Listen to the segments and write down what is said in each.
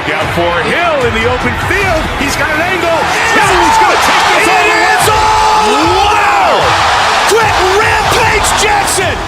Look out for Hill in the open field. He's got an angle. Hill's going to take this all the way. Wow! Quick Rampage Jackson!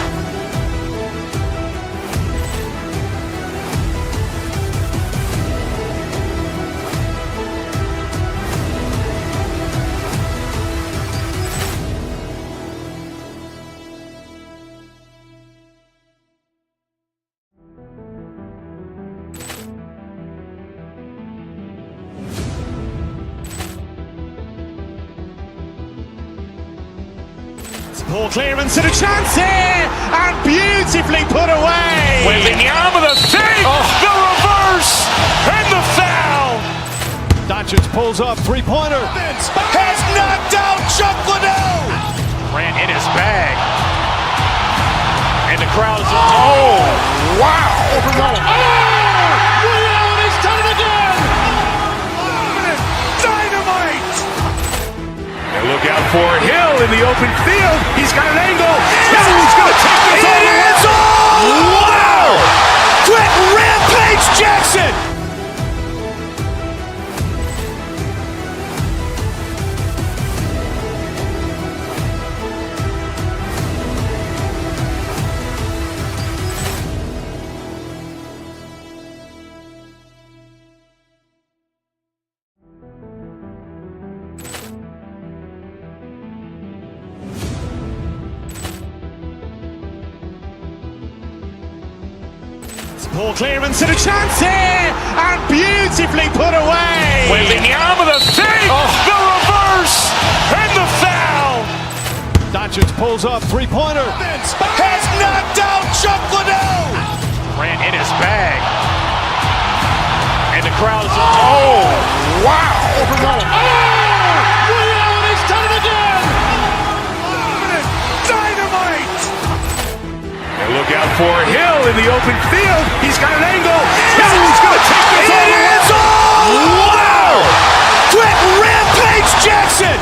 Poor clearance and a chance here, and beautifully put away. Waving the arm of the thing, the reverse, and the foul. Doncic pulls up, three-pointer. Has knocked out Chuck Liddell. Ran in his bag. And the crowd is, oh, wow. Reality's done it again. Dynamite. And look out for Hill in the open field. He's got an angle. Hill's going to take this all the way. Wow! Quick Rampage Jackson! Poor clearance and a chance here, and beautifully put away. Waving the arm of the thing, the reverse, and the foul. Doncic pulls up, three-pointer. Has knocked out Chuck Liddell. Ran in his bag. And the crowd is, oh, wow. Reality's done it again. Dynamite. And look out for Hill in the open field. He's got an angle. Hill's going to take this all the way. Wow! Quick Rampage Jackson!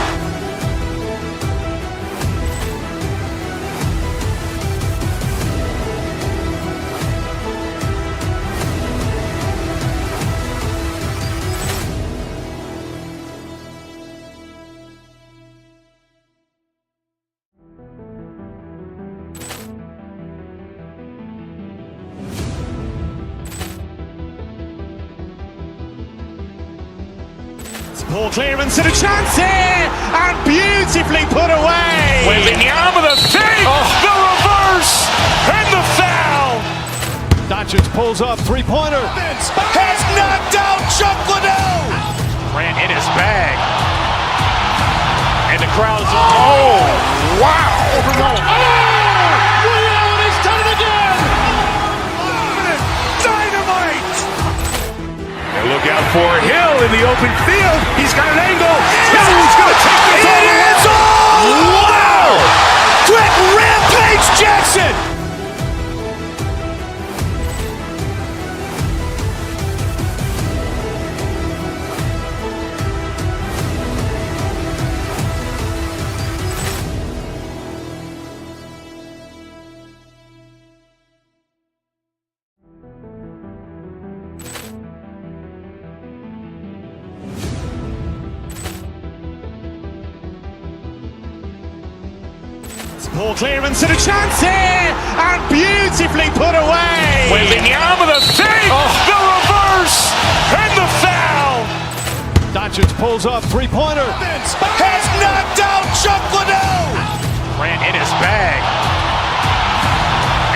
Poor clearance and a chance here, and beautifully put away. Waving the arm of the thing, the reverse, and the foul. Doncic pulls up, three-pointer. Has knocked out Chuck Liddell. Ran in his bag. And the crowd is, oh, wow. Reality's done it again. Dynamite. And look out for Hill in the open field. He's got an angle. Hill's going to take this all the way. Wow! Quick Rampage Jackson! Poor clearance and a chance here, and beautifully put away. Waving the arm of the thing, the reverse, and the foul. Doncic pulls up, three-pointer. Has knocked out Chuck Liddell. Ran in his bag.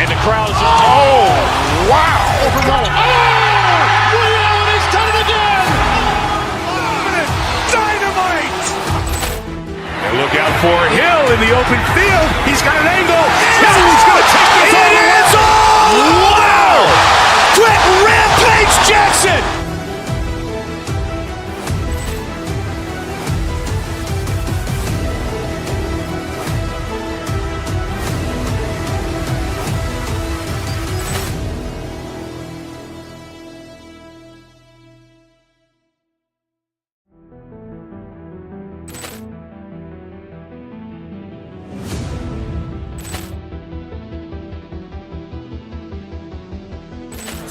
And the crowd is, oh, wow. Reality's done it again. Dynamite. And look out for Hill in the open field. He's got an angle. Hill's going to take this all the way. Wow! Quick Rampage Jackson!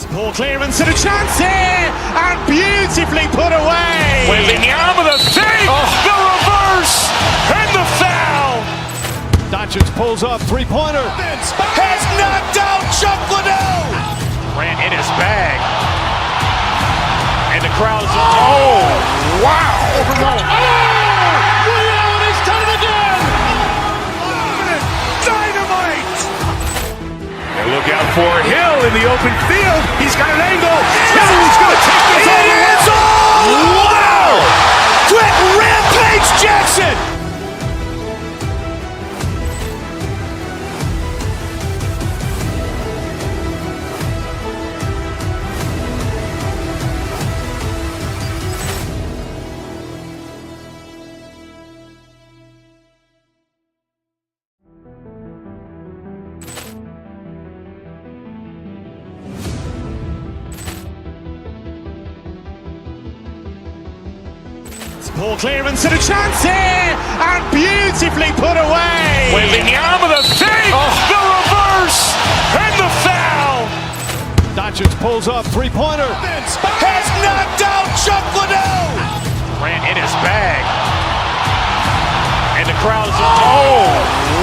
Poor clearance and a chance here, and beautifully put away. With the arm of the fake, the reverse, and the foul. Doncic pulls up, three-pointer. Has knocked out Chuck Liddell. Grant in his bag. And the crowd is, oh, wow. Ray Allen has done it again. Dynamite. And look out for Hill in the open field. He's got an angle. Hill's going to take this all the way. Wow! Quick Rampage Jackson. Poor clearance and a chance here, and beautifully put away. With the arm of the fake, the reverse, and the foul. Doncic pulls up, three-pointer. Has knocked out Chuck Liddell. Grant in his bag. And the crowd is, oh,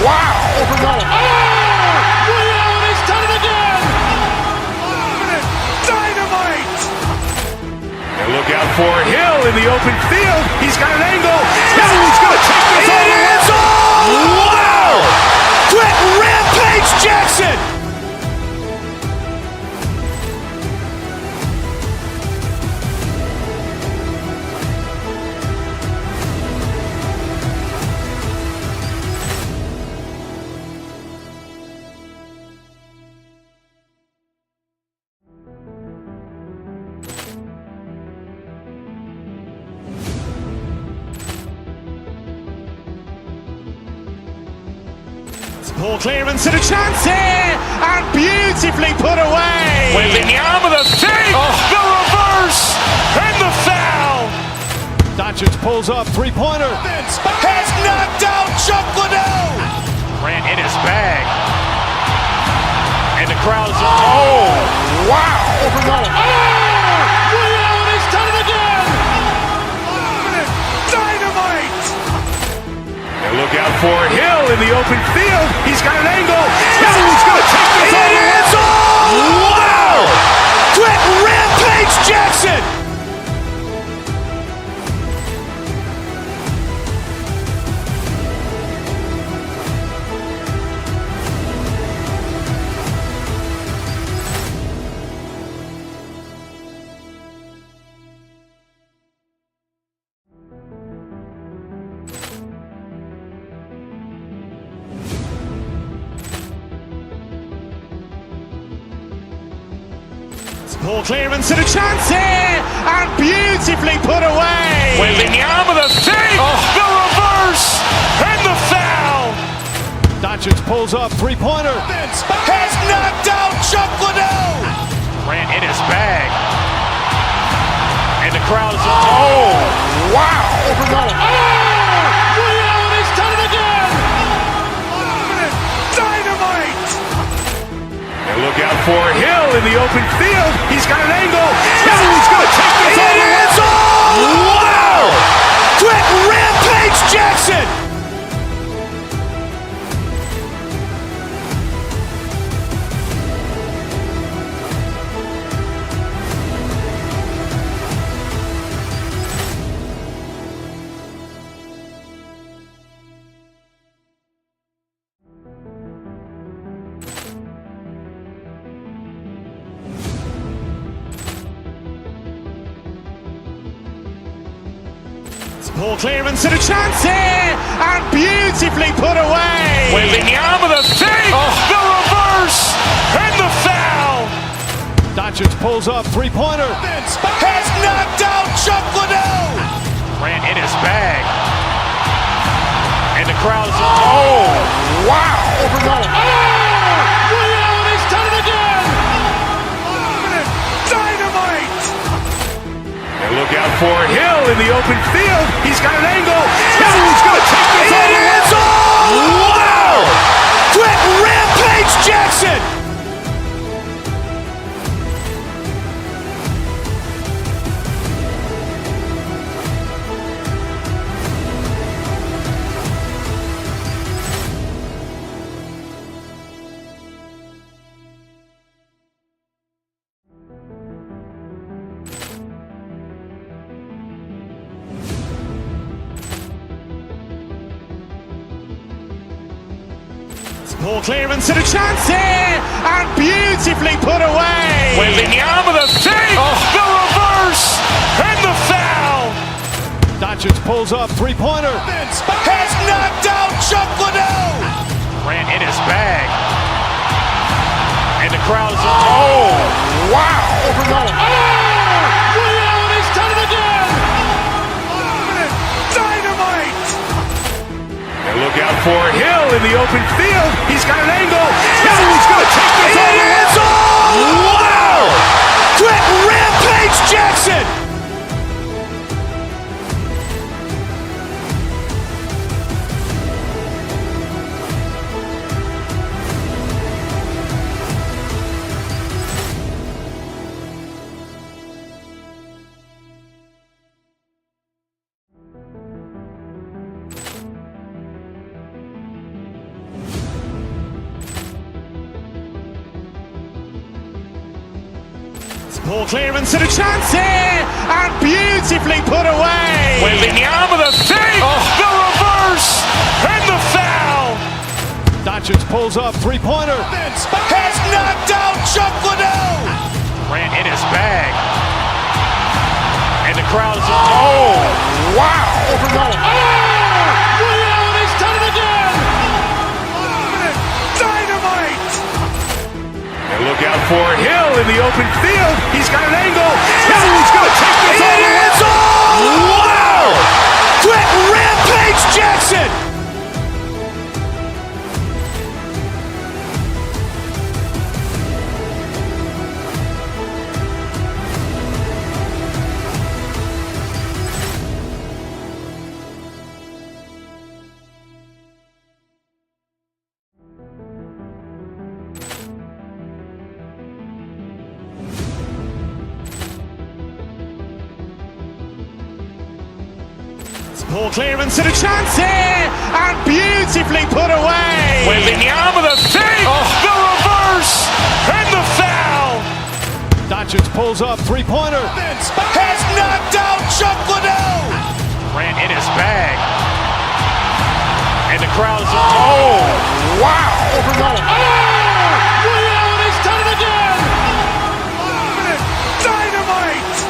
wow. Ray Allen has done it again. Dynamite. And look out for Hill in the open field. He's got an angle. Hill's going to take this all the way. Wow! Quick Rampage Jackson. Poor clearance and a chance here, and beautifully put away. With the arm of the fake, the reverse, and the foul. Doncic pulls up, three-pointer. Has knocked out Chuck Liddell. Grant in his bag. And the crowd is, oh, wow. Ray Allen has done it again. Dynamite. And look out for Hill in the open field. He's got an angle. Hill's going to take this all the way. Wow! Quick Rampage Jackson. Poor clearance and a chance here, and beautifully put away. With the arm of the fake, the reverse, and the foul. Doncic pulls up, three-pointer. Has knocked out Chuck Liddell. Grant in his bag. And the crowd is, oh, wow. Ray Allen has done it again. Dynamite. And look out for Hill in the open field. He's got an angle. Hill's going to take this all the way. Wow! Quick Rampage Jackson. Poor clearance and a chance here, and beautifully put away. With the arm of the fake, the reverse, and the foul. Doncic pulls up, three-pointer. Has knocked out Chuck Liddell. Grant in his bag. And the crowd is, oh, wow. Ray Allen has done it again. Dynamite. And look out for Hill in the open field. He's got an angle. Hill's going to take this all the way. Wow! Quick Rampage Jackson. Ball clearance and a chance here, and beautifully put away. Wembanyama the fake, the reverse, and the foul. Doncic pulls up, three-pointer. Has knocked out Chuck Liddell. Grant in his bag. And the crowd is, oh, wow. He's done it again. Dynamite. And look out for Hill in the open field. He's got an angle. Hill is going to take this all the way. Wow! Grant Rampage Jackson. Ball clearance and a chance here, and beautifully put away. Wembanyama the fake, the reverse, and the foul. Doncic pulls up, three-pointer. Has knocked out Chuck Liddell. Grant in his bag. And the crowd is, oh, wow. He's done it again. Dynamite. And look out for Hill in the open field. He's got an angle. Hill is going to take this all the way. Wow! Grant Rampage Jackson. Ball clearance and a chance here, and beautifully put away. Wembanyama the fake, the reverse, and the foul. Doncic pulls up, three-pointer. Has knocked out Chuck Liddell. Grant in his bag. And the crowd is, oh, wow. He's done it again. Dynamite.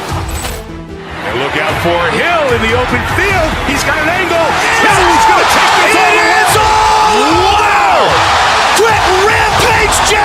And look out for Hill in the open field. He's got an angle. Hill is going to take this all the way. Wow! Grant Rampage Jackson.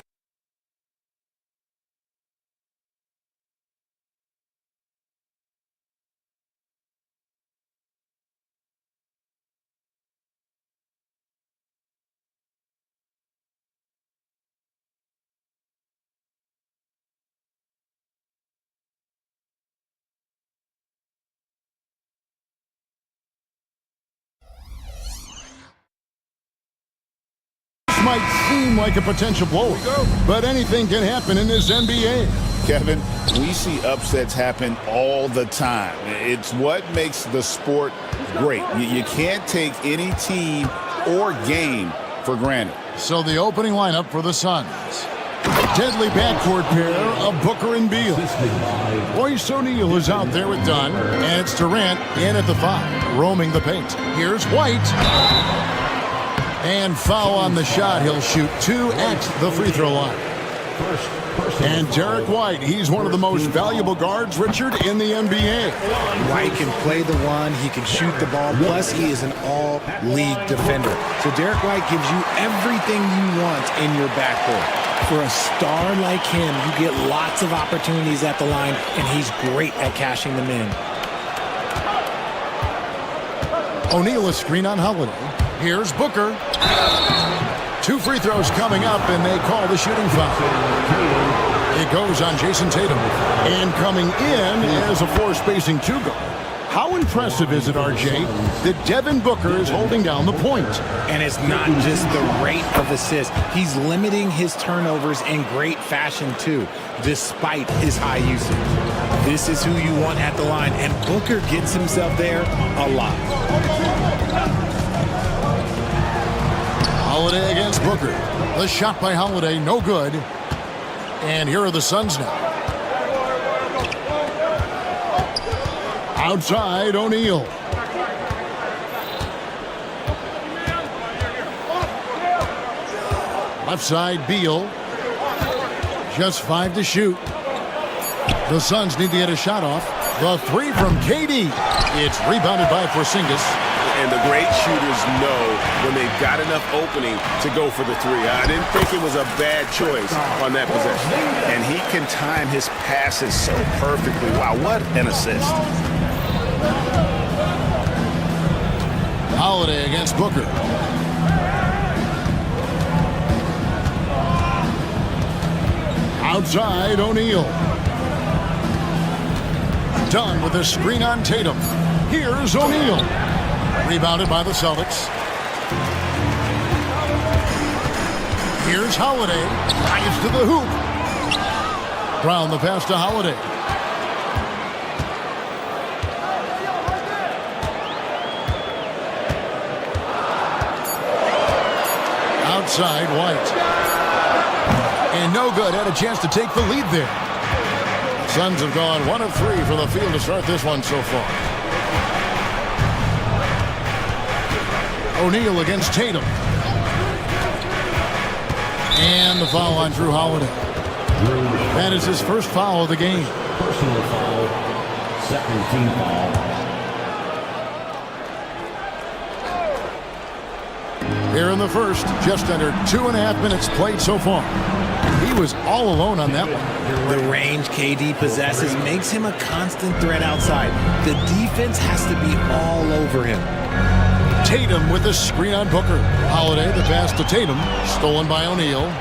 Might seem like a potential blow, but anything can happen in this NBA. Kevin, we see upsets happen all the time. It's what makes the sport great. You can't take any team or game for granted. So the opening lineup for the Suns. Deadly backcourt pair of Booker and Beal. Royce O'Neal is out there with Dunn, and it's Durant in at the 5, roaming the paint. Here's White. And foul on the shot. He'll shoot 2 at the free throw line. And Derek White, he's one of the most valuable guards, Richard, in the NBA. White can play the one, he can shoot the ball, plus he is an all-league defender. So Derek White gives you everything you want in your backcourt. For a star like him, you get lots of opportunities at the line, and he's great at cashing them in. O'Neal a screen on Holiday. Here's Booker. 2 free throws coming up, and they call the shooting foul. It goes on Jason Tatum. And coming in as a floor-spacing 2-guard. How impressive is it, RJ, that Devin Booker is holding down the point? And it's not just the rate of assists. He's limiting his turnovers in great fashion, too, despite his high usage. This is who you want at the line, and Booker gets himself there a lot. Holiday against Booker. The shot by Holiday, no good. And here are the Suns now. Outside, O'Neal. Left side, Beal. Just 5 to shoot. The Suns need to get a shot off. The three from KD. It's rebounded by Porzingis. And the great shooters know when they've got enough opening to go for the three. I didn't think it was a bad choice on that possession. And he can time his passes so perfectly. Wow, what an assist. Holiday against Booker. Outside, O'Neal. Done with a screen on Tatum. Here's O'Neal. Rebounded by the Celtics. Here's Holiday. Drives to the hoop. Brown the pass to Holiday. Outside, White. And no good. Had a chance to take the lead there. Suns have gone 1 of 3 from the field to start this one so far. O'Neal against Tatum. And the foul on Drew Holiday. That is his first foul of the game. Personal foul, second team foul. Here in the first, just under 2.5 minutes played so far. He was all alone on that one. The range KD possesses makes him a constant threat outside. The defense has to be all over him. Tatum with the screen on Booker. Holiday, the pass to Tatum. Stolen by O'Neal.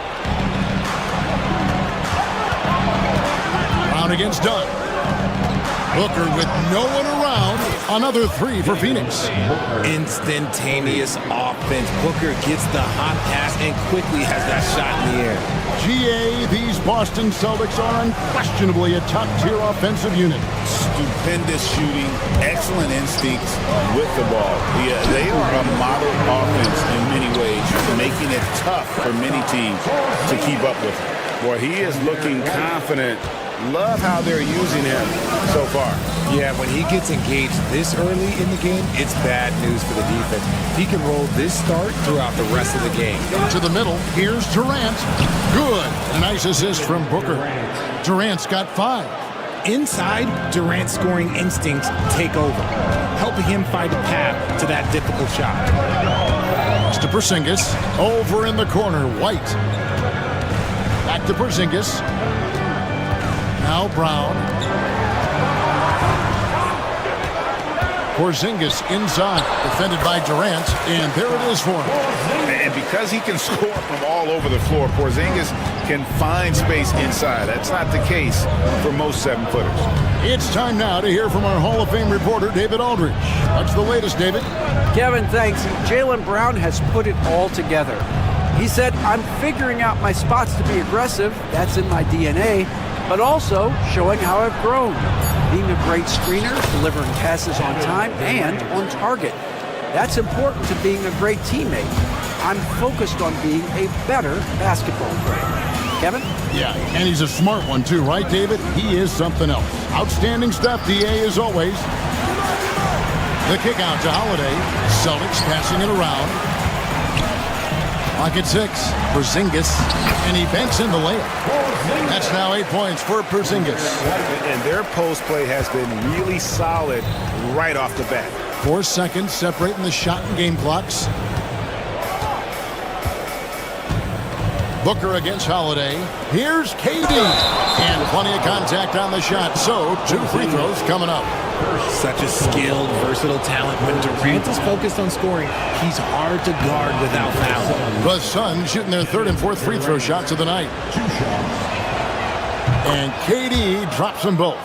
Brown against Dunn. Booker with no one around. Another three for Phoenix. Instantaneous offense. Booker gets the hot pass and quickly has that shot in the air. GA, these Boston Celtics are unquestionably a top-tier offensive unit. Stupendous shooting, excellent instincts with the ball. They are a model offense in many ways, making it tough for many teams to keep up with him. Boy, he is looking confident. Love how they're using him so far. Yeah, when he gets engaged this early in the game, it's bad news for the defense. He can roll this start throughout the rest of the game. To the middle, here's Durant. Good. A nice assist from Booker. Durant's got 5. Inside, Durant's scoring instincts take over, helping him find a path to that difficult shot. To Porzingis. Over in the corner, White. Back to Porzingis. Now Brown. Porzingis inside, defended by Durant, and there it is for him. And because he can score from all over the floor, Porzingis can find space inside. That's not the case for most 7-footers. It's time now to hear from our Hall of Fame reporter, David Aldridge. What's the latest, David? Kevin, thanks. Jaylen Brown has put it all together. He said, I'm figuring out my spots to be aggressive. That's in my DNA. But also showing how I've grown. Being a great screener, delivering passes on time and on target. That's important to being a great teammate. I'm focused on being a better basketball player. Kevin? Yeah, and he's a smart one too, right, David? He is something else. Outstanding stuff, DA, as always. The kick out to Holiday. Celtics passing it around. Clock at 6. Porzingis, and he banks in the layup. That's now 8 points for Porzingis. And their post play has been really solid right off the bat. 4 seconds separating the shot and game clocks. Booker against Holiday. Here's KD. And plenty of contact on the shot. So 2 free throws coming up. Such a skilled, versatile talent. When Durant is focused on scoring, he's hard to guard without fouling. The Suns shooting their 3rd and 4th free throw shots of the night. And KD drops them both.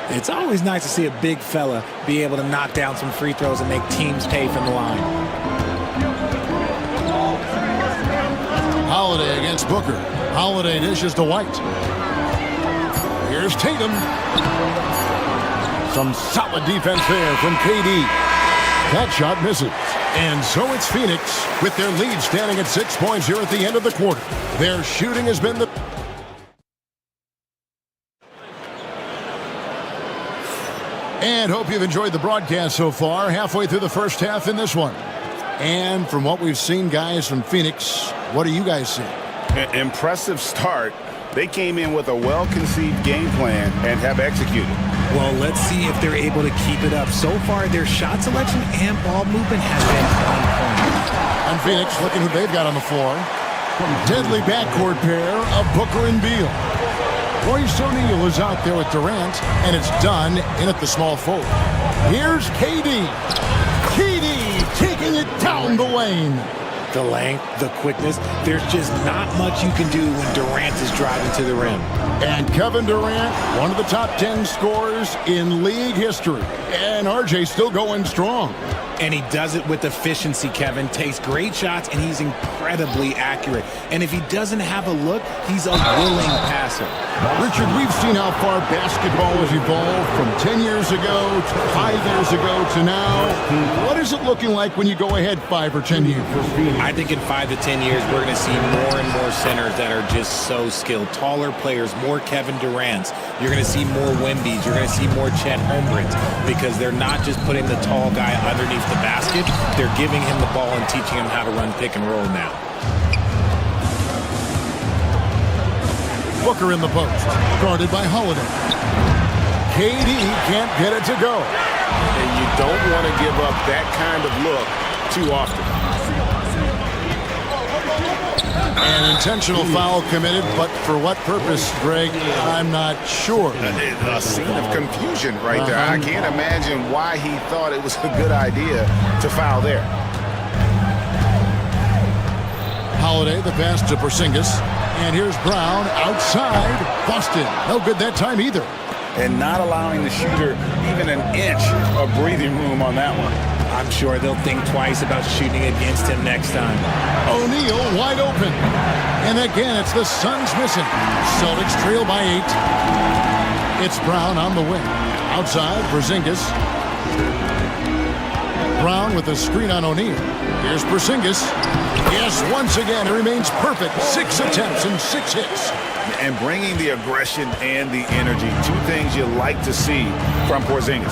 It's always nice to see a big fella be able to knock down some free throws and make teams pay from the line. Holiday against Booker. Holiday dishes to White. Here's Tatum. Some solid defense there from KD. That shot misses. And so it's Phoenix with their lead standing at 6 points here at the end of the quarter. Their shooting has been the... And hope you've enjoyed the broadcast so far. Halfway through the first half in this one. And from what we've seen, guys, from Phoenix, what do you guys see? Impressive start. They came in with a well-conceived game plan and have executed. Well, let's see if they're able to keep it up. So far, their shot selection and ball movement has been on point. And Phoenix looking who they've got on the floor. Deadly backcourt pair of Booker and Beal. Royce O'Neal is out there with Durant, and it's done in at the small forward. Here's KD. KD taking it down the lane. The length, the quickness, there's just not much you can do when Durant is driving to the rim. And Kevin Durant, one of the top 10 scorers in league history. And RJ still going strong. And he does it with efficiency, Kevin. Takes great shots, and he's incredibly accurate. And if he doesn't have a look, he's a willing passer. Richard, we've seen how far basketball has evolved from 10 years ago to 5 years ago to now. What is it looking like when you go ahead 5 or 10 years? I think in 5 to 10 years, we're going to see more and more centers that are just so skilled. Taller players, more Kevin Durants. You're going to see more Wembys. You're going to see more Chet Holmgrens because they're not just putting the tall guy underneath the basket. They're giving him the ball and teaching him how to run pick and roll now. Booker in the post, guarded by Holiday. KD can't get it to go. And you don't want to give up that kind of look too often. An intentional foul committed, but for what purpose, Greg, I'm not sure. A scene of confusion right there. I can't imagine why he thought it was a good idea to foul there. Holiday, the pass to Porzingis. And here's Brown outside. Boston, no good that time either. And not allowing the shooter even an inch of breathing room on that one. I'm sure they'll think twice about shooting against him next time. O'Neal wide open. And again, it's the Suns missing. Celtics trail by 8. It's Brown on the wing. Outside, Porzingis. Brown with a screen on O'Neal. Here's Porzingis. Yes, once again, it remains perfect. 6 attempts and 6 hits. And bringing the aggression and the energy. 2 things you like to see from Porzingis.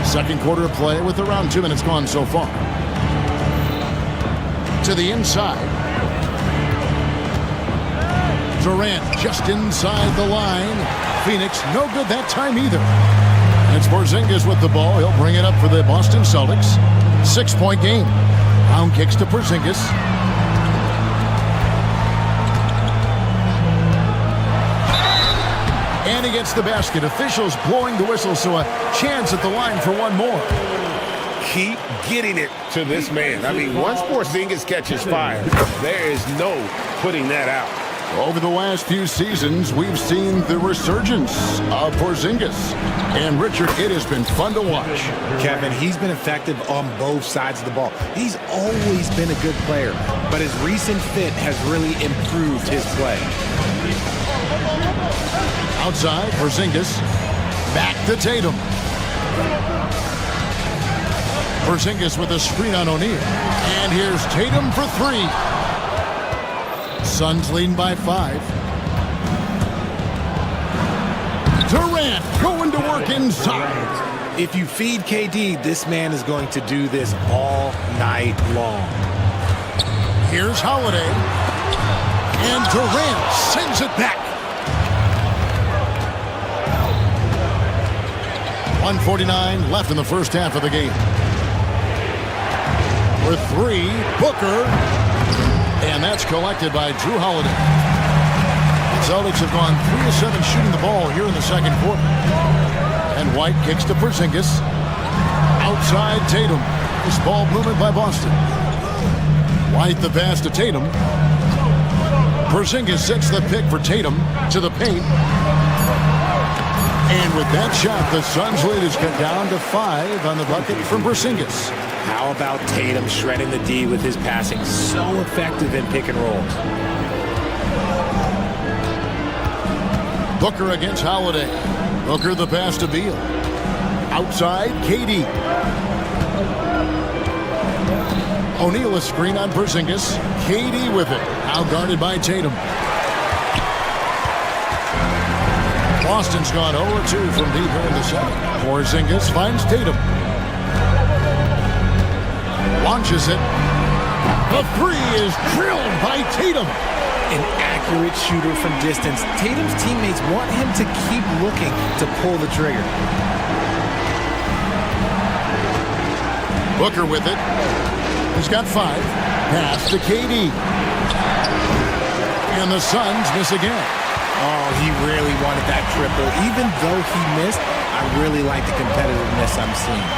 Second quarter of play with around 2 minutes gone so far. To the inside. Durant just inside the line. Phoenix no good that time either. It's Porzingis with the ball. He'll bring it up for the Boston Celtics. 6-point game. Brown kicks to Porzingis. And he gets the basket. Officials blowing the whistle, so a chance at the line for one more. Keep getting it to this man. I mean, once Porzingis catches fire, there is no putting that out. Over the last few seasons, we've seen the resurgence of Porzingis. And Richard, it has been fun to watch. Kevin, he's been effective on both sides of the ball. He's always been a good player, but his recent fit has really improved his play. Outside, Porzingis. Back to Tatum. Porzingis with a screen on O'Neal. And here's Tatum for 3. Suns leading by 5. Durant going to work inside. If you feed KD, this man is going to do this all night long. Here's Holiday. And Durant sends it back. 1:49 left in the first half of the game. For 3, Booker. And that's collected by Drew Holiday. The Celtics have gone 3 of 7 shooting the ball here in the second quarter. And White kicks to Porzingis. Outside Tatum. This ball movement by Boston. White the pass to Tatum. Porzingis sets the pick for Tatum to the paint. And with that shot, the Suns lead is cut down to 5 on the bucket from Porzingis. How about Tatum shredding the D with his passing? So effective in pick and rolls. Booker against Holiday. Booker the pass to Beal. Outside, KD. O'Neal a screen on Porzingis. KD with it. Now guarded by Tatum. Boston's gone 0-2 from deep here in the second. Porzingis finds Tatum. Launches it. The three is drilled by Tatum. An accurate shooter from distance. Tatum's teammates want him to keep looking to pull the trigger. Booker with it. He's got 5. Pass to KD. And the Suns miss again. Oh, he really wanted that triple. Even though he missed, I really like the competitiveness I'm seeing.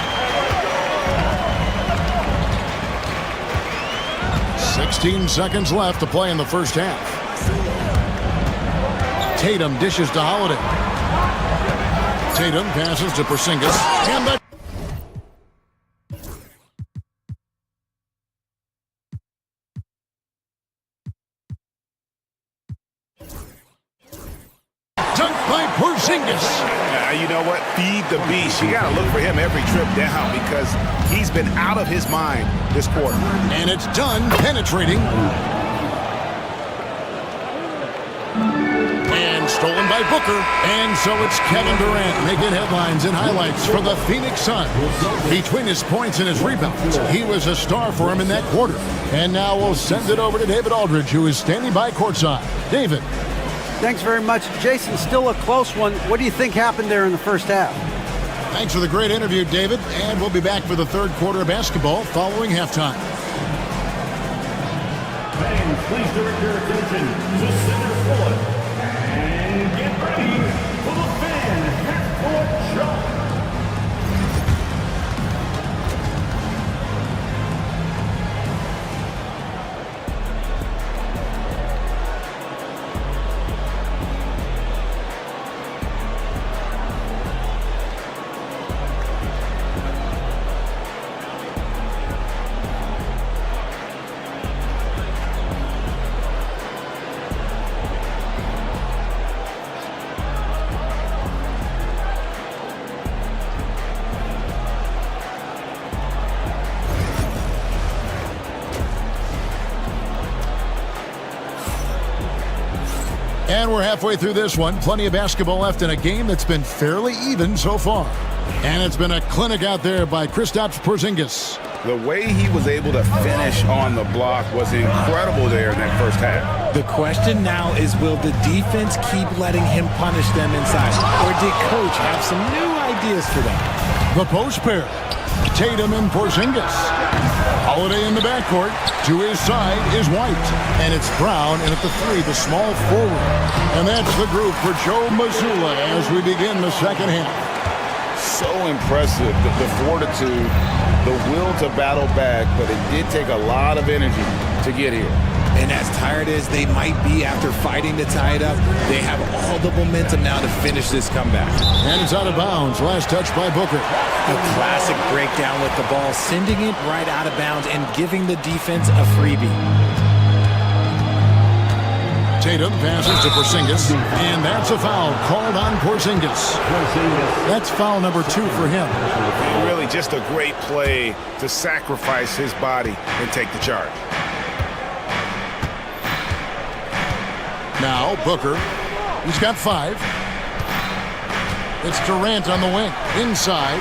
16 seconds left to play in the first half. Tatum dishes to Holiday. Tatum passes to Porzingis. And the dunk by Porzingis. You know what? Feed the beast. You got to look for him every trip down because he's been out of his mind this quarter. And it's done penetrating. And stolen by Booker. And so it's Kevin Durant making headlines and highlights for the Phoenix Suns. Between his points and his rebounds, he was a star for him in that quarter. And now we'll send it over to David Aldridge, who is standing by courtside. David. Thanks very much. Jason, still a close one. What do you think happened there in the first half? Thanks for the great interview, David. And we'll be back for the third quarter of basketball following halftime. Fans, please direct your attention to center court and get ready for the fan half-court jump. And we're halfway through this one. Plenty of basketball left in a game that's been fairly even so far. And it's been a clinic out there by Kristaps Porzingis. The way he was able to finish on the block was incredible there in that first half. The question now is, will the defense keep letting him punish them inside? Or did coach have some new ideas for them? The post pair. Tatum and Porzingis. Holiday in the backcourt. To his side is White. And it's Brown, and at the 3, the small forward. And that's the group for Joe Mazzulla as we begin the second half. So impressive, the fortitude, the will to battle back, but it did take a lot of energy to get here. And as tired as they might be after fighting to tie it up, they have all the momentum now to finish this comeback. And it's out of bounds. Last touch by Booker. A classic breakdown with the ball, sending it right out of bounds and giving the defense a freebie. Tatum passes to Porzingis, and that's a foul called on Porzingis. That's foul number 2 for him. Really just a great play to sacrifice his body and take the charge. Now Booker, he's got 5. It's Durant on the wing, inside.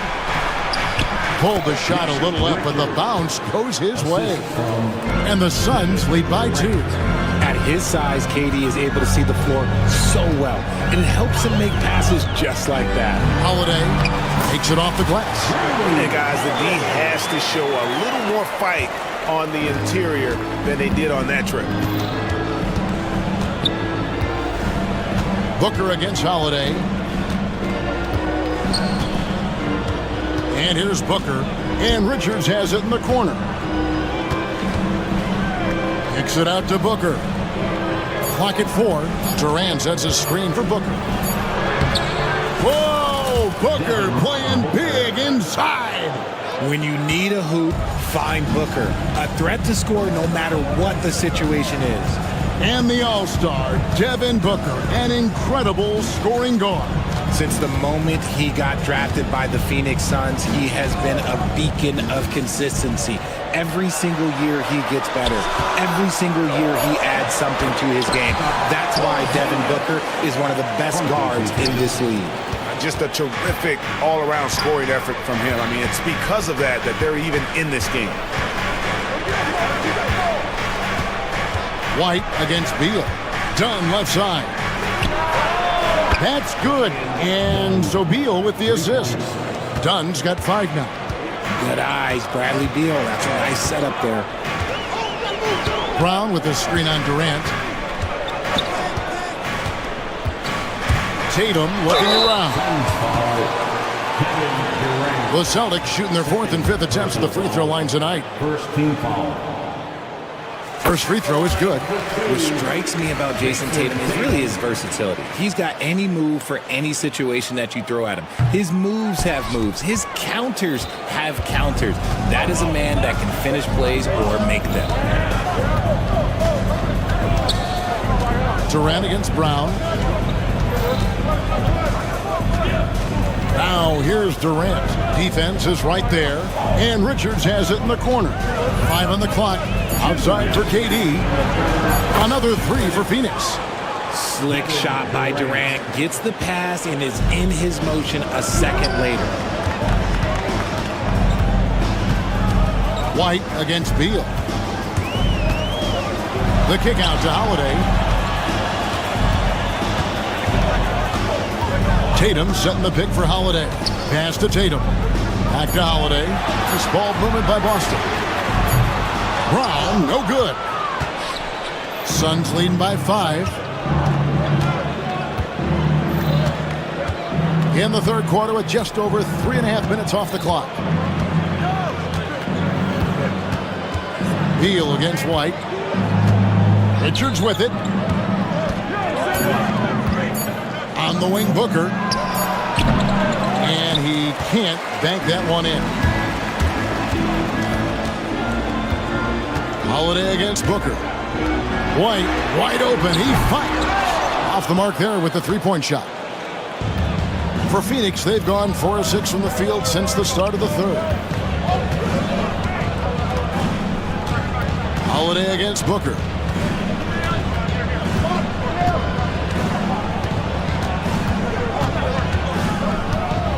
Pulled the shot a little up, but the bounce goes his way. And the Suns lead by 2. At his size, KD is able to see the floor so well, and it helps him make passes just like that. Holiday takes it off the glass. Hey guys, the D has to show a little more fight on the interior than they did on that trip. Booker against Holiday. And here's Booker. And Richards has it in the corner. Kicks it out to Booker. Clock at 4. Durant sets a screen for Booker. Whoa! Booker playing big inside. When you need a hoop, find Booker. A threat to score no matter what the situation is. And the All-Star, Devin Booker, an incredible scoring guard. Since the moment he got drafted by the Phoenix Suns, he has been a beacon of consistency. Every single year he gets better. Every single year he adds something to his game. That's why Devin Booker is one of the best guards in this league. Just a terrific all-around scoring effort from him. I mean, it's because of that they're even in this game. White against Beal. Dunn left side. That's good. And so Beal with the assist. Dunn's got 5 now. Good eyes, Bradley Beal. That's a nice setup there. Brown with the screen on Durant. Tatum looking around. The Celtics shooting their 4th and 5th attempts at the free throw line tonight. First team foul. First free throw is good. What strikes me about Jason Tatum is really his versatility. He's got any move for any situation that you throw at him. His moves have moves. His counters have counters. That is a man that can finish plays or make them. Durant against Brown. Now here's Durant. Defense is right there. And Richards has it in the corner. 5 on the clock. Outside for KD. Another 3 for Phoenix. Slick shot by Durant. Gets the pass and is in his motion a second later. White against Beal. The kick out to Holiday. Tatum setting the pick for Holiday. Pass to Tatum. Back to Holiday. This ball movement by Boston. Brown, no good. Suns leading by 5. In the third quarter with just over 3.5 minutes off the clock. Beal against White. Richards with it. On the wing, Booker. And he can't bank that one in. Holiday against Booker. White, wide open. He fires. Off the mark there with the three-point shot. For Phoenix, they've gone 4 of 6 from the field since the start of the third. Holiday against Booker.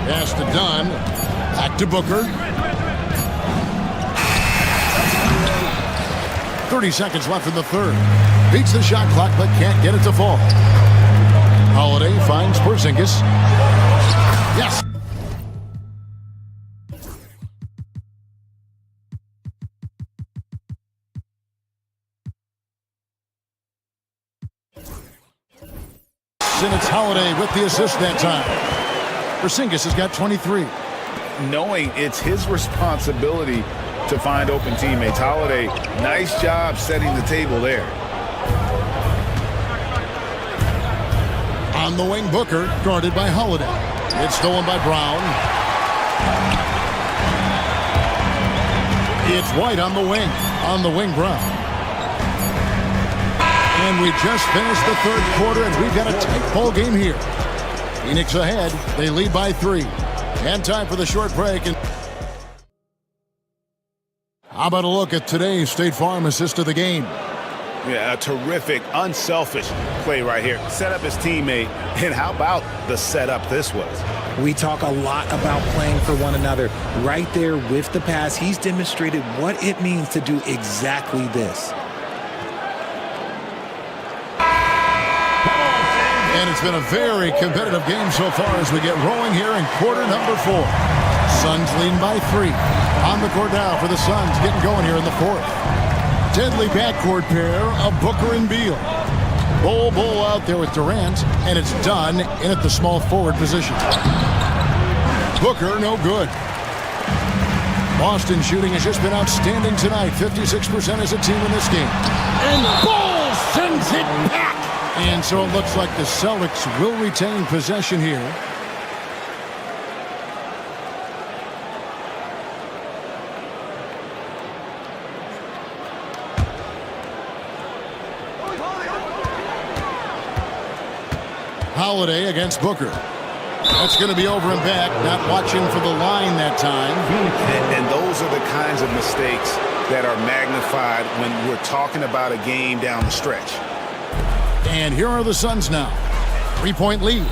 Pass to Dunn. Back to Booker. 30 seconds left in the third. Beats the shot clock but can't get it to fall. Holiday finds Porzingis. Yes. And it's Holiday with the assist that time. Porzingis has got 23. Knowing it's his responsibility to find open teammates. Holiday, nice job setting the table there. On the wing, Booker, guarded by Holiday. It's stolen by Brown. It's White on the wing. On the wing, Brown. And we just finished the third quarter, and we've got a tight ball game here. Phoenix ahead. They lead by 3. And time for the short break. And how about a look at today's State Farm assist of the game? Yeah, a terrific, unselfish play right here. Set up his teammate, and how about the setup this was? We talk a lot about playing for one another. Right there with the pass, he's demonstrated what it means to do exactly this. And it's been a very competitive game so far as we get rolling here in quarter number 4. Suns leading by 3. On the court now for the Suns, getting going here in the fourth. Deadly backcourt pair of Booker and Beal. Bull out there with Durant, and it's Dunn in at the small forward position. Booker, no good. Boston shooting has just been outstanding tonight. 56% as a team in this game. And Bull sends it back. And so it looks like the Celtics will retain possession here. Holiday against Booker. That's going to be over and back, not watching for the line that time. And those are the kinds of mistakes that are magnified when we're talking about a game down the stretch. And here are the Suns now. 3-point lead.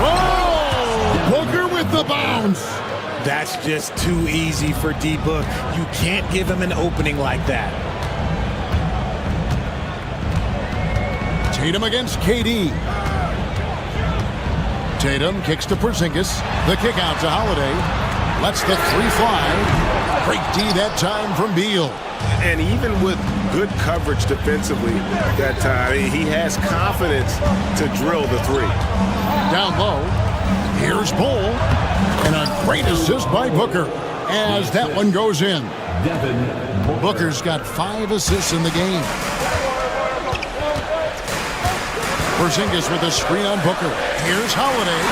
Whoa! Booker with the bounce. That's just too easy for D-Book. You can't give him an opening like that. Tatum against KD. Tatum kicks to Porzingis. The kick out to Holiday. Lets the three fly. Great D that time from Beal. And even with good coverage defensively that time, he has confidence to drill the three. Down low. Here's Bull. And a great assist by Booker as that one goes in. Booker's got 5 assists in the game. Porzingis with a screen on Booker. Here's Holiday.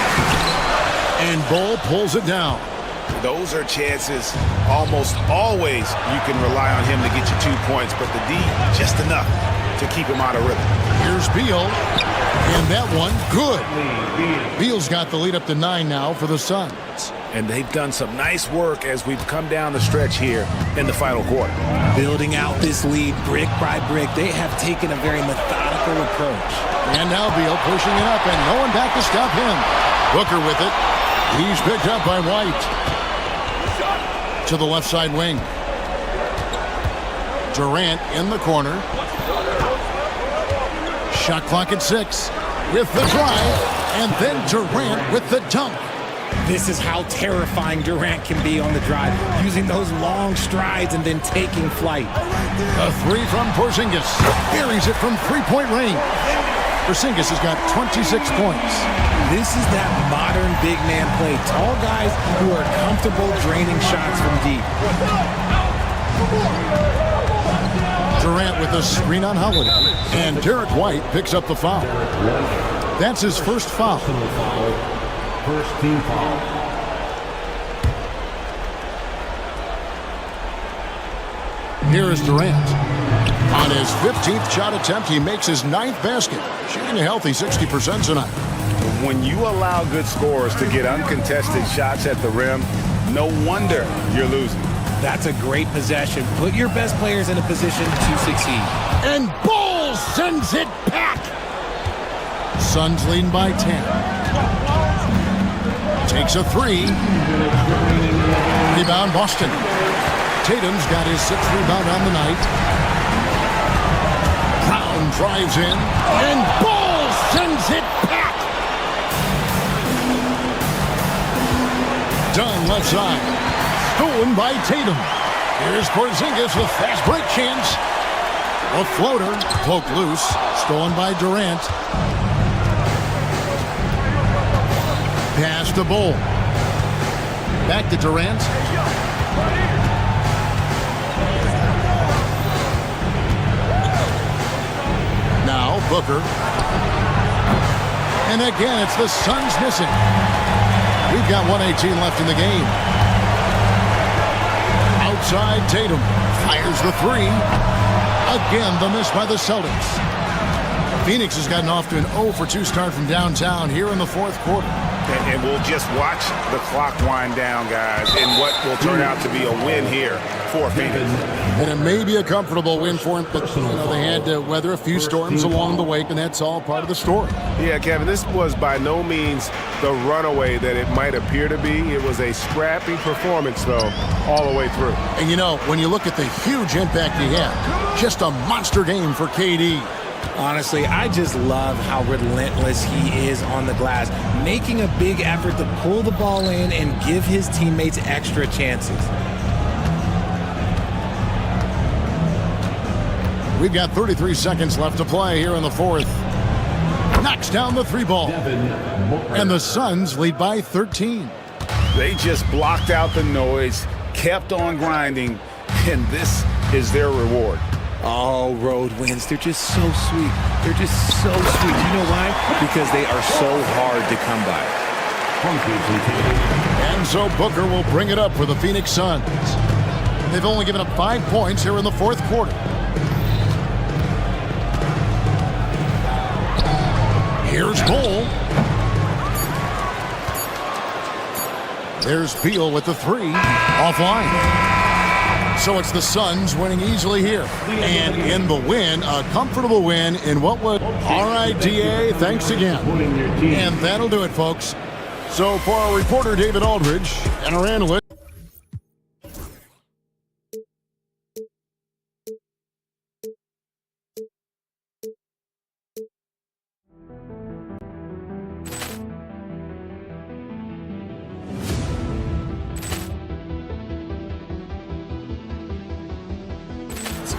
And Bull pulls it down. Those are chances almost always you can rely on him to get you 2 points, but the D, just enough to keep him out of rhythm. Here's Beal. And that one, good. Beal's got the lead up to 9 now for the Suns. And they've done some nice work as we've come down the stretch here in the final quarter. Building out this lead brick by brick, they have taken a very methodical approach. And now Beal pushing it up, and no one back to stop him. Booker with it. He's picked up by White. To the left side wing. Durant in the corner. Shot clock at 6. With the drive, and then Durant with the dunk. This is how terrifying Durant can be on the drive, using those long strides and then taking flight. A 3 from Porzingis. Buries it from three-point range. Porzingis has got 26 points. This is that modern big man play. Tall guys who are comfortable draining shots from deep. Durant with a screen on Holiday. And Derek White picks up the foul. That's his first foul. First team foul. Here is Durant. On his 15th shot attempt, he makes his 9th basket. Shooting a healthy 60% tonight. When you allow good scorers to get uncontested shots at the rim, no wonder you're losing. That's a great possession. Put your best players in a position to succeed. And Bull sends it back. Suns leading by 10. Takes a 3. Rebound Boston. Tatum's got his 6th rebound on the night. Brown drives in. And Bull sends it back. Dunn left side. Stolen by Tatum. Here's Porzingis with fast break chance. A floater. Poked loose. Stolen by Durant. Pass to Bull. Back to Durant. Now Booker. And again, it's the Suns missing. We've got 1:18 left in the game. Outside Tatum. Fires the 3. Again, the miss by the Celtics. Phoenix has gotten off to an 0-for-2 start from downtown here in the 4th quarter. And we'll just watch the clock wind down, guys, in what will turn out to be a win here for Phoenix. And it may be a comfortable win for him, but they had to weather a few storms along the way, and that's all part of the story. Yeah, Kevin, this was by no means the runaway that it might appear to be. It was a scrappy performance, though, all the way through. And, when you look at the huge impact he had, just a monster game for KD. Honestly, I just love how relentless he is on the glass, making a big effort to pull the ball in and give his teammates extra chances. We've got 33 seconds left to play here in the 4th. Knocks down the 3 ball. And the Suns lead by 13. They just blocked out the noise, kept on grinding, and this is their reward. All road wins. They're just so sweet. They're just so sweet. You know why? Because they are so hard to come by. And so Booker will bring it up for the Phoenix Suns. They've only given up 5 points here in the 4th quarter. Here's Bull. There's Beal with the 3. Offline. So it's the Suns winning easily here. And in the win, a comfortable win in what was... All right, DA, thanks again. And that'll do it, folks. So for our reporter, David Aldridge, and our analyst,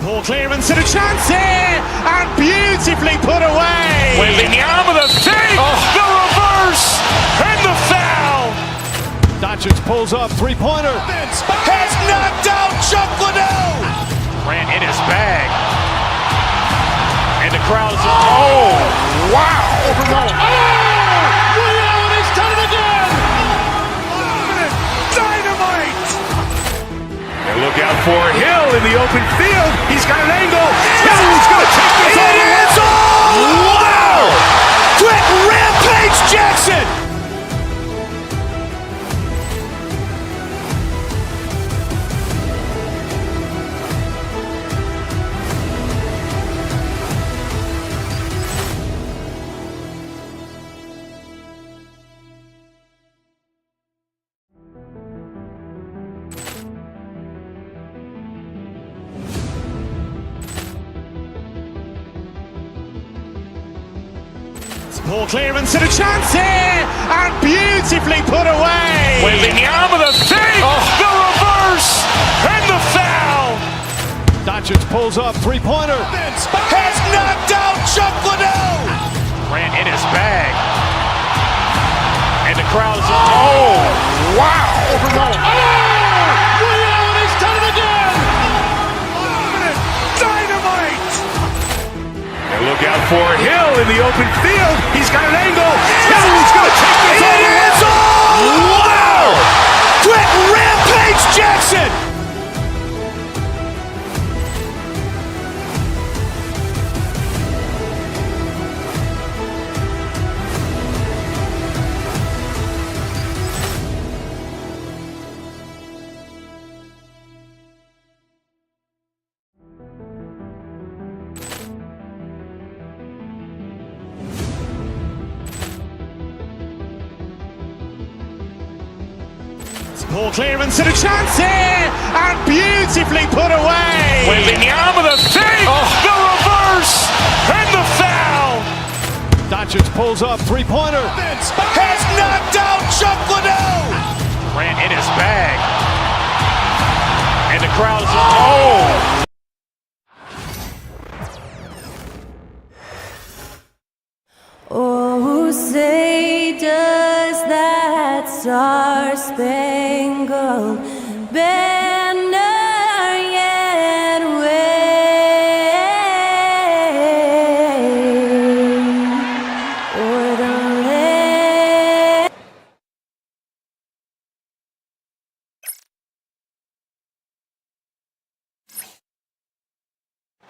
Ball clearance and a chance here, and beautifully put away. Wembanyama the fake, the reverse, and the foul. Doncic pulls up, three-pointer. Has knocked out Chuck Liddell. Grant in his bag. And the crowd is, oh, wow. He's done it again. Dynamite. And look out for Hill in the open field. He's got an angle. Hill's going to take this all the way. Wow! Quick rampage Jackson. Ball clearance and a chance here, and beautifully put away. Wembanyama the fake, the reverse, and the foul. Doncic pulls up, three-pointer. Has knocked out Chuck Liddell. Grant in his bag. And the crowd is, oh, wow. He's done it again. Dynamite. And look out for Hill in the open field. He's got an angle. Hill's going to take this all the way. Wow! Quick rampage Jackson. Ball clearance and a chance here, and beautifully put away. Wembanyama the fake, the reverse, and the foul. Doncic pulls up, three-pointer. Has knocked out Chuck Liddell. Grant in his bag. And the crowd is, oh. Oh, say does that star-spangled banner yet wave o'er the land?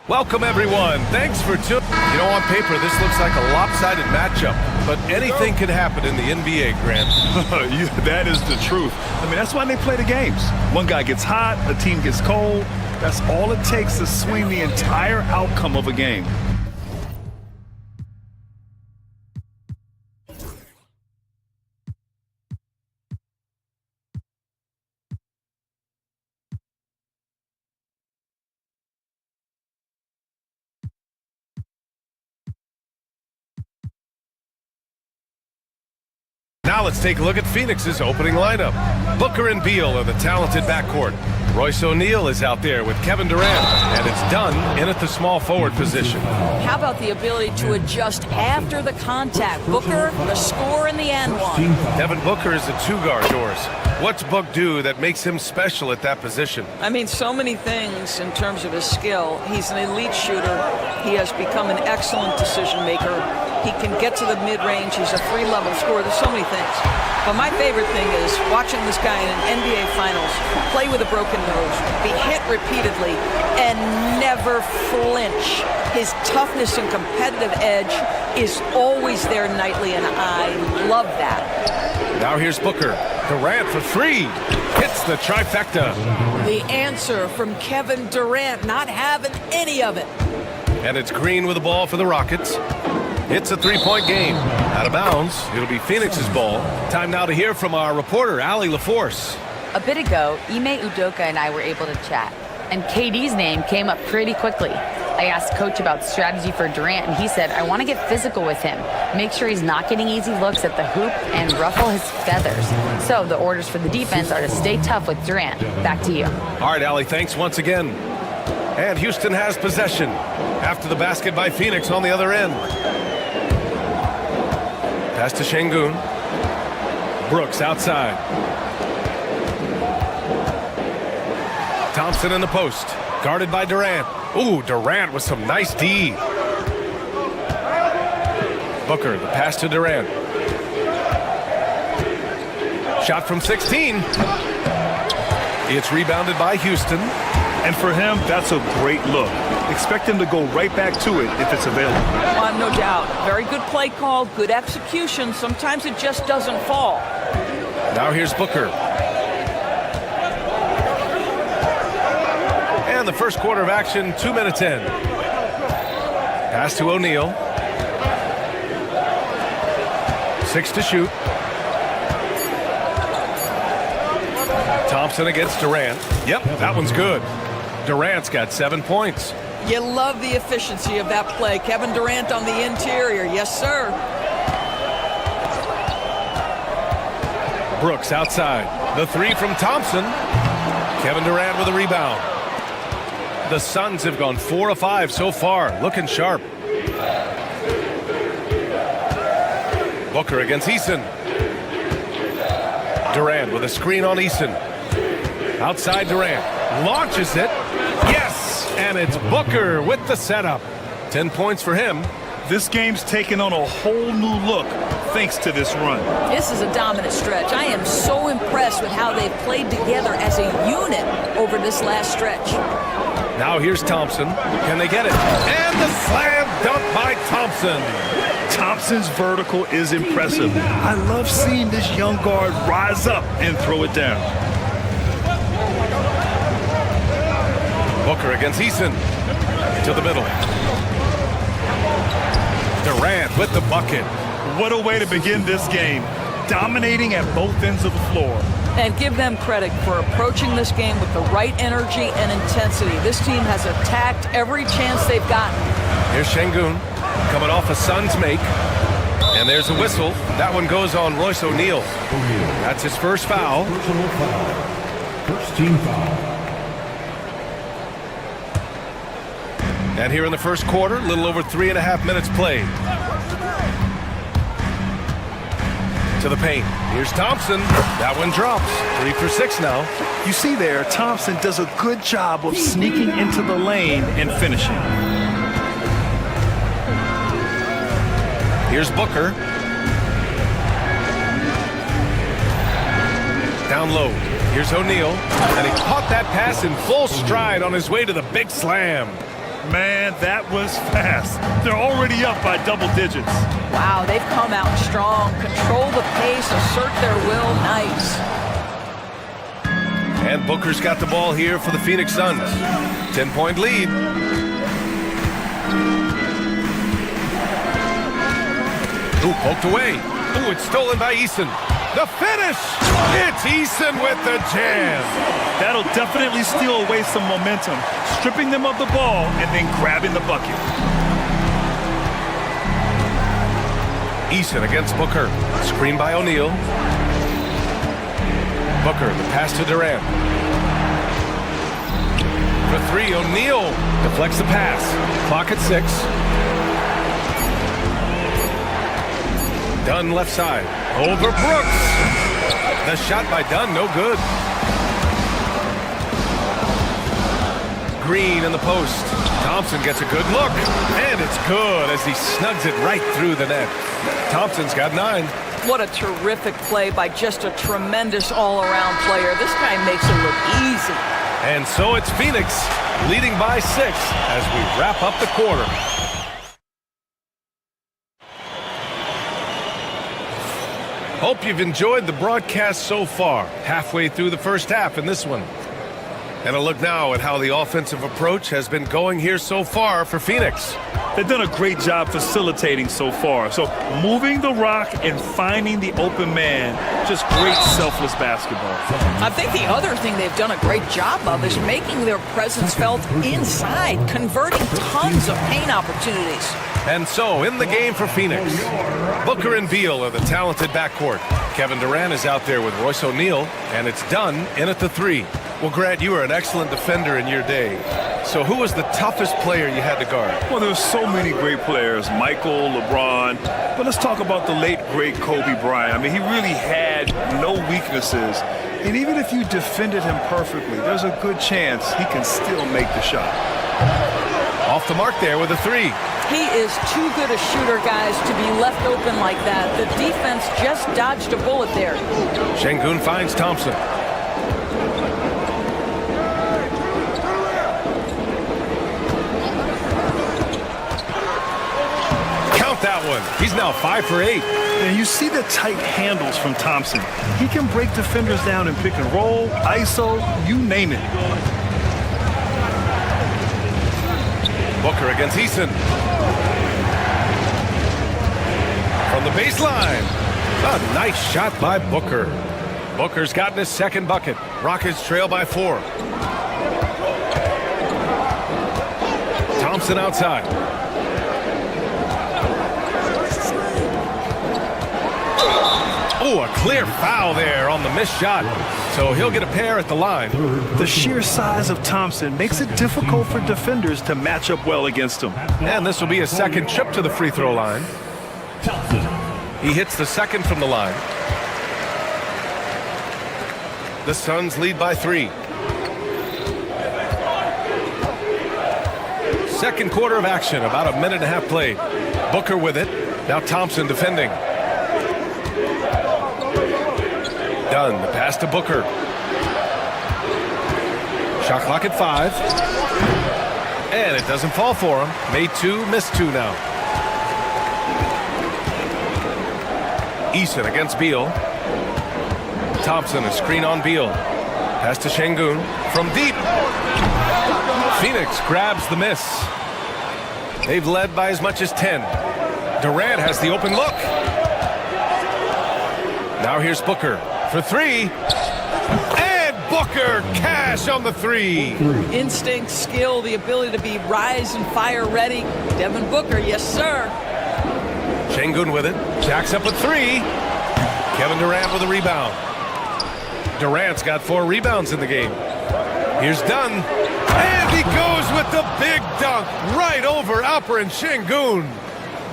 Welcome, everyone. Thanks for tuning. You know, on paper, this looks like a lopsided matchup, but anything can happen in the NBA, Grant. That is the truth. I mean, that's why they play the games. One guy gets hot, a team gets cold. That's all it takes to swing the entire outcome of a game. Now let's take a look at Phoenix's opening lineup. Booker and Beal are the talented backcourt. Royce O'Neal is out there with Kevin Durant, and it's Dunn in at the small forward position. How about the ability to adjust after the contact? Booker, the score in the end one. Devin Booker is a two-guard yours. What's Book do that makes him special at that position? I mean, so many things in terms of his skill. He's an elite shooter. He has become an excellent decision maker. He can get to the mid-range. He's a three-level scorer. There's so many things. But my favorite thing is watching this guy in an NBA Finals play with a broken nose, be hit repeatedly, and never flinch. His toughness and competitive edge is always there nightly, and I love that. Now here's Booker. Durant for three. Hits the trifecta. The answer from Kevin Durant, not having any of it. And it's Green with the ball for the Rockets. It's a three-point game. Out of bounds. It'll be Phoenix's ball. Time now to hear from our reporter, Allie LaForce. A bit ago, Ime Udoka and I were able to chat, and KD's name came up pretty quickly. I asked Coach about strategy for Durant, and he said, I want to get physical with him, make sure he's not getting easy looks at the hoop, and ruffle his feathers. So the orders for the defense are to stay tough with Durant. Back to you. All right, Allie, thanks once again. And Houston has possession after the basket by Phoenix on the other end. Pass to Şengün. Brooks outside. Thompson in the post. Guarded by Durant. Ooh, Durant with some nice D. Booker, the pass to Durant. Shot from 16. It's rebounded by Houston. And for him, that's a great look. Expect him to go right back to it if it's available. No doubt. Very good play call, good execution. Sometimes it just doesn't fall. Now here's Booker. And the first quarter of action, 2 minutes in. Pass to O'Neal. 6 to shoot. Thompson against Durant. Yep, that one's good. Durant's got 7 points. You love the efficiency of that play. Kevin Durant on the interior. Yes, sir. Brooks outside. The three from Thompson. Kevin Durant with a rebound. The Suns have gone 4 of 5 so far. Looking sharp. Booker against Eason. Durant with a screen on Eason. Outside Durant. Launches it. Yes! And it's Booker with the setup. 10 points for him. This game's taken on a whole new look thanks to this run. This is a dominant stretch. I am so impressed with how they've played together as a unit over this last stretch. Now here's Thompson. Can they get it? And the slam dunk by Thompson. Thompson's vertical is impressive. I love seeing this young guard rise up and throw it down. Booker against Eason. To the middle. Durant with the bucket. What a way to begin this game. Dominating at both ends of the floor. And give them credit for approaching this game with the right energy and intensity. This team has attacked every chance they've gotten. Here's Şengün coming off a Suns make. And there's a whistle. That one goes on Royce O'Neal. That's his first foul. Personal foul. First team foul. And here in the first quarter, a little over 3.5 minutes played. To the paint. Here's Thompson. That one drops. 3 for 6 now. You see there, Thompson does a good job of sneaking into the lane and finishing. Here's Booker. Down low. Here's O'Neal. And he caught that pass in full stride on his way to the big slam. Man, that was fast. They're already up by double digits. Wow, they've come out strong. Control the pace, assert their will. Nice. And Booker's got the ball here for the Phoenix Suns. 10-point lead. Ooh, poked away. Ooh, it's stolen by Eason. The finish! It's Eason with the jam. That'll definitely steal away some momentum, stripping them of the ball and then grabbing the bucket. Eason against Booker. Screen by O'Neal. Booker, the pass to Durant. For 3, O'Neal deflects the pass. Clock at 6. Dunn left side. Over Brooks. The shot by Dunn, no good. Green in the post. Thompson gets a good look. And it's good as he snugs it right through the net. Thompson's got 9. What a terrific play by just a tremendous all-around player. This guy makes it look easy. And so it's Phoenix leading by 6 as we wrap up the quarter. Hope you've enjoyed the broadcast so far. Halfway through the first half in this one. And a look now at how the offensive approach has been going here so far for Phoenix. They've done a great job facilitating so far. So moving the rock and finding the open man, just great selfless basketball. I think the other thing they've done a great job of is making their presence felt inside, converting tons of paint opportunities. And so, in the game for Phoenix, Booker and Beal are the talented backcourt. Kevin Durant is out there with Royce O'Neal, and it's done in at the 3. Well, Grant, you were an excellent defender in your day. So who was the toughest player you had to guard? Well, there's so many great players, Michael, LeBron, but let's talk about the late, great Kobe Bryant. I mean, he really had no weaknesses, and even if you defended him perfectly, there's a good chance he can still make the shot. Off the mark there with a 3. He is too good a shooter, guys, to be left open like that. The defense just dodged a bullet there. Şengün finds Thompson. That one. He's now 5 for 8. And you see the tight handles from Thompson. He can break defenders down in pick and roll, ISO, you name it. Booker against Eason. From the baseline. A nice shot by Booker. Booker's gotten his second bucket. Rockets trail by 4. Thompson outside. Oh, a clear foul there on the missed shot. So he'll get a pair at the line. The sheer size of Thompson makes it difficult for defenders to match up well against him. And this will be a second trip to the free throw line. He hits the second from the line. The Suns lead by 3. Second quarter of action, about a minute and a half played. Booker with it. Now Thompson defending. Dunn, the pass to Booker. Shot clock at 5. And it doesn't fall for him. Made 2, missed 2 now. Eason against Beal. Thompson, a screen on Beal. Pass to Şengün from deep. Phoenix grabs the miss. They've led by as much as 10. Durant has the open look. Now here's Booker for 3. And Booker cash on the 3. Instinct, skill, the ability to be rise and fire ready. Devin Booker, yes, sir. Şengün with it. Jacks up a 3. Kevin Durant with a rebound. Durant's got 4 rebounds in the game. Here's Dunn. And he goes with the big dunk right over Alperen Şengün.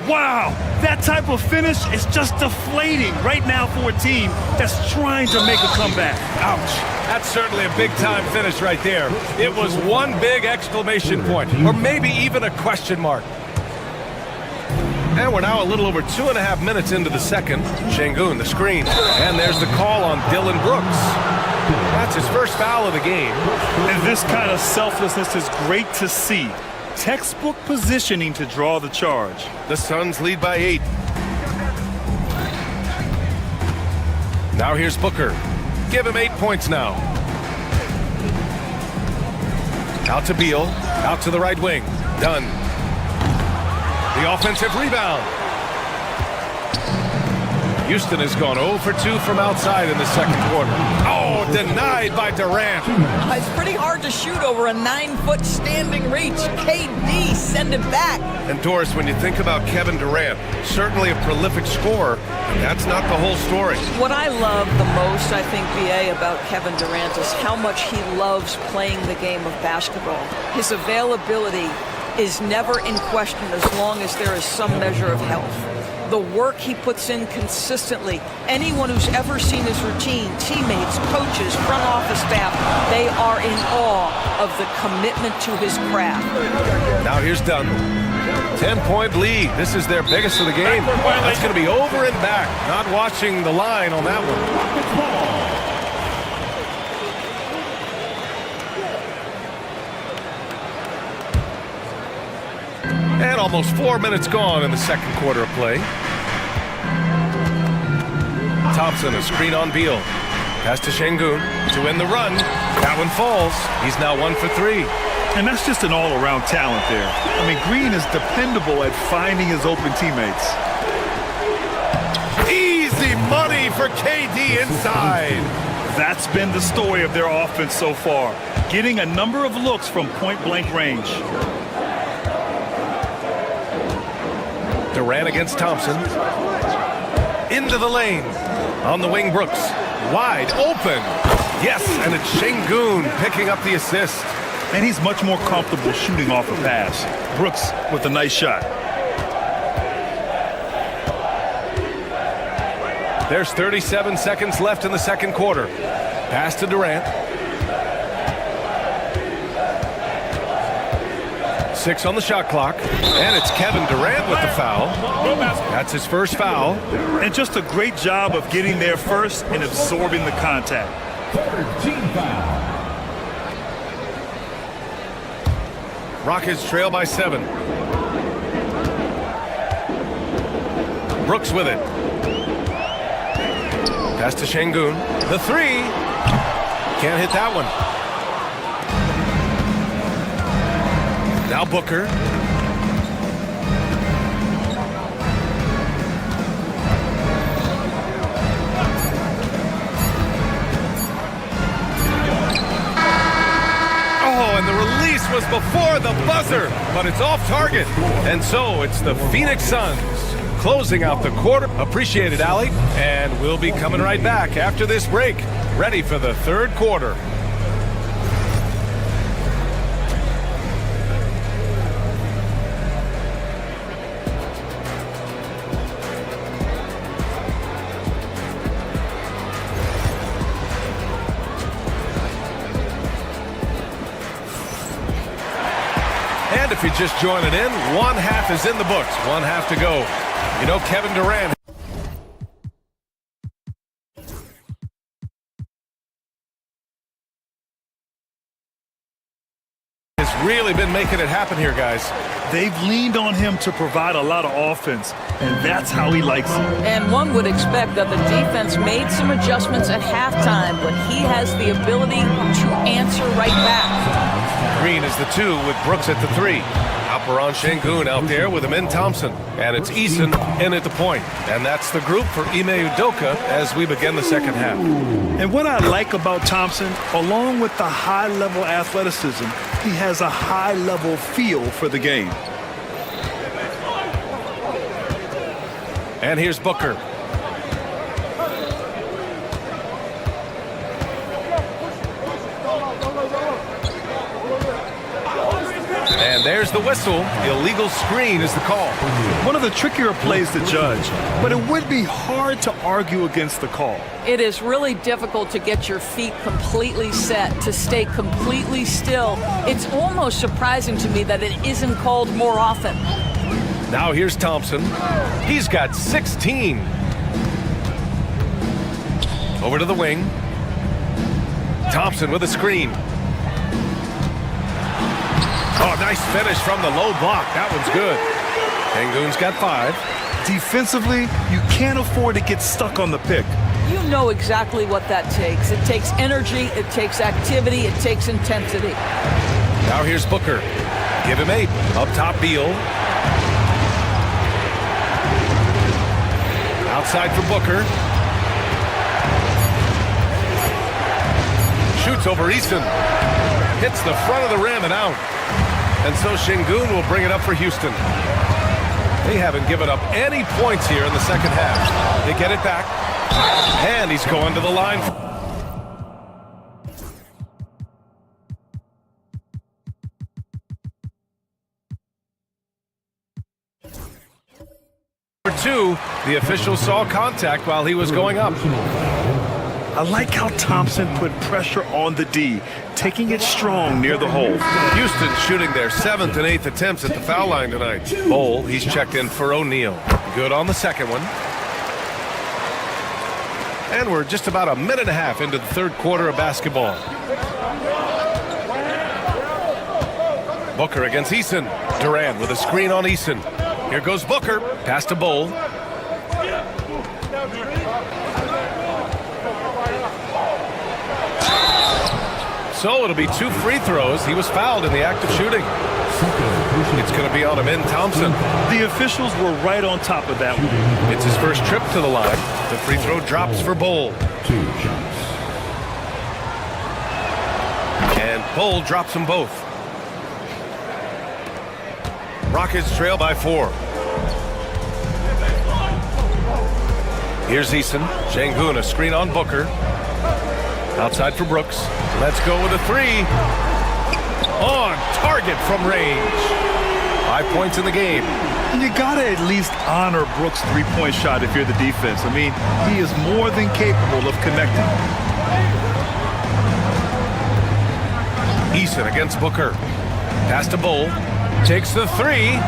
Wow, that type of finish is just deflating right now for a team that's trying to make a comeback. Ouch. That's certainly a big-time finish right there. It was one big exclamation point, or maybe even a question mark. And we're now a little over 2.5 minutes into the second. Şengün, the screen. And there's the call on Dylan Brooks. That's his first foul of the game. And this kind of selflessness is great to see. Textbook positioning to draw the charge. The Suns lead by 8. Now here's Booker. Give him 8 points now. Out to Beal. Out to the right wing. Dunn. The offensive rebound. Houston has gone 0 for 2 from outside in the second quarter. Oh, denied by Durant. It's pretty hard to shoot over a 9-foot standing reach. KD send it back. And Doris, when you think about Kevin Durant, certainly a prolific scorer, and that's not the whole story. What I love the most, I think, BA, about Kevin Durant is how much he loves playing the game of basketball. His availability is never in question as long as there is some measure of health. The work he puts in consistently. Anyone who's ever seen his routine, teammates, coaches, front office staff, they are in awe of the commitment to his craft. Now here's Dunn. 10-point lead. This is their biggest of the game. That's going to be over and back. Not watching the line on that one. And almost 4 minutes gone in the second quarter of play. Thompson, a screen on Beal. Pass to Şengün to end the run. That one falls. He's now 1 for 3. And that's just an all-around talent there. I mean, Green is dependable at finding his open teammates. Easy money for KD inside. That's been the story of their offense so far, getting a number of looks from point-blank range. Durant against Thompson. Into the lane. On the wing, Brooks. Wide open. Yes, and it's Şengün picking up the assist. And he's much more comfortable shooting off a pass. Brooks with a nice shot. There's 37 seconds left in the second quarter. Pass to Durant. 6 on the shot clock. And it's Kevin Durant with the foul. That's his first foul. And just a great job of getting there first and absorbing the contact. 13 foul. Rockets trail by 7. Brooks with it. Pass to Şengün. The 3. Can't hit that one. Now Booker. And the release was before the buzzer, but it's off target. And so it's the Phoenix Suns closing out the quarter. Appreciate it, Allie. And we'll be coming right back after this break, ready for the third quarter. And if you're just joining in, one half is in the books. One half to go. You know, Kevin Durant has really been making it happen here, guys. They've leaned on him to provide a lot of offense, and that's how he likes it. And one would expect that the defense made some adjustments at halftime, but he has the ability to answer right back. Green is the 2 with Brooks at the 3. Alperen Şengün out there with Amin Thompson. And it's Eason in at the point. And that's the group for Ime Udoka as we begin the second half. And what I like about Thompson, along with the high-level athleticism, he has a high-level feel for the game. And here's Booker. And there's the whistle. Illegal screen is the call. One of the trickier plays to judge, but it would be hard to argue against the call. It is really difficult to get your feet completely set, to stay completely still. It's almost surprising to me that it isn't called more often. Now here's Thompson. He's got 16. Over to the wing. Thompson with a screen. Oh, nice finish from the low block. That one's good. Şengün's got 5. Defensively, you can't afford to get stuck on the pick. You know exactly what that takes. It takes energy, it takes activity, it takes intensity. Now here's Booker. Give him 8. Up top, Beal. Outside for Booker. Shoots over Eason. Hits the front of the rim and out. And so Şengün will bring it up for Houston. They haven't given up any points here in the second half. They get it back. And he's going to the line. Number 2, the official saw contact while he was going up. I like how Thompson put pressure on the D, taking it strong near the hole. Houston shooting their 7th and 8th attempts at the foul line tonight. Bol, he's checked in for O'Neal. Good on the second one. And we're just about a minute and a half into the third quarter of basketball. Booker against Eason. Durant with a screen on Eason. Here goes Booker. Pass to Bol. So it'll be 2 free throws. He was fouled in the act of shooting. It's going to be on him in Thompson. The officials were right on top of that one. It's his first trip to the line. The free throw drops for Bull. 2 shots. And Bull drops them both. Rockets trail by 4. Here's Eason. Şengün, a screen on Booker. Outside for Brooks. Let's go with a 3. On target from range. 5 points in the game. You gotta at least honor Brooks' three-point shot if you're the defense. I mean, he is more than capable of connecting. Eason against Booker. Pass to Bull. Takes the 3.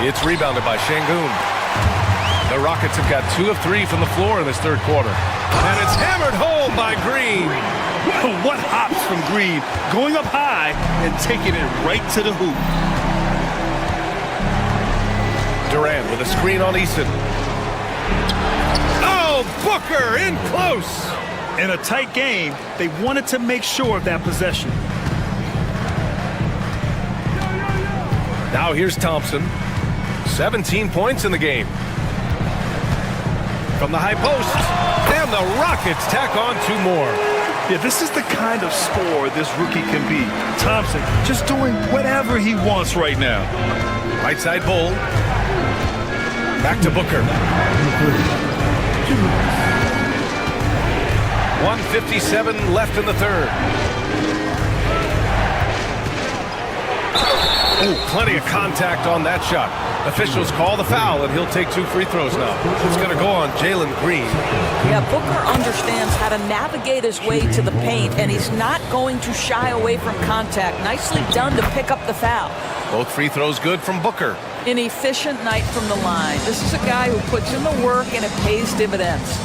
It's rebounded by Şengün. The Rockets have got 2 of 3 from the floor in this third quarter. And it's hammered home by Green. What hops from Green, going up high and taking it right to the hoop. Durant with a screen on Eason. Oh, Booker in close. In a tight game, they wanted to make sure of that possession. Now here's Thompson. 17 points in the game. From the high post. And the Rockets tack on 2 more. Yeah, this is the kind of scorer this rookie can be. Thompson just doing whatever he wants right now. Right side Bull. Back to Booker. 1:57 left in the third. Ooh, plenty of contact on that shot. Officials call the foul, and he'll take 2 free throws now. It's going to go on Jalen Green. Yeah, Booker understands how to navigate his way to the paint, and he's not going to shy away from contact. Nicely done to pick up the foul. Both free throws good from Booker. An efficient night from the line. This is a guy who puts in the work, and it pays dividends.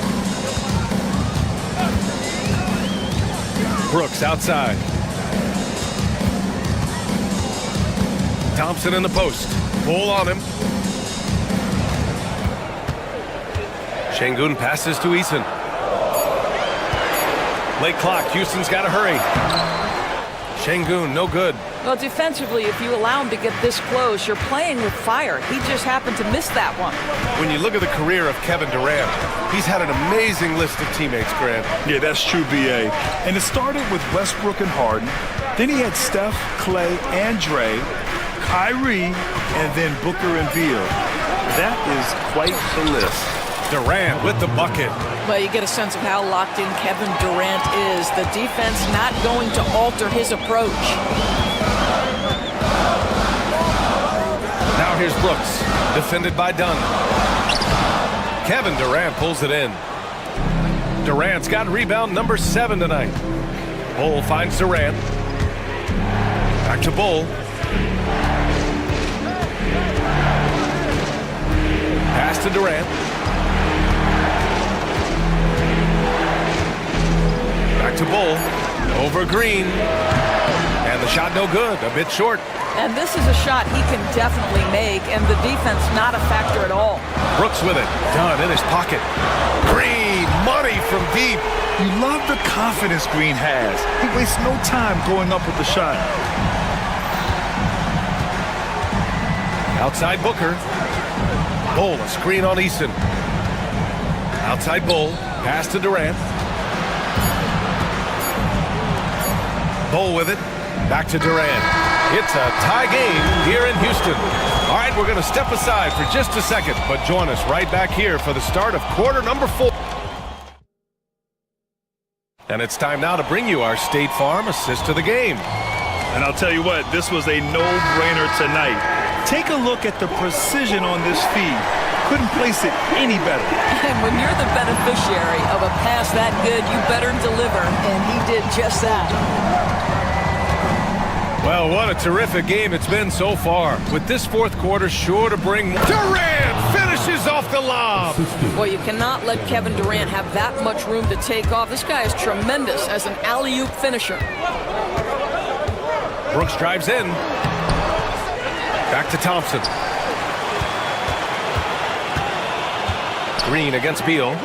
Brooks outside. Thompson in the post. Bull on him. Şengün passes to Eason. Late clock. Houston's got to hurry. Şengün, no good. Well, defensively, if you allow him to get this close, you're playing with fire. He just happened to miss that one. When you look at the career of Kevin Durant, he's had an amazing list of teammates, Grant. Yeah, that's true, B.A. And it started with Westbrook and Harden. Then he had Steph, Clay, and Dre, Kyrie, and then Booker and Beal. That is quite the list. Durant with the bucket. Well, you get a sense of how locked in Kevin Durant is. The defense not going to alter his approach. Now here's Brooks, defended by Dunn. Kevin Durant pulls it in. Durant's got rebound number 7 tonight. Bull finds Durant. Back to Bull. Pass to Durant. Back to Bull. Over Green. And the shot no good. A bit short. And this is a shot he can definitely make, and the defense not a factor at all. Brooks with it. Dunn in his pocket. Green, money from deep. You love the confidence Green has. He wastes no time going up with the shot. Outside Booker. Bull, a screen on Eason. Outside Bull. Pass to Durant. Bull with it. Back to Durant. It's a tie game here in Houston. All right, we're going to step aside for just a second, but join us right back here for the start of quarter number 4. And it's time now to bring you our State Farm assist to the game. And I'll tell you what, this was a no-brainer tonight. Take a look at the precision on this feed. Couldn't place it any better. And when you're the beneficiary of a pass that good, you better deliver, and he did just that. Well, what a terrific game it's been so far. With this fourth quarter sure to bring... Durant finishes off the lob. Well, you cannot let Kevin Durant have that much room to take off. This guy is tremendous as an alley-oop finisher. Brooks drives in. Back to Thompson. Green against Beal.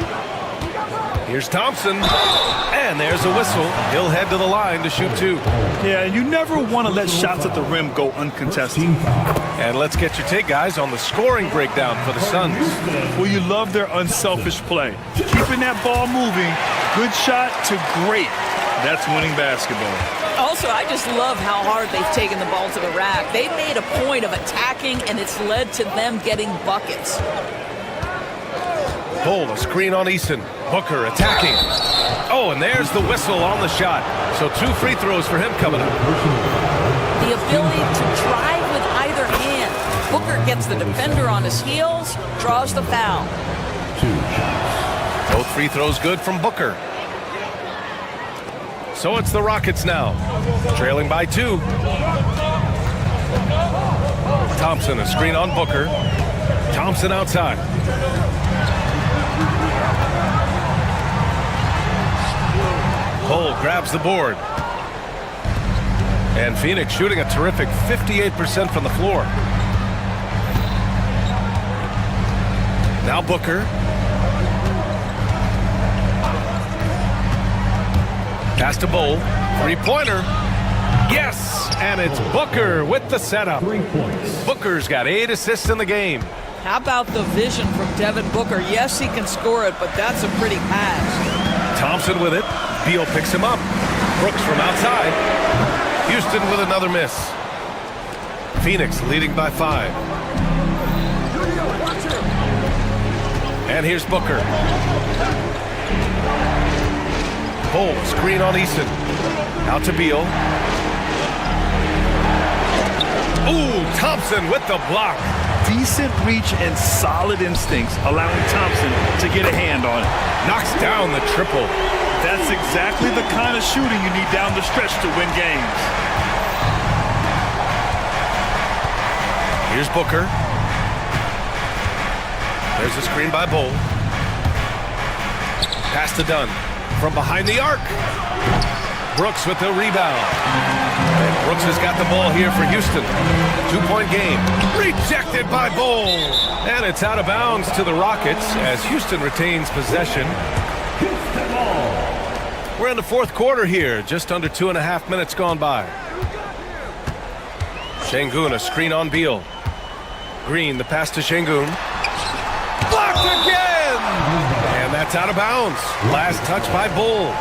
Here's Thompson, and there's a whistle. He'll head to the line to shoot 2. Yeah, you never want to let shots at the rim go uncontested. And let's get your take, guys, on the scoring breakdown for the Suns. Well, you love their unselfish play. Keeping that ball moving, good shot to great. That's winning basketball. Also, I just love how hard they've taken the ball to the rack. They've made a point of attacking, and it's led to them getting buckets. Bull, a screen on Eason. Booker attacking. Oh, and there's the whistle on the shot. So 2 free throws for him coming up. The ability to drive with either hand. Booker gets the defender on his heels, draws the foul. Both free throws good from Booker. So it's the Rockets now, trailing by 2. Thompson, a screen on Booker. Thompson outside. Cole grabs the board. And Phoenix shooting a terrific 58% from the floor. Now Booker. Pass to Bull. 3-pointer. Yes! And it's Booker with the setup. Booker's got 8 assists in the game. How about the vision from Devin Booker? Yes, he can score it, but that's a pretty pass. Thompson with it. Beal picks him up. Brooks from outside. Houston with another miss. Phoenix leading by 5. And here's Booker. Bull, screen on Eason. Out to Beal. Ooh, Thompson with the block. Decent reach and solid instincts, allowing Thompson to get a hand on it. Knocks down the triple. That's exactly the kind of shooting you need down the stretch to win games. Here's Booker. There's a screen by Bull. Pass to Dunn. From behind the arc. Brooks with the rebound. And Brooks has got the ball here for Houston. 2-point game. Rejected by Bull. And it's out of bounds to the Rockets as Houston retains possession. We're in the 4th quarter here. Just under 2.5 minutes gone by. Şengün, a screen on Beal. Green, the pass to Şengün. Blocked again! And that's out of bounds. Last touch by Bull.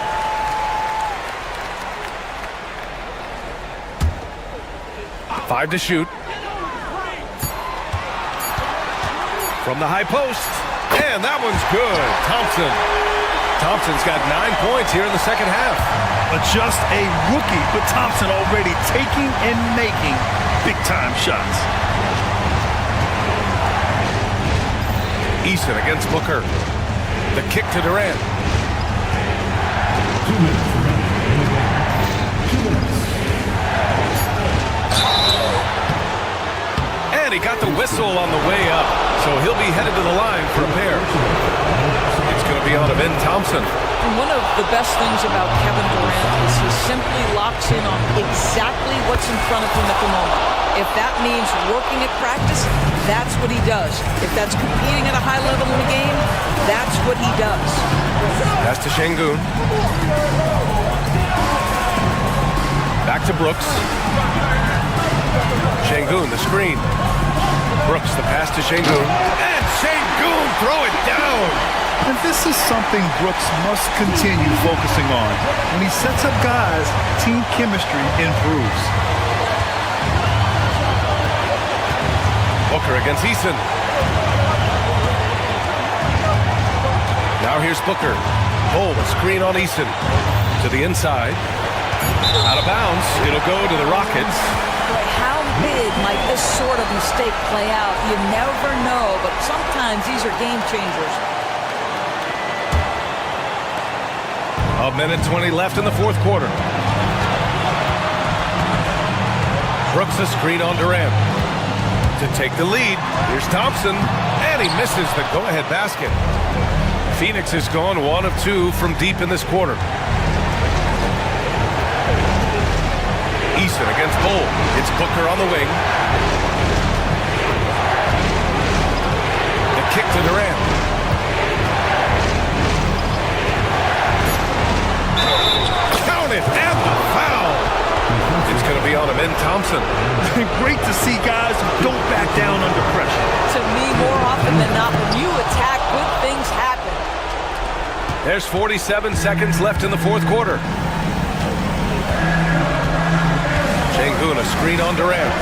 Five to shoot. From the high post. And that one's good. Thompson's got 9 points here in the second half. Just a rookie, but Thompson already taking and making big-time shots. Eason against Booker. The kick to Durant. 2 minutes remaining. 2 minutes. And he got the whistle on the way up, so he'll be headed to the line for a pair. It's going to be on Ben Thompson. And one of the best things about Kevin Durant is he simply locks in on exactly what's in front of him at the moment. If that means working at practice, that's what he does. If that's competing at a high level in the game, that's what he does. Pass to Şengün. Back to Brooks. Şengün, the screen. Brooks, the pass to Şengün. And Şengün, throw it down. And this is something Brooks must continue focusing on. When he sets up guys, team chemistry improves. Booker against Eason. Now here's Booker. Bull, a screen on Eason. To the inside. Out of bounds. It'll go to the Rockets. How big might this sort of mistake play out? You never know, but sometimes these are game changers. A minute 20 left in the 4th quarter. Brooks a screen on Durant. To take the lead, here's Thompson, and he misses the go-ahead basket. Phoenix has gone 1 of 2 from deep in this quarter. Eason against Bull. It's Booker on the wing. The kick to Durant. Thompson. Great to see guys who don't back down under pressure. To me, more often than not, when you attack, good things happen. There's 47 seconds left in the fourth quarter. Şengün, a screen on Durant.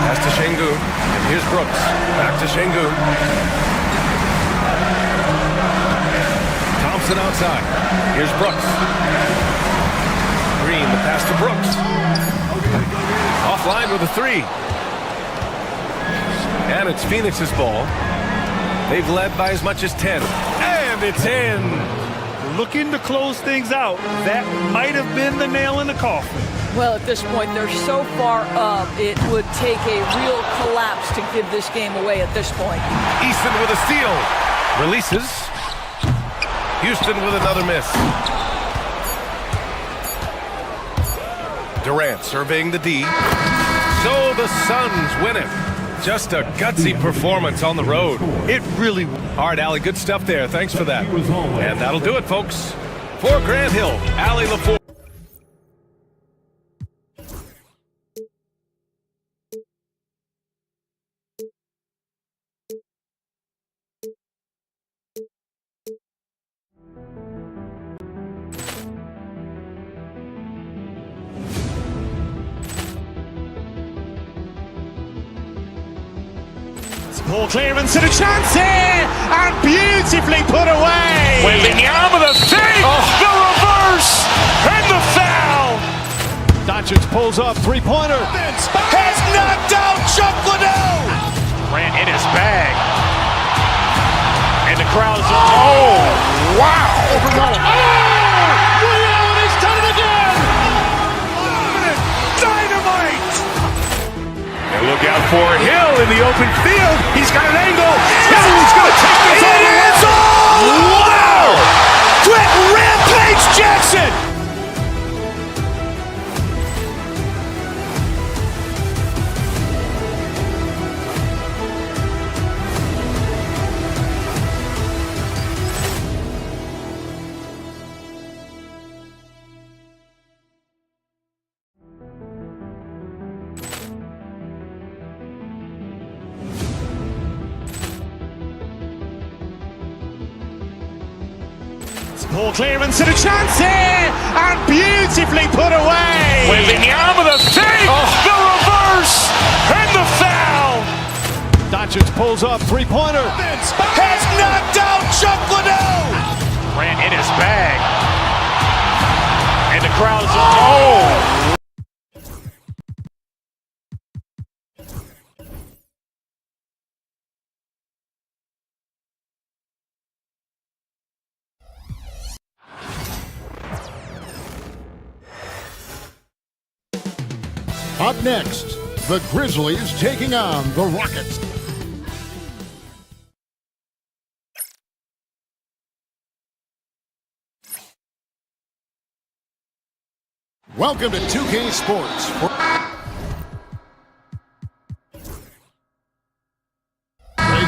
Pass to Şengün, and here's Brooks. Back to Şengün. Thompson outside. Here's Brooks. Green, the pass to Brooks. Offline with a three. And it's Phoenix's ball. They've led by as much as 10. And it's in. Looking to close things out. That might have been the nail in the coffin. Well, at this point, they're so far up, it would take a real collapse to give this game away at this point. Easton with a steal. Releases. Houston with another miss. Durant surveying the D. So the Suns win it. Just a gutsy performance on the road. It really... All right, Allie, good stuff there. Thanks for that. And that'll do it, folks. For Grant Hill, Allie LaFour. Ball clearance and a chance here, and beautifully put away. Wembanyama with a save, the reverse, and the foul. Doncic pulls up, three-pointer. Has knocked out Chuck Liddell. Grant in his bag. And the crowd is... Oh, wow. Liddell has done it again. Dynamite. And look out for Hill in the open field. He's got an angle. Hill's going to take this all the way. Wow! Quick Rampage Jackson. Ball clearance and a chance here, and beautifully put away. Wembanyama with a save, the reverse, and the foul. Doncic pulls up, three-pointer. Has knocked out Chuck Liddell. Grant in his bag. And the crowd is... Oh! Up next, the Grizzlies taking on the Rockets. Welcome to 2K Sports.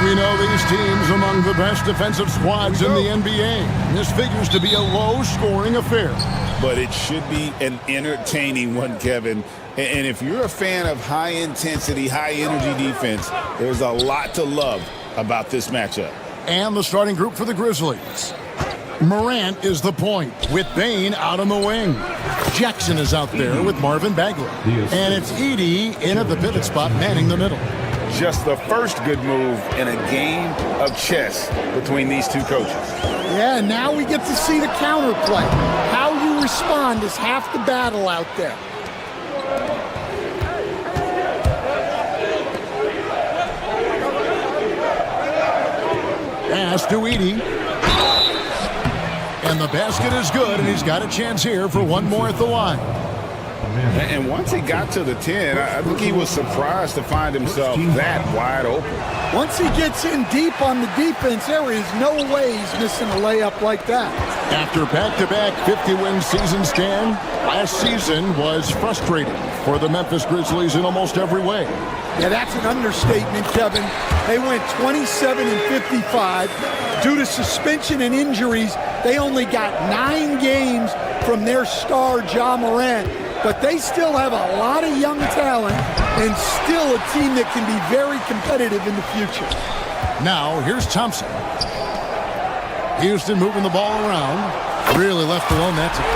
We know these teams among the best defensive squads in the NBA. This figures to be a low-scoring affair. But it should be an entertaining one, Kevin. And if you're a fan of high-intensity, high-energy defense, there's a lot to love about this matchup. And the starting group for the Grizzlies. Morant is the point, with Bane out on the wing. Jackson is out there with Marvin Bagley. And it's Edey in at the pivot spot, manning the middle. Just the first good move in a game of chess between these two coaches. Yeah, now we get to see the counterplay. How you respond is half the battle out there. Pass to Edey. And the basket is good, and he's got a chance here for one more at the line. And once he got to the 10, I think he was surprised to find himself that wide open. Once he gets in deep on the defense, there is no way he's missing a layup like that. After back-to-back 50-win seasons, Dan, last season was frustrating for the Memphis Grizzlies in almost every way. Yeah, that's an understatement, Kevin. They went 27-55. Due to suspension and injuries, they only got 9 games from their star, Ja Morant. but they still have a lot of young talent and still a team that can be very competitive in the future. Now, here's Thompson. Houston moving the ball around. Really left alone that time.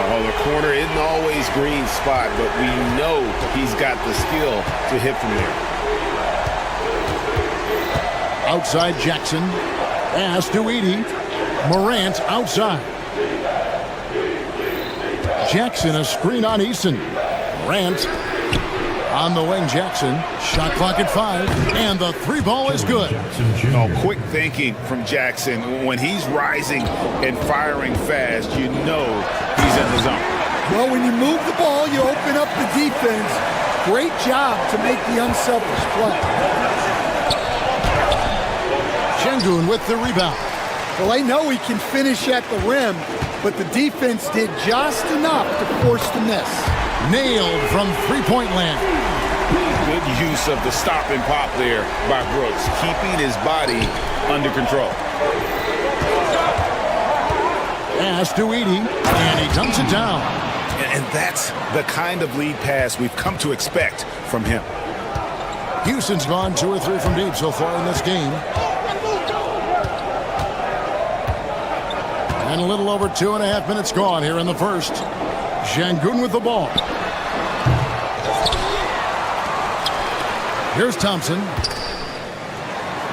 Oh, the corner isn't always Green's spot, but we know he's got the skill to hit from there. Outside Jackson. Pass to Edey. Morant outside. Jackson, a screen on Eason. Morant on the wing. Jackson. Shot clock at 5. And the 3 ball is good. Oh, quick thinking from Jackson. When he's rising and firing fast, you know he's in the zone. Well, when you move the ball, you open up the defense. Great job to make the unselfish play. Şengün with the rebound. Well, they know he can finish at the rim, but the defense did just enough to force the miss. Nailed from three-point land. Good use of the stop and pop there by Brooks, keeping his body under control. Pass to Edey, and he dumps it down. And that's the kind of lead pass we've come to expect from him. Houston's gone 2 or 3 from deep so far in this game. And a little over 2.5 minutes gone here in the first. Şengün with the ball. Here's Thompson.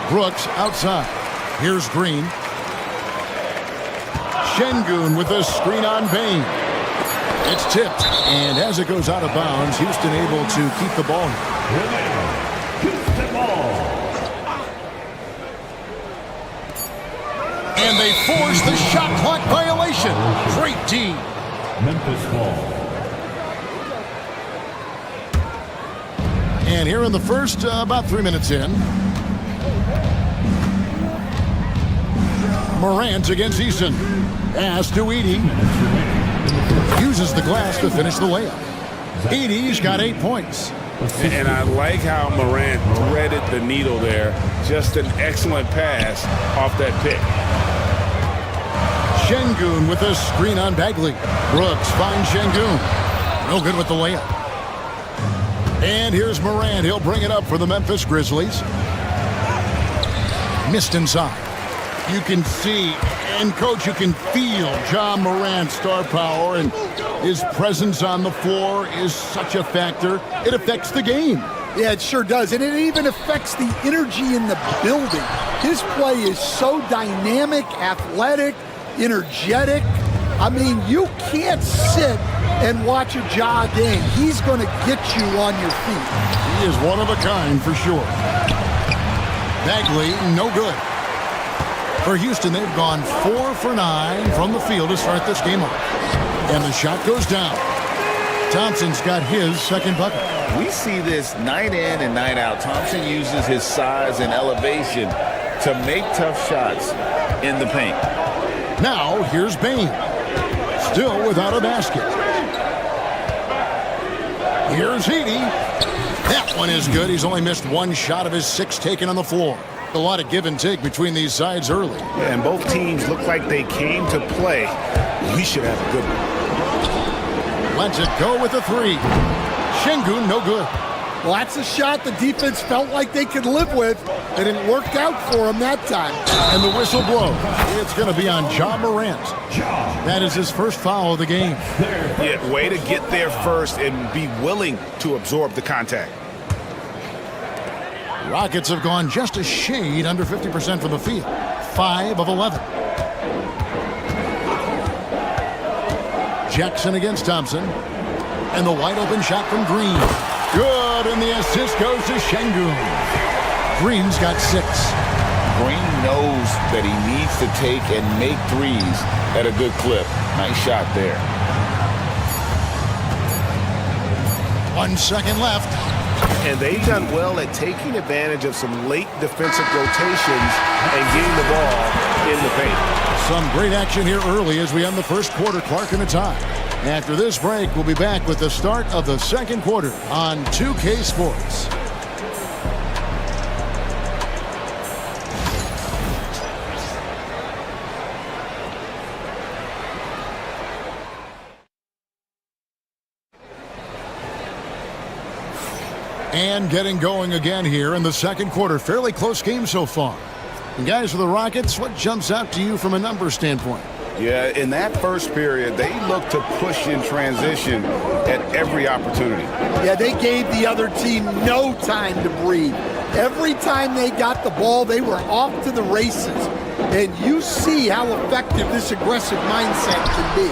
Brooks outside. Here's Green. Şengün with the screen on Bain. It's tipped, and as it goes out of bounds, Houston able to keep the ball. And they force the shot clock violation. Great D. Memphis ball. And here in the first, about 3 minutes in. Morant against Eason. Pass to Edey. Uses the glass to finish the layup. Edey's got 8 points. And I like how Morant threaded the needle there. Just an excellent pass off that pick. Şengün with a screen on Bagley. Brooks finds Şengün. No good with the layup. And here's Morant. He'll bring it up for the Memphis Grizzlies. Missed inside. You can see, and Coach, you can feel John Morant's star power, and his presence on the floor is such a factor. It affects the game. Yeah, it sure does. And it even affects the energy in the building. His play is so dynamic, athletic, energetic. I mean, you can't sit and watch a Ja game. He's going to get you on your feet. He is one of a kind for sure. Bagley, no good. For Houston, they've gone 4 for 9 from the field to start this game off. And the shot goes down. Thompson's got his second bucket. We see this night in and night out. Thompson uses his size and elevation to make tough shots in the paint. Now, here's Bain. Still without a basket. Here's Edey. That one is good. He's only missed 1 shot of his 6 taken on the floor. A lot of give and take between these sides early. Yeah, and both teams look like they came to play. We should have a good one. Lets it go with a 3. Şengün, no good. Well, that's a shot the defense felt like they could live with, and it worked out for him that time. And the whistle blows. It's going to be on Ja Morant. That is his first foul of the game. Yeah, way to get there first and be willing to absorb the contact. Rockets have gone just a shade under 50% from the field. 5 of 11. Jackson against Thompson. And the wide open shot from Green. Good, and the assist goes to Şengün. Green's got 6. Green knows that he needs to take and make threes at a good clip. Nice shot there. 1 second left. And they've done well at taking advantage of some late defensive rotations and getting the ball in the paint. Some great action here early as we end the first quarter. Clark in a tie. After this break, we'll be back with the start of the second quarter on 2K Sports. And getting going again here in the second quarter. Fairly close game so far. And guys, for the Rockets, what jumps out to you from a numbers standpoint? Yeah, in that first period, they looked to push in transition at every opportunity. Yeah, they gave the other team no time to breathe. Every time they got the ball, they were off to the races. And you see how effective this aggressive mindset can be.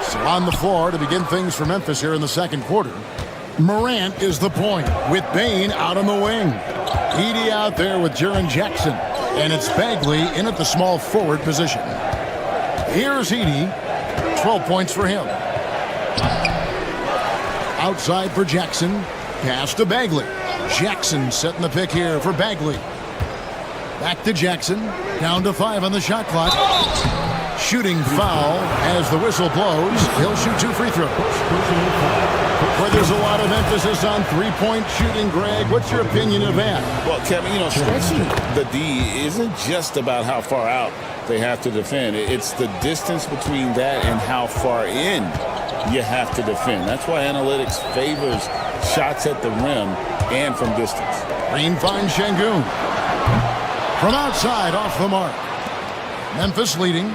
So on the floor to begin things for Memphis here in the second quarter. Morant is the point with Bane out on the wing. Edey out there with Jaren Jackson. And it's Bagley in at the small forward position. Here's Edey. 12 points for him. Outside for Jackson. Pass to Bagley. Jackson setting the pick here for Bagley. Back to Jackson. Down to 5 on the shot clock. Shooting foul as the whistle blows. He'll shoot 2 free throws. Where there's a lot of emphasis on three-point shooting, Greg. What's your opinion of that? Well, Kevin, stretching the D isn't just about how far out they have to defend. It's the distance between that and how far in you have to defend. That's why analytics favors shots at the rim and from distance. Green finds Şengün. From outside, off the mark. Memphis leading.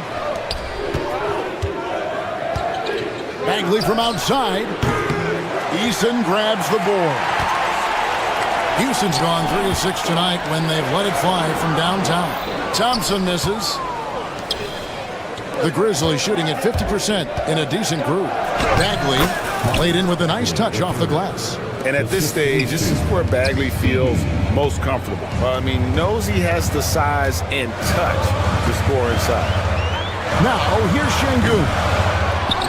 Bagley from outside. Eason grabs the board. Houston's gone 3 of 6 tonight when they've let it fly from downtown. Thompson misses. The Grizzlies shooting at 50% in a decent group. Bagley laid in with a nice touch off the glass. And at this stage, this is where Bagley feels most comfortable. Knows he has the size and touch to score inside. Now, here's Şengün.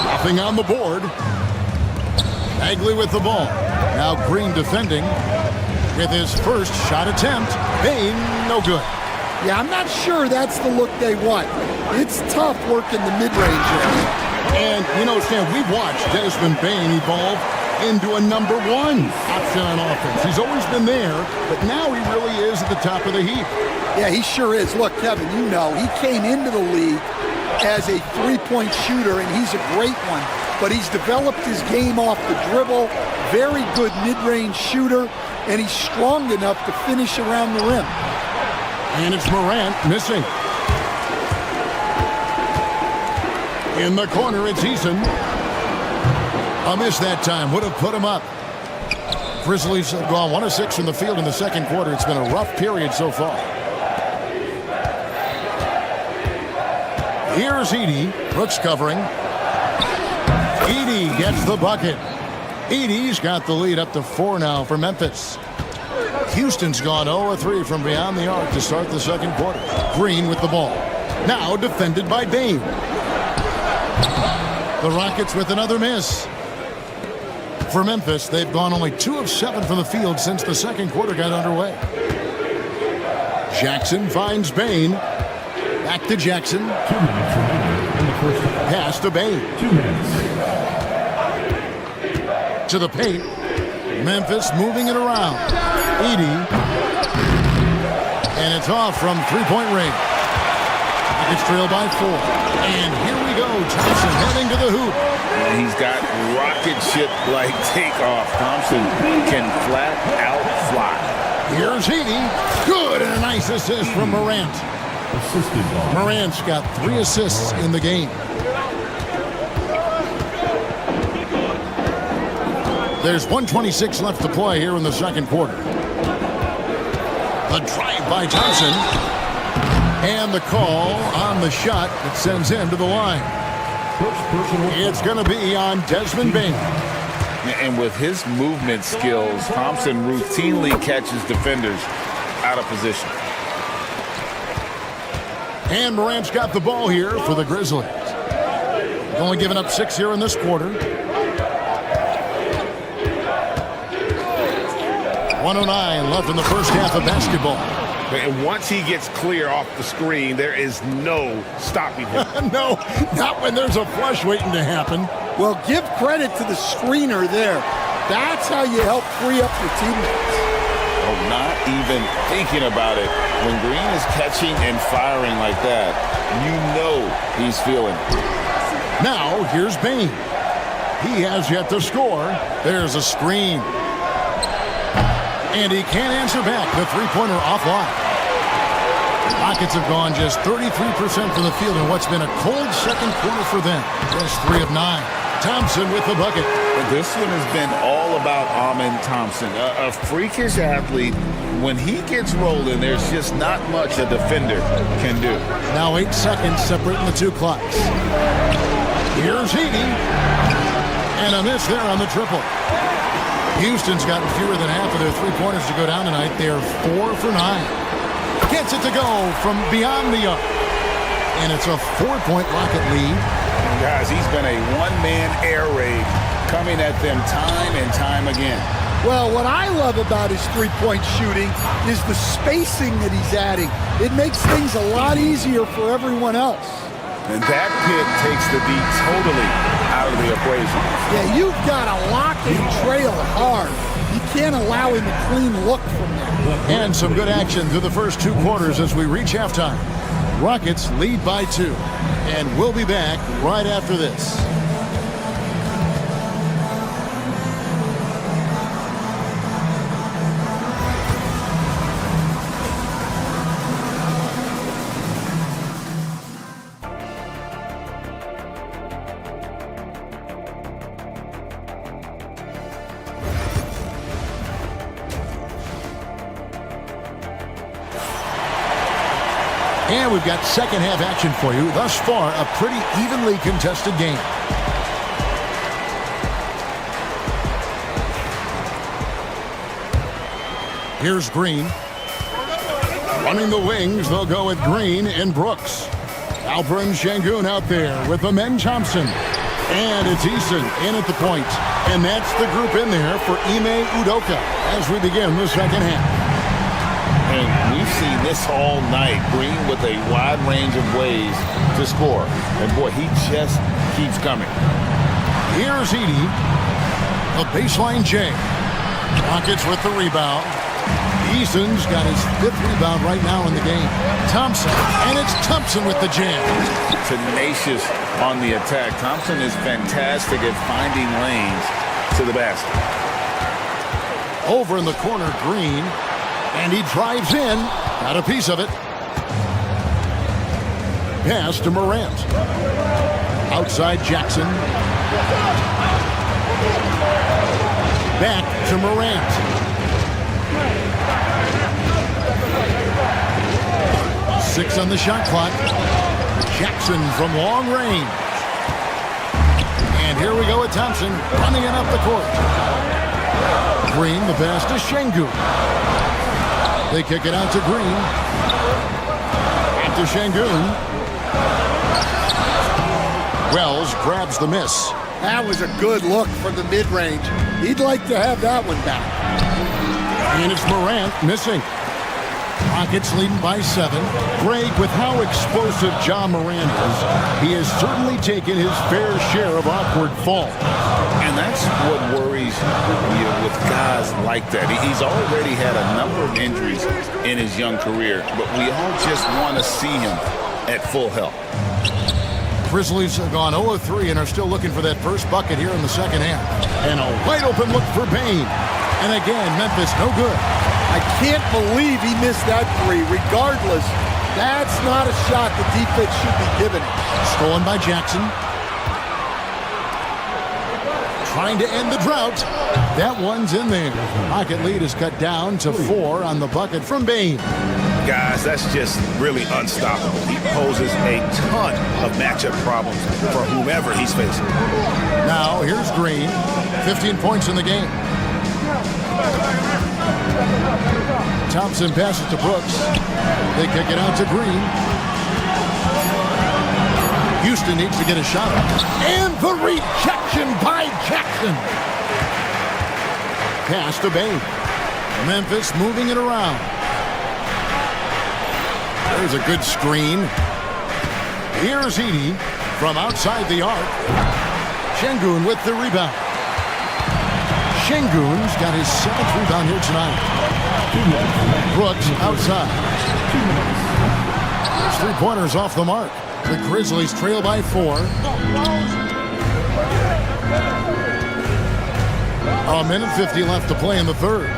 Nothing on the board. Bagley with the ball. Now Green defending with his first shot attempt. Bane, no good. Yeah, I'm not sure that's the look they want. It's tough working the mid-range area. And, Stan, we've watched Desmond Bane evolve into a number 1 option on offense. He's always been there, but now he really is at the top of the heap. Yeah, he sure is. Look, Kevin, he came into the league as a three-point shooter, and he's a great one. But he's developed his game off the dribble, very good mid-range shooter, and he's strong enough to finish around the rim. And it's Morant missing. In the corner, it's Eason. A miss that time. Would have put him up. Grizzlies have gone 1 of 6 from the field in the second quarter. It's been a rough period so far. Here's Edey. Brooks covering. Edey gets the bucket. Edey's got the lead up to 4 now for Memphis. Houston's gone 0 of 3 from beyond the arc to start the second quarter. Green with the ball. Now defended by Bane. The Rockets with another miss. For Memphis, they've gone only 2 of 7 from the field since the second quarter got underway. Jackson finds Bane. Back to Jackson. Pass to Bane. To the paint. Memphis moving it around. Edey. And it's off from three-point range. It's trailed by 4. And here we go. Thompson heading to the hoop. And he's got rocket ship-like takeoff. Thompson can flat out fly. Here's Edey. Good, and a nice assist from Morant. Morant's got 3 assists in the game. There's 1:26 left to play here in the second quarter. A drive by Thompson. And the call on the shot that sends him to the line. It's going to be on Desmond Bane. And with his movement skills, Thompson routinely catches defenders out of position. And Morant's got the ball here for the Grizzlies. Only given up 6 here in this quarter. 1:09 left in the first half of basketball. And once he gets clear off the screen, there is no stopping him. No, not when there's a flush waiting to happen. Well, give credit to the screenner there. That's how you help free up your teammates. Oh, not even thinking about it. When Green is catching and firing like that, you know he's feeling it. Now, here's Bane. He has yet to score. There's a screen. And he can't answer back. The three-pointer offline. Rockets have gone just 33% from the field in what's been a cold second quarter for them. Just 3 of 9. Thompson with the bucket. This one has been all about Amen Thompson, a freakish athlete. When he gets rolling, there's just not much a defender can do. Now 8 seconds separating the two clocks. Here's Heaney. And a miss there on the triple. Houston's gotten fewer than half of their three-pointers to go down tonight. They're 4 for 9. Gets it to go from beyond the arc. And it's a 4-point Rocket lead. Guys, he's been a one-man air raid coming at them time and time again. Well, what I love about his three-point shooting is the spacing that he's adding. It makes things a lot easier for everyone else. And that pick takes the D totally out of the equation. Yeah, you've got to lock and trail hard. You can't allow him a clean look from there. And some good action through the first 2 quarters as we reach halftime. Rockets lead by 2. And we'll be back right after this. And we've got second half action for you. Thus far, a pretty evenly contested game. Here's Green. Running the wings, they'll go with Green and Brooks. Alperen Şengün out there with Amen Thompson. And it's Eason in at the point. And that's the group in there for Ime Udoka as we begin the second half. And we've seen this all night. Green with a wide range of ways to score. And boy, he just keeps coming. Here's Edey. The baseline J. Rockets with the rebound. Eason's got his 5th rebound right now in the game. Thompson. And it's Thompson with the jam. Tenacious on the attack. Thompson is fantastic at finding lanes to the basket. Over in the corner, Green. And he drives in. Got a piece of it. Pass to Morant. Outside Jackson. Back to Morant. Six on the shot clock. Jackson from long range. And here we go with Thompson running it up the court. Green, the pass to Şengün. They kick it out to Green. Back to Şengün. Wells grabs the miss. That was a good look from the mid-range. He'd like to have that one back. And it's Morant missing. Rockets leading by 7. Greg, with how explosive Ja Morant is, he has certainly taken his fair share of awkward falls. And that's what worries you with guys like that. He's already had a number of injuries in his young career, but we all just want to see him at full health. Grizzlies have gone 0-3 and are still looking for that first bucket here in the second half. And a wide open look for Bane. And again, Memphis no good. I can't believe he missed that 3. Regardless, that's not a shot the defense should be giving him. Stolen by Jackson. Trying to end the drought. That one's in there. Rocket lead is cut down to 4 on the bucket from Bane. Guys, that's just really unstoppable. He poses a ton of matchup problems for whomever he's facing. Now, here's Green. 15 points in the game. Thompson passes to Brooks. They kick it out to Green. Houston needs to get a shot. And the rejection by Jackson. Pass to Bane. Memphis moving it around. There's a good screen. Here's Edey from outside the arc. Şengün with the rebound. Şengün's got his 7th rebound here tonight. Brooks outside. His 3-pointers off the mark. The Grizzlies trail by 4. A minute 50 left to play in the third.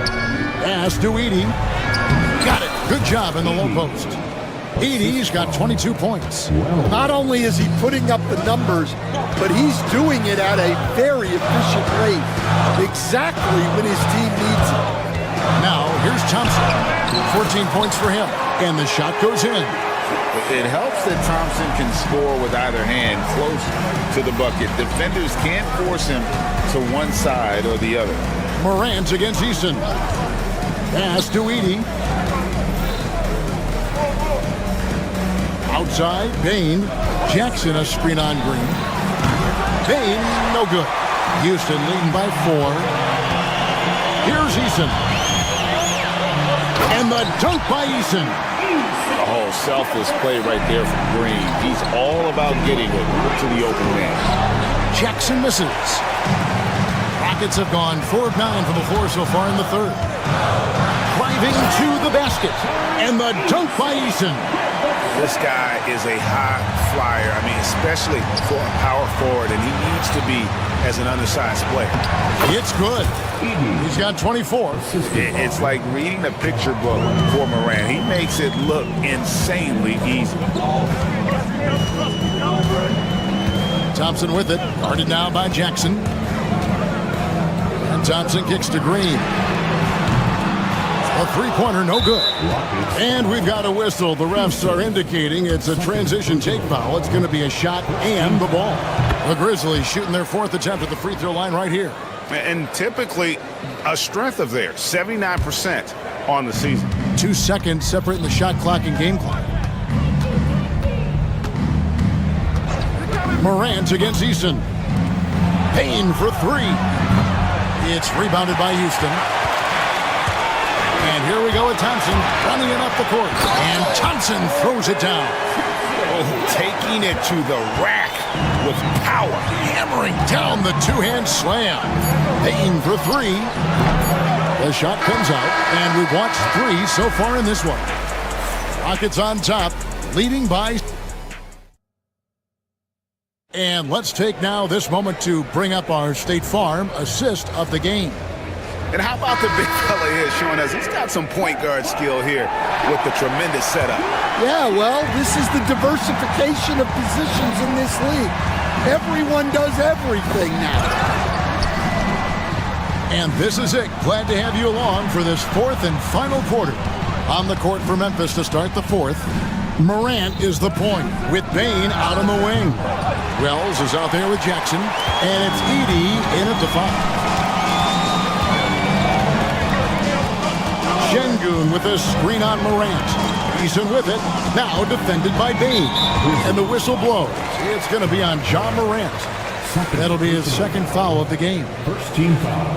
Pass to Edey. Got it. Good job in the low post. Edey's got 22 points. Not only is he putting up the numbers, but he's doing it at a very efficient rate. Exactly when his team needs it. Now, here's Thompson. 14 points for him. And the shot goes in. It helps that Thompson can score with either hand close to the bucket. Defenders can't force him to one side or the other. Morant against Eason. Pass to Edey. Outside, Bain. Jackson a screen on Green. Bain, no good. Houston leading by 4. Here's Eason. And the dunk by Eason. Oh, selfless play right there from Green. He's all about getting it to the open man. Jackson misses. Rockets have gone 4 of 9 from the floor so far in the third. Driving to the basket. And the dunk by Eason. This guy is a high flyer. I mean, especially for a power forward, and he needs to be as an undersized player. It's good. He's got 24. It's like reading a picture book for Morant. He makes it look insanely easy. Thompson with it. Guarded now by Jackson. And Thompson kicks to Green. A three-pointer, no good. And we've got a whistle. The refs are indicating it's a transition take foul. It's going to be a shot and the ball. The Grizzlies shooting their 4th attempt at the free throw line right here. And typically a strength of theirs, 79% on the season. 2 seconds separating the shot clock and game clock. Morant against Eason. Payne for 3. It's rebounded by Houston. And here we go with Thompson running it up the court. And Thompson throws it down. Oh, taking it to the rack with power. Hammering down the two-hand slam. Payne for 3. The shot comes out, and we've watched 3 so far in this one. Rockets on top, leading by... And let's take now this moment to bring up our State Farm assist of the game. And how about the big fella here showing us he's got some point guard skill here with the tremendous setup. Yeah, well, this is the diversification of positions in this league. Everyone does everything now. And this is it. Glad to have you along for this 4th and final quarter. On the court for Memphis to start the 4th. Morant is the point with Bain out on the wing. Wells is out there with Jackson. And it's Edey in at the 5. Şengün with a screen on Morant. Eason with it. Now defended by Bain. And the whistle blows. It's going to be on Ja Morant. That'll be his 2nd foul of the game. First team foul.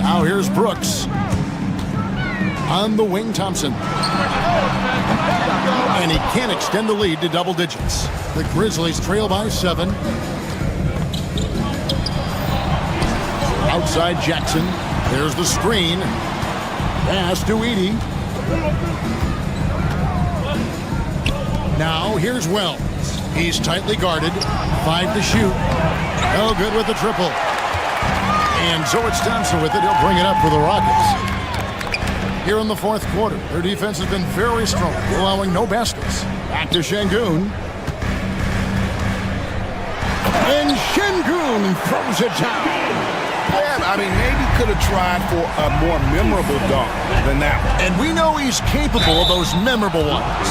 Now here's Brooks. On the wing, Thompson. And he can't extend the lead to double digits. The Grizzlies trail by 7. Outside Jackson. There's the screen. Pass to Edey. Now here's Wells. He's tightly guarded. 5 to shoot. No good with the triple. And so it's Thompson with it. He'll bring it up for the Rockets. Here in the 4th quarter, their defense has been very strong, allowing no baskets. Back to Şengün. And Şengün throws it down. Yeah, I mean, maybe could have tried for a more memorable dunk than that one. And we know he's capable of those memorable ones.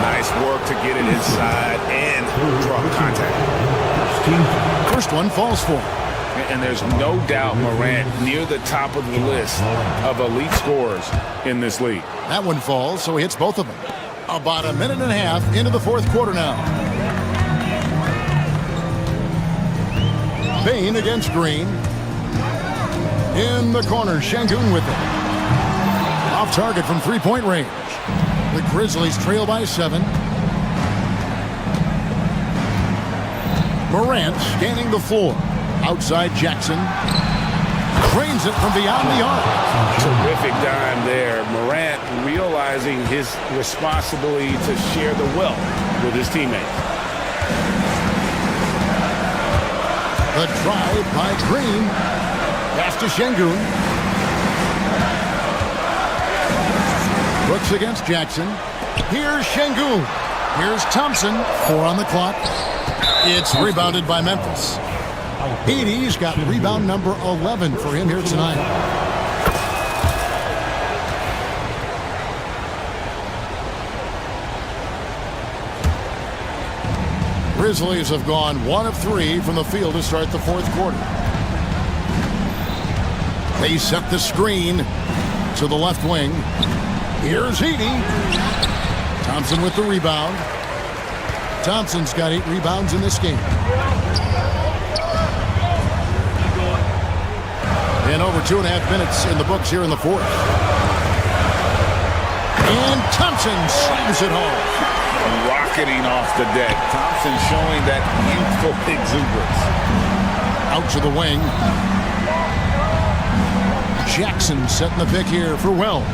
Nice work to get it inside and draw contact. First one falls for him. And there's no doubt Morant near the top of the list of elite scorers in this league. That one falls, so he hits both of them. About a minute and a half into the 4th quarter now. Bain against Green. In the corner, Şengün with it. Off target from 3-point range. The Grizzlies trail by 7. Morant scanning the floor. Outside Jackson. Cranes it from beyond the arc. Terrific dime there. Morant realizing his responsibility to share the wealth with his teammates. The drive by Green. Pass to Şengün. Brooks against Jackson. Here's Şengün. Here's Thompson. 4 on the clock. It's rebounded by Memphis. Edey's got rebound number 11 for him here tonight. Grizzlies have gone 1 of 3 from the field to start the fourth quarter. They set the screen to the left wing. Here's Edey. Thompson with the rebound. Thompson's got 8 rebounds in this game. And over 2.5 minutes in the books here in the fourth. And Thompson slams it home. Rocketing off the deck. Thompson showing that youthful exuberance. Out to the wing. Jackson setting the pick here for Wells.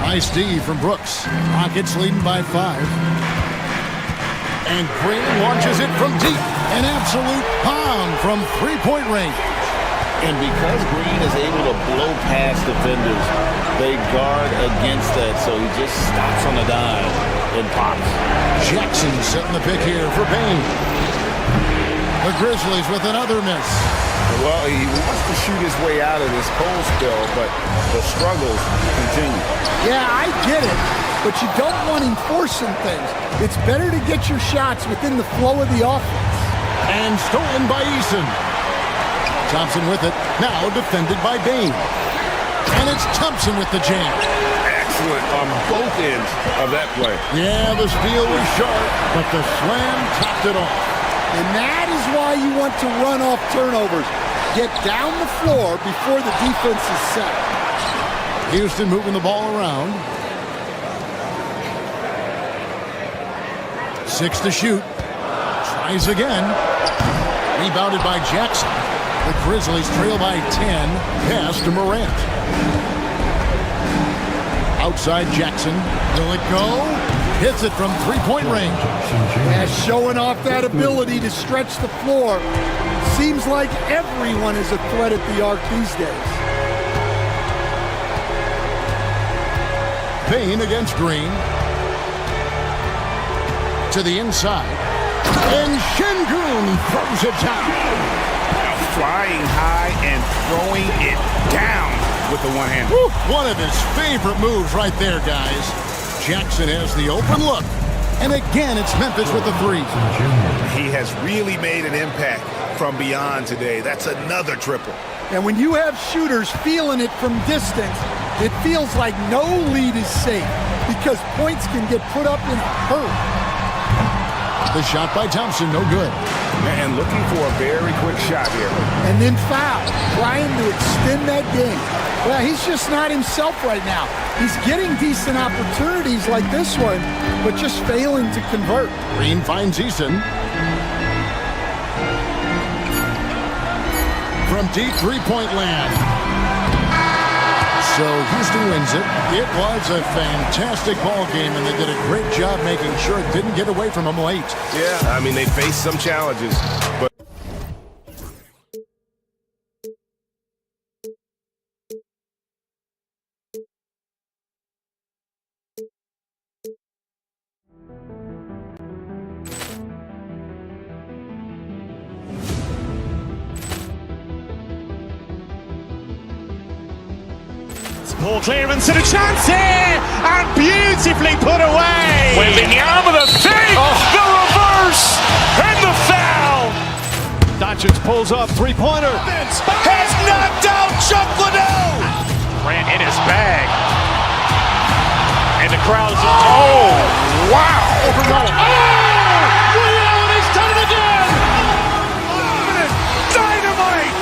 Nice D from Brooks. Rockets leading by 5. And Green launches it from deep. An absolute pound from three-point range. And because Green is able to blow past defenders, they guard against that, so he just stops on a dime and pops. Jackson setting the pick here for Bane. The Grizzlies with another miss. Well, he wants to shoot his way out of this cold spell, but the struggles continue. Yeah, I get it, but you don't want him forcing things. It's better to get your shots within the flow of the offense. And stolen by Eason. Thompson with it, now defended by Bane. And it's Thompson with the jam. Excellent on both ends of that play. Yeah, the steal was sharp, but the slam topped it off. And that is why you want to run off turnovers. Get down the floor before the defense is set. Houston moving the ball around. 6 to shoot. Tries again. Rebounded by Jackson. The Grizzlies trail by 10. Pass to Morant. Outside Jackson. Will it go? Hits it from three-point range. Yeah, showing off that ability to stretch the floor. Seems like everyone is a threat at the arc these days. Bane against Green. To the inside. And Şengün throws it down. Flying high and throwing it down with the one-hander. One of his favorite moves right there, guys. Jackson has the open look. And again, it's Memphis with the 3. He has really made an impact from beyond today. That's another triple. And when you have shooters feeling it from distance, it feels like no lead is safe because points can get put up in a hurry. The shot by Thompson, no good. And looking for a very quick shot here. And then foul, trying to extend that game. Well, he's just not himself right now. He's getting decent opportunities like this one, but just failing to convert. Green finds Eason. From deep three-point land. So Houston wins it. It was a fantastic ball game, and they did a great job making sure it didn't get away from them late. Yeah, I mean, they faced some challenges, but Poor clearance and a chance here, and beautifully put away. Wembanyama the fake, the reverse, and the foul. Doncic pulls up, three-pointer. Has knocked out Chuck Liddell. Grant in his bag. And the crowd is, oh, wow. Oh, Will, he's done it again. Dynamite.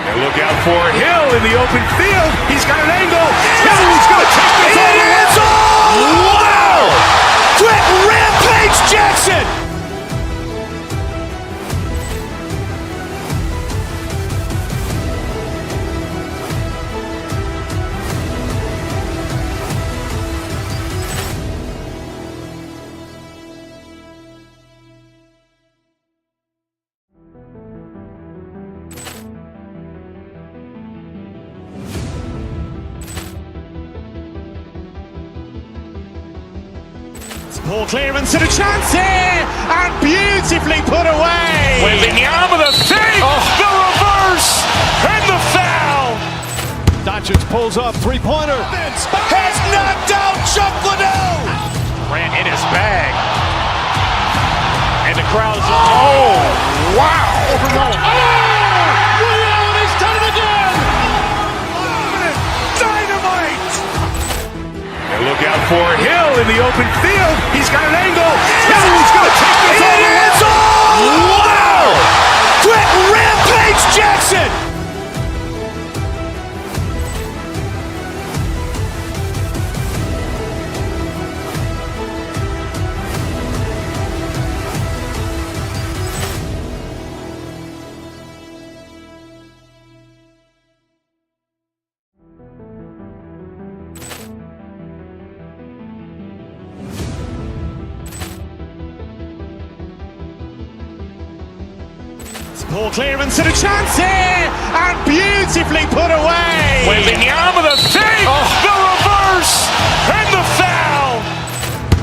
And look out for Hill in the open field. He's got an angle. Hill's going to take this all the way. Wow. Quick rampage Jackson. Ball clearance and a chance here, and beautifully put away. Wembanyama the save, the reverse, and the foul. Doncic pulls up, three-pointer. Has knocked out Chuck Liddell. Grant in his bag. And the crowd's oh, wow. Ray Allen has done it again. Dynamite. And look out for Hill in the open field. He's got an angle. He's going to take this all the way. Wow. Quick Rampage Jackson. Ball clearance and a chance here, and beautifully put away. Wembanyama the save, the reverse, and the foul.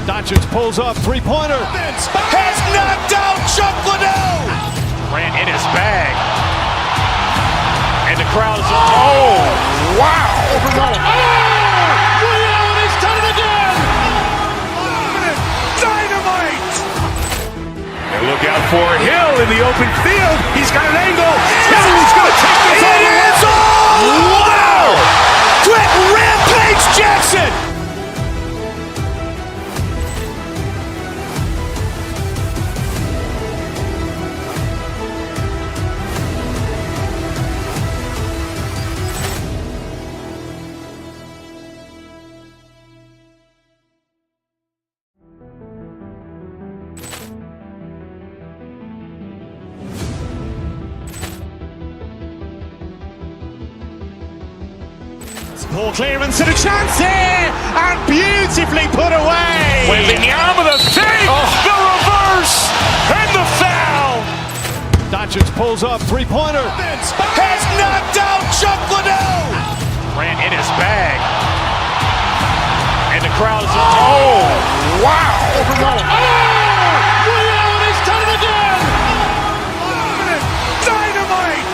Doncic pulls up, three-pointer. Has knocked out Chuck Liddell. Grant in his bag. And the crowd's oh, wow. Ray Allen has done it again. Dynamite. And look out for Hill in the open field. He's got an angle. He's going to take this all the way. Wow. Quick Rampage Jackson. Ball clearance and a chance here, and beautifully put away. Wembanyama the save, the reverse, and the foul. Doncic pulls up, three-pointer. Has knocked out Chuck Liddell. Grant in his bag. And the crowd's oh, wow. Ray Allen has done it again. Dynamite.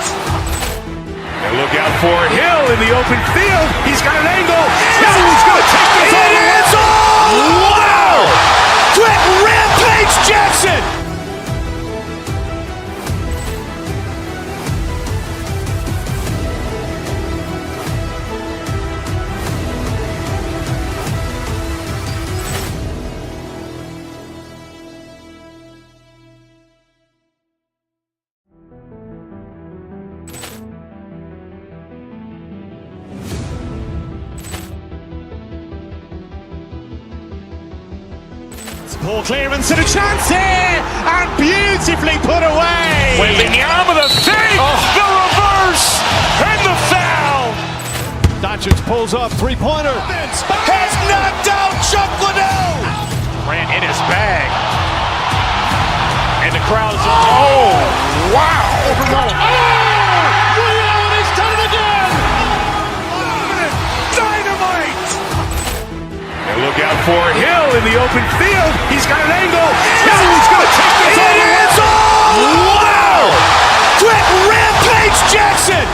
And look out for Hill in the open field. He's got an angle. He's going to take this all the way. Wow. Quick Rampage Jackson. Ball clearance and a chance here, and beautifully put away. Wembanyama the save, the reverse, and the foul. Doncic pulls up, three-pointer. Has knocked out Chuck Liddell. Grant in his bag. And the crowd's oh, wow. Ray Allen has done it again. Dynamite. And look out for Hill in the open field. He's got an angle. He's going to take this all the way. Wow. Quick Rampage Jackson.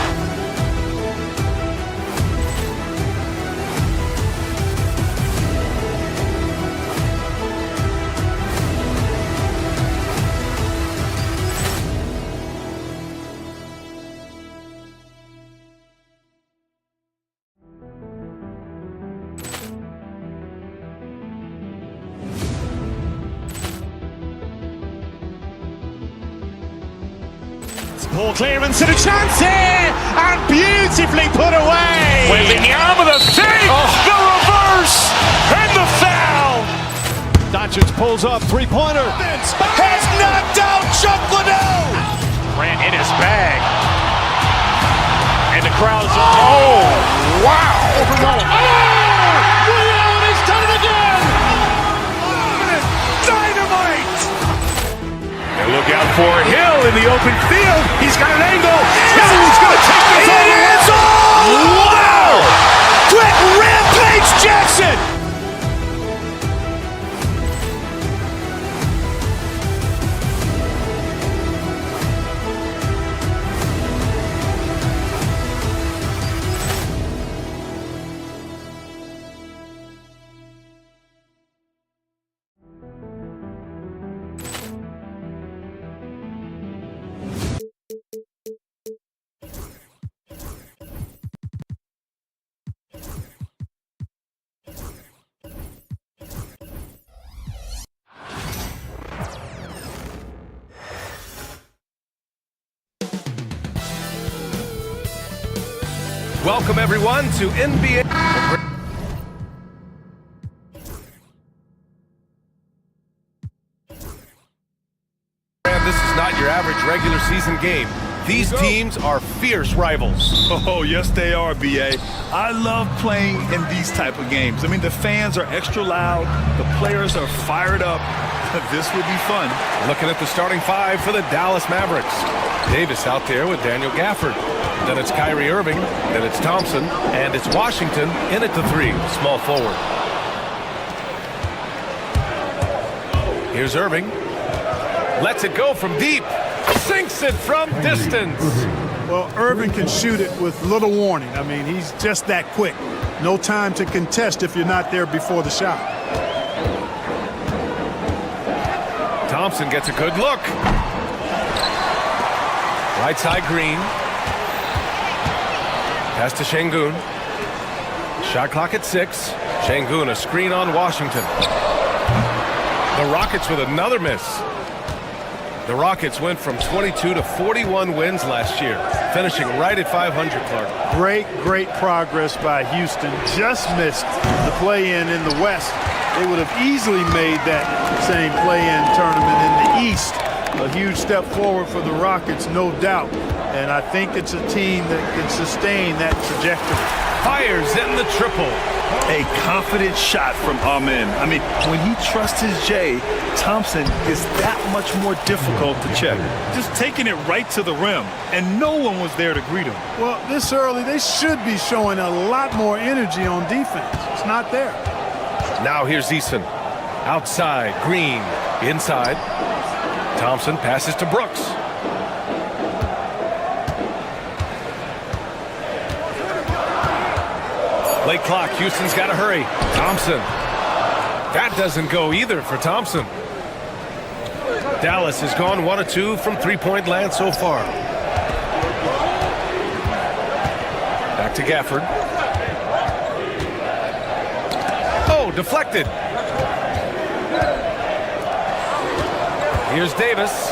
Ball clearance and a chance here, and beautifully put away. Wembanyama the save, the reverse, and the foul. Doncic pulls up, three-pointer. Has knocked out Chuck Liddell. Grant in his bag. And the crowd's oh, wow. Ray Allen has done it again. Dynamite. And look out for Hill in the open field. He's got an angle. He's going to take this all the way. Wow. Quick Rampage Jackson. Welcome, everyone, to NBA. And this is not your average regular season game. These teams are fierce rivals. Oh, yes, they are, B.A. I love playing in these type of games. I mean, the fans are extra loud. The players are fired up. This would be fun. Looking at the starting five for the Dallas Mavericks. Davis out there with Daniel Gafford. Then it's Kyrie Irving. Then it's Thompson. And it's Washington in at the three, small forward. Here's Irving. Lets it go from deep. Sinks it from distance. Well, Irving can shoot it with little warning. I mean, he's just that quick. No time to contest if you're not there before the shot. Thompson gets a good look. Right side Green. Pass to Şengün. Shot clock at 6. Şengün, a screen on Washington. The Rockets with another miss. The Rockets went from 22 to 41 wins last year, finishing right at 500, Clark. Great progress by Houston. Just missed the play-in in the West. They would have easily made that same play-in tournament in the East. A huge step forward for the Rockets, no doubt. And I think it's a team that can sustain that trajectory. Fires in the triple. A confident shot from Amen. I mean, when he trusts his J, Thompson is that much more difficult to check. Just taking it right to the rim, and no one was there to greet him. Well, this early, they should be showing a lot more energy on defense. It's not there. Now here's Eason. Outside, Green. Inside. Thompson passes to Brooks. Late clock, Houston's got to hurry. Thompson. That doesn't go either for Thompson. Dallas has gone 1 of 2 from three-point land so far. Back to Gafford. Oh, deflected. Here's Davis.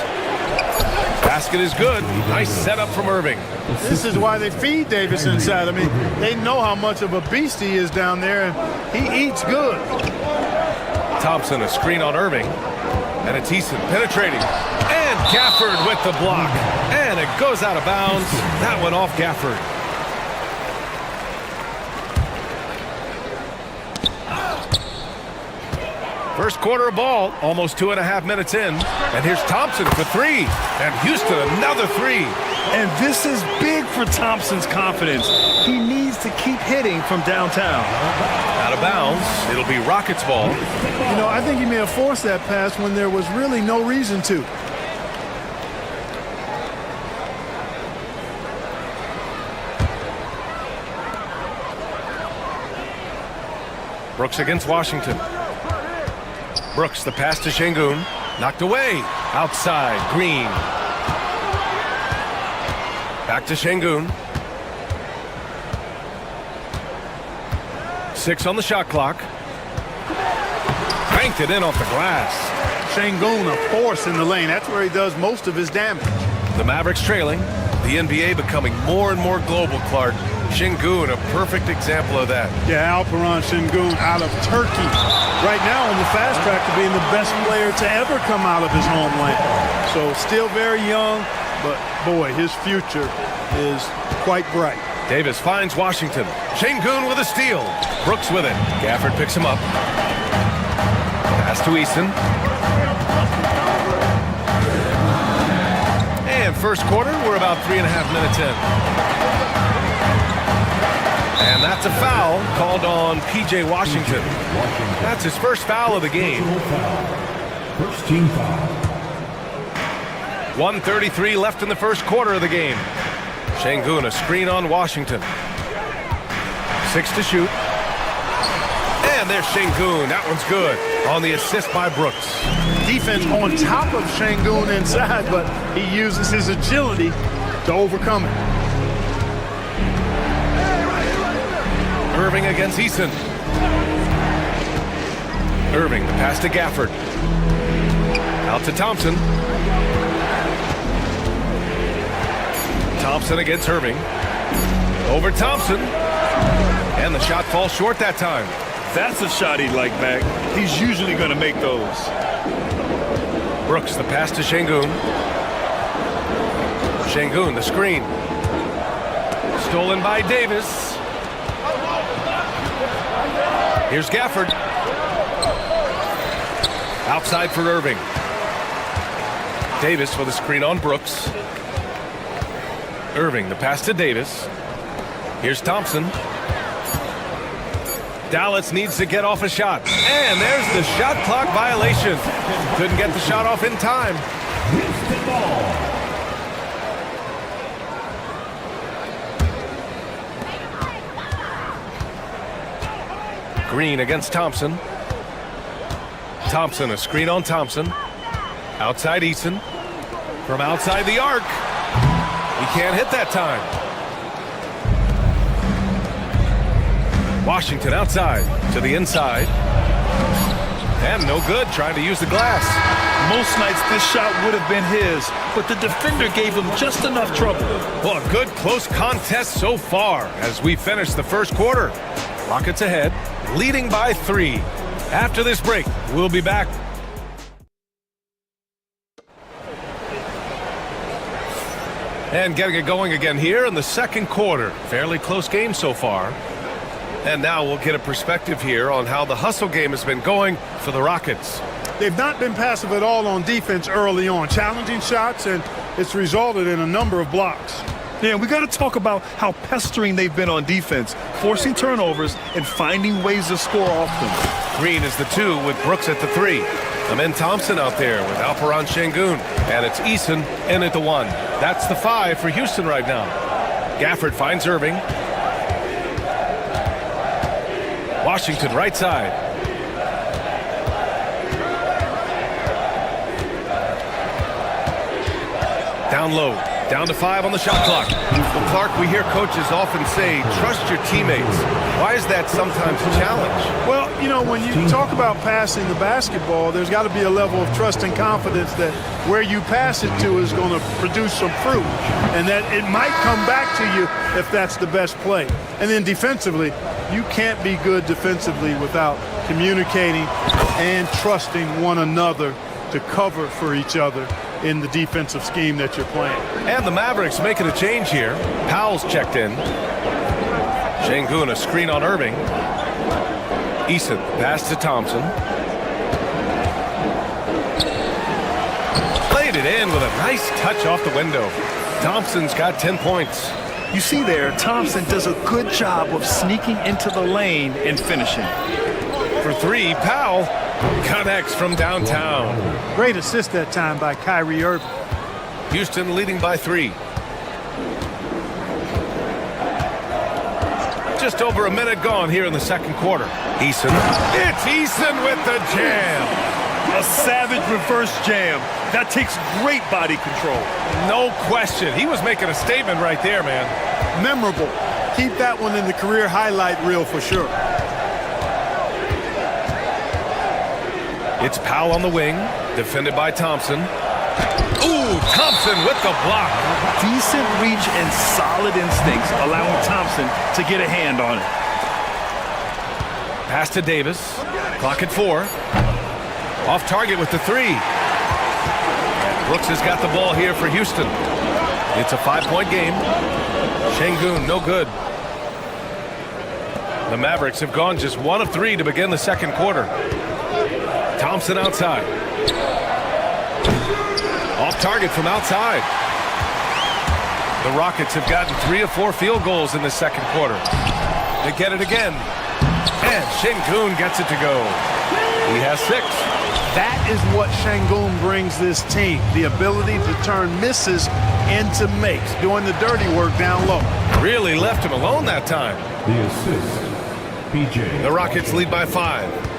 Basket is good. Nice setup from Irving. This is why they feed Davis inside. I mean, they know how much of a beast he is down there, and he eats good. Thompson, a screen on Irving. And it's Eason penetrating. And Gafford with the block. And it goes out of bounds. That went off Gafford. First quarter of ball, almost 2.5 minutes in. And here's Thompson for 3. And Houston another 3. And this is big for Thompson's confidence. He needs to keep hitting from downtown. Out of bounds. It'll be Rockets ball. You know, I think he may have forced that pass when there was really no reason to. Brooks against Washington. Brooks, the pass to Şengün. Knocked away. Outside, Green. Back to Şengün. 6 on the shot clock. Banked it in off the glass. Şengün, a force in the lane. That's where he does most of his damage. The Mavericks trailing. The NBA becoming more and more global, Clark. Şengün, a perfect example of that. Yeah, Alperen Şengün out of Turkey. Right now on the fast track to being the best player to ever come out of his homeland. So still very young, but boy, his future is quite bright. Davis finds Washington. Şengün with a steal. Brooks with it. Gafford picks him up. Pass to Eason. And first quarter, we're about 3.5 minutes in. And that's a foul called on P.J. Washington. That's his first foul of the game. First team foul. 1:33 left in the first quarter of the game. Şengün, a screen on Washington. 6 to shoot. And there's Şengün. That one's good. On the assist by Brooks. Defense on top of Şengün inside, but he uses his agility to overcome it. Irving against Eason. Irving, the pass to Gafford. Out to Thompson. Thompson against Irving. Over Thompson. And the shot falls short that time. That's a shot he'd like back. He's usually going to make those. Brooks, the pass to Şengün. Şengün, the screen. Stolen by Davis. Here's Gafford. Outside for Irving. Davis for the screen on Brooks. Irving, the pass to Davis. Here's Thompson. Dallas needs to get off a shot. And there's the shot clock violation. Couldn't get the shot off in time. Green against Thompson. Thompson, a screen on Thompson. Outside Eason. From outside the arc. He can't hit that time. Washington outside to the inside. And no good, trying to use the glass. Most nights this shot would have been his, but the defender gave him just enough trouble. Well, a good close contest so far as we finish the first quarter. Rockets ahead, leading by 3. After this break, we'll be back. And getting it going again here in the second quarter. Fairly close game so far. And now we'll get a perspective here on how the hustle game has been going for the Rockets. They've not been passive at all on defense early on. Challenging shots, and it's resulted in a number of blocks. Yeah, we got to talk about how pestering they've been on defense, forcing turnovers and finding ways to score off them. Green is the 2 with Brooks at the 3. Amen Thompson out there with Alperen Şengün. And it's Eason in at the 1. That's the 5 for Houston right now. Gafford finds Irving. Washington right side. Down low. Down to 5 on the shot clock. Well, Clark, we hear coaches often say, trust your teammates. Why is that sometimes a challenge? Well, you know, when you talk about passing the basketball, there's got to be a level of trust and confidence that where you pass it to is going to produce some fruit, and that it might come back to you if that's the best play. And then defensively, you can't be good defensively without communicating and trusting one another to cover for each other in the defensive scheme that you're playing. And the Mavericks making a change here. Powell's checked in. Şengün, a screen on Irving. Eason, pass to Thompson. Played it in with a nice touch off the window. Thompson's got 10 points. You see there, Thompson does a good job of sneaking into the lane and finishing. For 3, Powell connects from downtown. Great assist that time by Kyrie Irving. Houston leading by 3. Just over a minute gone here in the second quarter. Eason. It's Eason with the jam. A savage reverse jam. That takes great body control. No question. He was making a statement right there, man. Memorable. Keep that one in the career highlight reel for sure. It's Powell on the wing, defended by Thompson. Ooh, Thompson with the block. Decent reach and solid instincts, allowing Thompson to get a hand on it. Pass to Davis. Clock at 4. Off target with the 3. And Brooks has got the ball here for Houston. It's a 5-point game. Şengün, no good. The Mavericks have gone just 1 of 3 to begin the second quarter. Thompson outside. Off target from outside. The Rockets have gotten 3 of 4 field goals in the second quarter. They get it again. And Şengün gets it to go. He has 6. That is what Şengün brings this team. The ability to turn misses into makes, doing the dirty work down low. Really left him alone that time. The assist, PJ. The Rockets lead by 5.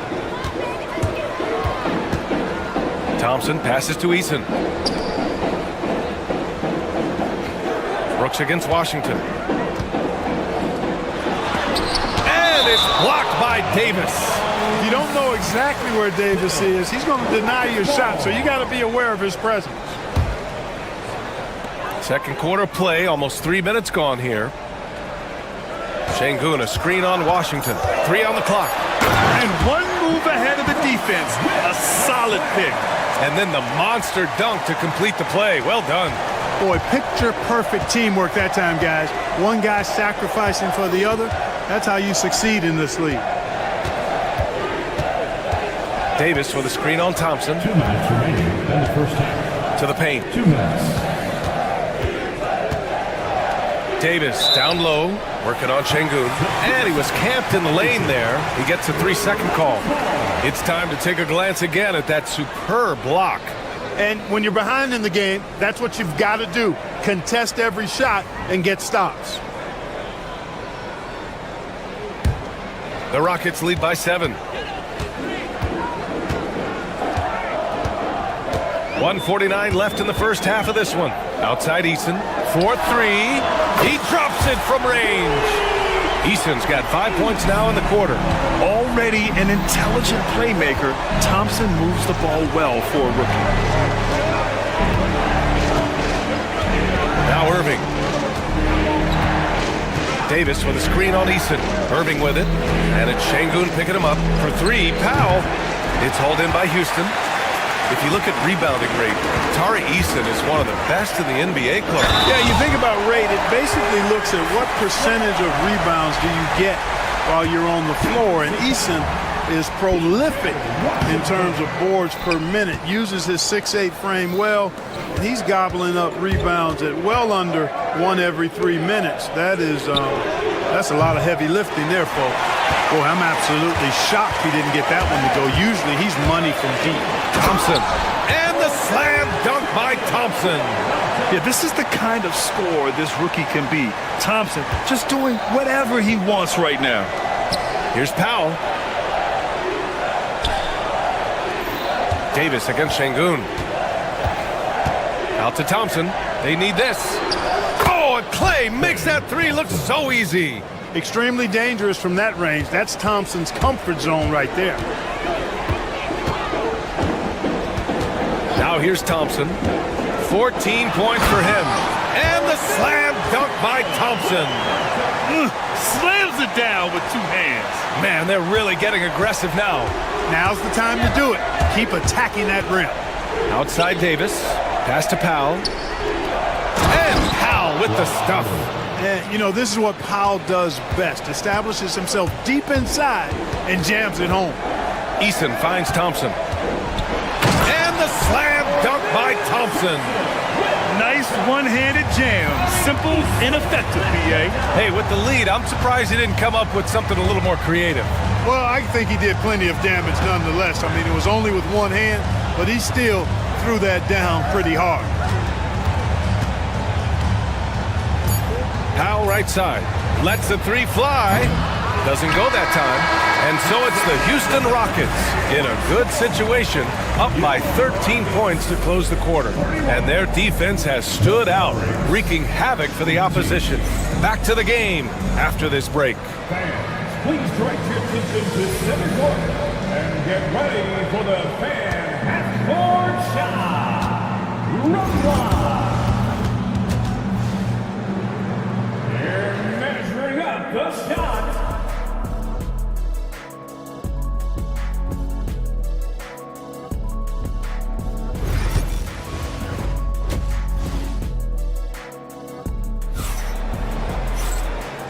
Thompson passes to Eason. Brooks against Washington. And it's blocked by Davis. You don't know exactly where Davis is. He's going to deny your shot, so you got to be aware of his presence. Second quarter play, almost 3 minutes gone here. Şengün, a screen on Washington. 3 on the clock. And one move ahead of the defense. A solid pick. And then the monster dunk to complete the play. Well done. Boy, picture-perfect teamwork that time, guys. One guy sacrificing for the other. That's how you succeed in this league. Davis with a screen on Thompson. 2 minutes remaining in the first half. To the paint. 2 minutes. Davis down low, working on Şengün. And he was camped in the lane there. He gets a 3-second call. It's time to take a glance again at that superb block. And when you're behind in the game, that's what you've got to do. Contest every shot and get stops. The Rockets lead by 7. 1:49 left in the first half of this one. Outside Eason, 4-3. He drops it from range. Eason's got 5 points now in the quarter. Already an intelligent playmaker, Thompson moves the ball well for a rookie. Now Irving. Davis with a screen on Eason. Irving with it. And it's Şengün picking him up for 3. Powell. It's hauled in by Houston. If you look at rebounding rate, Tari Eason is one of the best in the NBA club. Yeah, you think about rate, it basically looks at what percentage of rebounds do you get while you're on the floor. And Eason is prolific in terms of boards per minute, uses his 6'8" frame well. He's gobbling up rebounds at well under 1 every 3 minutes. That's a lot of heavy lifting there, folks. Boy, I'm absolutely shocked he didn't get that one to go. Usually he's money from deep. Thompson. And the slam dunk by Thompson. Yeah, this is the kind of scorer this rookie can be. Thompson just doing whatever he wants right now. Here's Powell. Davis against Şengün. Out to Thompson. They need this. Oh, and Clay makes that 3 look so easy. Extremely dangerous from that range. That's Thompson's comfort zone right there. Now here's Thompson. 14 points for him. And the slam dunk by Thompson. Slams it down with 2 hands. Man, they're really getting aggressive now. Now's the time to do it. Keep attacking that rim. Outside Davis. Pass to Powell. And Powell with the stuff. And, you know, this is what Powell does best. Establishes himself deep inside and jams it home. Eason finds Thompson. And the slam dunk by Thompson. Nice one-handed jam. Simple and effective, B.A. Hey, with the lead, I'm surprised he didn't come up with something a little more creative. Well, I think he did plenty of damage nonetheless. I mean, it was only with one hand, but he still threw that down pretty hard. Powell right side. Lets the 3 fly. Doesn't go that time. And so it's the Houston Rockets in a good situation, up by 13 points to close the quarter. And their defense has stood out, wreaking havoc for the opposition. Back to the game after this break. Fans, please direct your attention to center court and get ready for the fan half-court shot. Run line. They're measuring up the shot.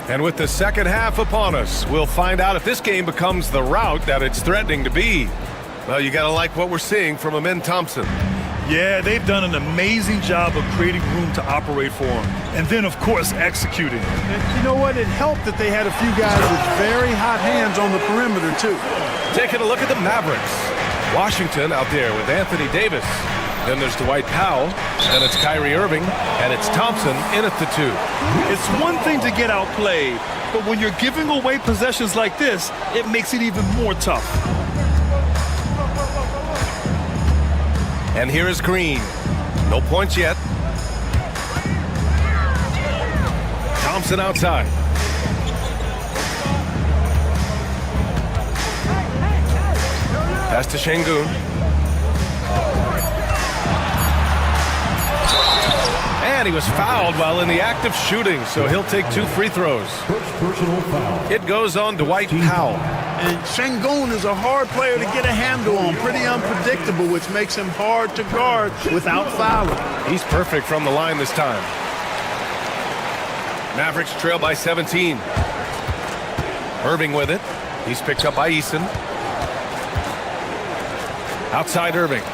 And with the second half upon us, we'll find out if this game becomes the rout that it's threatening to be. Well, you got to like what we're seeing from Amin Thompson. Yeah, they've done an amazing job of creating room to operate for him. And then, of course, executing. And you know what? It helped that they had a few guys with very hot hands on the perimeter, too. Taking a look at the Mavericks. Washington out there with Anthony Davis. Then there's Dwight Powell, then it's Kyrie Irving, and it's Thompson in at the 2. It's one thing to get outplayed, but when you're giving away possessions like this, it makes it even more tough. And here is Green. No points yet. Thompson outside. Pass to Şengün. And he was fouled while in the act of shooting, so he'll take 2 free throws. It goes on Dwight Powell. And Şengün is a hard player to get a handle on, pretty unpredictable, which makes him hard to guard without fouling. He's perfect from the line this time. Mavericks trail by 17. Irving with it. He's picked up by Eason. Outside Irving.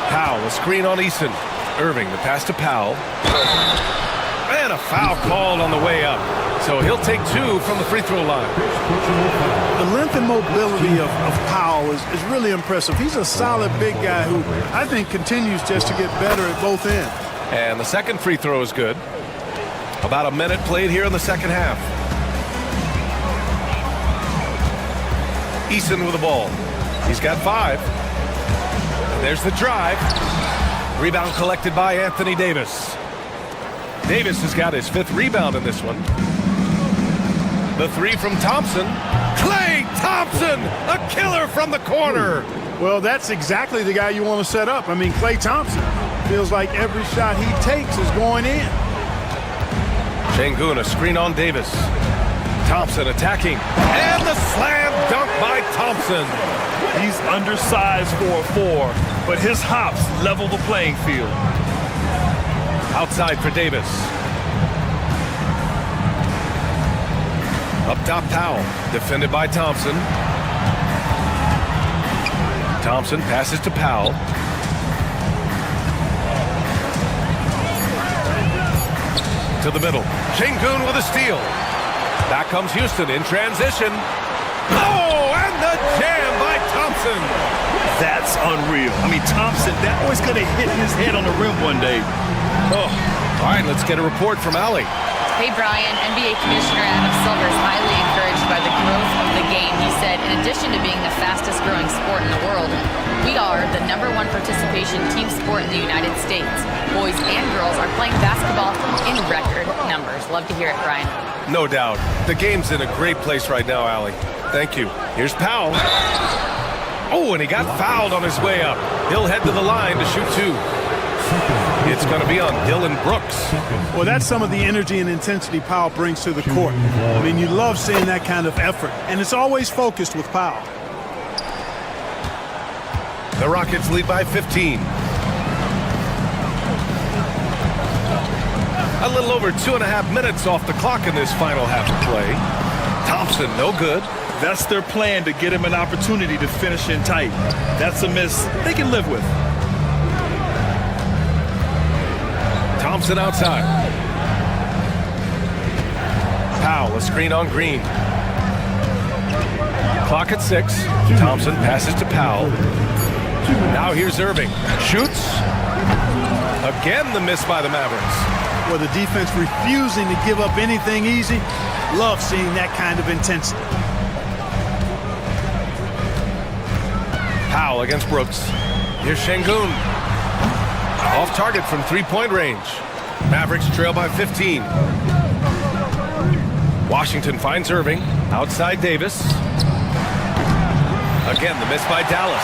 Powell, a screen on Eason. Irving, the pass to Powell. And a foul called on the way up. So he'll take 2 from the free throw line. The length and mobility of Powell is really impressive. He's a solid big guy who I think continues just to get better at both ends. And the second free throw is good. About a minute played here in the second half. Eason with the ball. He's got 5. And there's the drive. Rebound collected by Anthony Davis. Davis has got his 5th rebound in this one. The 3 from Thompson. Klay Thompson, a killer from the corner. Well, that's exactly the guy you want to set up. I mean, Klay Thompson feels like every shot he takes is going in. Şengün, a screen on Davis. Thompson attacking. And the slam dunk by Thompson. He's undersized for a 4, but his hops level the playing field. Outside for Davis. Up top, Powell. Defended by Thompson. Thompson passes to Powell. To the middle. Şengün with a steal. Back comes Houston in transition. Oh, and the jam by Thompson. That's unreal. I mean, Thompson, that boy's going to hit his head on the rim one day. Oh. All right, let's get a report from Allie. Hey, Brian, NBA Commissioner Adam Silver is highly encouraged by the growth of the game. He said, in addition to being the fastest growing sport in the world, we are the #1 participation team sport in the United States. Boys and girls are playing basketball in record numbers. Love to hear it, Brian. No doubt. The game's in a great place right now, Allie. Thank you. Here's Powell. Oh, and he got fouled on his way up. He'll head to the line to shoot 2. It's going to be on Dylan Brooks. Well, that's some of the energy and intensity Powell brings to the court. I mean, you love seeing that kind of effort, and it's always focused with Powell. The Rockets lead by 15. A little over 2.5 minutes off the clock in this final half of play. Thompson, no good. That's their plan, to get him an opportunity to finish in tight. That's a miss they can live with. Thompson outside. Powell, a screen on Green. Clock at 6. Thompson passes to Powell. Now here's Irving. Shoots. Again, the miss by the Mavericks. Well, the defense refusing to give up anything easy. Love seeing that kind of intensity. Powell against Brooks. Here's Şengün. Off target from 3-point range. Mavericks trail by 15. Washington finds Irving. Outside Davis. Again, the miss by Dallas.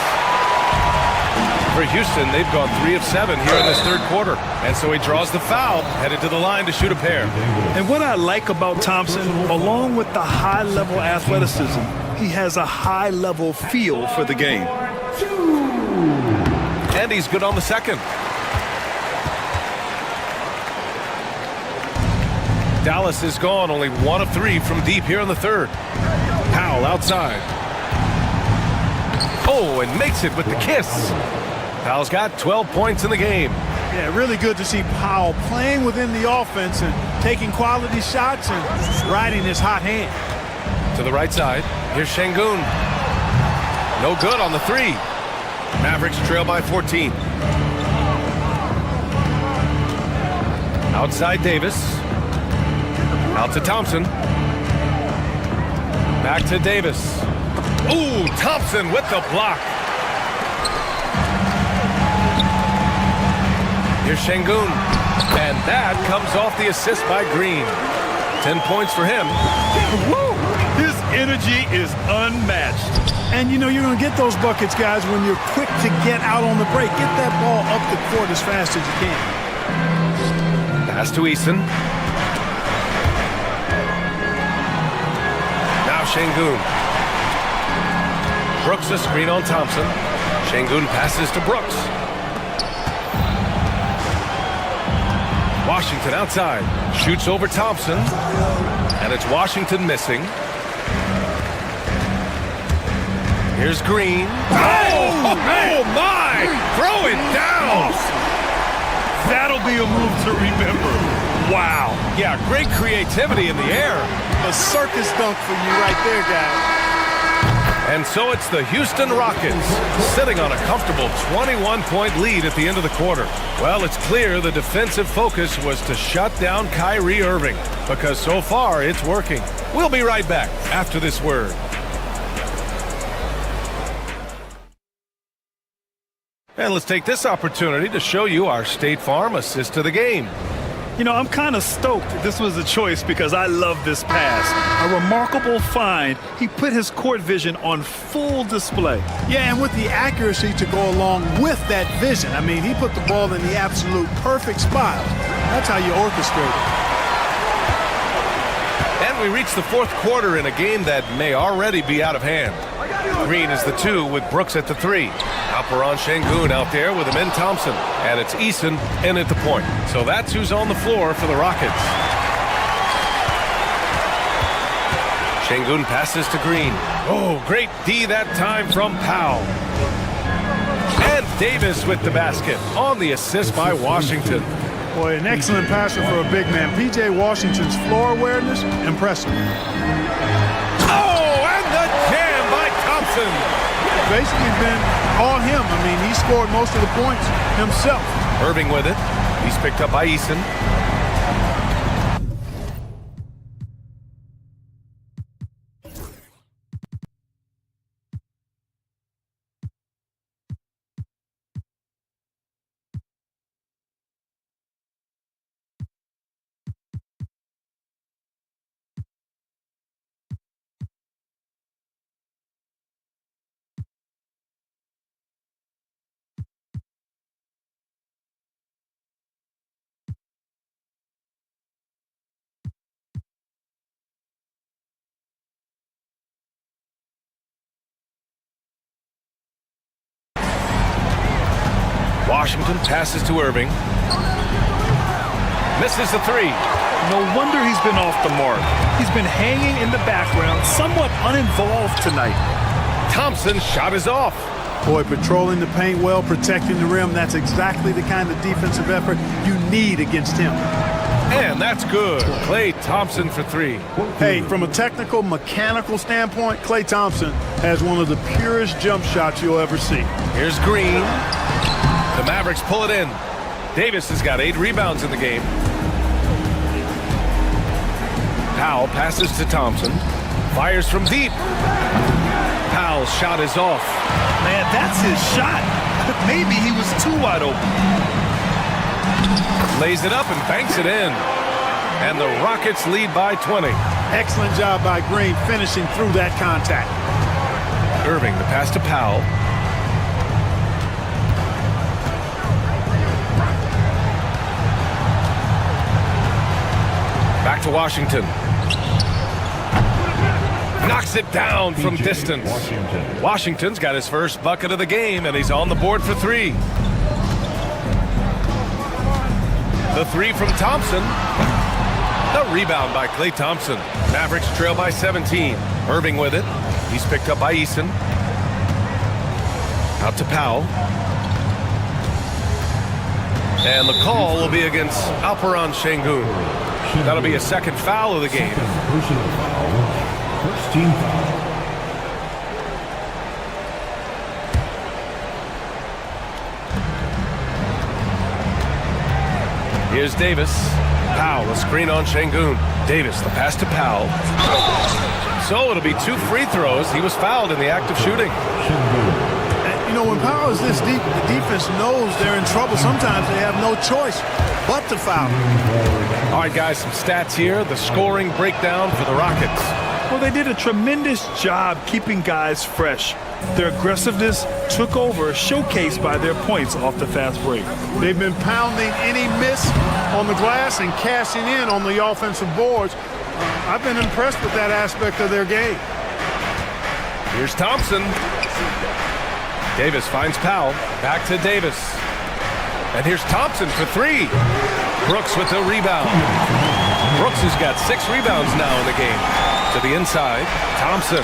For Houston, they've gone 3 of 7 here in this third quarter. And so he draws the foul, headed to the line to shoot a pair. And what I like about Thompson, along with the high-level athleticism, he has a high-level feel for the game. And he's good on the second. Dallas is gone, only 1 of 3 from deep here in the third. Powell outside. Oh, and makes it with the kiss. Powell's got 12 points in the game. Yeah, really good to see Powell playing within the offense and taking quality shots and riding his hot hand. To the right side, here's Şengün. No good on the 3. Mavericks trail by 14. Outside Davis. Out to Thompson. Back to Davis. Ooh, Thompson with the block. Here's Şengün. And that comes off the assist by Green. 10 points for him. Woo! His energy is unmatched. And, you know, you're going to get those buckets, guys, when you're quick to get out on the break. Get that ball up the court as fast as you can. Pass to Eason. Now Şengün. Brooks a screen on Thompson. Şengün passes to Brooks. Washington outside. Shoots over Thompson. And it's Washington missing. Here's Green. Oh my! Throw it down! That'll be a move to remember. Wow. Yeah, great creativity in the air. A circus dunk for you right there, guys. And so it's the Houston Rockets sitting on a comfortable 21-point lead at the end of the quarter. Well, it's clear the defensive focus was to shut down Kyrie Irving because so far it's working. We'll be right back after this word. And let's take this opportunity to show you our State Farm assist to the game. You know, I'm kind of stoked this was a choice because I love this pass. A remarkable find. He put his court vision on full display. Yeah, and with the accuracy to go along with that vision. I mean, he put the ball in the absolute perfect spot. That's how you orchestrate it. And we reach the fourth quarter in a game that may already be out of hand. Green is the 2 with Brooks at the 3. Alperen Şengün out there with Amin Thompson. And it's Eason in at the point. So that's who's on the floor for the Rockets. Şengün passes to Green. Oh, great D that time from Powell. And Davis with the basket on the assist by Washington. Boy, an excellent passer for a big man. P.J. Washington's floor awareness, impressive. Oh, and the jam by Thompson. Basically been all him. I mean, he scored most of the points himself. Irving with it. He's picked up by Eason. Washington passes to Irving. Misses the 3. No wonder he's been off the mark. He's been hanging in the background, somewhat uninvolved tonight. Thompson's shot is off. Boy, patrolling the paint well, protecting the rim. That's exactly the kind of defensive effort you need against him. And that's good. Klay Thompson for 3. Hey, from a technical, mechanical standpoint, Klay Thompson has one of the purest jump shots you'll ever see. Here's Green. The Mavericks pull it in. Davis has got 8 rebounds in the game. Powell passes to Thompson. Fires from deep. Powell's shot is off. Man, that's his shot. Maybe he was too wide open. Lays it up and banks it in. And the Rockets lead by 20. Excellent job by Green finishing through that contact. Irving, the pass to Powell. Back to Washington. Knocks it down from distance. Washington's got his first bucket of the game, and he's on the board for 3. The 3 from Thompson. The rebound by Klay Thompson. Mavericks trail by 17. Irving with it. He's picked up by Eason. Out to Powell. And the call will be against Alperen Şengün. That'll be a second foul of the game. First team foul. Here's Davis. Powell, a screen on Şengün. Davis, the pass to Powell. So it'll be 2 free throws. He was fouled in the act of shooting. And, you know, when Powell is this deep, the defense knows they're in trouble. Sometimes they have no choice but to foul. All right, guys, some stats here. The scoring breakdown for the Rockets. Well, they did a tremendous job keeping guys fresh. Their aggressiveness took over, showcased by their points off the fast break. They've been pounding any miss on the glass and cashing in on the offensive boards. I've been impressed with that aspect of their game. Here's Thompson. Davis finds Powell. Back to Davis. And here's Thompson for three. Brooks with the rebound. Brooks has got 6 rebounds now in the game. To the inside, Thompson.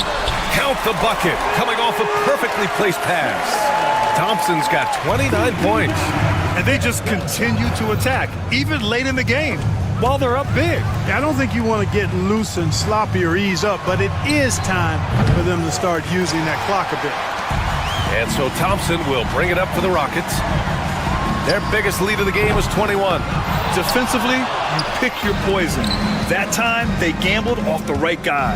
Count the bucket. Coming off a perfectly placed pass. Thompson's got 29 points. And they just continue to attack, even late in the game, while they're up big. I don't think you want to get loose and sloppy or ease up, but it is time for them to start using that clock a bit. And so Thompson will bring it up for the Rockets. Their biggest lead of the game was 21. Defensively, you pick your poison. That time, they gambled off the right guy.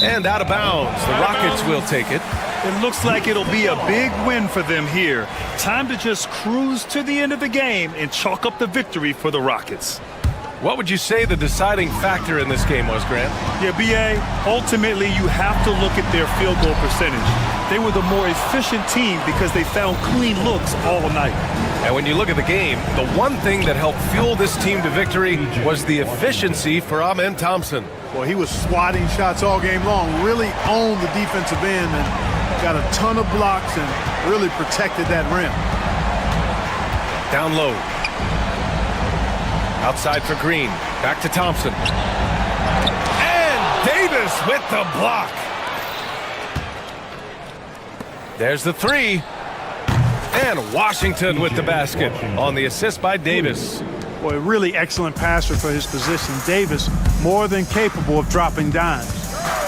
And out of bounds. The Rockets will take it. It looks like it'll be a big win for them here. Time to just cruise to the end of the game and chalk up the victory for the Rockets. What would you say the deciding factor in this game was, Grant? Yeah, B.A., ultimately you have to look at their field goal percentage. They were the more efficient team because they found clean looks all night. And when you look at the game, the one thing that helped fuel this team to victory was the efficiency for Amen Thompson. Well, he was swatting shots all game long, really owned the defensive end and got a ton of blocks and really protected that rim. Down low. Outside for Green. Back to Thompson. And Davis with the block. There's the three. And Washington with the basket on the assist by Davis. Boy, a really excellent passer for his position. Davis, more than capable of dropping dimes.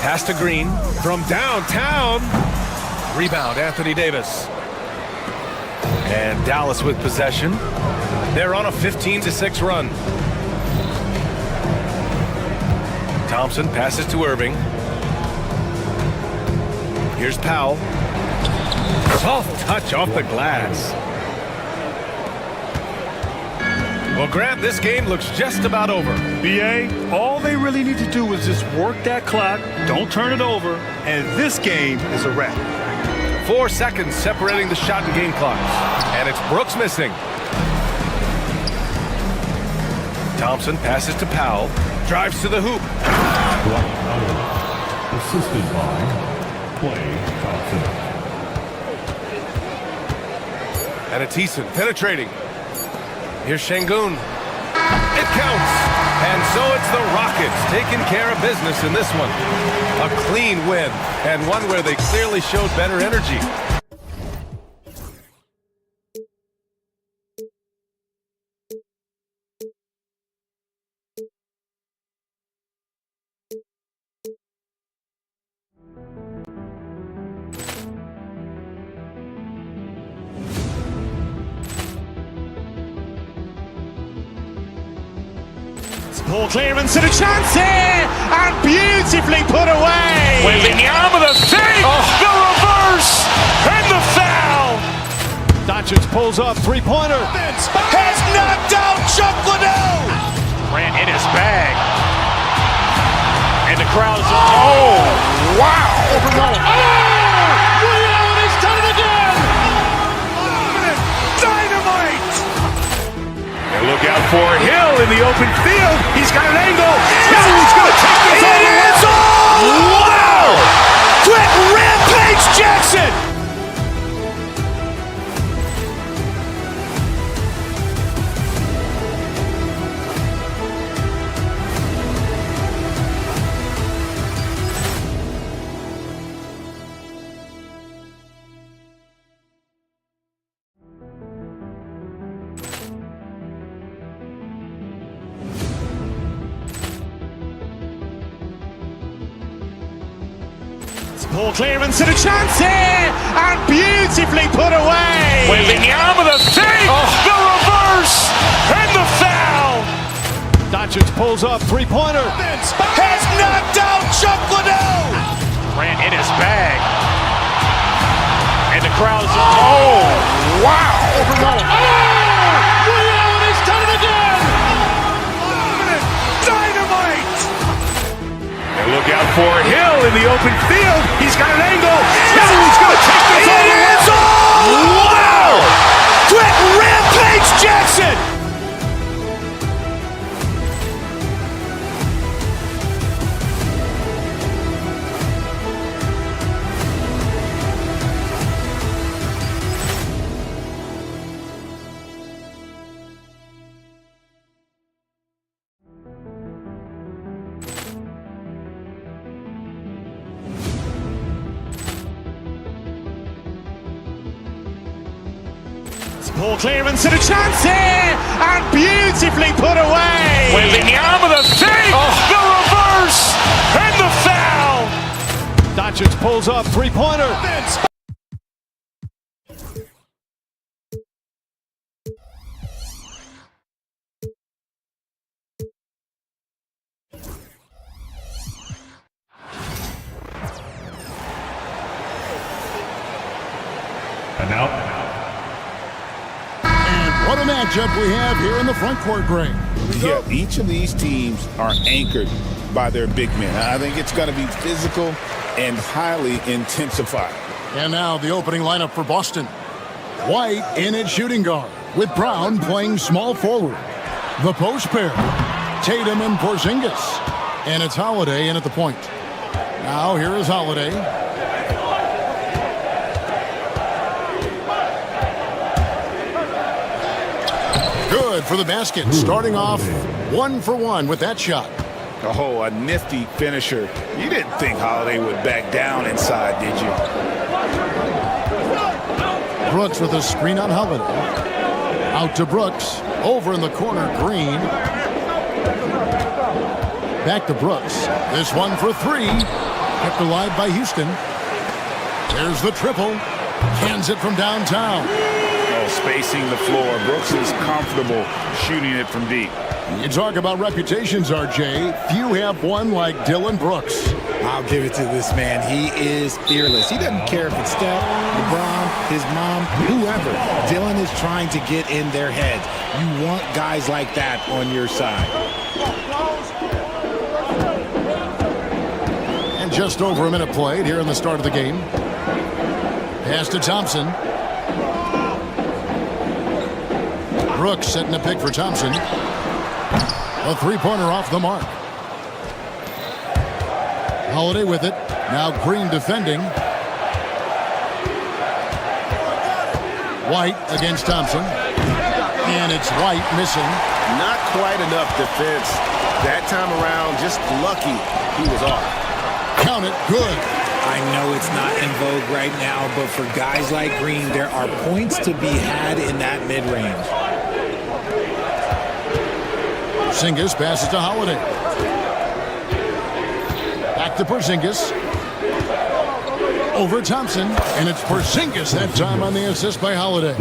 Pass to Green from downtown. Rebound, Anthony Davis. And Dallas with possession. They're on a 15-6 run. Thompson passes to Irving. Here's Powell. Soft touch off the glass. Well, Grant, this game looks just about over. B.A., all they really need to do is just work that clock, don't turn it over, and this game is a wrap. 4 seconds separating the shot and game clocks. And it's Brooks missing. Thompson passes to Powell. Drives to the hoop. Assisted by Klay Thompson. And it's Eason penetrating. Here's Şengün. It counts. And so it's the Rockets taking care of business in this one. A clean win, and one where they clearly showed better energy. Ball clearance and a chance here, and beautifully put away. Wembanyama with a fake, the reverse, and the foul. Doncic pulls up, three-pointer. Has knocked out Chuck Liddell. Ran in his bag. And the crowd is, oh, wow. Liddell, and he's done it again. Dynamite. And look out for Hill in the open field. He's got an angle. Hill's going to take this all the way. Wow! Quick rampage Jackson. Ball clearance and a chance here, and beautifully put away. Wembanyama with a fake, the reverse, and the foul. Doncic pulls up, three-pointer. Has knocked out Chuck Liddell. Ran in his bag. And the crowd is, oh, wow. Liddell, and he's done it again. Dynamite. open field. He's got an angle. Hill's going to take this all the way. Wow! Quick rampage Jackson! Poor clearance and a chance here, and beautifully put away. Wembanyama the fake, the reverse, and the foul. Doncic pulls up, three-pointer. And now. What a matchup we have here in the front court, Greg. Yeah, each of these teams are anchored by their big men. I think it's going to be physical and highly intensified. And now the opening lineup for Boston. White in at shooting guard, with Brown playing small forward. The post pair, Tatum and Porzingis. And it's Holiday in at the point. Now here is Holiday. Good for the basket, starting off 1 for 1 with that shot. Oh, a nifty finisher. You didn't think Holiday would back down inside, did you? Brooks with a screen on Holiday. Out to Brooks. Over in the corner, Green. Back to Brooks. This one for 3. Kept alive by Houston. There's the triple. Cans it from downtown. Spacing the floor. Brooks is comfortable shooting it from deep. You talk about reputations, RJ. Few have one like Dillon Brooks. I'll give it to this man. He is fearless. He doesn't care if it's Steph, LeBron, his mom, whoever. Dillon is trying to get in their heads. You want guys like that on your side. And just over a minute played here in the start of the game. Pass to Thompson. Brooks setting a pick for Thompson. A three-pointer off the mark. Holiday with it. Now Green defending. White against Thompson. And it's White missing. Not quite enough defense that time around. Just lucky he was off. Count it. Good. I know it's not in vogue right now, but for guys like Green, there are points to be had in that mid-range. Porzingis passes to Holiday. Back to Porzingis. Over Thompson, and it's Porzingis that time on the assist by Holiday.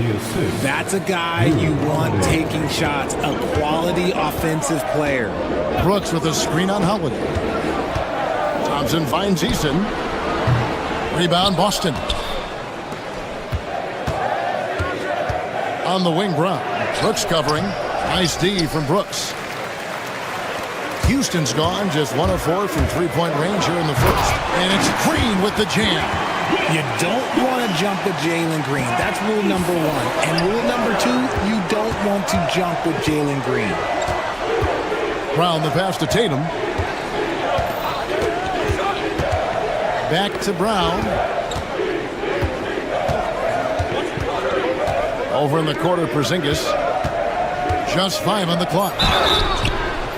That's a guy you want taking shots, a quality offensive player. Brooks with a screen on Holiday. Thompson finds Eason. Rebound Boston. On the wing, Brown. Brooks covering. Nice D from Brooks. Houston's gone, just 1 of 4 from three-point range here in the first. And it's Green with the jam. You don't want to jump with Jalen Green. That's rule number 1. And rule number 2, you don't want to jump with Jalen Green. Brown the pass to Tatum. Back to Brown. Over in the corner, Porzingis. Just 5 on the clock.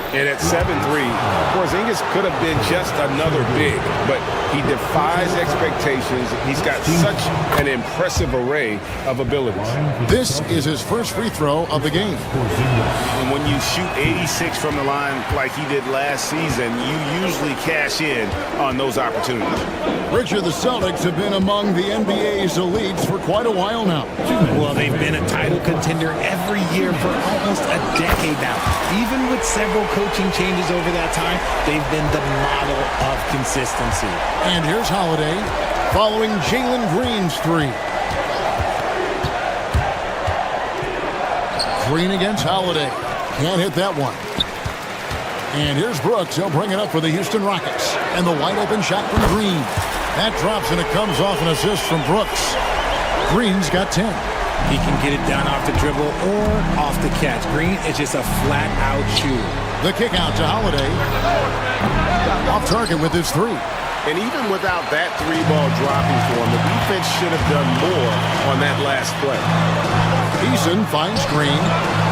And at 7-3, Porzingis could have been just another big, but he defies expectations. He's got such an impressive array of abilities. This is his first free throw of the game. And when you shoot 86 from the line like he did last season, you usually cash in on those opportunities. Richard, the Celtics have been among the NBA's elites for quite a while now. Well, they've been a title contender every year for almost a decade now. Even with several coaching changes over that time, they've been the model of consistency. And here's Holiday following Jalen Green's 3. Green against Holiday. Can't hit that one. And here's Brooks. He'll bring it up for the Houston Rockets. And the wide open shot from Green. That drops and it comes off an assist from Brooks. Green's got 10. He can get it down off the dribble or off the catch. Green is just a flat-out shooter. The kick out to Holiday. Off target with his 3. And even without that 3-ball dropping for him, the defense should have done more on that last play. Eason finds Green.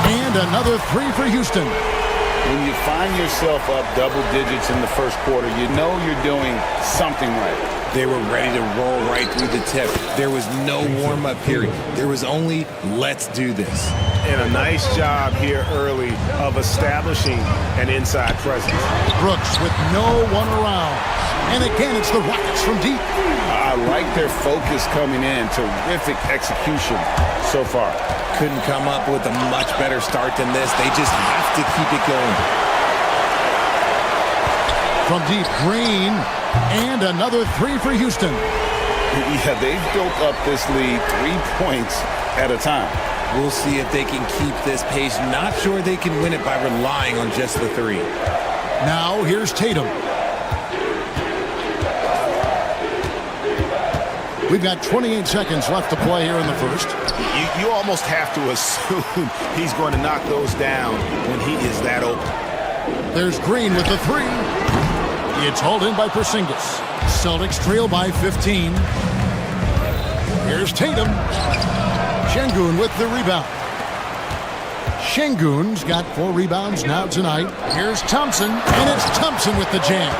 And another 3 for Houston. When you find yourself up double digits in the first quarter, you know you're doing something right. They were ready to roll right through the tip. There was no warm-up period. There was only, let's do this. And a nice job here early of establishing an inside presence. Brooks with no one around. And again, it's the Rockets from deep. I like their focus coming in. Terrific execution so far. Couldn't come up with a much better start than this. They just have to keep it going. From deep, Green. And another 3 for Houston. Yeah, they've built up this lead 3 points at a time. We'll see if they can keep this pace. Not sure they can win it by relying on just the 3. Now here's Tatum. We've got 28 seconds left to play here in the first. You almost have to assume he's going to knock those down when he is that open. There's Green with the 3. It's hauled in by Porzingis. Celtics trail by 15. Here's Tatum. Şengün with the rebound. Şengün's got 4 rebounds now tonight. Here's Thompson, and it's Thompson with the jam.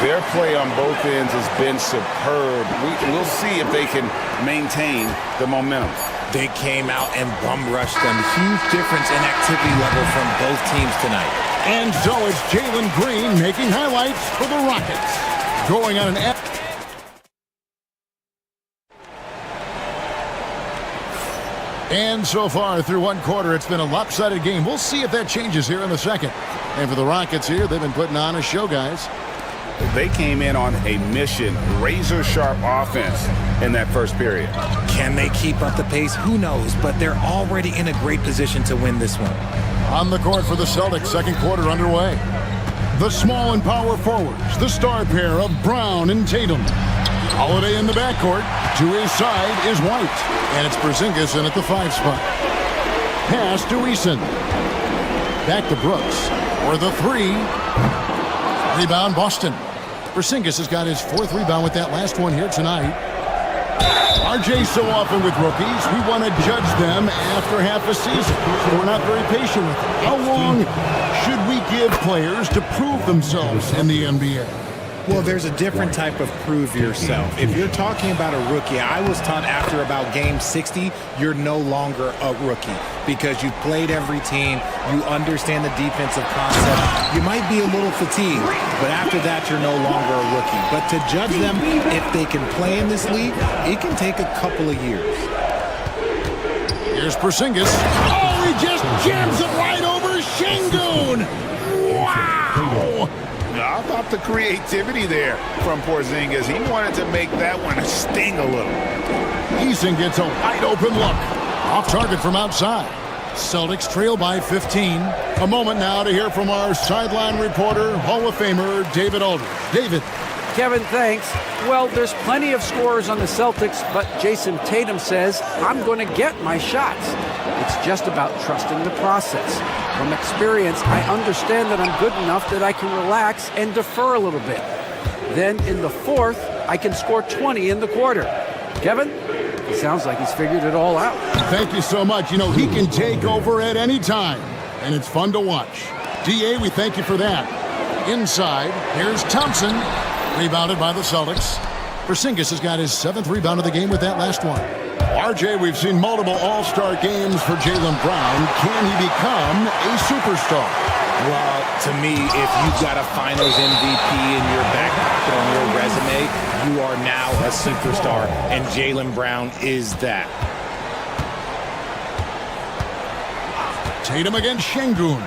Their play on both ends has been superb. We'll see if they can maintain the momentum. They came out and bum rushed them. Huge difference in activity level from both teams tonight. And so it's Jalen Green making highlights for the Rockets. Going on an... And so far through one quarter, it's been a lopsided game. We'll see if that changes here in the second. And for the Rockets here, they've been putting on a show, guys. They came in on a mission, razor-sharp offense in that first period. Can they keep up the pace? Who knows? But they're already in a great position to win this one. On the court for the Celtics, second quarter underway. The small and power forwards, the star pair of Brown and Tatum. Holiday in the backcourt. To his side is White. And it's Porzingis in at the 5 spot. Pass to Eason. Back to Brooks. For the 3. Rebound, Boston. Porzingis has got his 4th rebound with that last one here tonight. RJ so often with rookies, we want to judge them after half a season. We're not very patient with them. How long should we give players to prove themselves in the NBA? Well, there's a different type of prove yourself. If you're talking about a rookie, I was taught after about game 60, you're no longer a rookie because you played every team, you understand the defensive concept. You might be a little fatigued, but after that, you're no longer a rookie. But to judge them if they can play in this league, it can take a couple of years. Here's Porzingis. Oh, he just jams it right over Şengün. Wow! How about the creativity there from Porzingis? He wanted to make that one sting a little. Eason gets a wide open look. Off target from outside. Celtics trail by 15. A moment now to hear from our sideline reporter, Hall of Famer David Aldridge. David. Kevin, thanks. Well, there's plenty of scorers on the Celtics, but Jason Tatum says, I'm going to get my shots. It's just about trusting the process. From experience, I understand that I'm good enough that I can relax and defer a little bit. Then in the fourth, I can score 20 in the quarter. Kevin, it sounds like he's figured it all out. Thank you so much. You know, he can take over at any time, and it's fun to watch. DA, we thank you for that. Inside, here's Thompson. Rebounded by the Celtics. Porzingis has got his 7th rebound of the game with that last one. RJ, we've seen multiple all-star games for Jaylen Brown. Can he become a superstar? Well, to me, if you've got a Finals MVP in your back pocket on your resume, you are now a superstar, and Jaylen Brown is that. Tatum against Şengün.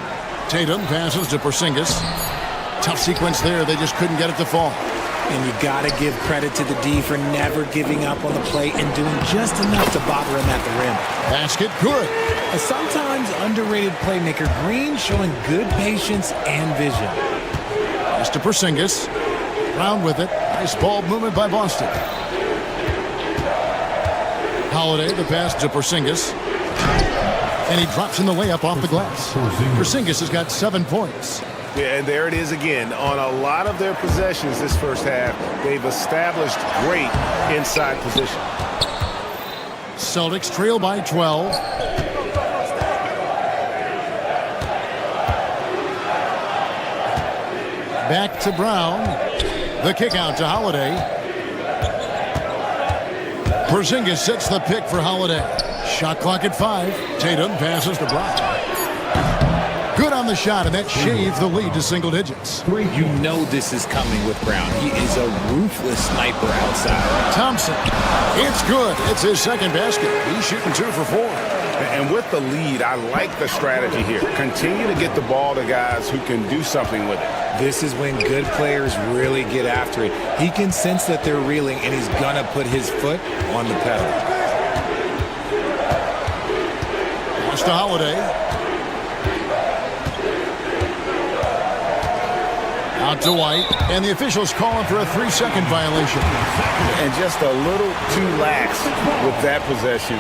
Tatum passes to Porzingis. Tough sequence there. They just couldn't get it to fall. And you got to give credit to the D for never giving up on the play and doing just enough to bother him at the rim. Basket good. A sometimes underrated playmaker, Green showing good patience and vision. Pass to Porzingis. Brown with it. Nice ball movement by Boston. Holiday, the pass to Porzingis. And he drops in the layup off the glass. Porzingis has got 7 points. Yeah, and there it is again. On a lot of their possessions this first half, they've established great inside position. Celtics trail by 12. Back to Brown. The kick out to Holiday. Porzingis sets the pick for Holiday. Shot clock at 5. Tatum passes to Brown. Good on the shot, and that shaves the lead to single digits. You know this is coming with Brown. He is a ruthless sniper outside. Thompson. It's good. It's his second basket. He's shooting 2 for 4. And with the lead, I like the strategy here. Continue to get the ball to guys who can do something with it. This is when good players really get after it. He can sense that they're reeling, and he's going to put his foot on the pedal. Pass to Holiday. Out to White, and the officials calling for a 3-second violation. And just a little too lax with that possession,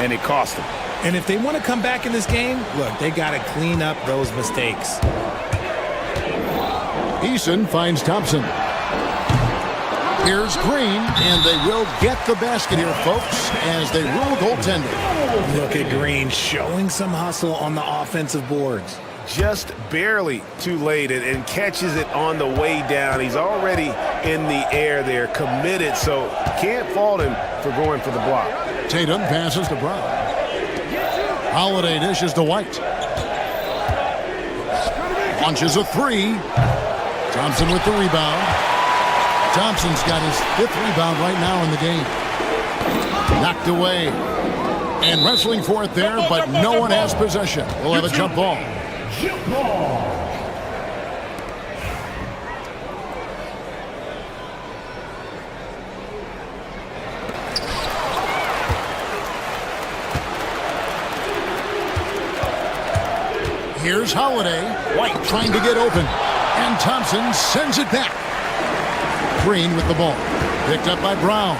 and it cost them. And if they want to come back in this game, look, they got to clean up those mistakes. Eason finds Thompson. Here's Green, and they will get the basket here, folks, as they rule goaltending. Look at Green showing some hustle on the offensive boards. Just barely too late and catches it on the way down. He's already in the air there, committed, so can't fault him for going for the block. Tatum passes to Brown. Holiday dishes to White. Launches a 3. Thompson with the rebound. Thompson's got his 5th rebound right now in the game. Knocked away. And wrestling for it there, but no one has possession. We'll have a jump ball. Jump ball. Here's Holiday. White trying to get open. And Thompson sends it back. Green with the ball. Picked up by Brown.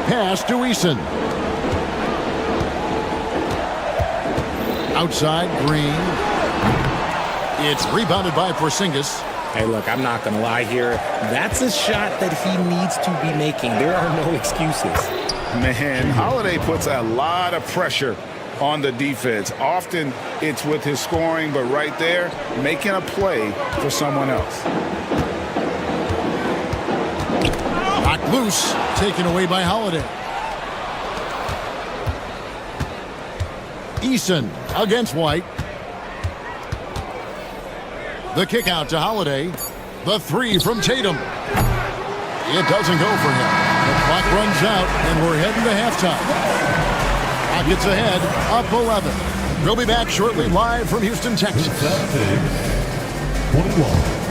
Pass to Eason. Outside, Green. It's rebounded by Porzingis. Hey, look, I'm not going to lie here. That's a shot that he needs to be making. There are no excuses. Man, Holiday puts a lot of pressure on the defense. Often it's with his scoring, but right there, making a play for someone else. Knocked loose, taken away by Holiday. Eason against White. The kick out to Holiday. The 3 from Tatum. It doesn't go for him. The clock runs out, and we're heading to halftime. Rockets ahead, up 11. We'll be back shortly, live from Houston, Texas. 21.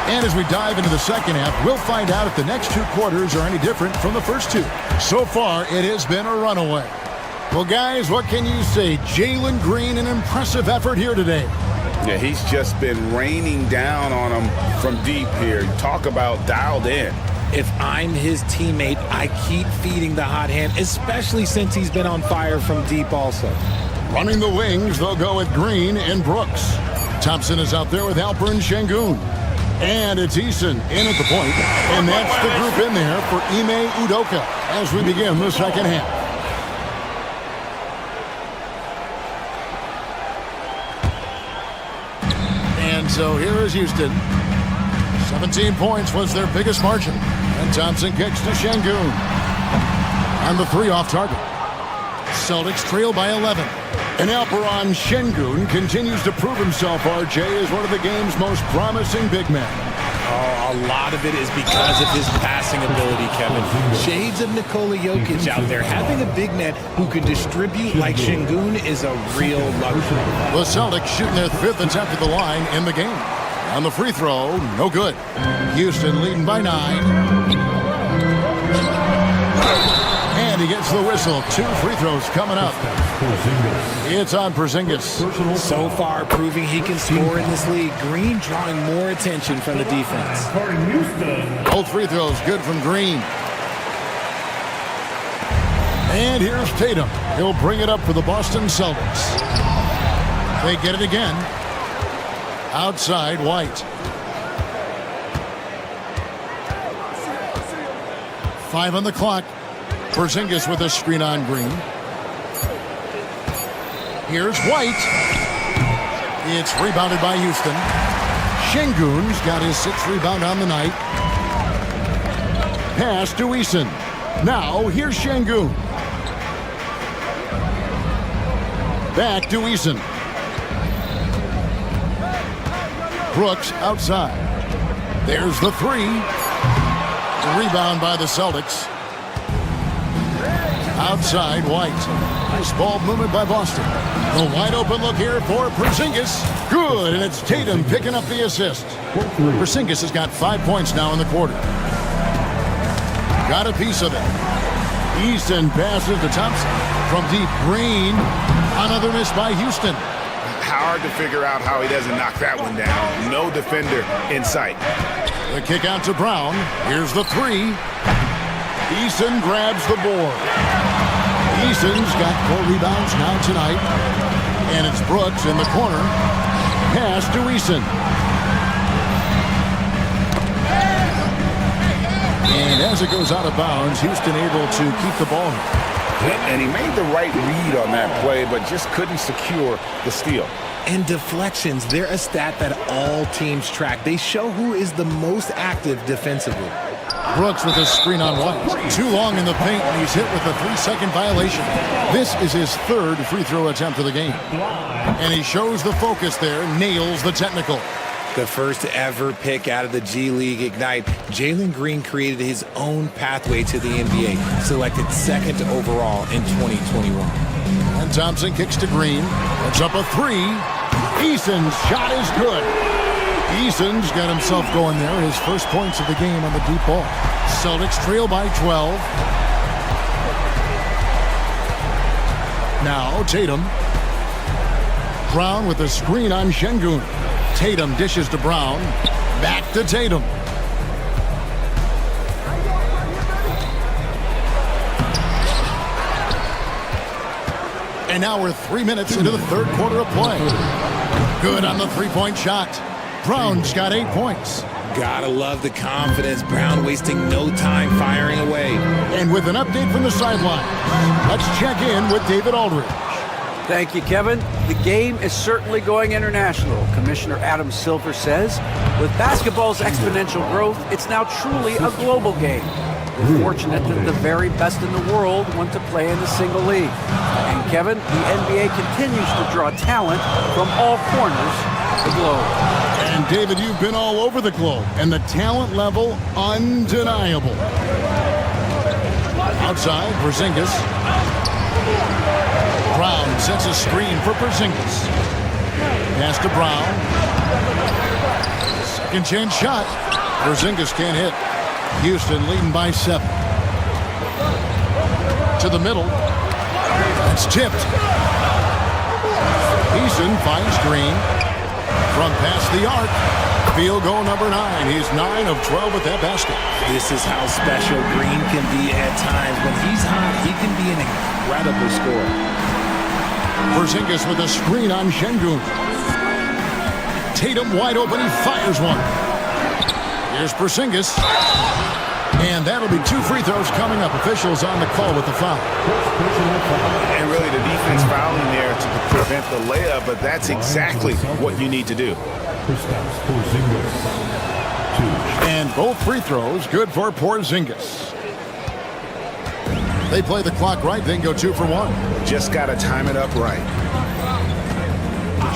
And as we dive into the second half, we'll find out if the next 2 quarters are any different from the first 2. So far, it has been a runaway. Well, guys, what can you say? Jalen Green, an impressive effort here today. Yeah, he's just been raining down on them from deep here. Talk about dialed in. If I'm his teammate, I keep feeding the hot hand, especially since he's been on fire from deep also. Running the wings, they'll go with Green and Brooks. Thompson is out there with Alper and Şengün. And it's Eason in at the point. And that's the group in there for Ime Udoka as we begin the second half. And so here is Houston. 17 points was their biggest margin. And Thompson kicks to Şengün. And the 3 off target. Celtics trail by 11. And Alperon Şengün continues to prove himself, RJ, as one of the game's most promising big men. Oh, a lot of it is because of his passing ability, Kevin. Shades of Nikola Jokic out there. Having a big man who can distribute like Şengün is a real luxury. The Celtics shooting their 5th attempt at the line in the game. On the free throw, no good. Houston leading by 9. And he gets the whistle. 2 free throws coming up. It's on Porzingis. So far, proving he can score in this league. Green drawing more attention from the defense. Both free throws good from Green. And here's Tatum. He'll bring it up for the Boston Celtics. They get it again. Outside, White. 5 on the clock. Porzingis with a screen on Green. Here's White. It's rebounded by Houston. Şengün's got his 6th rebound on the night. Pass to Eason. Now here's Şengün. Back to Eason. Brooks outside. There's the 3. Rebound by the Celtics. Outside, White. Nice ball movement by Boston. The wide open look here for Porzingis. Good, and it's Tatum picking up the assist. Porzingis has got 5 points now in the quarter. Got a piece of it. Easton passes to Thompson. From deep, Green. Another miss by Houston. Hard to figure out how he doesn't knock that one down. No defender in sight. The kick out to Brown. Here's the 3. Eason grabs the board. Eason's got 4 rebounds now tonight. And it's Brooks in the corner. Pass to Eason. And as it goes out of bounds, Houston able to keep the ball. And he made the right read on that play, but just couldn't secure the steal. And deflections, they're a stat that all teams track. They show who is the most active defensively. Brooks with a screen on White. Too long in the paint, and he's hit with a 3-second violation. This is his 3rd free throw attempt of the game. And he shows the focus there, nails the technical. The first ever pick out of the G League Ignite, Jalen Green created his own pathway to the NBA, selected 2nd overall in 2021. And Thompson kicks to Green. Puts up a 3. Eason's shot is good. Eason's got himself going there. His first points of the game on the deep ball. Celtics trail by 12. Now Tatum. Brown with a screen on Şengün. Tatum dishes to Brown. Back to Tatum. And now we're 3 minutes into the 3rd quarter of play. Good on the 3-point shot. Brown's got 8 points. Gotta love the confidence. Brown wasting no time firing away. And with an update from the sideline, let's check in with David Aldridge. Thank you, Kevin. The game is certainly going international. Commissioner Adam Silver says, with basketball's exponential growth, it's now truly a global game. We're fortunate that the very best in the world want to play in the single league. And Kevin, the NBA continues to draw talent from all corners of the globe. And David, you've been all over the globe, and the talent level undeniable. Outside, Porzingis. Brown sets a screen for Porzingis. Pass to Brown. Second chance shot. Porzingis can't hit. Houston leading by 7. To the middle. It's tipped. Eason finds Green. From past the arc. Field goal number 9. He's 9 of 12 with that basket. This is how special Green can be at times. When he's hot, he can be an incredible scorer. Porzingis with a screen on Şengün. Tatum wide open. He fires one. Here's Porzingis. And that'll be 2 free throws coming up. Officials on the call with the foul. And really the defense fouling there to prevent the layup, but that's exactly what you need to do. And both free throws good for Porzingis. They play the clock right, then go 2 for 1. Just got to time it up right.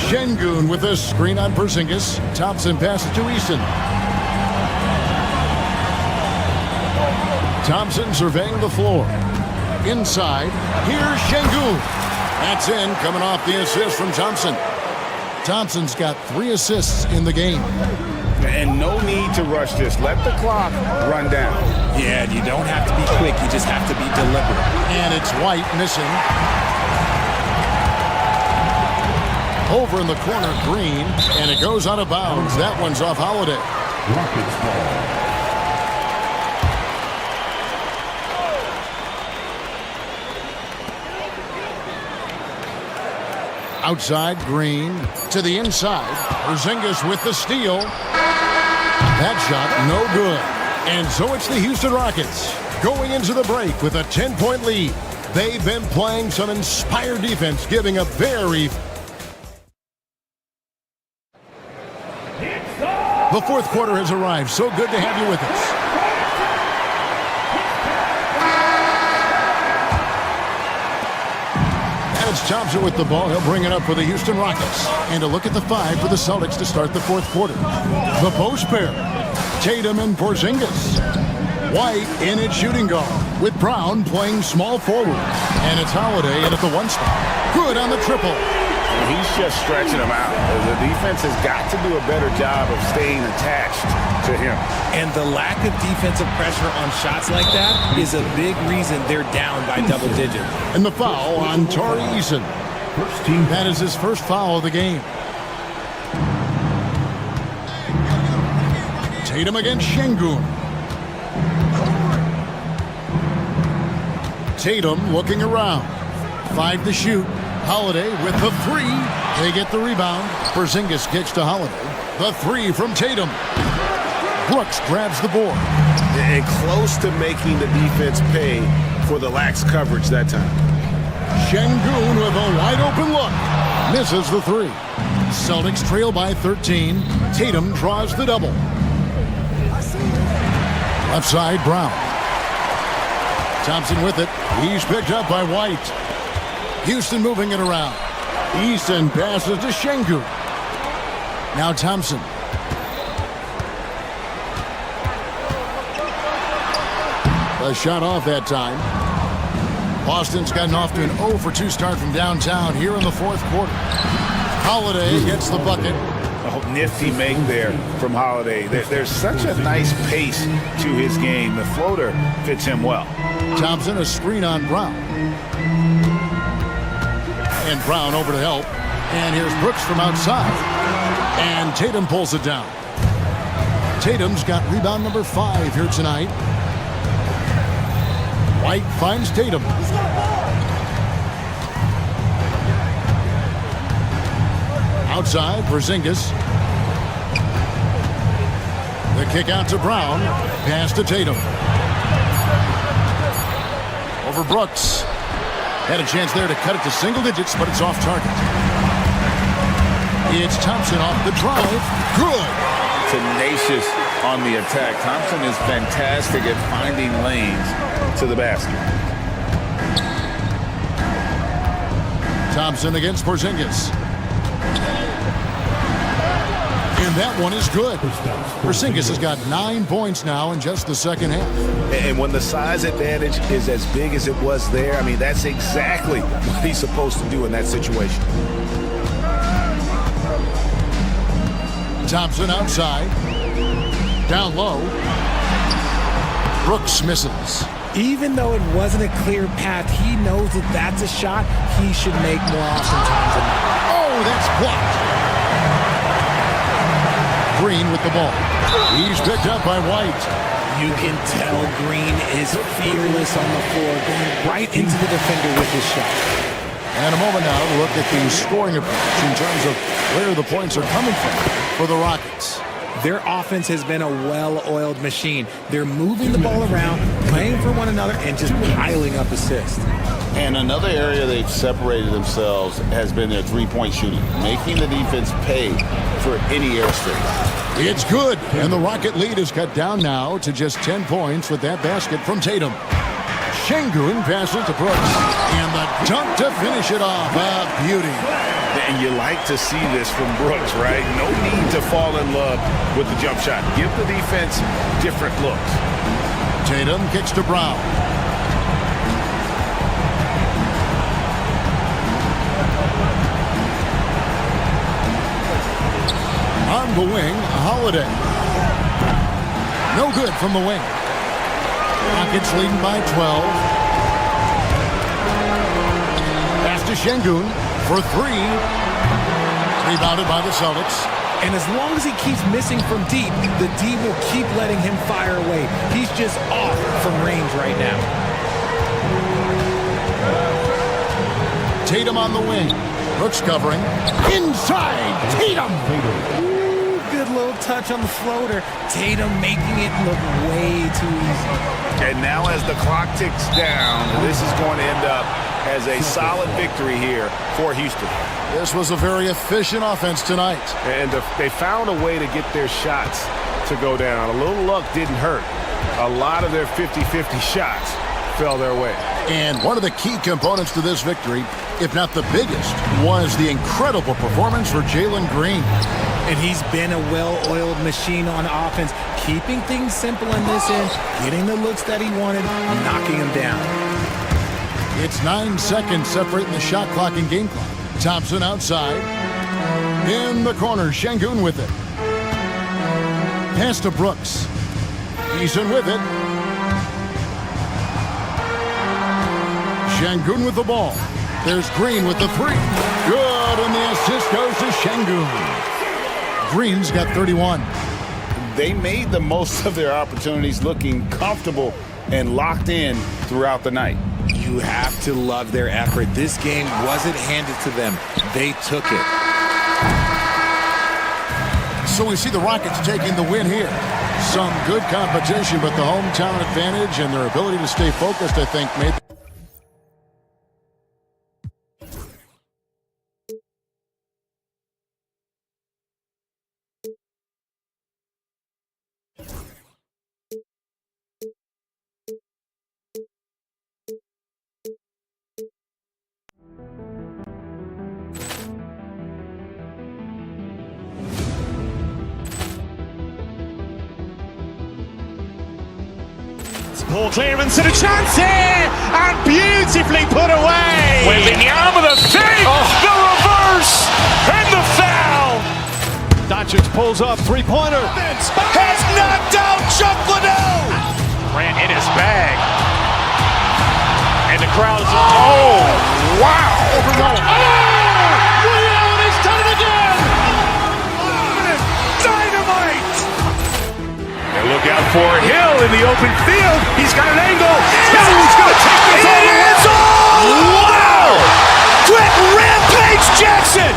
Şengün with a screen on Porzingis. Thompson passes to Eason. Thompson surveying the floor. Inside, here's Şengün. That's in, coming off the assist from Thompson. Thompson's got 3 assists in the game. And no need to rush this. Let the clock run down. Yeah, you don't have to be quick. You just have to be deliberate. And it's White missing. Over in the corner, Green, and it goes out of bounds. That one's off Holiday. Rockets ball. Outside, Green to the inside. Porzingis with the steal. That shot, no good. And so it's the Houston Rockets going into the break with a 10-point lead. They've been playing some inspired defense, giving a very... The fourth quarter has arrived. So good to have you with us. It's Thompson with the ball. He'll bring it up for the Houston Rockets. And a look at the 5 for the Celtics to start the fourth quarter. The post pair, Tatum and Porzingis. White in at shooting guard with Brown playing small forward. And it's Holiday in at the 1 spot. Good on the triple. He's just stretching him out. The defense has got to do a better job of staying attached to him. And the lack of defensive pressure on shots like that is a big reason they're down by double digits. And the foul on Tari Eason. That is his first foul of the game. Tatum against Şengün. Tatum looking around. 5 to shoot. Holiday with the 3. They get the rebound. Porzingis kicks to Holiday. The 3 from Tatum. Brooks grabs the board. And close to making the defense pay for the lax coverage that time. Şengün with a wide open look. Misses the 3. Celtics trail by 13. Tatum draws the double. Left side, Brown. Thompson with it. He's picked up by White. Houston moving it around. Eason passes to Şengün. Now Thompson. A shot off that time. Boston's gotten off to an 0 for 2 start from downtown here in the fourth quarter. Holiday gets the bucket. Oh, nifty make there from Holiday. There's such a nice pace to his game. The floater fits him well. Thompson, a screen on Brown. And Brown over to help. And here's Brooks from outside. And Tatum pulls it down. Tatum's got rebound number 5 here tonight. White finds Tatum. Outside, Porzingis. The kick out to Brown. Pass to Tatum. Over Brooks. Had a chance there to cut it to single digits, but it's off target. It's Thompson off the drive. Good. Tenacious on the attack. Thompson is fantastic at finding lanes to the basket. Thompson against Porzingis. And that one is good. Porzingis has got 9 points now in just the second half. And when the size advantage is as big as it was there, I mean, that's exactly what he's supposed to do in that situation. Thompson outside. Down low. Brooks misses. Even though it wasn't a clear path, he knows that that's a shot he should make more oftentimes than not. Oh, that's blocked. Green with the ball. He's picked up by White. You can tell Green is fearless on the floor, going right into the defender with his shot. And a moment now to look at the scoring approach in terms of where the points are coming from for the Rockets. Their offense has been a well-oiled machine. They're moving the ball around, playing for one another, and just piling up assists. And another area they've separated themselves has been their three-point shooting, making the defense pay for any airstrike. It's good, and the Rocket lead is cut down now to just 10 points with that basket from Tatum. Şengün passes to Brooks. And the dunk to finish it off. A beauty. And you like to see this from Brooks, right? No need to fall in love with the jump shot. Give the defense different looks. Tatum kicks to Brown. On the wing, Holiday. No good from the wing. Rockets leading by 12. Pass to Şengün for three. Rebounded by the Celtics. And as long as he keeps missing from deep, the D will keep letting him fire away. He's just off from range right now. Tatum on the wing. Brooks covering. Inside, Tatum. Ooh, good little touch on the floater. Tatum making it look way too easy. And now as the clock ticks down, this is going to end up as a solid victory here for Houston. This was a very efficient offense tonight. And they found a way to get their shots to go down. A little luck didn't hurt. A lot of their 50-50 shots fell their way. And one of the key components to this victory, if not the biggest, was the incredible performance for Jalen Green. And he's been a well-oiled machine on offense, keeping things simple in this end, getting the looks that he wanted, knocking him down. It's 9 seconds separating the shot clock and game clock. Thompson outside. In the corner, Şengün with it. Pass to Brooks. Eason with it. Şengün with the ball. There's Green with the three. Good, and the assist goes to Şengün. Green's got 31. They made the most of their opportunities, looking comfortable and locked in throughout the night. You have to love their effort. This game wasn't handed to them. They took it. So we see the Rockets taking the win here. Some good competition, but the hometown advantage and their ability to stay focused, I think, made Poor clearance and a chance here, and beautifully put away. Wembanyama the fake, the reverse, and the foul. Doncic pulls up, three-pointer. Has knocked out Chuck Liddell. Ran in his bag. And the crowd is, oh, wow. overrun. He's done it again. Dynamite. And look out for Hill in the open field. He's got an angle. He's going to take this all the way. Wow. Quick rampage Jackson.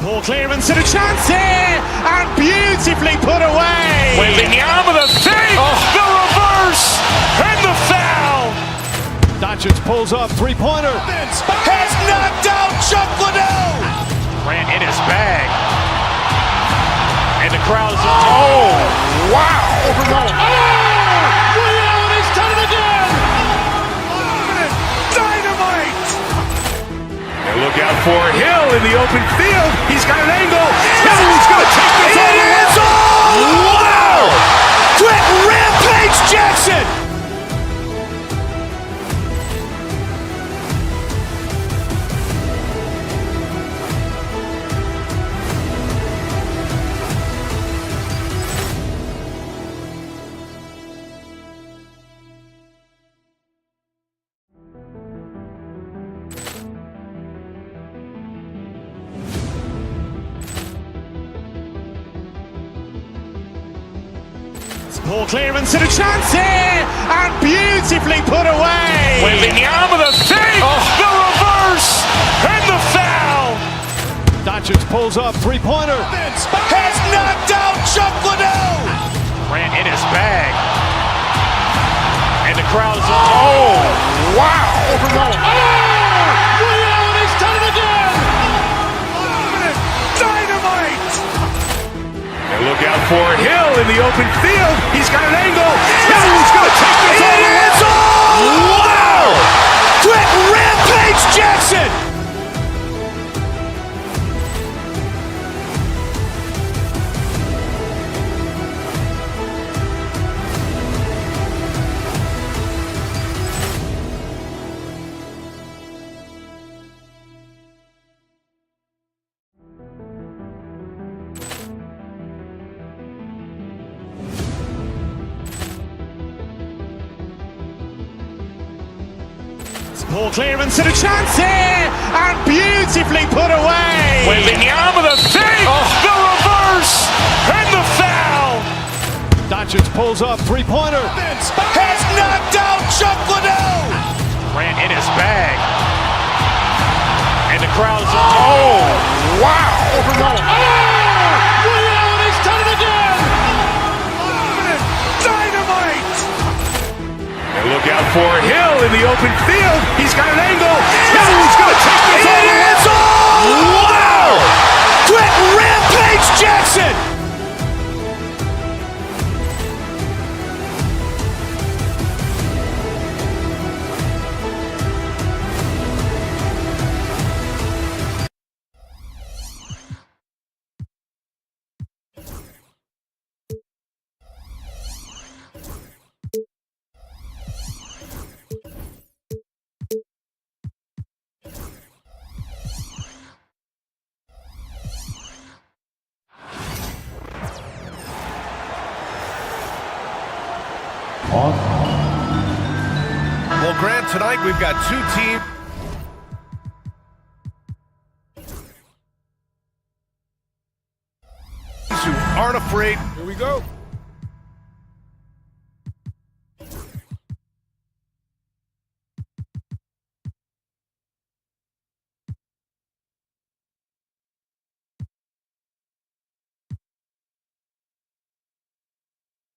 Poor clearance and a chance here, and beautifully put away. Wembanyama the fake, the reverse, and the foul. Doncic pulls up, three-pointer. Has knocked out Chuck Liddell. Ran in his bag. And the crowd is, oh, wow. Overrun. He's done it again. Dynamite. And look out for Hill in the open field. He's got an angle. He's going to take this all the way. Wow. Quick rampage Jackson. Poor clearance and a chance here, and beautifully put away. Wembanyama the fake, the reverse. pulls up, three-pointer. Has knocked out Chuck Liddell. Ran in his bag. And the crowd is, oh, wow. Liddell, and he's done it again. Dynamite. And look out for Hill in the open field. He's got an angle. Hill's going to take this all the way. Wow. Quick rampage Jackson. Ball clearance and a chance here, and beautifully put away. With the arm of the fake, the reverse, and the foul. Doncic pulls up, three-pointer. Has knocked out Chuck Liddell. Ran in his bag. And the crowd is, oh, wow. Liddell, and he's done it again. Dynamite. And look out for Hill in the open field. He's got an angle. Hill's going to take this all the way. Wow. Quick rampage Jackson. Well, Grant, tonight we've got two teams who aren't afraid. Here we go.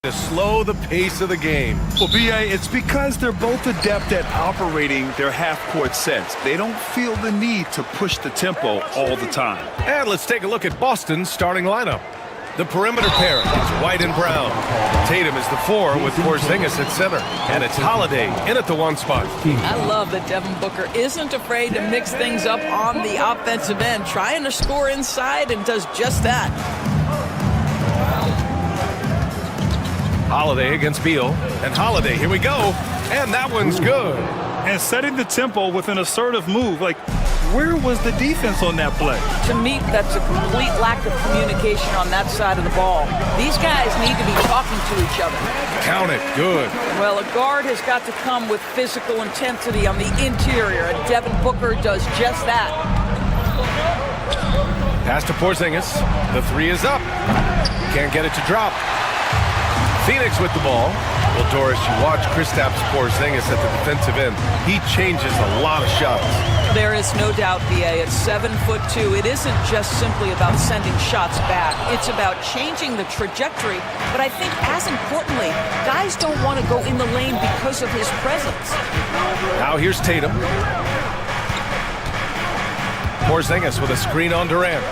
To slow the pace of the game. Well, B.A., it's because they're both adept at operating their half-court sets. They don't feel the need to push the tempo all the time. And let's take a look at Boston's starting lineup. The perimeter pair is White and Brown. Tatum is the 4 with Porzingis at center. And it's Holiday in at the 1 spot. I love that Devin Booker isn't afraid to mix things up on the offensive end, trying to score inside, and does just that. Holiday against Beal. And Holiday, here we go. And that one's good. And setting the tempo with an assertive move. Like, where was the defense on that play? To me, that's a complete lack of communication on that side of the ball. These guys need to be talking to each other. Count it. Good. Well, a guard has got to come with physical intensity on the interior, and Devin Booker does just that. Pass to Porzingis. The 3 is up. Can't get it to drop. Phoenix with the ball. Well, Doris, you watch Kristaps Porzingis at the defensive end. He changes a lot of shots. There is no doubt, B.A. At 7'2", it isn't just simply about sending shots back. It's about changing the trajectory. But I think, as importantly, guys don't want to go in the lane because of his presence. Now here's Tatum. Porzingis with a screen on Durant.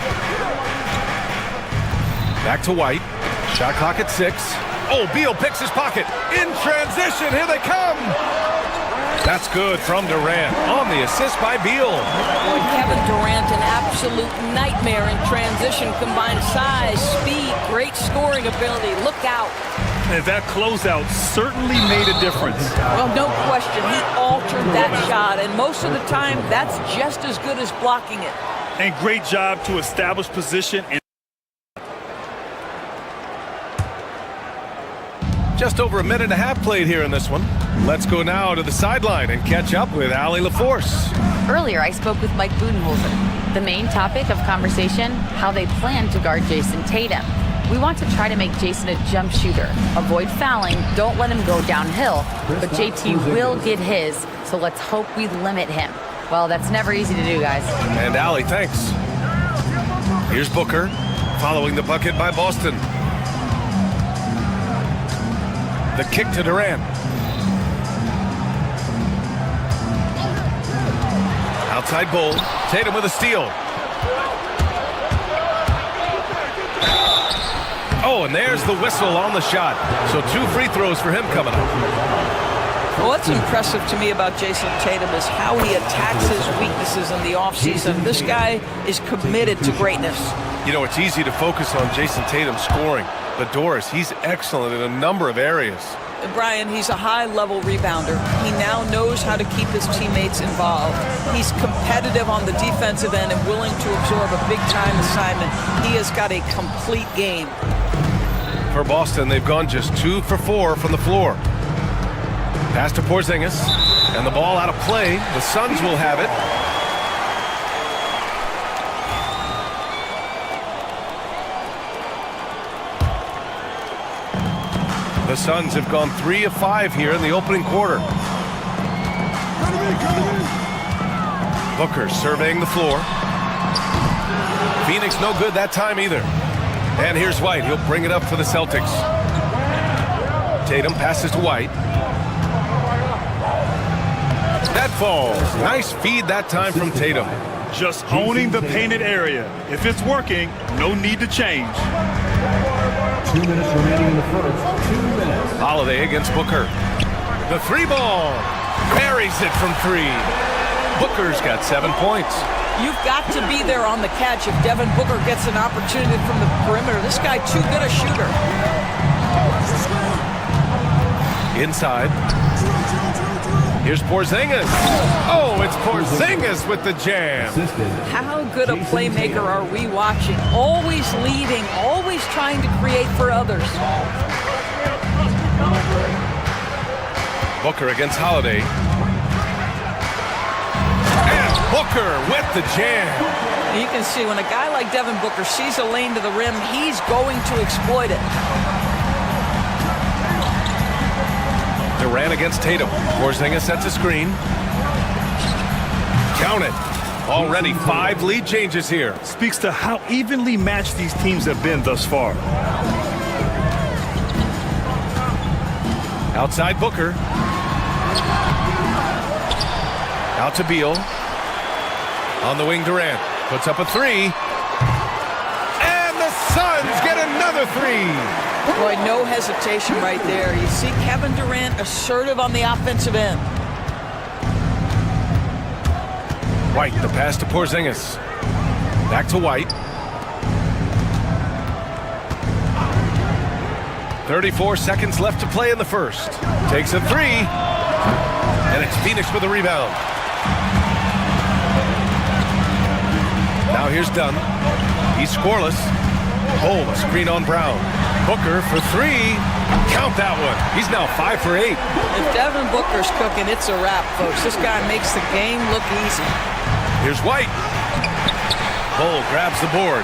Back to White. Shot clock at 6. Oh, Beal picks his pocket. In transition, here they come. That's good from Durant on the assist by Beal. Boy, Kevin Durant, an absolute nightmare in transition. Combined size, speed, great scoring ability. Look out. And that closeout certainly made a difference. Well, no question. He altered that shot, and most of the time, that's just as good as blocking it. And great job to establish position. And Just over a minute and a half played here in this one. Let's go now to the sideline and catch up with Allie LaForce. Earlier, I spoke with Mike Budenholzer. The main topic of conversation, how they plan to guard Jason Tatum. We want to try to make Jason a jump shooter. Avoid fouling, don't let him go downhill. But JT will get his, so let's hope we limit him. Well, that's never easy to do, guys. And Allie, thanks. Here's Booker, following the bucket by Boston. The kick to Durant. Outside Bull. Tatum with a steal. Oh, and there's the whistle on the shot. So 2 free throws for him coming up. Well, what's impressive to me about Jason Tatum is how he attacks his weaknesses in the offseason. This guy is committed to greatness. You know, it's easy to focus on Jason Tatum scoring, but Doris, he's excellent in a number of areas. Brian, he's a high-level rebounder. He now knows how to keep his teammates involved. He's competitive on the defensive end and willing to absorb a big-time assignment. He has got a complete game. For Boston, they've gone just 2 for 4 from the floor. Pass to Porzingis, and the ball out of play. The Suns will have it. The Suns have gone 3 of 5 here in the opening quarter. Booker surveying the floor. Phoenix no good that time either. And here's White. He'll bring it up for the Celtics. Tatum passes to White. That falls. Nice feed that time from Tatum. Just owning the painted area. If it's working, no need to change. 2 minutes remaining in the first. 2 minutes. Holiday against Booker. The 3 ball. Buries it from 3. Booker's got 7 points. You've got to be there on the catch if Devin Booker gets an opportunity from the perimeter. This guy too good a shooter. Inside. Here's Porzingis. Oh, it's Porzingis with the jam. How good a playmaker are we watching? Always leading, always trying to create for others. Booker against Holiday. And Booker with the jam. You can see when a guy like Devin Booker sees a lane to the rim, he's going to exploit it. Durant against Tatum. Porzingis sets a screen. Count it. Already 5 lead changes here. Speaks to how evenly matched these teams have been thus far. Outside Booker. Out to Beal. On the wing, Durant. Puts up a 3. And the Suns get another 3. Boy, no hesitation right there. You see Kevin Durant assertive on the offensive end. White, the pass to Porzingis. Back to White. 34 seconds left to play in the first. Takes a 3. And it's Phoenix with a rebound. Now here's Dunn. He's scoreless. Oh, a screen on Brown. Booker for 3. Count that one. He's now 5 for 8. If Devin Booker's cooking, it's a wrap, folks. This guy makes the game look easy. Here's White. Bull grabs the board.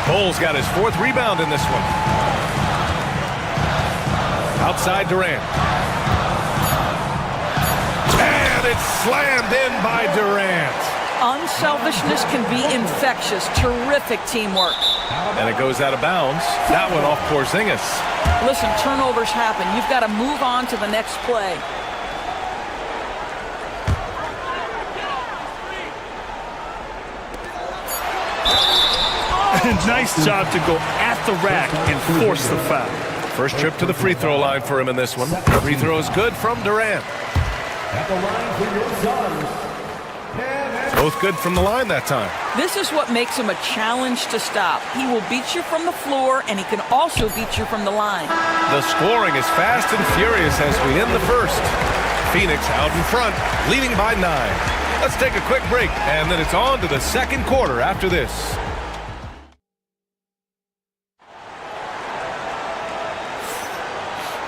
Bull's got his 4th rebound in this one. Outside Durant. And it's slammed in by Durant. Unselfishness can be infectious. Terrific teamwork. And it goes out of bounds. That one off Porzingis. Listen, turnovers happen. You've got to move on to the next play. Nice job to go at the rack and force the foul. First trip to the free throw line for him in this one. Free throw is good from Durant. At the line for your Suns. Both good from the line that time. This is what makes him a challenge to stop. He will beat you from the floor, and he can also beat you from the line. The scoring is fast and furious as we end the first. Phoenix out in front, leading by 9. Let's take a quick break, and then it's on to the second quarter after this.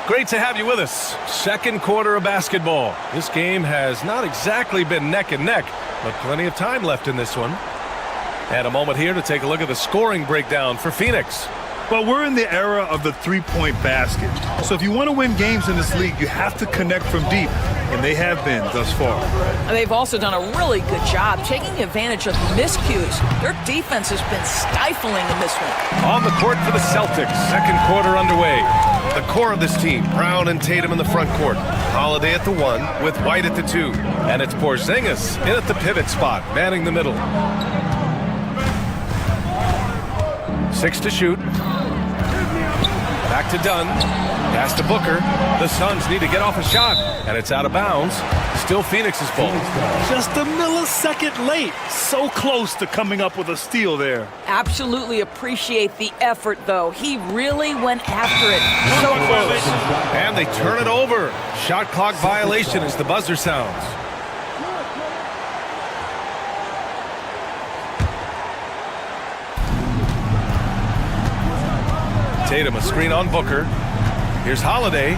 Great to have you with us. Second quarter of basketball. This game has not exactly been neck and neck, but plenty of time left in this one. And a moment here to take a look at the scoring breakdown for Phoenix. Well, we're in the era of the three-point basket. So if you want to win games in this league, you have to connect from deep, and they have been thus far. They've also done a really good job taking advantage of miscues. Their defense has been stifling in this one. On the court for the Celtics, second quarter underway. The core of this team, Brown and Tatum in the front court. Holiday at the 1 with White at the 2. And it's Porzingis in at the pivot spot, manning the middle. 6 to shoot. Back to Dunn. Pass to Booker. The Suns need to get off a shot, and it's out of bounds. Still Phoenix's ball. Just a millisecond late. So close to coming up with a steal there. Absolutely appreciate the effort, though. He really went after it. So close. And they turn it over. Shot clock violation as the buzzer sounds. Tatum, a screen on Booker. Here's Holiday.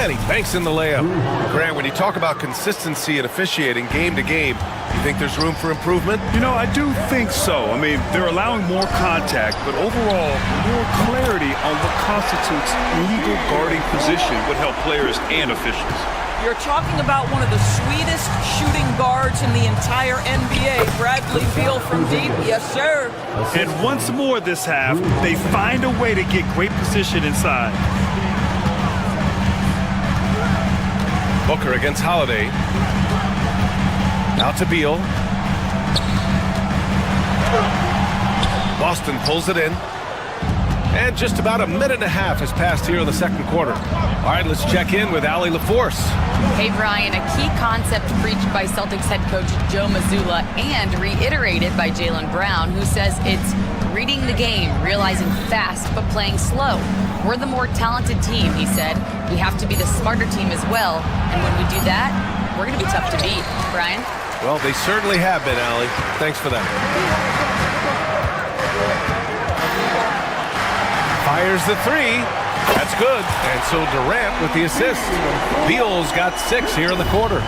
And he banks in the layup. Grant, when you talk about consistency and officiating game to game, you think there's room for improvement? You know, I do think so. I mean, they're allowing more contact, but overall, more clarity on what constitutes legal guarding position would help players and officials. You're talking about one of the sweetest shooting guards in the entire NBA, Bradley Beal from deep. Yes, sir. And once more this half, they find a way to get great position inside. Booker against Holiday. Out to Beal. Boston pulls it in. And just about a minute and a half has passed here in the second quarter. All right, let's check in with Allie LaForce. Hey, Brian, a key concept preached by Celtics head coach Joe Mazzulla and reiterated by Jaylen Brown, who says it's reading the game, realizing fast, but playing slow. We're the more talented team, he said. We have to be the smarter team as well. And when we do that, we're going to be tough to beat. Brian? Well, they certainly have been, Allie. Thanks for that. Fires the 3. That's good. And so Durant with the assist. Beal's got 6 here in the quarter.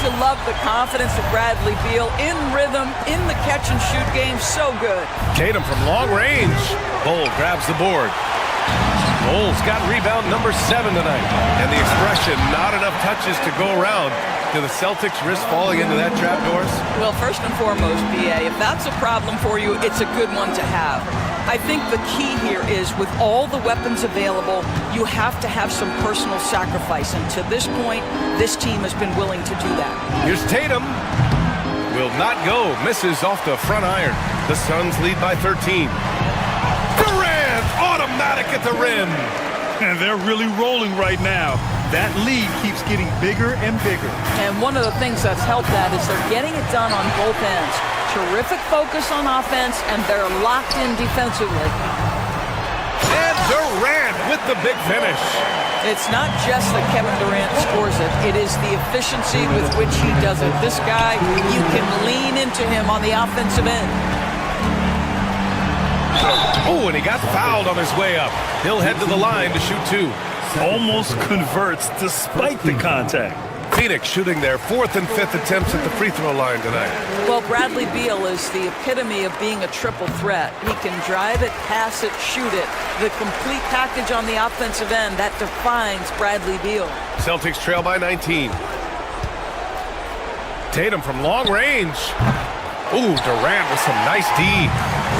You love the confidence of Bradley Beal in rhythm, in the catch-and-shoot game. So good. Tatum from long range. Bull grabs the board. Bull's got rebound number 7 tonight. And the expression, not enough touches to go around. Do the Celtics risk falling into that trap, Doris? Well, first and foremost, BA, if that's a problem for you, it's a good one to have. I think the key here is with all the weapons available, you have to have some personal sacrifice. And to this point, this team has been willing to do that. Here's Tatum. Will not go. Misses off the front iron. The Suns lead by 13. Durant, automatic at the rim. And they're really rolling right now. That lead keeps getting bigger and bigger. And one of the things that's helped that is they're getting it done on both ends. Terrific focus on offense, and they're locked in defensively. And Durant with the big finish. It's not just that Kevin Durant scores it. It is the efficiency with which he does it. This guy, you can lean into him on the offensive end. Oh, and he got fouled on his way up. He'll head to the line to shoot 2. Almost converts despite the contact. Phoenix shooting their 4th and 5th attempts at the free throw line tonight. Well, Bradley Beal is the epitome of being a triple threat. He can drive it, pass it, shoot it. The complete package on the offensive end, that defines Bradley Beal. Celtics trail by 19. Tatum from long range. Ooh, Durant with some nice D.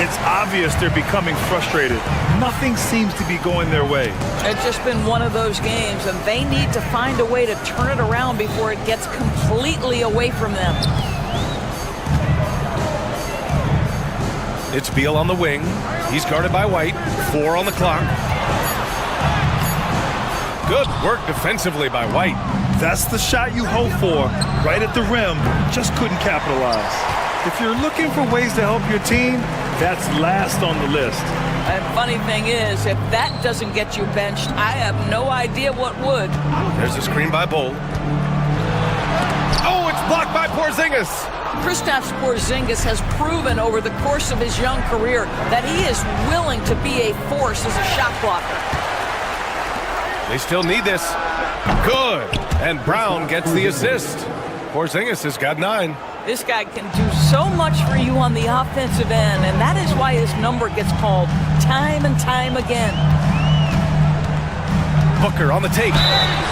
It's obvious they're becoming frustrated. Nothing seems to be going their way. It's just been one of those games, and they need to find a way to turn it around before it gets completely away from them. It's Beal on the wing. He's guarded by White. 4 on the clock. Good work defensively by White. That's the shot you hope for. Right at the rim. Just couldn't capitalize. If you're looking for ways to help your team, that's last on the list. And funny thing is, if that doesn't get you benched, I have no idea what would. There's a screen by Bull. Oh, it's blocked by Porzingis. Kristaps Porzingis has proven over the course of his young career that he is willing to be a force as a shot blocker. They still need this. Good. And Brown gets the assist. Porzingis has got 9. This guy can do so much for you on the offensive end, and that is why his number gets called time and time again. Booker on the take.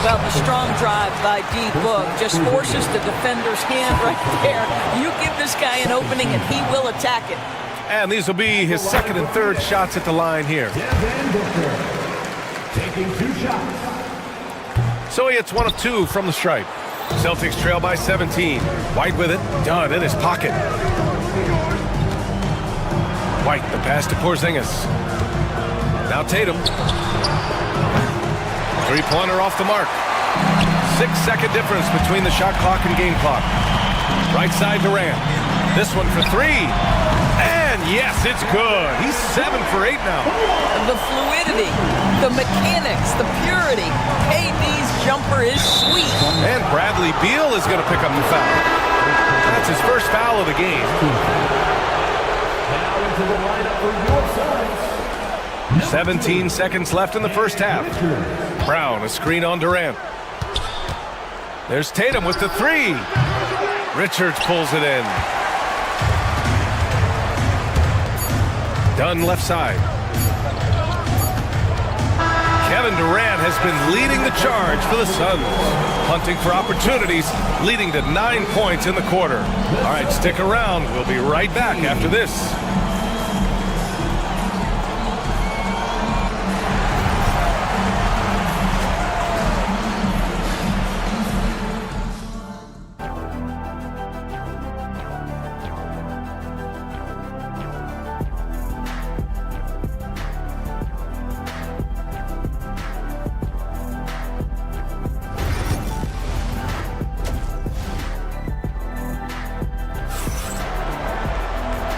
Well, the strong drive by D-Book just forces the defender's hand right there. You give this guy an opening, and he will attack it. And these will be his second and third shots at the line here. Taking 2 shots. So he hits 1 of 2 from the stripe. Celtics trail by 17. White with it. Dunn in his pocket. White, the pass to Porzingis. Now Tatum. Three-pointer off the mark. 6-second difference between the shot clock and game clock. Right side Durant. This one for 3. And yes, it's good. He's 7 for 8 now. The fluidity, the mechanics, the purity. KD's jumper is sweet. And Bradley Beal is going to pick up the foul. That's his first foul of the game. Now into the lineup for your Suns. 17 seconds left in the first half. Brown, a screen on Durant. There's Tatum with the 3. Richards pulls it in. Dunn left side. Kevin Durant has been leading the charge for the Suns. Hunting for opportunities, leading to 9 points in the quarter. All right, stick around. We'll be right back after this.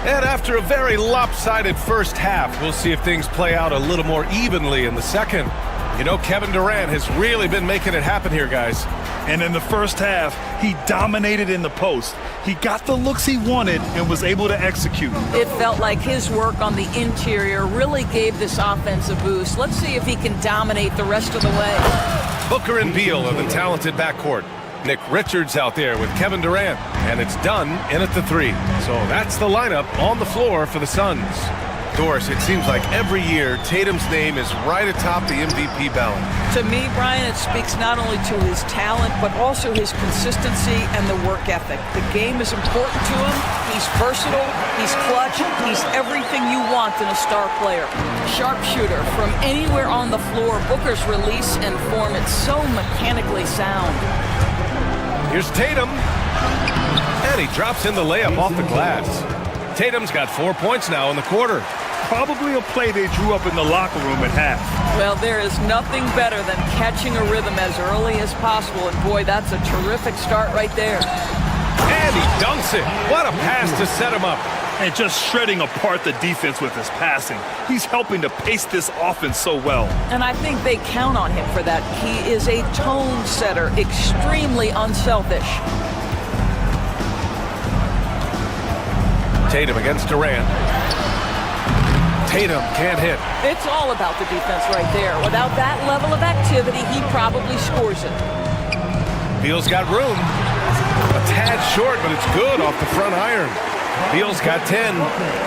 And after a very lopsided first half, we'll see if things play out a little more evenly in the second. You know, Kevin Durant has really been making it happen here, guys. And in the first half, he dominated in the post. He got the looks he wanted and was able to execute. It felt like his work on the interior really gave this offense a boost. Let's see if he can dominate the rest of the way. Booker and Beal are the talented backcourt. Nick Richards out there with Kevin Durant, and it's Dunn in at the 3. So that's the lineup on the floor for the Suns. Doris, it seems like every year Tatum's name is right atop the MVP ballot. To me, Brian, it speaks not only to his talent, but also his consistency and the work ethic. The game is important to him. He's versatile, he's clutch, he's everything you want in a star player. Sharpshooter from anywhere on the floor. Booker's release and form, it's so mechanically sound. Here's Tatum, and he drops in the layup off the glass. Tatum's got 4 points now in the quarter. Probably a play they drew up in the locker room at half. Well, there is nothing better than catching a rhythm as early as possible, and boy, that's a terrific start right there. And he dunks it. What a pass to set him up. And just shredding apart the defense with his passing. He's helping to pace this offense so well. And I think they count on him for that. He is a tone setter, extremely unselfish. Tatum against Durant. Tatum can't hit. It's all about the defense right there. Without that level of activity, he probably scores it. Beal's got room. A tad short, but it's good off the front iron. Beal's got 10.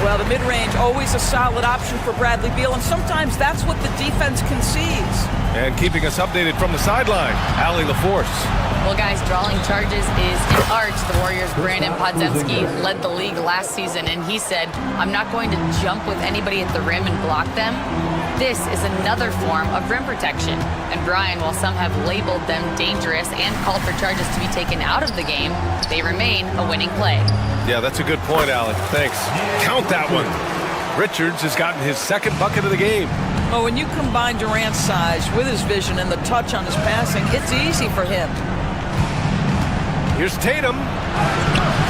Well, the mid-range, always a solid option for Bradley Beal, and sometimes that's what the defense concedes. And keeping us updated from the sideline, Allie LaForce. Well, guys, drawing charges is an art. The Warriors' Brandon Podziemski led the league last season, and he said, I'm not going to jump with anybody at the rim and block them. This is another form of rim protection. And Brian, while some have labeled them dangerous and called for charges to be taken out of the game, they remain a winning play. Yeah, that's a good point, Alec. Thanks. Count that one. Richards has gotten his second bucket of the game. Well, when you combine Durant's size with his vision and the touch on his passing, it's easy for him. Here's Tatum.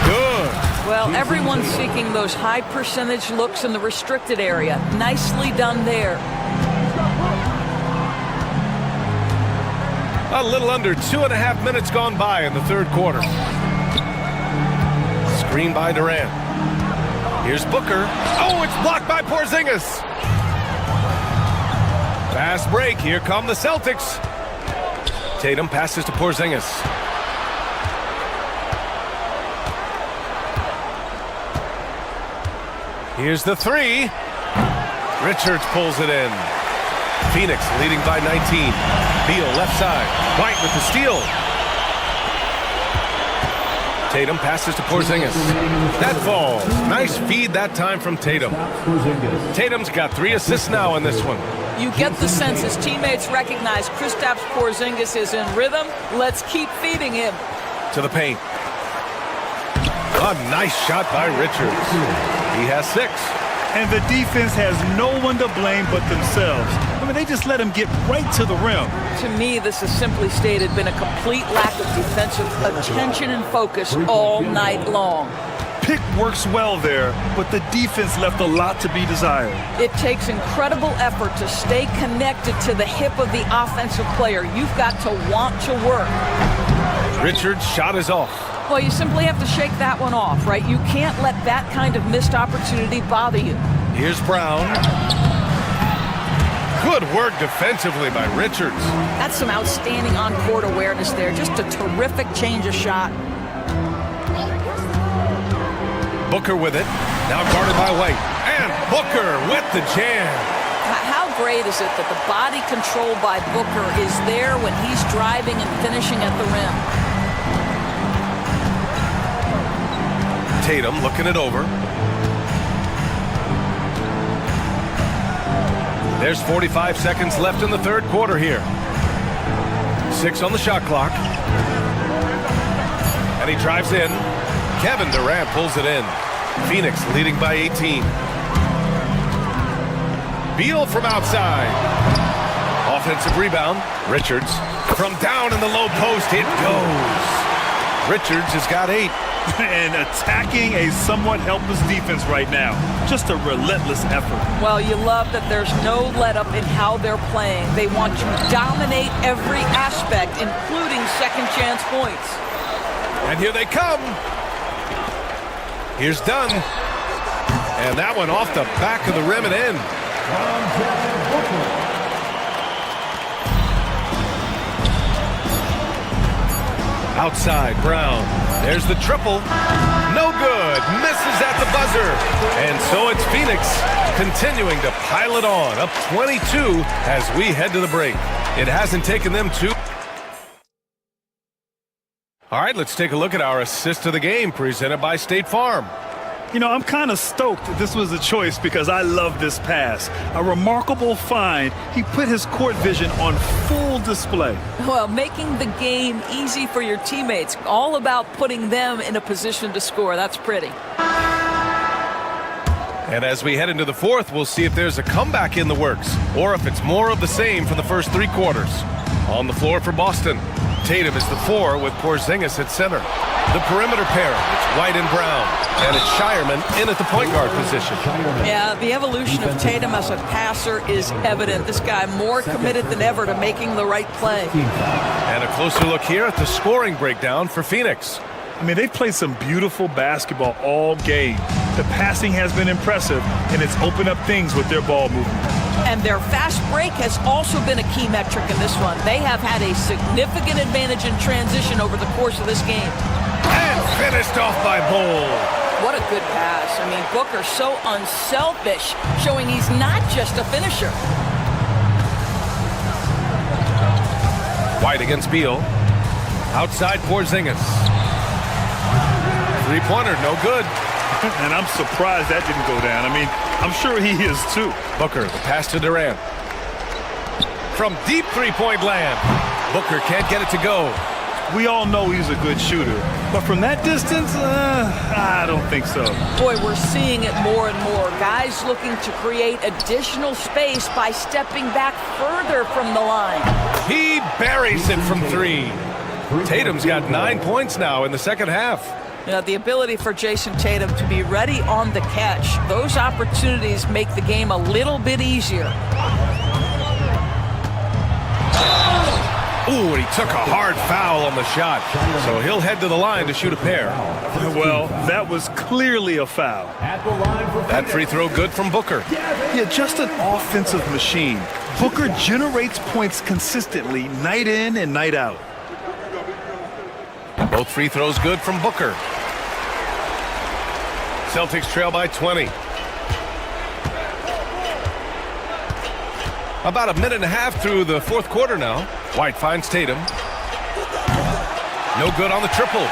Good. Well, everyone's seeking those high percentage looks in the restricted area. Nicely done there. A little under 2.5 minutes gone by in the third quarter. Screen by Durant. Here's Booker. Oh, it's blocked by Porzingis. Fast break. Here come the Celtics. Tatum passes to Porzingis. Here's the three. Richards pulls it in. Phoenix leading by 19. Beal left side. White with the steal. Tatum passes to Porzingis. That falls. Nice feed that time from Tatum. Tatum's got 3 assists now in this one. You get the sense his teammates recognize Kristaps Porzingis is in rhythm. Let's keep feeding him. To the paint. A nice shot by Richards. He has 6. And the defense has no one to blame but themselves. I mean, they just let him get right to the rim. To me, this has simply stated been a complete lack of defensive attention and focus all night long. Pick works well there, but the defense left a lot to be desired. It takes incredible effort to stay connected to the hip of the offensive player. You've got to want to work. Richards' shot is off. Well, you simply have to shake that one off, right? You can't let that kind of missed opportunity bother you. Here's Brown. Good work defensively by Richards. That's some outstanding on-court awareness there. Just a terrific change of shot. Booker with it. Now guarded by White. And Booker with the jam. How great is it that the body control by Booker is there when he's driving and finishing at the rim? Tatum looking it over. There's 45 seconds left in the third quarter here. 6 on the shot clock. And he drives in. Kevin Durant pulls it in. Phoenix leading by 18. Beal from outside. Offensive rebound. Richards from down in the low post. It goes. Richards has got 8. And attacking a somewhat helpless defense right now. Just a relentless effort. Well, you love that there's no let-up in how they're playing. They want to dominate every aspect, including second-chance points. And here they come. Here's Dunn. And that one off the back of the rim and in. Outside, Brown. There's the triple. No good. Misses at the buzzer. And so it's Phoenix continuing to pile it on. Up 22 as we head to the break. It hasn't taken them too. All right, let's take a look at our assist of the game presented by State Farm. You know, I'm kind of stoked that this was a choice because I love this pass. A remarkable find. He put his court vision on full display. Well, making the game easy for your teammates. All about putting them in a position to score. That's pretty. And as we head into the fourth, we'll see if there's a comeback in the works or if it's more of the same for the first 3 quarters. On the floor for Boston, Tatum is the 4 with Porzingis at center. The perimeter pair, it's White and Brown, and it's Shireman in at the point guard position. Yeah, the evolution of Tatum as a passer is evident. This guy more committed than ever to making the right play. And a closer look here at the scoring breakdown for Phoenix. I mean, they've played some beautiful basketball all game. The passing has been impressive, and it's opened up things with their ball movement. And their fast break has also been a key metric in this one. They have had a significant advantage in transition over the course of this game. And finished off by Bol. What a good pass. I mean, Booker so unselfish, showing he's not just a finisher. White against Beal. Outside Porzingis. Three-pointer, no good. And I'm surprised that didn't go down. I mean, I'm sure he is too. Booker, the pass to Durant. From deep three-point land. Booker can't get it to go. We all know he's a good shooter. But from that distance, I don't think so. Boy, we're seeing it more and more. Guys looking to create additional space by stepping back further from the line. He buries it from 3. Tatum's got 9 points now in the second half. You know, the ability for Jason Tatum to be ready on the catch, those opportunities make the game a little bit easier. Ooh, and he took a hard foul on the shot. So he'll head to the line to shoot a pair. Well, that was clearly a foul. That free throw good from Booker. Yeah, just an offensive machine. Booker generates points consistently, night in and night out. Both free throws good from Booker. Celtics trail by 20. About a minute and a half through the fourth quarter now. White finds Tatum. No good on the triple.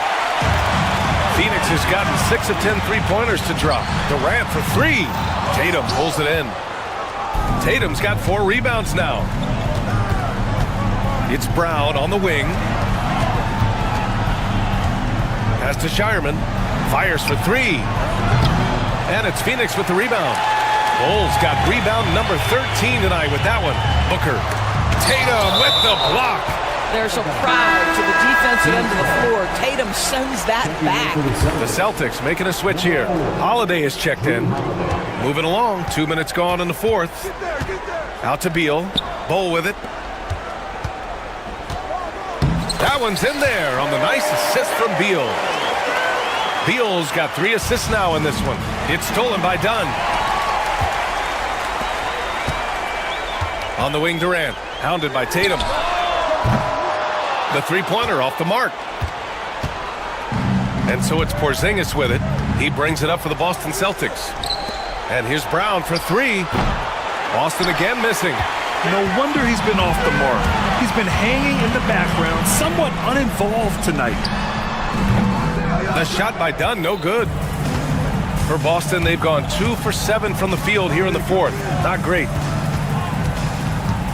Phoenix has gotten 6 of 10 three-pointers to drop. Durant for 3. Tatum pulls it in. Tatum's got 4 rebounds now. It's Brown on the wing. Pass to Shireman. Fires for 3. And it's Phoenix with the rebound. Bulls got rebound number 13 tonight with that one. Booker. Tatum with the block. There's a crowd to the defensive end of the floor. Tatum sends that back. The Celtics making a switch here. Holiday is checked in. Moving along. 2 minutes gone in the fourth. Out to Beal. Bowl with it. That one's in there on the nice assist from Beal. Beal's got 3 assists now in this one. It's stolen by Dunn. On the wing, Durant. Hounded by Tatum. The three-pointer off the mark. And so it's Porzingis with it. He brings it up for the Boston Celtics. And here's Brown for 3. Boston again missing. No wonder he's been off the mark. He's been hanging in the background, somewhat uninvolved tonight. The shot by Dunn, no good. For Boston, they've gone 2 for 7 from the field here in the fourth. Not great.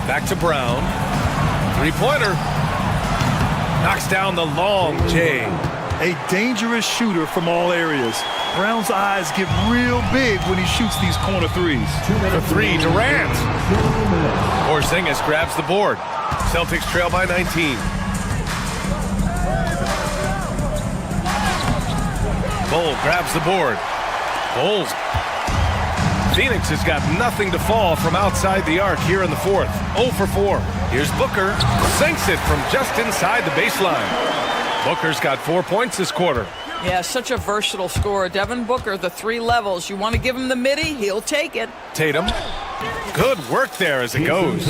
Back to Brown. Three-pointer. Knocks down the long J. A dangerous shooter from all areas. Brown's eyes get real big when he shoots these corner threes. For 3, Durant. Porzingis grabs the board. Celtics trail by 19. Bull grabs the board. Bulls. Phoenix has got nothing to fall from outside the arc here in the fourth. 0 for 4. Here's Booker. Sinks it from just inside the baseline. Booker's got 4 points this quarter. Yeah, such a versatile scorer. Devin Booker, the 3 levels. You want to give him the midi, he'll take it. Tatum. Good work there as it goes.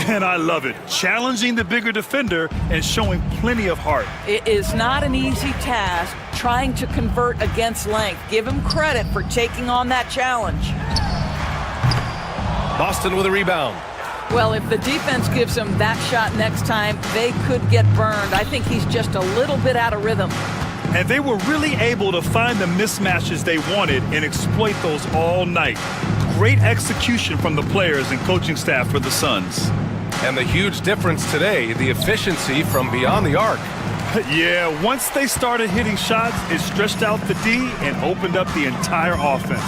And I love it. Challenging the bigger defender and showing plenty of heart. It is not an easy task trying to convert against length. Give him credit for taking on that challenge. Boston with a rebound. Well, if the defense gives him that shot next time, they could get burned. I think he's just a little bit out of rhythm. And they were really able to find the mismatches they wanted and exploit those all night. Great execution from the players and coaching staff for the Suns. And the huge difference today, the efficiency from beyond the arc. Yeah, once they started hitting shots, it stretched out the D and opened up the entire offense.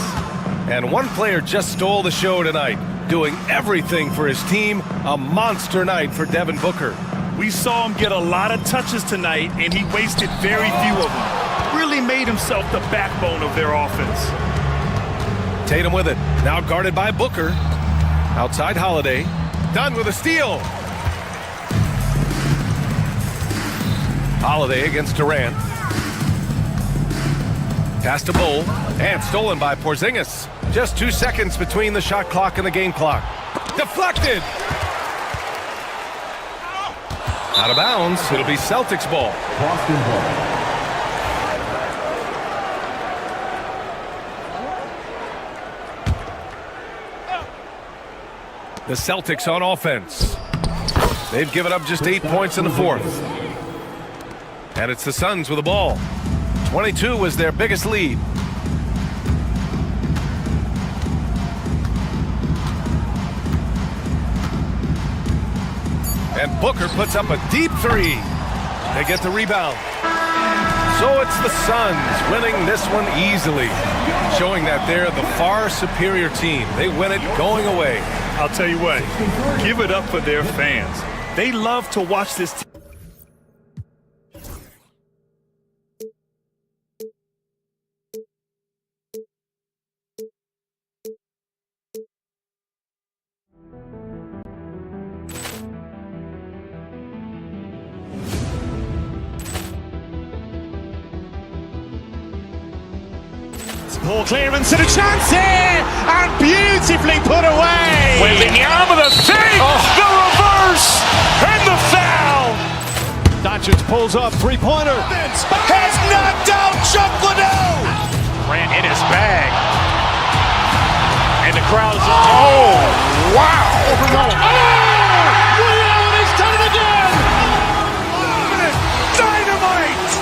And one player just stole the show tonight, doing everything for his team. A monster night for Devin Booker. We saw him get a lot of touches tonight, and he wasted very few of them. Really made himself the backbone of their offense. Tatum with it. Now guarded by Booker. Outside Holiday. Dunn with a steal. Holiday against Durant. Pass to Bull. And stolen by Porzingis. Just 2 seconds between the shot clock and the game clock. Deflected. Out of bounds. It'll be Celtics ball. Boston ball. The Celtics on offense. They've given up just 8 points in the fourth. And it's the Suns with the ball. 22 was their biggest lead. And Booker puts up a deep 3. They get the rebound. So it's the Suns winning this one easily, showing that they're the far superior team. They win it going away. I'll tell you what, give it up for their fans. They love to watch this team. Poor clearance and a chance here, and beautifully put away. Wembanyama the fake, the reverse, and the foul. Doncic pulls up, three-pointer. Has knocked out Chuck Liddell. Grant in his bag. And the crowd is, oh, wow. going. Oh! Reality's done it again! Dynamite!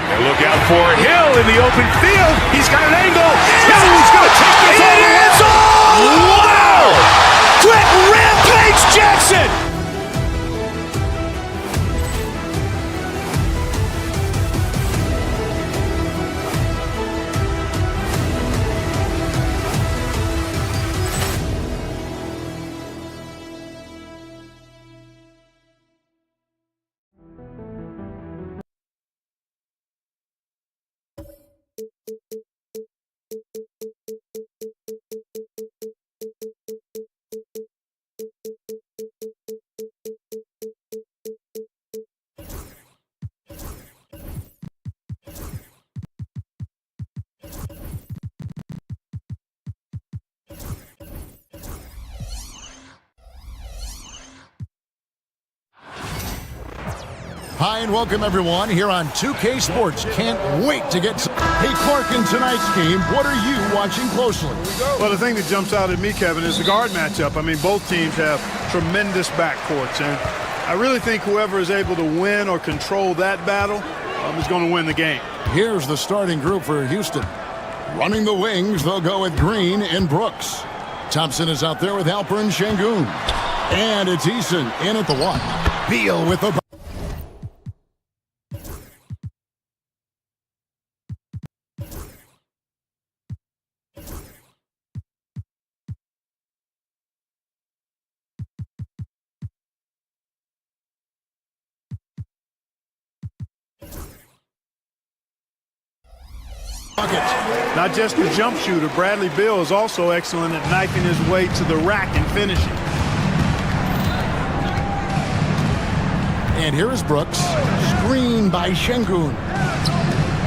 And look out for Hill in the open field. He's got an angle. Hill's going to take this all the way. Wow! Quick Rampage Jackson! Hi and welcome everyone here on 2K Sports. Can't wait to get some. Hey Clark, in tonight's game, what are you watching closely? Well, the thing that jumps out at me, Kevin, is the guard matchup. I mean, both teams have tremendous backcourts, and I really think whoever is able to win or control that battle is going to win the game. Here's the starting group for Houston. Running the wings, they'll go with Green and Brooks. Thompson is out there with Halpern and Şengün. And it's Eason in at the one. Beal with the Not just a jump shooter, Bradley Beal is also excellent at knifing his way to the rack and finishing. And here is Brooks. Screen by Şengün.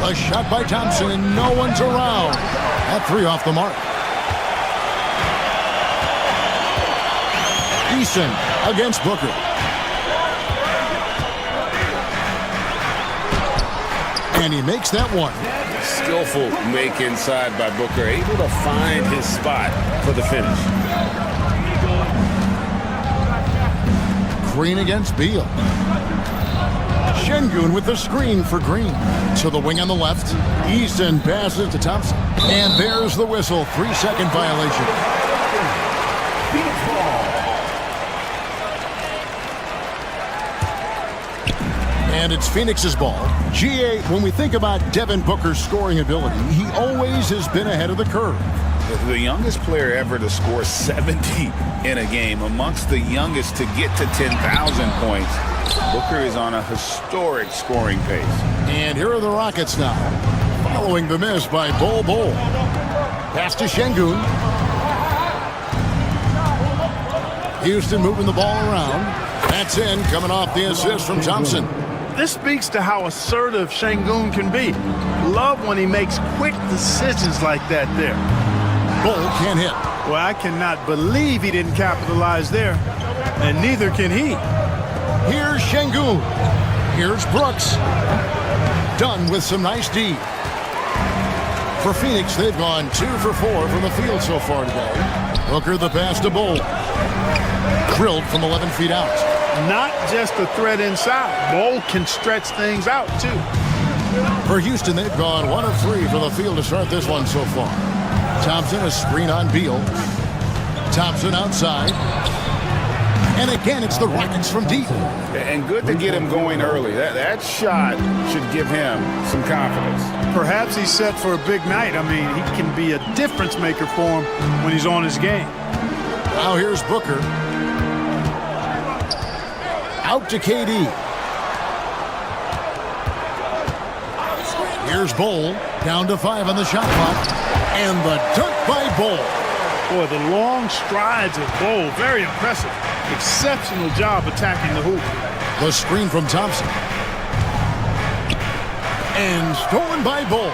A shot by Thompson, and no one's around. That three off the mark. Eason against Booker. And he makes that one. Skillful make inside by Booker, able to find his spot for the finish. Green against Beal. Şengün with the screen for Green. To the wing on the left. Eason passes to Thompson. And there's the whistle. 3-second violation. And it's Phoenix's ball. GA, when we think about Devin Booker's scoring ability, he always has been ahead of the curve. The youngest player ever to score 70 in a game, amongst the youngest to get to 10,000 points. Booker is on a historic scoring pace. And here are the Rockets now, following the miss by Bol. Pass to Şengün. Houston moving the ball around. That's in, coming off the assist from Thompson. This speaks to how assertive Şengün can be. Love when he makes quick decisions like that there. Bol can't hit. Well, I cannot believe he didn't capitalize there, and neither can he. Here's Şengün. Here's Brooks. Done with some nice D. For Phoenix, they've gone 2 for 4 from the field so far today. Booker the pass to Bol. Drilled from 11 feet out. Not just a threat inside. Bol can stretch things out, too. For Houston, they've gone 1 of 3 from the field to start this one so far. Thompson, a screen on Beal. Thompson outside. And again, it's the Rockets from deep. And good to get him going early. That shot should give him some confidence. Perhaps he's set for a big night. I mean, he can be a difference maker for him when he's on his game. Now here's Booker. Out to KD. Here's Bol. Down to 5 on the shot clock. And the dunk by Bol. Boy, the long strides of Bol, very impressive. Exceptional job attacking the hoop. The screen from Thompson. And stolen by Bol.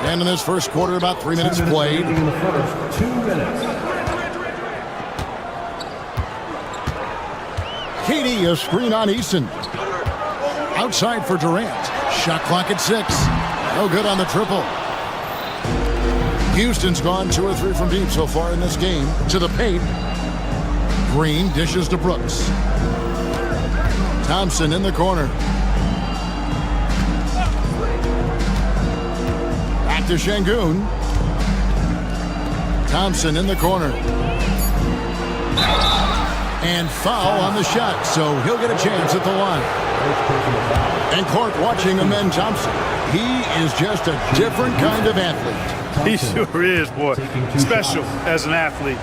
And in this first quarter, about 3 minutes played. In the first 2 minutes. KD, a screen on Eason. Outside for Durant. Shot clock at 6. No good on the triple. Houston's gone 2 or 3 from deep so far in this game. To the paint. Green dishes to Brooks. Thompson in the corner. Back to Şengün. Thompson in the corner. And foul on the shot, so he'll get a chance at the line. And Court watching Amen Thompson. He is just a different kind of athlete. He sure is, boy. Special as an athlete.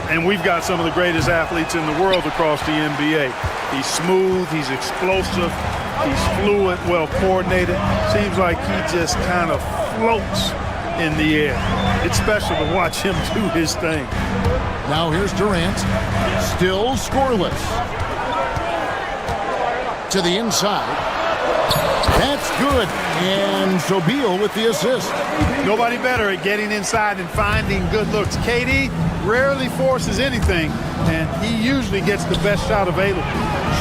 And we've got some of the greatest athletes in the world across the NBA. He's smooth, he's explosive, he's fluid, well coordinated. Seems like he just kind of floats in the air. It's special to watch him do his thing. Now here's Durant, still scoreless. To the inside. That's good. And so Beal with the assist. Nobody better at getting inside and finding good looks. KD rarely forces anything, and he usually gets the best shot available.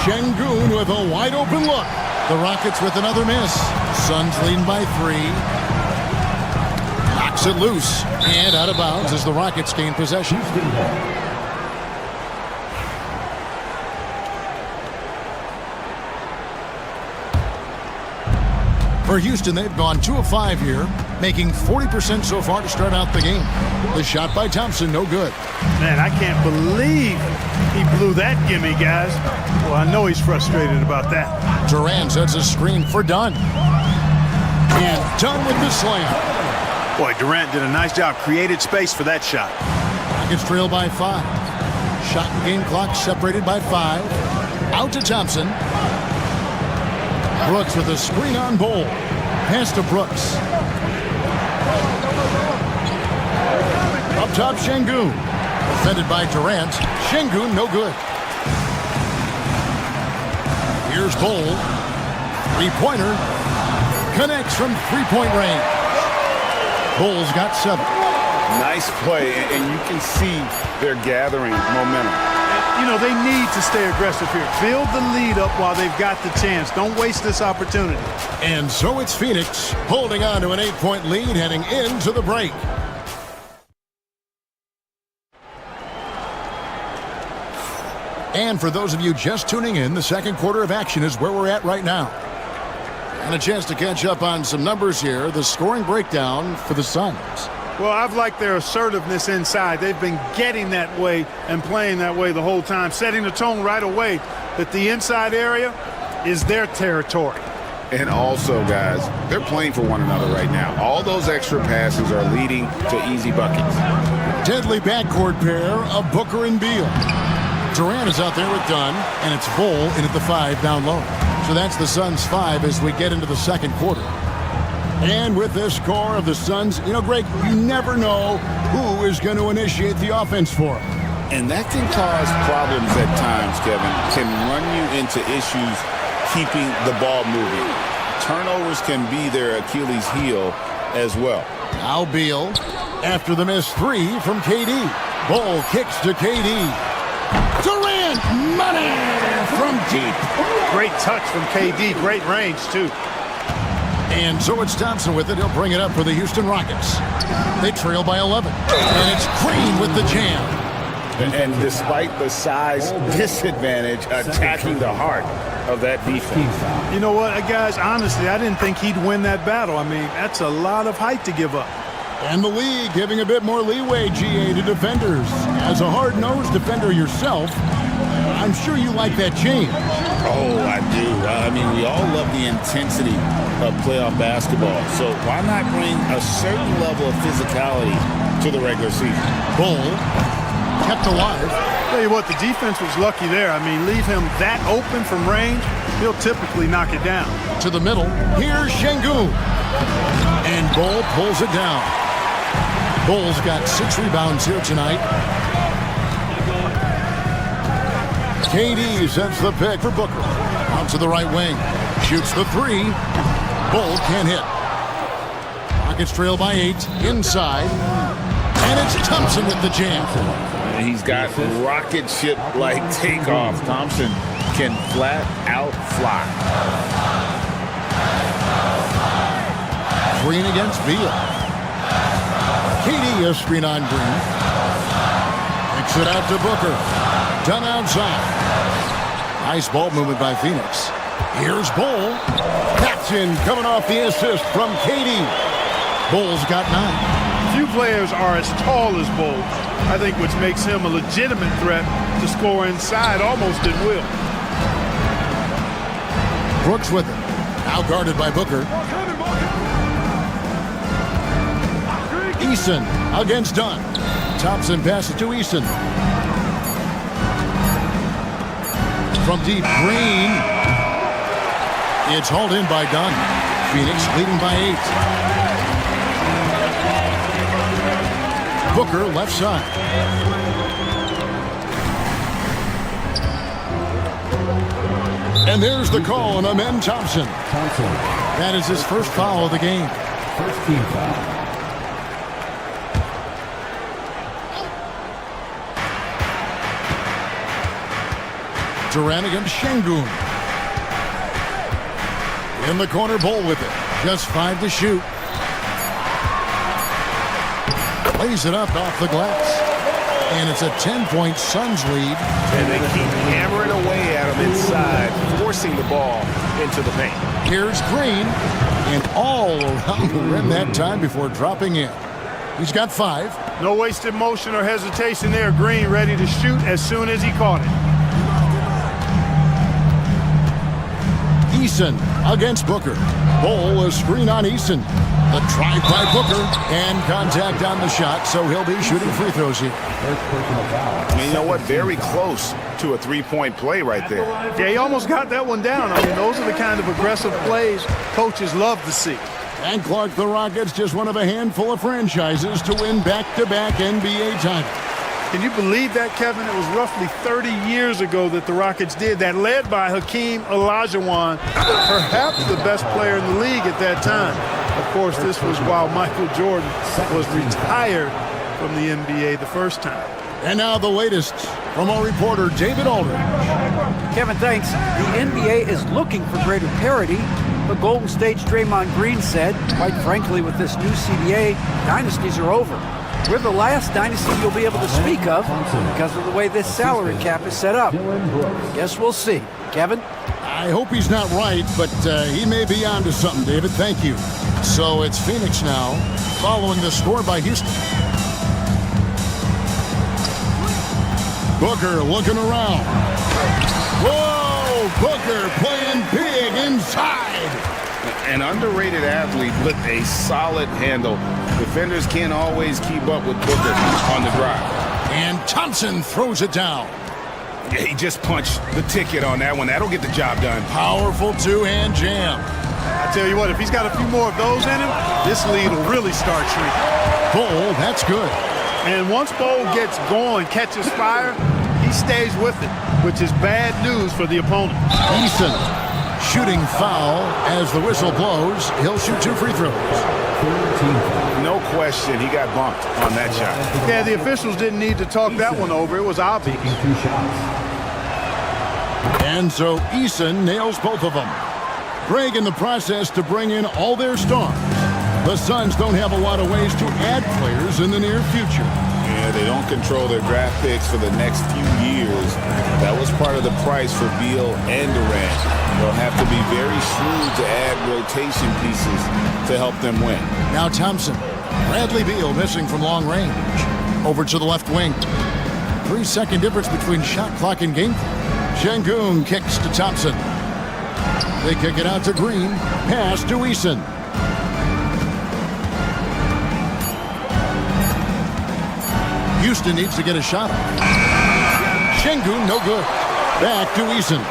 Şengün with a wide open look. The Rockets with another miss. Suns leading by 3. Knocks it loose and out of bounds as the Rockets gain possession. For Houston, they've gone 2 of 5 here, making 40% so far to start out the game. The shot by Thompson, no good. Man, I can't believe he blew that gimme, guys. Well, I know he's frustrated about that. Durant sets a screen for Dunn. And Dunn with the slam. Boy, Durant did a nice job. Created space for that shot. Rockets trail by 5. Shot and game clock separated by 5. Out to Thompson. Brooks with a screen on Bol. Pass to Brooks. Up top, Şengün. Defended by Durant. Şengün, no good. Here's Bol. Three-pointer. Connects from three-point range. Bol's got 7. Nice play, and you can see they're gathering momentum. You know, they need to stay aggressive here. Build the lead up while they've got the chance. Don't waste this opportunity. And so it's Phoenix holding on to an 8-point lead heading into the break. And for those of you just tuning in, the second quarter of action is where we're at right now. And a chance to catch up on some numbers here. The scoring breakdown for the Suns. Well, I've liked their assertiveness inside. They've been getting that way and playing that way the whole time, setting the tone right away that the inside area is their territory. And also, guys, they're playing for one another right now. All those extra passes are leading to easy buckets. Deadly backcourt pair of Booker and Beal. Durant is out there with Dunn, and it's Bol in at the 5 down low. So that's the Suns 5 as we get into the second quarter. And with this score of the Suns, you know, Greg, you never know who is going to initiate the offense for them. And that can cause problems at times, Kevin. Can run you into issues keeping the ball moving. Turnovers can be their Achilles heel as well. Now Beal after the missed 3 from KD. Bol kicks to KD. Durant, money from deep. Great touch from KD. Great range, too. And so it's Thompson with it. He'll bring it up for the Houston Rockets. They trail by 11. And it's Green with the jam. And despite the size disadvantage, attacking the heart of that defense. You know what, guys, honestly, I didn't think he'd win that battle. I mean, that's a lot of height to give up. And the league giving a bit more leeway, GA, to defenders. As a hard-nosed defender yourself, I'm sure you like that change. Oh, I do. I mean, we all love the intensity of playoff basketball. So why not bring a certain level of physicality to the regular season? Bol kept alive. Tell you what, the defense was lucky there. I mean, leave him that open from range, he'll typically knock it down. To the middle, here's Şengün. And Bol pulls it down. Bol's got 6 rebounds here tonight. KD sets the pick for Booker. Out to the right wing. Shoots the 3. Bol can't hit. Rockets trail by 8. Inside. And it's Thompson with the jam. He's got rocket ship-like takeoff. Thompson can flat out fly. Green against Beal. KD, a screen on Green. Kicks it out to Booker. Done outside. Nice ball movement by Phoenix. Here's Bull. That's in, coming off the assist from KD. Bull's got 9. Few players are as tall as Bull, I think, which makes him a legitimate threat to score inside almost at will. Brooks with it. Now guarded by Booker. Eason against Dunn. Thompson passes to Eason. From deep, Green. It's hauled in by Dunn. Phoenix leading by 8. Booker left side. And there's the call on Amen Thompson. That is his first foul of the game. First team foul. Durant against Şengün. In the corner, Bull with it. Just 5 to shoot. Lays it up off the glass. And it's a 10-point Suns lead. And they keep hammering away at him inside, forcing the ball into the paint. Here's Green. And all around the rim that time before dropping in. He's got 5. No wasted motion or hesitation there. Green ready to shoot as soon as he caught it. Eason against Booker. Bull, a screen on Eason. The drive by Booker and contact on the shot, so he'll be shooting free throws here. And you know what? Very close to a three-point play right there. Yeah, he almost got that one down. I mean, those are the kind of aggressive plays coaches love to see. And Clark, the Rockets, just one of a handful of franchises to win back-to-back NBA titles. Can you believe that, Kevin? It was roughly 30 years ago that the Rockets did that, led by Hakeem Olajuwon, perhaps the best player in the league at that time. Of course, this was while Michael Jordan was retired from the NBA the first time. And now the latest from our reporter, David Aldridge. Kevin, thanks. The NBA is looking for greater parity, but Golden State's Draymond Green said, quite frankly, with this new CBA, dynasties are over. We're the last dynasty you'll be able to speak of because of the way this salary cap is set up. Guess we'll see. Kevin? I hope he's not right, but he may be onto something, David. Thank you. So it's Phoenix now, following the score by Houston. Booker looking around. Whoa! Booker playing big inside. An underrated athlete with a solid handle. Defenders can't always keep up with Booker on the drive. And Thompson throws it down. Yeah, he just punched the ticket on that one. That'll get the job done. Powerful two-hand jam. I tell you what, if he's got a few more of those in him, this lead will really start shrinking. Bull, that's good. And once Bull gets going, catches fire, he stays with it, which is bad news for the opponent. Eason shooting foul as the whistle blows. He'll shoot 2 free throws. No question, he got bumped on that shot. Yeah, the officials didn't need to talk that one over. It was obvious. And so Eason nails both of them. Greg in the process to bring in all their stars. The Suns don't have a lot of ways to add players in the near future. Yeah, they don't control their draft picks for the next few years. That was part of the price for Beal and Durant. They'll have to be very shrewd to add rotation pieces to help them win. Now Thompson. Bradley Beal missing from long range. Over to the left wing. 3-second difference between shot clock and game clock. Şengün kicks to Thompson. They kick it out to Green. Pass to Eason. Houston needs to get a shot off. Şengün, no good. Back to Eason.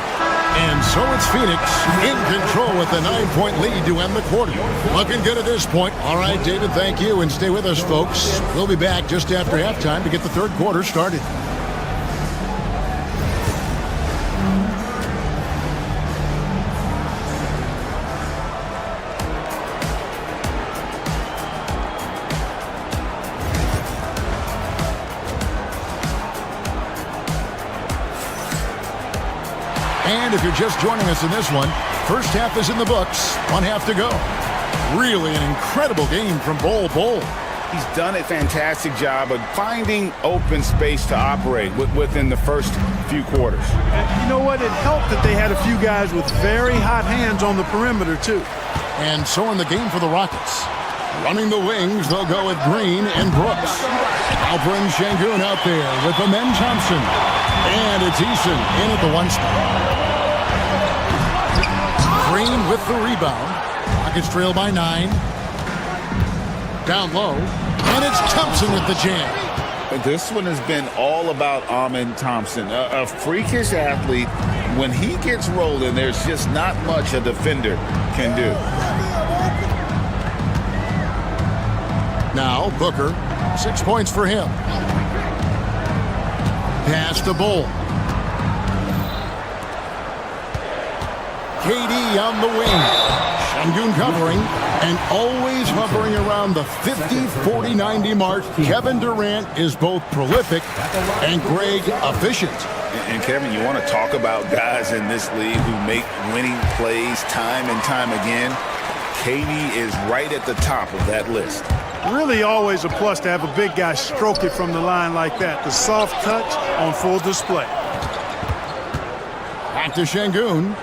And so it's Phoenix in control with a 9-point lead to end the quarter. Looking good at this point. All right, David, thank you. And stay with us, folks. We'll be back just after halftime to get the third quarter started. And if you're just joining us in this one, first half is in the books, 1 half to go. Really an incredible game from Bull. He's done a fantastic job of finding open space to operate within the first few quarters. And you know what? It helped that they had a few guys with very hot hands on the perimeter, too. And so in the game for the Rockets. Running the wings, they'll go with Green and Brooks. Now bring Şengün out there with Amen Thompson. And it's Eason in at the 1 spot. Green with the rebound. Rockets trail by 9. Down low. And it's Thompson with the jam. This one has been all about Amen Thompson, a freakish athlete. When he gets rolling, there's just not much a defender can do. Now Booker, 6 points for him. Pass to Bull. KD on the wing. Şengün covering and always hovering around the 50, 40, 90 mark. Kevin Durant is both prolific and Greg efficient. And Kevin, you want to talk about guys in this league who make winning plays time and time again? KD is right at the top of that list. Really always a plus to have a big guy stroke it from the line like that. The soft touch on full display. Back to Şengün.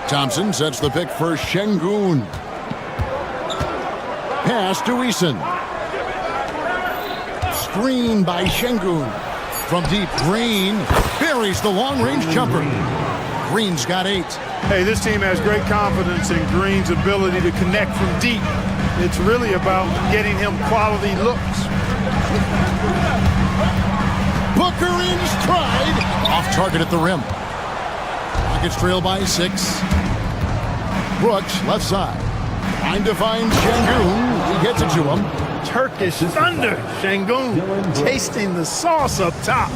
Thompson sets the pick for Şengün. Pass to Eason. Screen by Şengün. From deep, Green buries the long-range jumper. Green's got 8. Hey, this team has great confidence in Green's ability to connect from deep. It's really about getting him quality looks. Booker in stride. Off target at the rim. Rockets trail by 6. Brooks, left side. Trying to find Şengün. He gets it to him. Turkish thunder. Şengün tasting the sauce up top.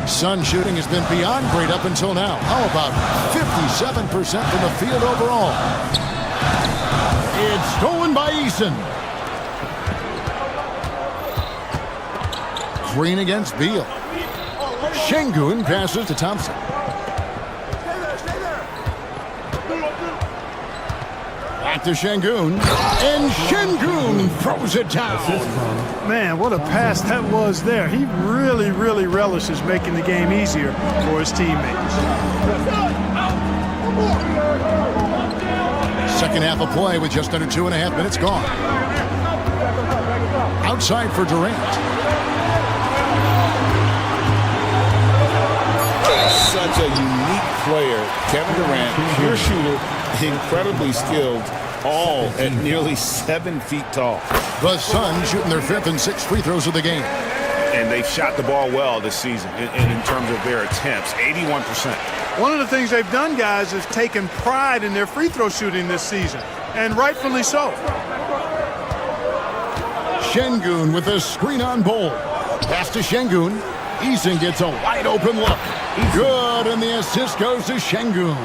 Sun shooting has been beyond great up until now. How about 57% from the field overall? It's stolen by Eason. Green against Beal. Şengün passes to Thompson. Back to Şengün. And Şengün throws it down. Man, what a pass that was there. He really, really relishes making the game easier for his teammates. Second half of play with just under 2.5 minutes gone. Outside for Durant. Such a unique player. Kevin Durant, pure shooter, incredibly skilled, all at nearly 7 feet tall. The Suns shooting their 5th and 6th free throws of the game. And they've shot the ball well this season in terms of their attempts, 81%. One of the things they've done, guys, is taken pride in their free throw shooting this season, and rightfully so. Şengün with a screen on Bull. Pass to Şengün. Eason gets a wide open look. Good, and the assist goes to Şengün.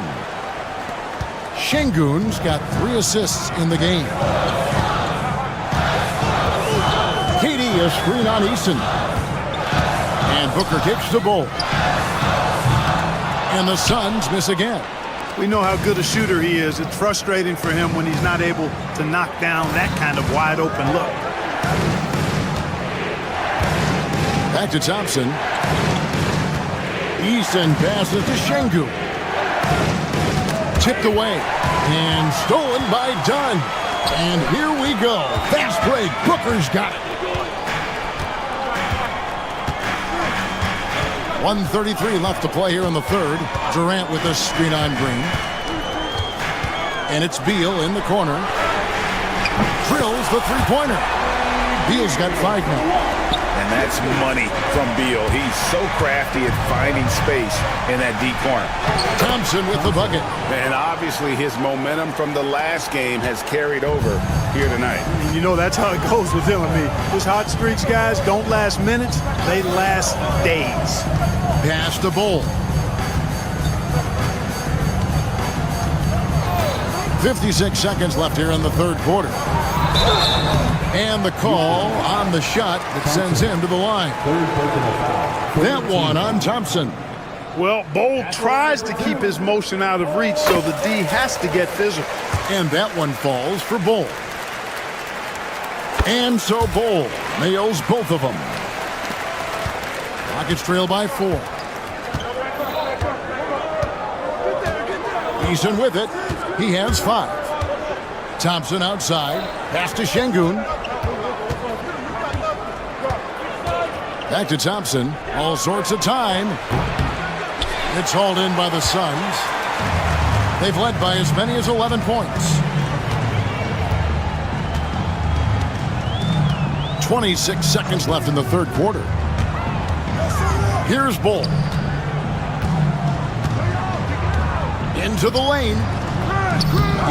Şengün's got 3 assists in the game. KD a screen on Eason. And Booker takes the Bull. And the Suns miss again. We know how good a shooter he is. It's frustrating for him when he's not able to knock down that kind of wide open look. Back to Thompson. Eason passes to Şengün. Tipped away and stolen by Dunn. And here we go. Fast break. Booker's got it. 1:33 left to play here in the third. Durant with a screen on Green. And it's Beal in the corner. Drills the three-pointer. Beal's got 5 now. And that's money from Beal. He's so crafty at finding space in that deep corner. Thompson with the bucket. And obviously his momentum from the last game has carried over here tonight. And you know, that's how it goes with him. I mean, his hot streaks, guys, don't last minutes. They last days. Pass to Bull. 56 seconds left here in the third quarter. And the call on the shot that sends him to the line. That one on Thompson. Well, Bull tries to keep his motion out of reach, so the D has to get physical. And that one falls for Bull. And so Bull nails both of them. Rockets trail by 4. Eason with it. He has 5. Thompson outside. Pass to Şengün. Back to Thompson. All sorts of time. It's hauled in by the Suns. They've led by as many as 11 points. 26 seconds left in the third quarter. Here's Bull. Into the lane.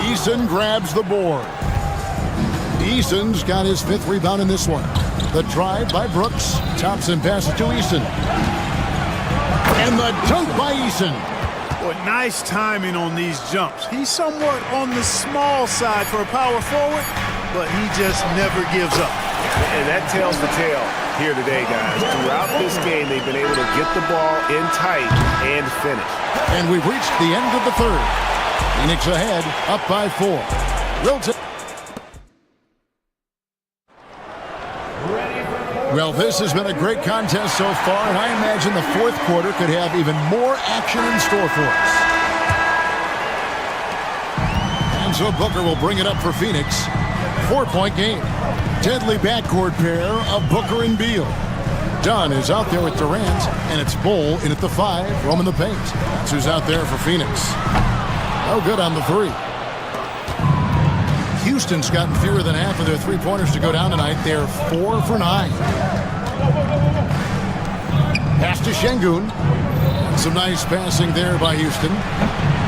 Eason grabs the board. Eason's got his 5th rebound in this one. The drive by Brooks. Thompson passes to Eason. And the dunk by Eason. Boy, nice timing on these jumps. He's somewhat on the small side for a power forward, but he just never gives up. And that tells the tale here today, guys. Throughout this game, they've been able to get the ball in tight and finish. And we've reached the end of the third. Phoenix ahead, up by 4. Well, this has been a great contest so far, and I imagine the fourth quarter could have even more action in store for us. And so Booker will bring it up for Phoenix. 4-point game. Deadly backcourt pair of Booker and Beal. Dunn is out there with Durant, and it's Bull in at the 5, roaming the paint. That's who's out there for Phoenix. No good on the 3. Houston's gotten fewer than half of their three-pointers to go down tonight. They're 4 for 9. Pass to Şengün. Some nice passing there by Houston.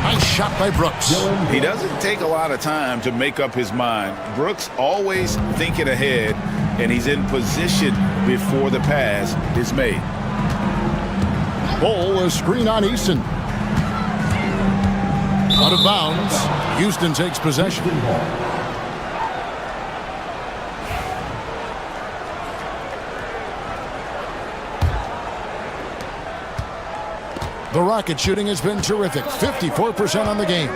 Nice shot by Brooks. He doesn't take a lot of time to make up his mind. Brooks always thinking ahead, and he's in position before the pass is made. Bull, a screen on Eason. Out of bounds. Houston takes possession. The Rocket shooting has been terrific. 54% on the game.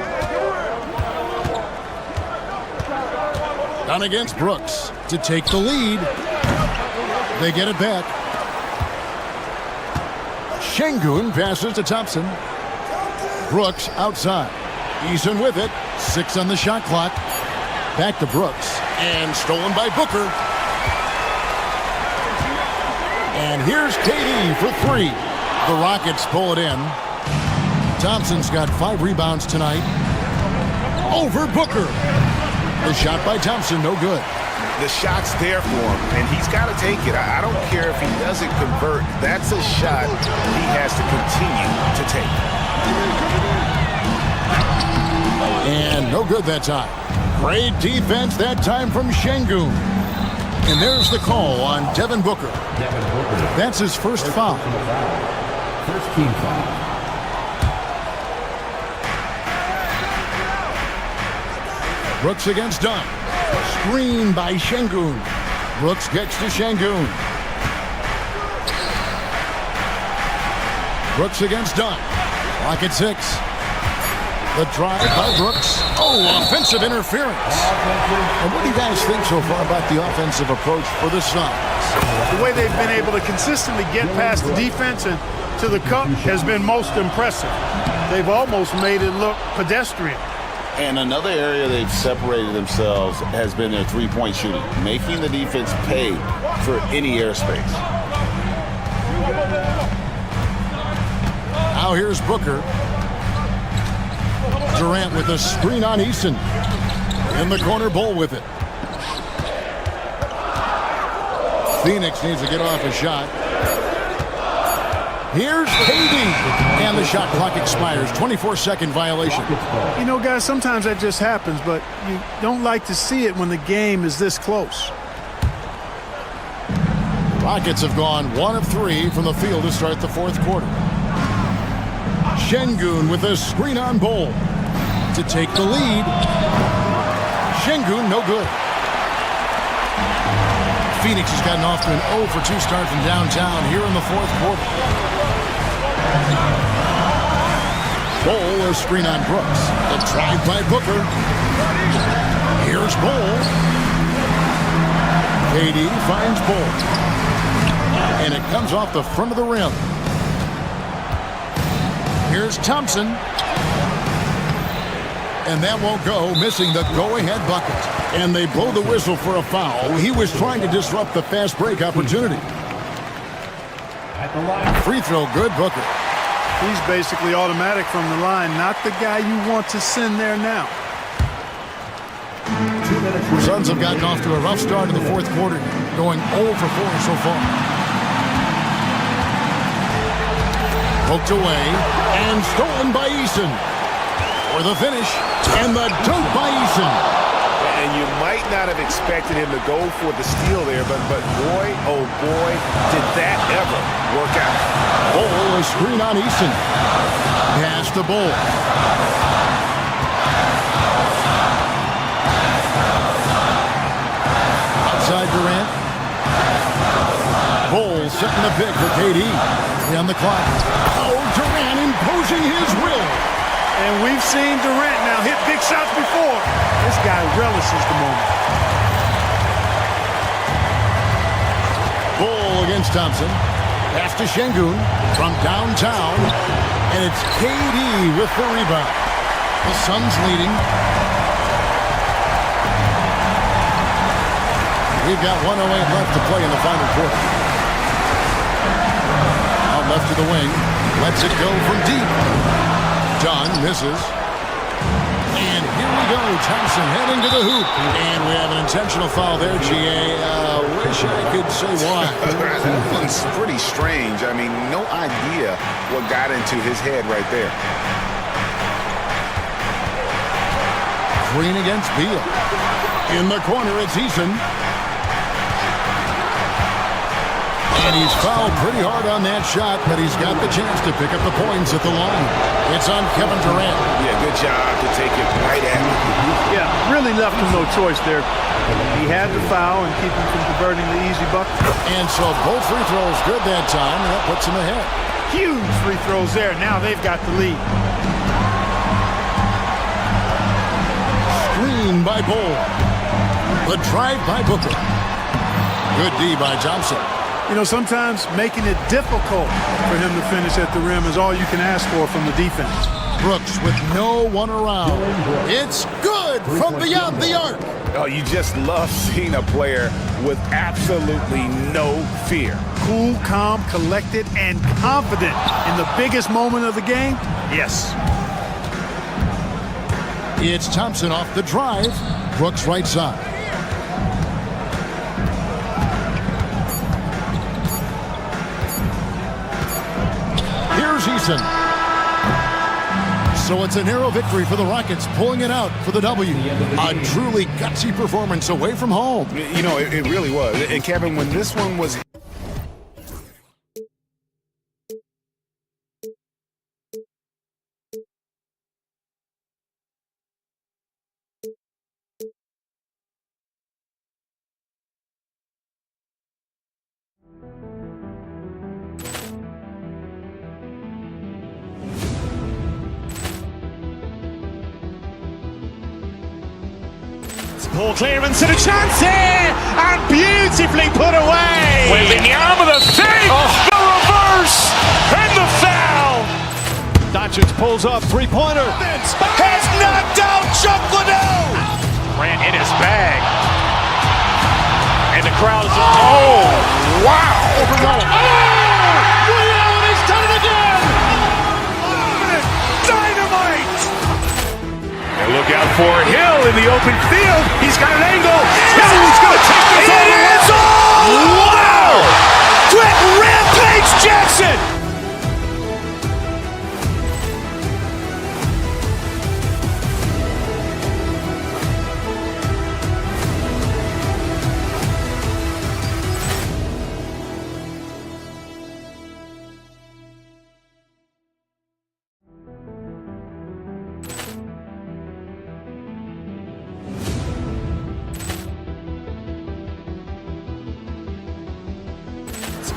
Down against Brooks to take the lead. They get it back. Şengün passes to Thompson. Brooks outside. Eason with it. 6 on the shot clock. Back to Brooks. And stolen by Booker. And here's KD for 3. The Rockets pull it in. Thompson's got 5 rebounds tonight. Over Booker. The shot by Thompson, no good. The shot's there for him, and he's got to take it. I don't care if he doesn't convert. That's a shot he has to continue to take. And no good that time. Great defense that time from Şengün. And there's the call on Devin Booker. That's his first foul. First team foul. Brooks against Dunn. Screen by Şengün. Brooks gets to Şengün. Brooks against Dunn. Rocket 6. The drive by Brooks. Oh, offensive interference. And what do you guys think so far about the offensive approach for the Suns? The way they've been able to consistently get past the defense and to the cup has been most impressive. They've almost made it look pedestrian. And another area they've separated themselves has been their three-point shooting, making the defense pay for any airspace. Now here's Booker. Durant with a screen on Eason. In the corner, Bull with it. Phoenix needs to get off a shot. Here's KD. And the shot clock expires. 24-second violation. You know, guys, sometimes that just happens, but you don't like to see it when the game is this close. Rockets have gone 1 of 3 from the field to start the fourth quarter. Şengün with a screen on Bull to take the lead. Şengün, no good. Phoenix has gotten off to an 0 for 2 start from downtown here in the fourth quarter. Bull, a screen on Brooks. The drive by Booker. Here's Bull. KD finds Bull. And it comes off the front of the rim. Here's Thompson. And that won't go, missing the go-ahead bucket. And they blow the whistle for a foul. He was trying to disrupt the fast break opportunity. Free throw, good, Booker. He's basically automatic from the line, not the guy you want to send there now. Suns have gotten off to a rough start in the fourth quarter, going 0 for 4 so far. Poked away and stolen by Eason. For the finish, and the dunk by Eason. And you might not have expected him to go for the steal there, but boy, oh boy, did that ever work out. Bull, a screen on Eason. Pass to Bull. Outside Durant. Bull setting the pick for KD. On the clock. Oh, Durant imposing his will. And we've seen Durant now hit big shots before. This guy relishes the moment. Bull against Thompson. Pass to Şengün from downtown. And it's KD with the rebound. The Suns leading. We've got 1:08 left to play in the final quarter. Out left to the wing. Lets it go from deep. John misses. And here we go. Thompson heading to the hoop. And we have an intentional foul there, GA. Wish I could say why. It's pretty strange. I mean, no idea what got into his head right there. Green against Beal. In the corner, it's Eason. And he's fouled pretty hard on that shot, but he's got the chance to pick up the points at the line. It's on Kevin Durant. Yeah, good job to take it right at him. Yeah, really left him no choice there. He had to foul and keep him from converting the easy bucket. And so both free throws good that time, and that puts him ahead. Huge free throws there. Now they've got the lead. Screen by Bull. The drive by Booker. Good D by Thompson. You know, sometimes making it difficult for him to finish at the rim is all you can ask for from the defense. Brooks with no one around. It's good from beyond the arc. Oh, you just love seeing a player with absolutely no fear. Cool, calm, collected, and confident in the biggest moment of the game? Yes. It's Thompson off the drive. Brooks right side. Here's Eason. So it's a narrow victory for the Rockets, pulling it out for the W. A truly gutsy performance away from home. You know, it really was. And Kevin, when this one was... Poor clearance and a chance here, and beautifully put away. Wembanyama the fake, the reverse, and the foul. Doncic pulls up, three-pointer. Has knocked out Chuck Liddell. Ran in his bag. And the crowd is, oh, wow. He's done it again. Dynamite. And look out for Hill in the open field. He's got an angle. Hill's going to take this all the way. Wow. Quick rampage Jackson.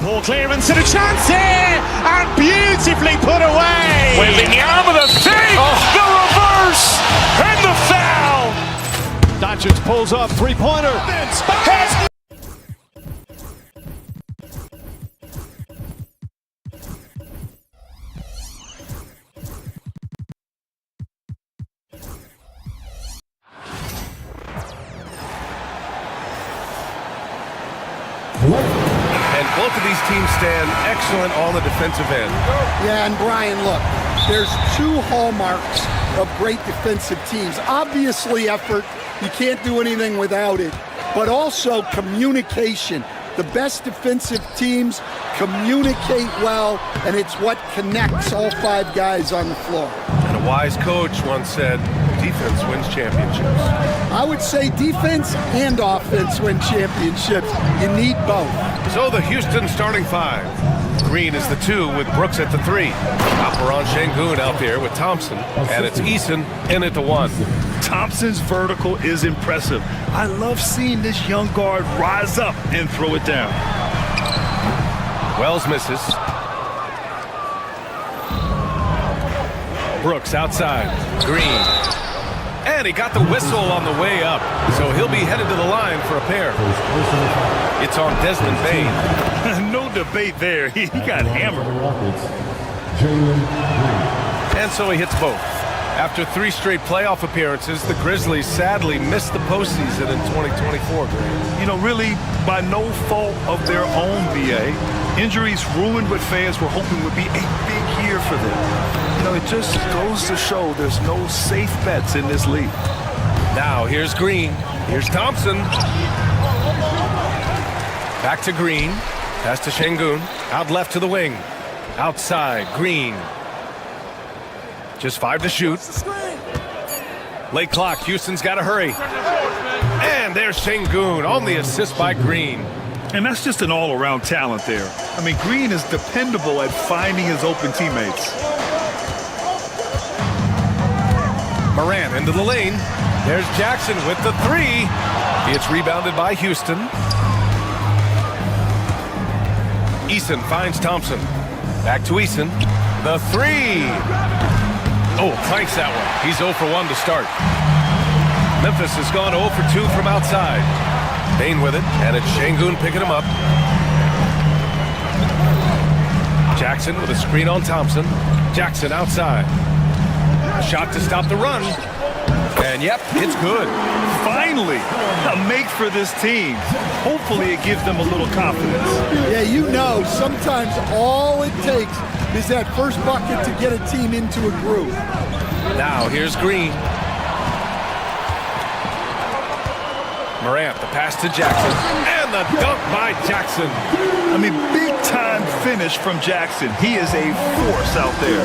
Poor clearance and a chance here, and beautifully put away. Wembanyama the fake, the reverse, and the foul. Doncic pulls up, three-pointer. And both of these teams stand excellent on the defensive end. Yeah, and Brian, look, there's two hallmarks of great defensive teams. Obviously effort, you can't do anything without it, but also communication. The best defensive teams communicate well, and it's what connects all five guys on the floor. And a wise coach once said, defense wins championships. I would say defense and offense win championships. You need both. So the Houston starting five. Green is the 2 with Brooks at the 3. Alperen Sengun out there with Thompson. And it's Eason in at the 1. Thompson's vertical is impressive. I love seeing this young guard rise up and throw it down. Wells misses. Brooks outside. Green. And he got the whistle on the way up. So he'll be headed to the line for a pair. It's on Desmond Bane. No debate there. He got hammered. And so he hits both. After 3 straight playoff appearances, the Grizzlies sadly missed the postseason in 2024. You know, really by no fault of their own, BA. Injuries ruined what fans were hoping would be a big year for them. You know, it just goes to show there's no safe bets in this league. Now here's Green. Here's Thompson. Back to Green. Pass to Sengun. Out left to the wing. Outside, Green. Just 5 to shoot. Late clock. Houston's got to hurry. And there's Sengun on the assist by Green. And that's just an all-around talent there. I mean, Green is dependable at finding his open teammates. Morant into the lane. There's Jackson with the 3. It's rebounded by Houston. Eason finds Thompson. Back to Eason. The 3. Oh, clanks that one. He's 0 for 1 to start. Memphis has gone 0 for 2 from outside. Bane with it, and it's Sengun picking him up. Jackson with a screen on Thompson. Jackson outside. A shot to stop the run. And yep, it's good. Finally, a make for this team. Hopefully it gives them a little confidence. Yeah, you know, sometimes all it takes is that first bucket to get a team into a groove. Now here's Green. Morant, the pass to Jackson. And the dunk by Jackson. I mean, big-time finish from Jackson. He is a force out there.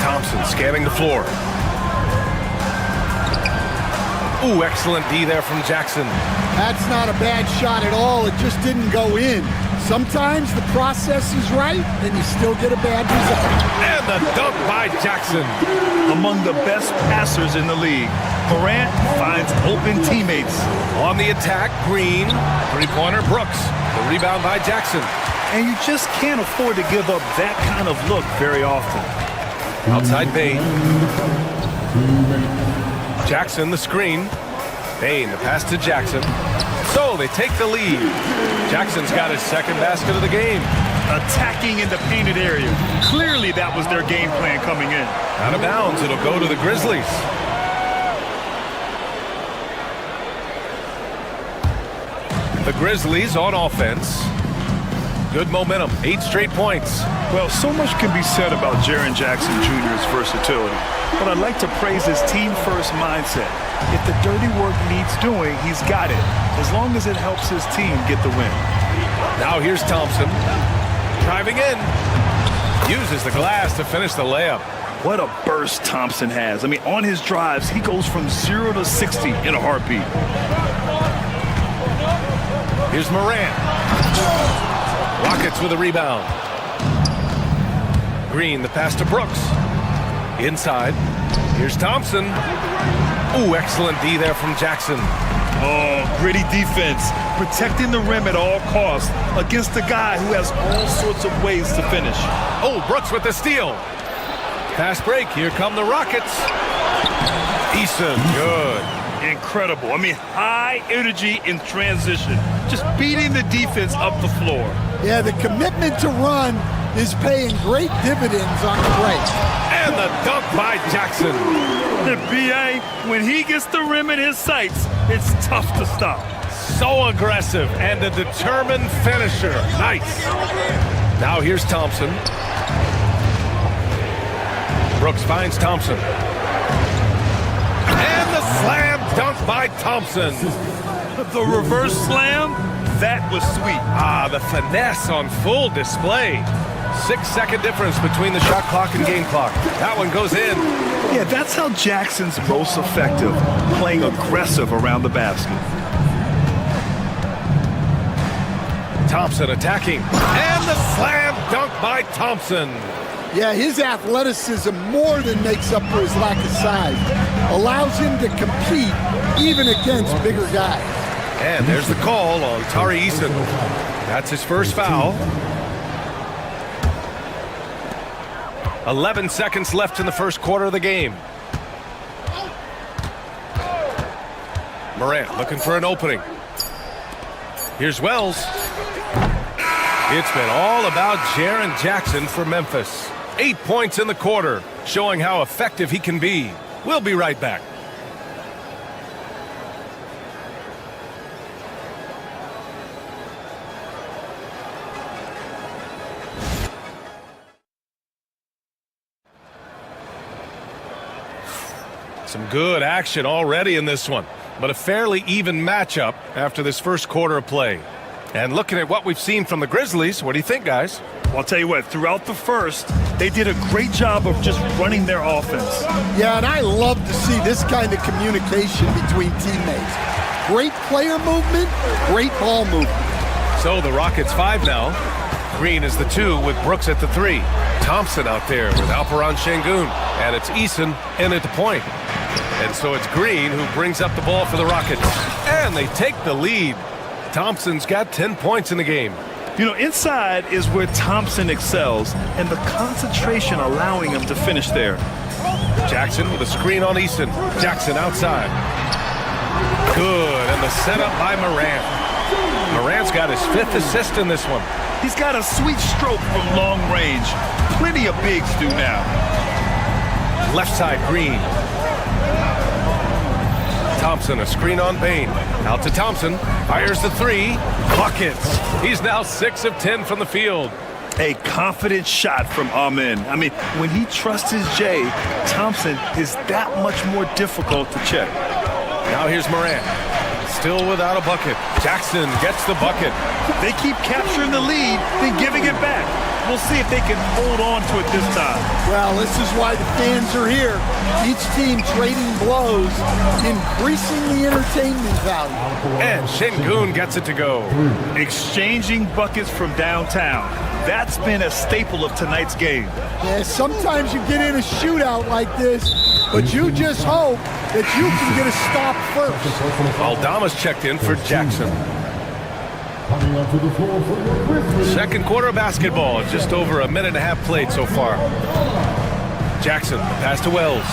Thompson scanning the floor. Ooh, excellent D there from Jackson. That's not a bad shot at all. It just didn't go in. Sometimes the process is right, and you still get a bad result. And the dunk by Jackson. Among the best passers in the league, Morant finds open teammates. On the attack, Green. 3-pointer, Brooks. The rebound by Jackson. And you just can't afford to give up that kind of look very often. Outside Bane. Jackson, the screen. Bane, the pass to Jackson. So they take the lead. Jackson's got his second basket of the game. Attacking in the painted area. Clearly that was their game plan coming in. Out of bounds, it'll go to the Grizzlies. The Grizzlies on offense. Good momentum, 8 straight points. Well, so much can be said about Jaren Jackson Jr.'s versatility, but I'd like to praise his team-first mindset. If the dirty work needs doing, he's got it, as long as it helps his team get the win. Now here's Thompson, driving in, uses the glass to finish the layup. What a burst Thompson has. I mean, on his drives, he goes from 0 to 60 in a heartbeat. Here's Morant. Rockets with a rebound. Green, the pass to Brooks. Inside. Here's Thompson. Ooh, excellent D there from Jackson. Oh, gritty defense. Protecting the rim at all costs against a guy who has all sorts of ways to finish. Oh, Brooks with the steal. Fast break. Here come the Rockets. Eason, good. Incredible. I mean, high energy in transition. Just beating the defense up the floor. Yeah, the commitment to run is paying great dividends on the break. And the dunk by Jackson. B.A., when he gets the rim in his sights, it's tough to stop. So aggressive and a determined finisher. Nice. Now here's Thompson. Brooks finds Thompson. And the slam dunk by Thompson. The reverse slam, that was sweet. Ah, the finesse on full display. 6-second difference between the shot clock and game clock. That one goes in. Yeah, that's how Jackson's most effective, playing aggressive around the basket. Thompson attacking. And the slam dunk by Thompson. Yeah, his athleticism more than makes up for his lack of size. Allows him to compete even against bigger guys. And there's the call on Tari Eason. That's his first foul. 11 seconds left in the first quarter of the game. Morant looking for an opening. Here's Wells. It's been all about Jaren Jackson for Memphis. 8 points in the quarter, showing how effective he can be. We'll be right back. Some good action already in this one, but a fairly even matchup after this first quarter of play. And looking at what we've seen from the Grizzlies, what do you think, guys? Well, I'll tell you what, throughout the first, they did a great job of just running their offense. Yeah, and I love to see this kind of communication between teammates. Great player movement, great ball movement. So the Rockets 5 now. Green is the 2 with Brooks at the 3. Thompson out there with Alperon Şengün. And it's Eason in at the point. And so it's Green who brings up the ball for the Rockets. And they take the lead. Thompson's got 10 points in the game. You know, inside is where Thompson excels, and the concentration allowing him to finish there. Jackson with a screen on Eason. Jackson outside. Good, and the setup by Morant. Morant's got his 5th assist in this one. He's got a sweet stroke from long range. Plenty of bigs do now. Left side, Green. Thompson, a screen on Bain. Out to Thompson. Fires the 3. Buckets. He's now 6 of 10 from the field. A confident shot from Amen. I mean, when he trusts his J, Thompson is that much more difficult to check. Now here's Morant. Still without a bucket. Jackson gets the bucket. They keep capturing the lead, then giving it back. We'll see if they can hold on to it this time. Well, this is why the fans are here. Each team trading blows, increasing the entertainment value. And Şengün gets it to go. Exchanging buckets from downtown. That's been a staple of tonight's game. Yeah, sometimes you get in a shootout like this, but you just hope that you can get a stop first. Aldama's checked in for Jackson. Second quarter of basketball, just over a minute and a half played so far. Jackson, pass to Wells.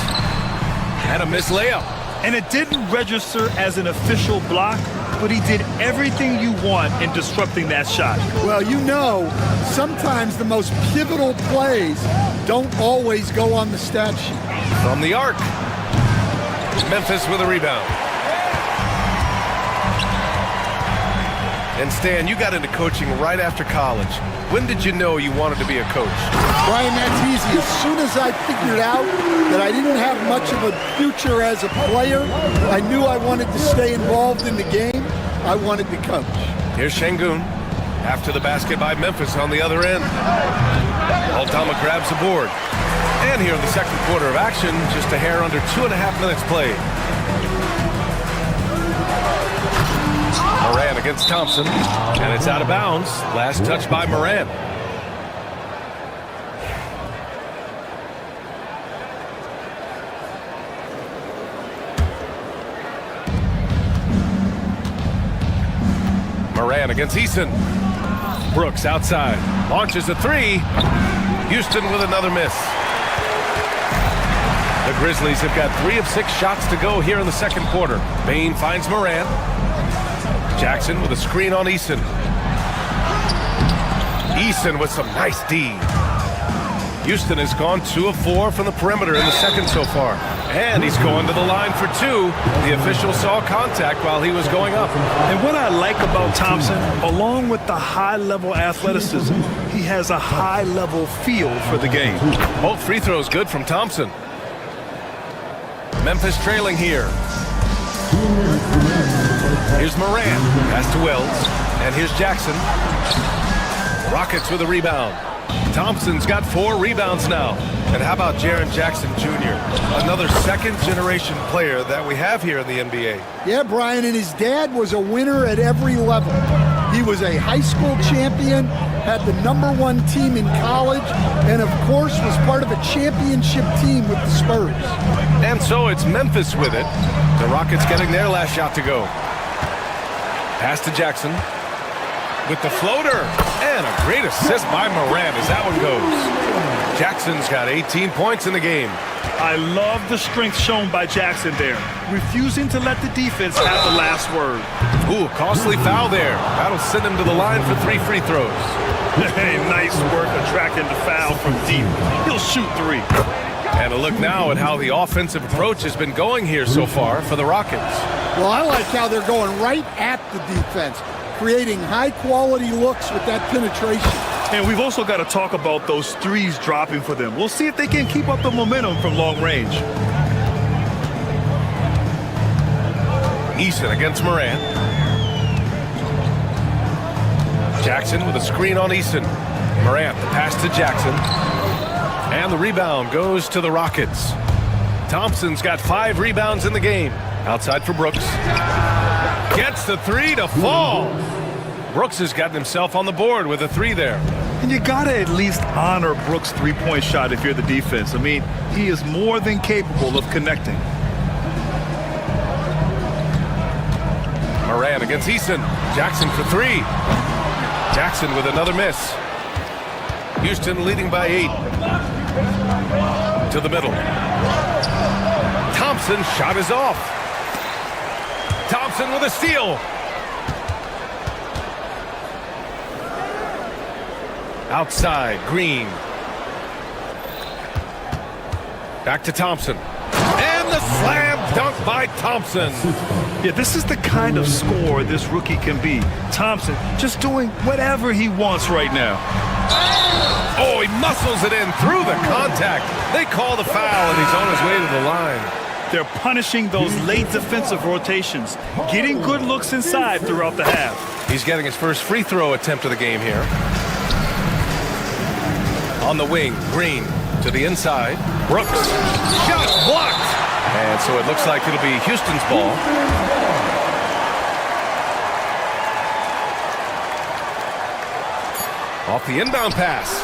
And a missed layup. And it didn't register as an official block, but he did everything you want in disrupting that shot. Well, you know, sometimes the most pivotal plays don't always go on the stat sheet. From the arc. Memphis with a rebound. And Stan, you got into coaching right after college. When did you know you wanted to be a coach? Brian, that's easy. As soon as I figured out that I didn't have much of a future as a player, I knew I wanted to stay involved in the game. I wanted to coach. Here's Şengün. After the basket by Memphis on the other end. Aldama grabs the board. And here in the second quarter of action, just a hair under 2.5 minutes played. Morant against Thompson, and it's out of bounds. Last touch by Morant. Morant against Eason. Brooks outside, launches a 3. Houston with another miss. The Grizzlies have got 3 of 6 shots to go here in the second quarter. Bain finds Morant. Jackson with a screen on Eason. Eason with some nice D. Houston has gone 2 of 4 from the perimeter in the second so far. And he's going to the line for two. The official saw contact while he was going up. And what I like about Thompson, along with the high-level athleticism, he has a high-level feel for the game. Both free throws good from Thompson. Memphis trailing here. Here's Moran. Pass to Wells. And here's Jackson. Rockets with a rebound. Thompson's got 4 rebounds now. And how about Jaren Jackson Jr., another second-generation player that we have here in the NBA? Yeah, Brian, and his dad was a winner at every level. He was a high school champion, had the #1 team in college, and of course was part of a championship team with the Spurs. And so it's Memphis with it. The Rockets getting their last shot to go. Pass to Jackson with the floater. And a great assist by Moran as that one goes. Jackson's got 18 points in the game. I love the strength shown by Jackson there, refusing to let the defense have the last word. Ooh, costly foul there. That'll send him to the line for 3 free throws. Hey, nice work attracting the foul from deep. He'll shoot 3. And a look now at how the offensive approach has been going here so far for the Rockets. Well, I like how they're going right at the defense, creating high-quality looks with that penetration. And we've also got to talk about those threes dropping for them. We'll see if they can keep up the momentum from long range. Eason against Moran. Jackson with a screen on Eason. Morant, the pass to Jackson. And the rebound goes to the Rockets. Thompson's got 5 rebounds in the game. Outside for Brooks. Gets the 3 to fall. Brooks has gotten himself on the board with a 3 there. And you got to at least honor Brooks' three-point shot if you're the defense. I mean, he is more than capable of connecting. Moran against Eason. Jackson for 3. Jackson with another miss. Houston leading by 8. To the middle. Thompson's shot is off. Thompson with a steal. Outside, Green. Back to Thompson. And the slam dunk by Thompson. Yeah, this is the kind of scorer this rookie can be. Thompson just doing whatever he wants right now. Oh, he muscles it in through the contact. They call the foul, and he's on his way to the line. They're punishing those late defensive rotations, getting good looks inside throughout the half. He's getting his first free throw attempt of the game here. On the wing, Green to the inside. Brooks. Shot blocked. And so it looks like it'll be Houston's ball. Off the inbound pass.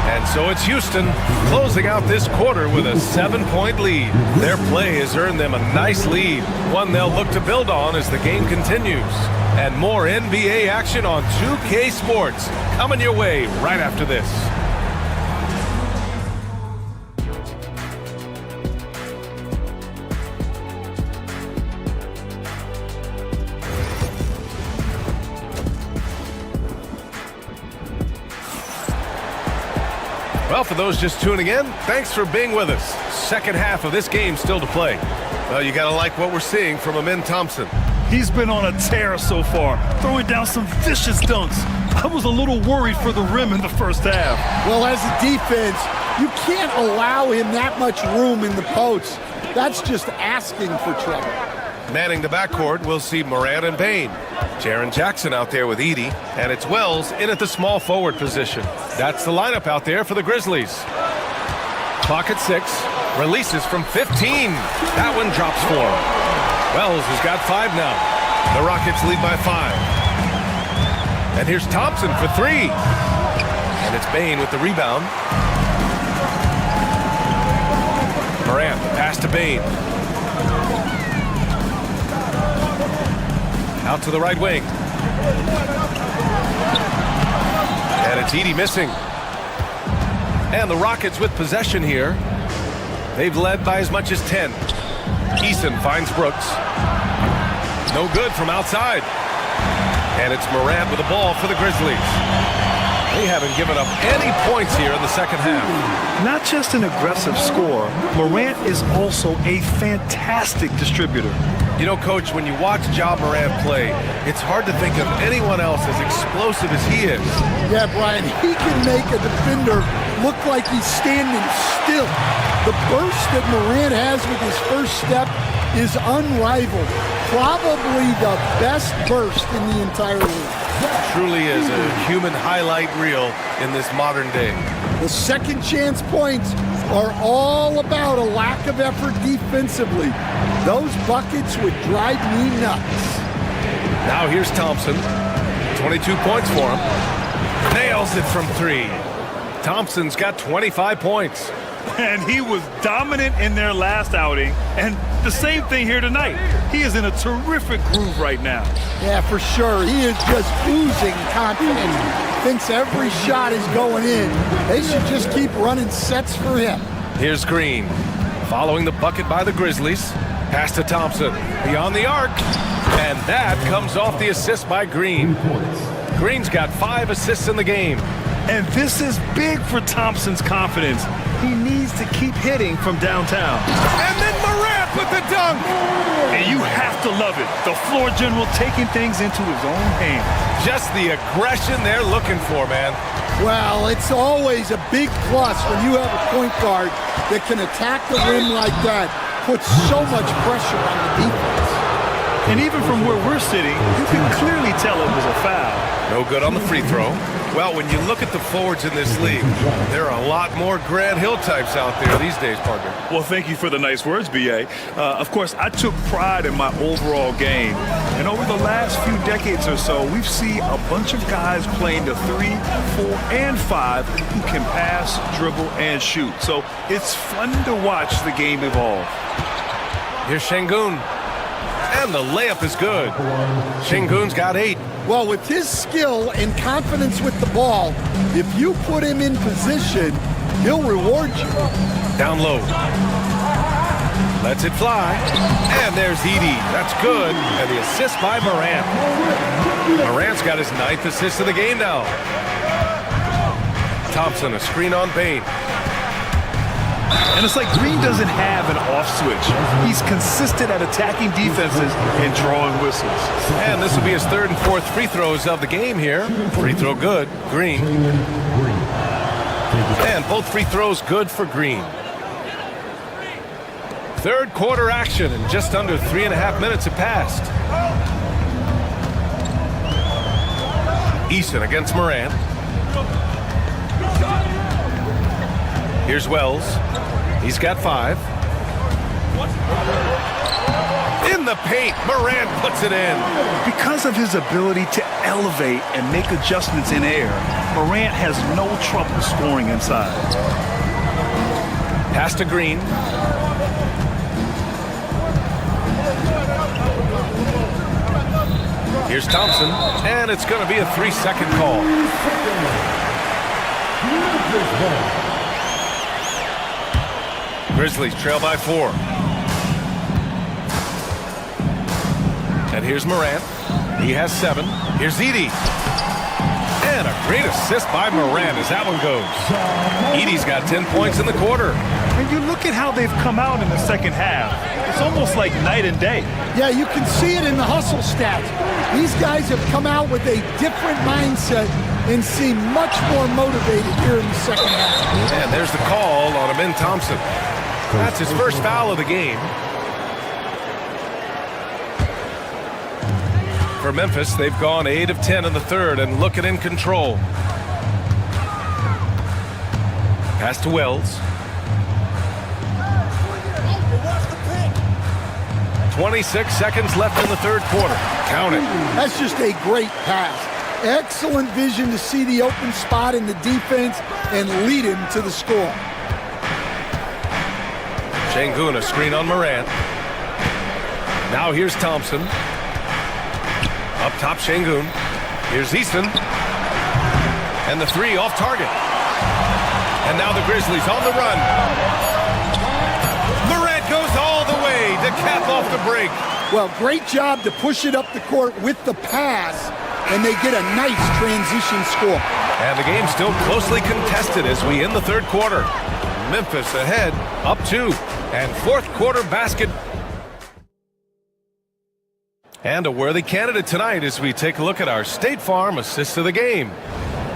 And so it's Houston closing out this quarter with a 7-point lead. Their play has earned them a nice lead, one they'll look to build on as the game continues. And more NBA action on 2K Sports coming your way right after this. Well, for those just tuning in, thanks for being with us. Second half of this game still to play. Well, you got to like what we're seeing from Amin Thompson. He's been on a tear so far, throwing down some vicious dunks. I was a little worried for the rim in the first half. Well, as a defense, you can't allow him that much room in the post. That's just asking for trouble. Manning the backcourt, we'll see Moran and Payne. Jaren Jackson out there with Edey, and it's Wells in at the small forward position. That's the lineup out there for the Grizzlies. Clock at 6, releases from 15. That one drops 4. Wells has got 5 now. The Rockets lead by 5. And here's Thompson for 3. And it's Payne with the rebound. Morant, pass to Payne. Out to the right wing. And it's Edey missing. And the Rockets with possession here. They've led by as much as 10. Eason finds Brooks. No good from outside. And it's Morant with the ball for the Grizzlies. They haven't given up any points here in the second half. Not just an aggressive scorer, Morant is also a fantastic distributor. You know, Coach, when you watch Ja Morant play, it's hard to think of anyone else as explosive as he is. Yeah, Brian, he can make a defender look like he's standing still. The burst that Morant has with his first step is unrivaled. Probably the best burst in the entire league. Truly is a human highlight reel in this modern day. The second chance points are all about a lack of effort defensively. Those buckets would drive me nuts. Now here's Thompson. 22 points for him. Nails it from 3. Thompson's got 25 points. And he was dominant in their last outing. And the same thing here tonight. He is in a terrific groove right now. Yeah, for sure. He is just oozing confidence. Thinks every shot is going in. They should just keep running sets for him. Here's Green. Following the bucket by the Grizzlies. Pass to Thompson. Beyond the arc. And that comes off the assist by Green. Green's got 5 assists in the game. And this is big for Thompson's confidence. He needs to keep hitting from downtown. And then Morant with the dunk. And you have to love it. The floor general taking things into his own hands. Just the aggression they're looking for, man. Well, it's always a big plus when you have a point guard that can attack the rim like that. Puts so much pressure on the defense. And even from where we're sitting, you can clearly tell it was a foul. No good on the free throw. Well, when you look at the forwards in this league, there are a lot more Grant Hill types out there these days, partner. Well, thank you for the nice words, B.A. Of course, I took pride in my overall game. And over the last few decades or so, we've seen a bunch of guys playing the 3, 4, and 5 who can pass, dribble, and shoot. So it's fun to watch the game evolve. Here's Şengün. And the layup is good. Şengün's got 8. Well, with his skill and confidence with the ball, if you put him in position, he'll reward you. Down low. Lets it fly. And there's Edey. That's good. And the assist by Morant. Morant's got his 9th assist of the game now. Thompson, a screen on Bane. And it's like Green doesn't have an off switch. He's consistent at attacking defenses and drawing whistles. And this will be his 3rd and 4th free throws of the game here. Free throw good. Green. And both free throws good for Green. Third quarter action, and just under 3.5 minutes have passed. Eason against Morant. Here's Wells. He's got 5. In the paint, Morant puts it in. Because of his ability to elevate and make adjustments in air, Morant has no trouble scoring inside. Pass to Green. Here's Thompson, and it's going to be a 3-second call. Grizzlies trail by 4. And here's Morant. He has 7. Here's Edey. And a great assist by Morant as that one goes. Edey's got 10 points in the quarter. And you look at how they've come out in the second half. It's almost like night and day. Yeah, you can see it in the hustle stats. These guys have come out with a different mindset and seem much more motivated here in the second half. And there's the call on Amin Thompson. That's his first foul of the game. For Memphis, they've gone 8 of 10 in the third and looking in control. Pass to Wells. 26 seconds left in the third quarter. Count it. That's just a great pass. Excellent vision to see the open spot in the defense and lead him to the score. Şengün, a screen on Morant. Now here's Thompson. Up top, Şengün. Here's Easton. And the 3 off target. And now the Grizzlies on the run. Morant goes all the way to cap off the break. Well, great job to push it up the court with the pass, and they get a nice transition score. And the game's still closely contested as we end the third quarter. Memphis ahead, up 2. And fourth quarter basket. And a worthy candidate tonight as we take a look at our State Farm assist of the game.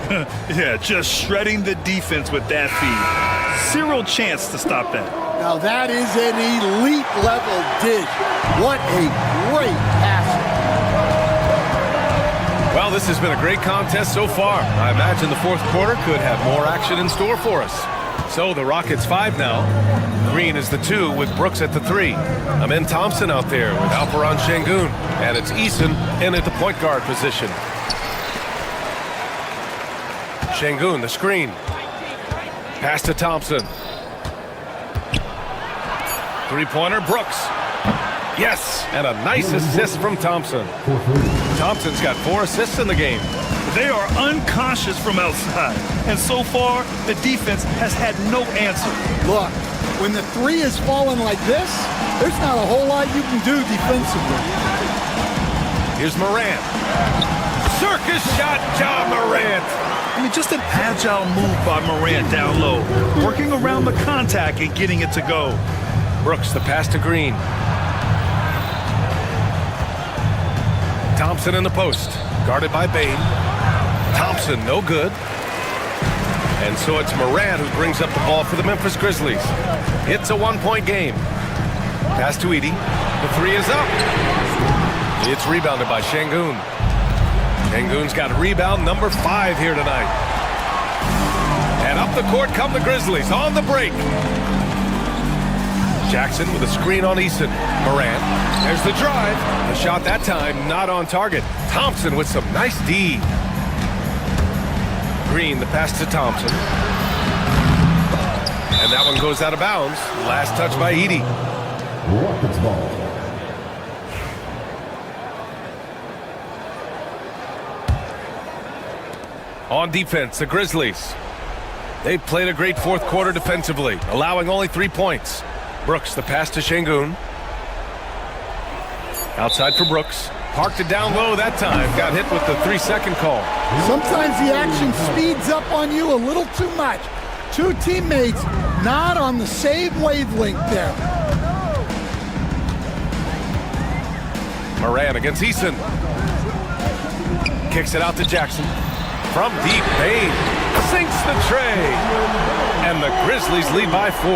Yeah, just shredding the defense with that feed. Zero chance to stop that. Now that is an elite level dish. What a great pass. Well, this has been a great contest so far. I imagine the fourth quarter could have more action in store for us. So the Rockets 5 now. Green is the 2 with Brooks at the 3. Amin Thompson out there with Alperon Şengün. And it's Eason in at the point guard position. Şengün, the screen. Pass to Thompson. Three-pointer, Brooks. Yes, and a nice assist from Thompson. Thompson's got 4 assists in the game. They are unconscious from outside, and so far, the defense has had no answer. Look, when the 3 is falling like this, there's not a whole lot you can do defensively. Here's Morant. Circus shot, Ja Morant. I mean, just an agile move by Morant down low, working around the contact and getting it to go. Brooks, the pass to Green. Thompson in the post, guarded by Bain. Thompson, no good. And so it's Morant who brings up the ball for the Memphis Grizzlies. It's a 1-point game. Pass to Edey. The 3 is up. It's rebounded by Şengün. Şengün's got rebound number 5 here tonight. And up the court come the Grizzlies on the break. Jackson with a screen on Eason. Morant. There's the drive. The shot that time not on target. Thompson with some nice D. Green, the pass to Thompson. And that one goes out of bounds. Last touch by Edey. Rockets ball. On defense, the Grizzlies. They've played a great fourth quarter defensively, allowing only 3 points. Brooks, the pass to Şengün. Outside for Brooks. Parked it down low that time. Got hit with the 3-second call. Sometimes the action speeds up on you a little too much. 2 teammates not on the same wavelength there. Morant against Eason. Kicks it out to Jackson. From deep, Bain sinks the tray. And the Grizzlies lead by 4.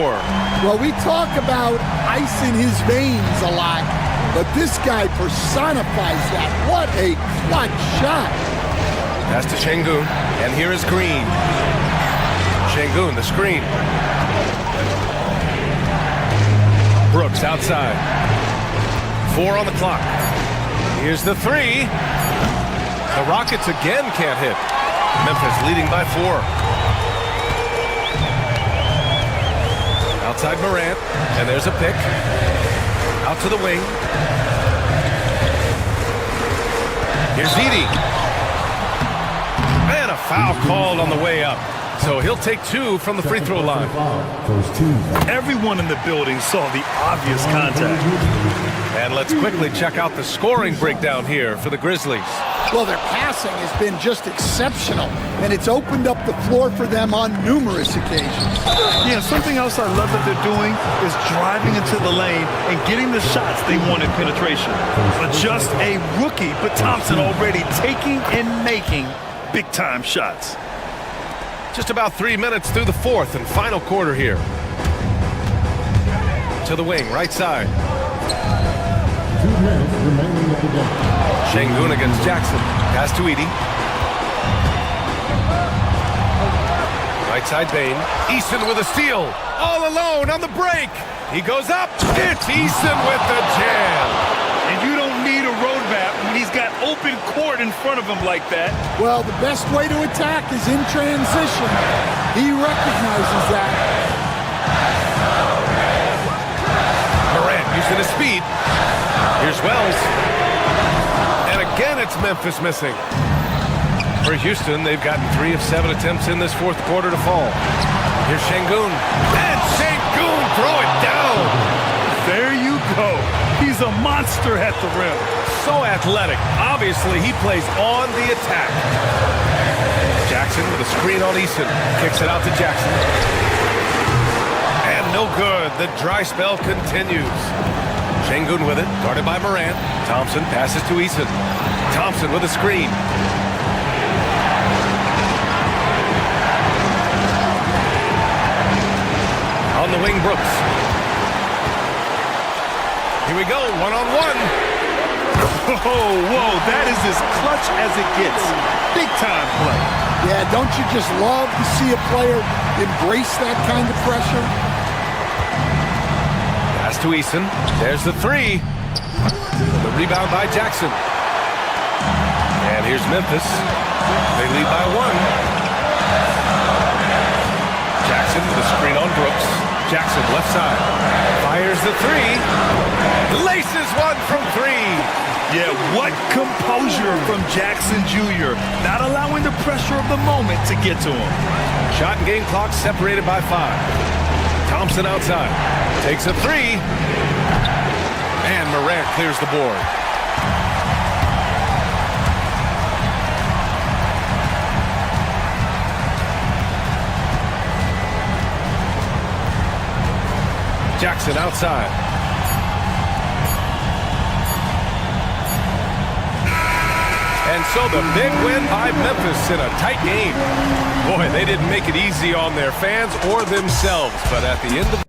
Well, we talk about ice in his veins a lot, but this guy personifies that. What a clutch shot. Pass to Şengün, and here is Green. Şengün, the screen. Brooks outside. 4 on the clock. Here's the 3. The Rockets again can't hit. Memphis leading by 4. Outside Morant, and there's a pick. Out to the wing. Here's Edey. And a foul called on the way up. So he'll take 2 from the free throw line. Everyone in the building saw the obvious contact. And let's quickly check out the scoring breakdown here for the Grizzlies. Well, their passing has been just exceptional, and it's opened up the floor for them on numerous occasions. Yeah, something else I love that they're doing is driving into the lane and getting the shots they want in penetration. But just a rookie, but Thompson already taking and making big-time shots. Just about 3 minutes through the fourth and final quarter here. To the wing, right side. 2 minutes remaining in the game. Şengün against Jackson. Pass to Edey. Right side Bain. Eason with a steal. All alone on the break. He goes up. It's Eason with the jam. And you don't need a roadmap when he's got open court in front of him like that. Well, the best way to attack is in transition. He recognizes that. Morant using his speed. Here's Wells. And again, it's Memphis missing. For Houston, they've gotten 3 of 7 attempts in this fourth quarter to fall. Here's Şengün. And Şengün throw it down. There you go. He's a monster at the rim. So athletic. Obviously, he plays on the attack. Jackson with a screen on Eason. Kicks it out to Jackson. And no good. The dry spell continues. Şengün with it, guarded by Morant. Thompson passes to Eason. Thompson with a screen. On the wing, Brooks. Here we go, one-on-one. Oh, whoa, that is as clutch as it gets. Big time play. Yeah, don't you just love to see a player embrace that kind of pressure? Pass to Eason. There's the three. The rebound by Jackson. And here's Memphis. They lead by one. Jackson with a screen on Brooks. Jackson left side. Fires the three. Laces one from three. Yeah, what composure from Jackson Jr. Not allowing the pressure of the moment to get to him. Shot and game clock separated by 5. Thompson outside. Takes a three. And Morant clears the board. Jackson outside. And so the big win by Memphis in a tight game. Boy, they didn't make it easy on their fans or themselves, but at the end of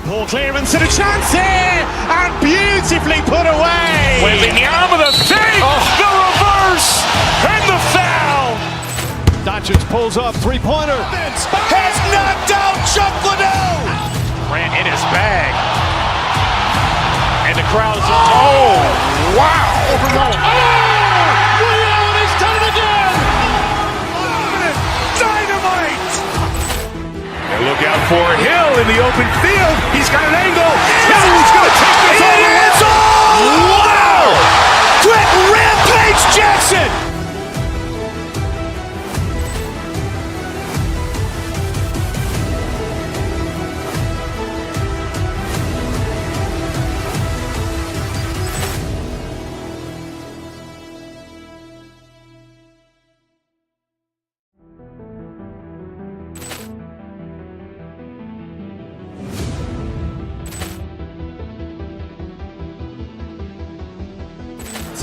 Poor clearance and a chance here, and beautifully put away. Wembanyama the fake, the reverse, and the foul. Doncic pulls up, three-pointer. Has knocked out Chuck Liddell. Grant in his bag. And the crowd is, oh, wow. Liddell, and he's done it again. Dynamite. And look out for Hill in the open field. He's got an angle. Hill's going to take this all the way. Wow! Quick rampage Jackson.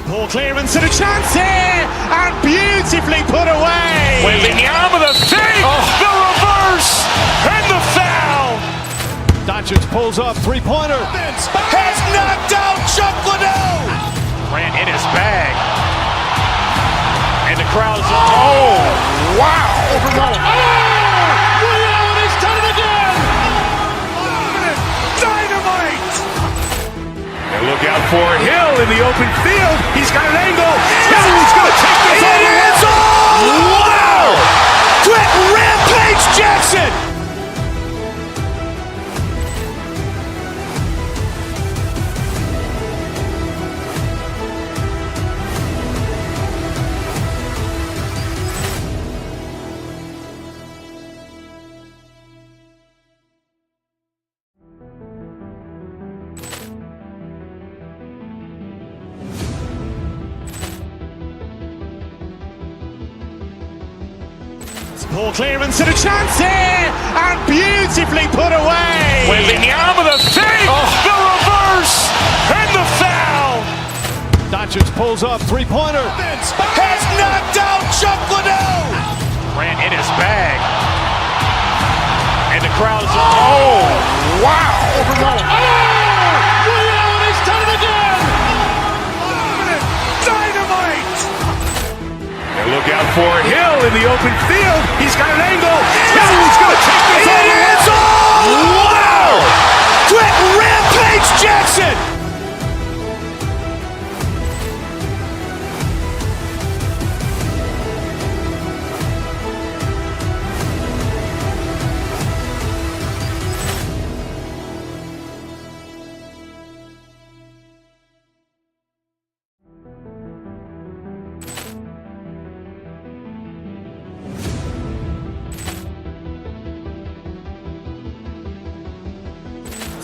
Poor clearance and a chance here, and beautifully put away. Wembanyama the fake, the reverse, and the foul. Doncic pulls up, three-pointer. Has knocked out Chuck Liddell. Grant in his bag. And the crowd is, oh, wow. Liddell, and he's done it again. Dynamite. And look out for Hill in the open field. He's got an angle. Hill's going to take this all the way. Wow! Quick rampage Jackson. Poor clearance and a chance here, and beautifully put away. Wembanyama the fake, the reverse, and the foul. Doncic pulls up, three-pointer. Has knocked out Chuck Liddell. Grant in his bag. And the crowd is, oh, wow. Liddell, and he's done it again. Dynamite. And look out for Hill in the open field. He's got an angle. Hill's going to take this all the way. Wow! Quick rampage Jackson.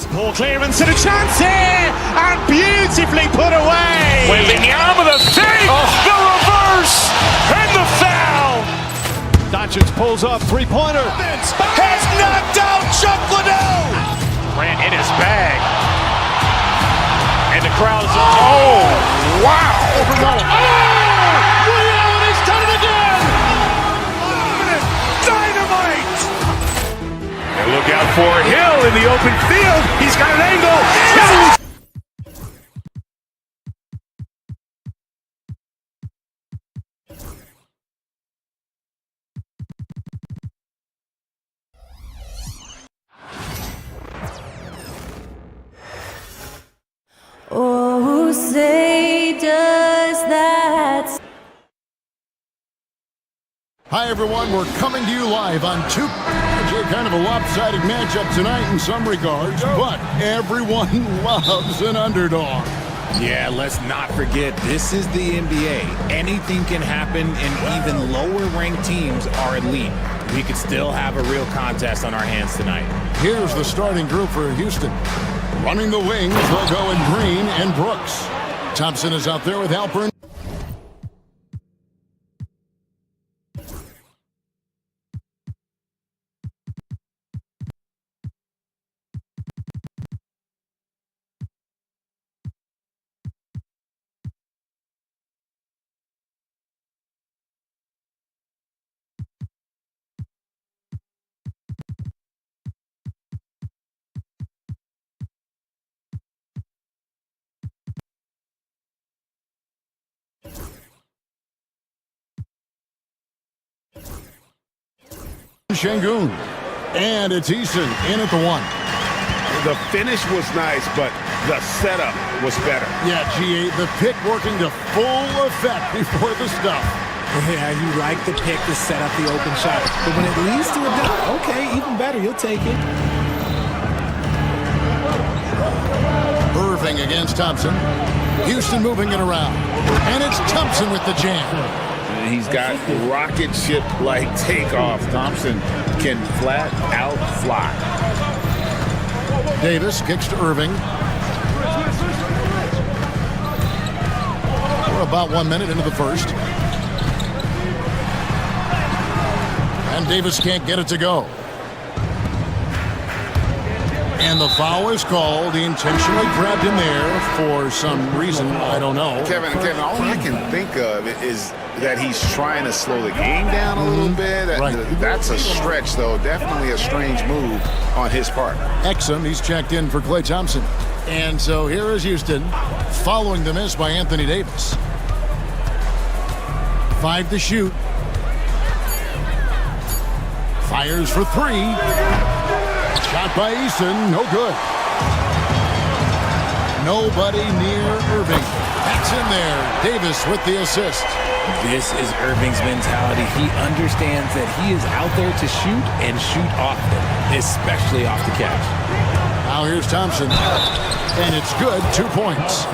Ball clearance and a chance here, and beautifully put away. Wembanyama the fake, the reverse, and the foul. Doncic pulls up, three-pointer. Has knocked out Chuck Liddell. Grant in his bag. And the crowd is, oh, wow. Reality's done it again. Dynamite. And look out for Hill in the open field. He's got an angle. Oh, say does that. Hi, everyone. We're coming to you live on two. Kind of a lopsided matchup tonight in some regards, but everyone loves an underdog. Yeah, let's not forget, this is the NBA. Anything can happen, and even lower-ranked teams are elite. We could still have a real contest on our hands tonight. Here's the starting group for Houston. Running the wings, they'll go in Green and Brooks. Thompson is out there with Halpern. Şengün, and it's Eason in at the one. The finish was nice, but the setup was better. Yeah, G8, the pick working to full effect before the stuff. Yeah, you like the pick to set up the open shot, but when it leads to a dunk, okay, even better, you'll take it. Irving against Thompson. Houston moving it around, and it's Thompson with the jam. He's got rocket ship-like takeoff. Thompson can flat out fly. Davis kicks to Irving. We're about 1 minute into the first. And Davis can't get it to go. And the foul is called. He intentionally grabbed him there for some reason. I don't know. Kevin, all I can think of is that he's trying to slow the game down a little bit. That's a stretch, though. Definitely a strange move on his part. Exum, he's checked in for Klay Thompson. And so here is Houston following the miss by Anthony Davis. 5 to shoot. Fires for 3. Shot by Eason, no good. Nobody near Irving. That's in there. Davis with the assist. This is Irving's mentality. He understands that he is out there to shoot and shoot often, especially off the catch. Now here's Thompson. And it's good, 2 points.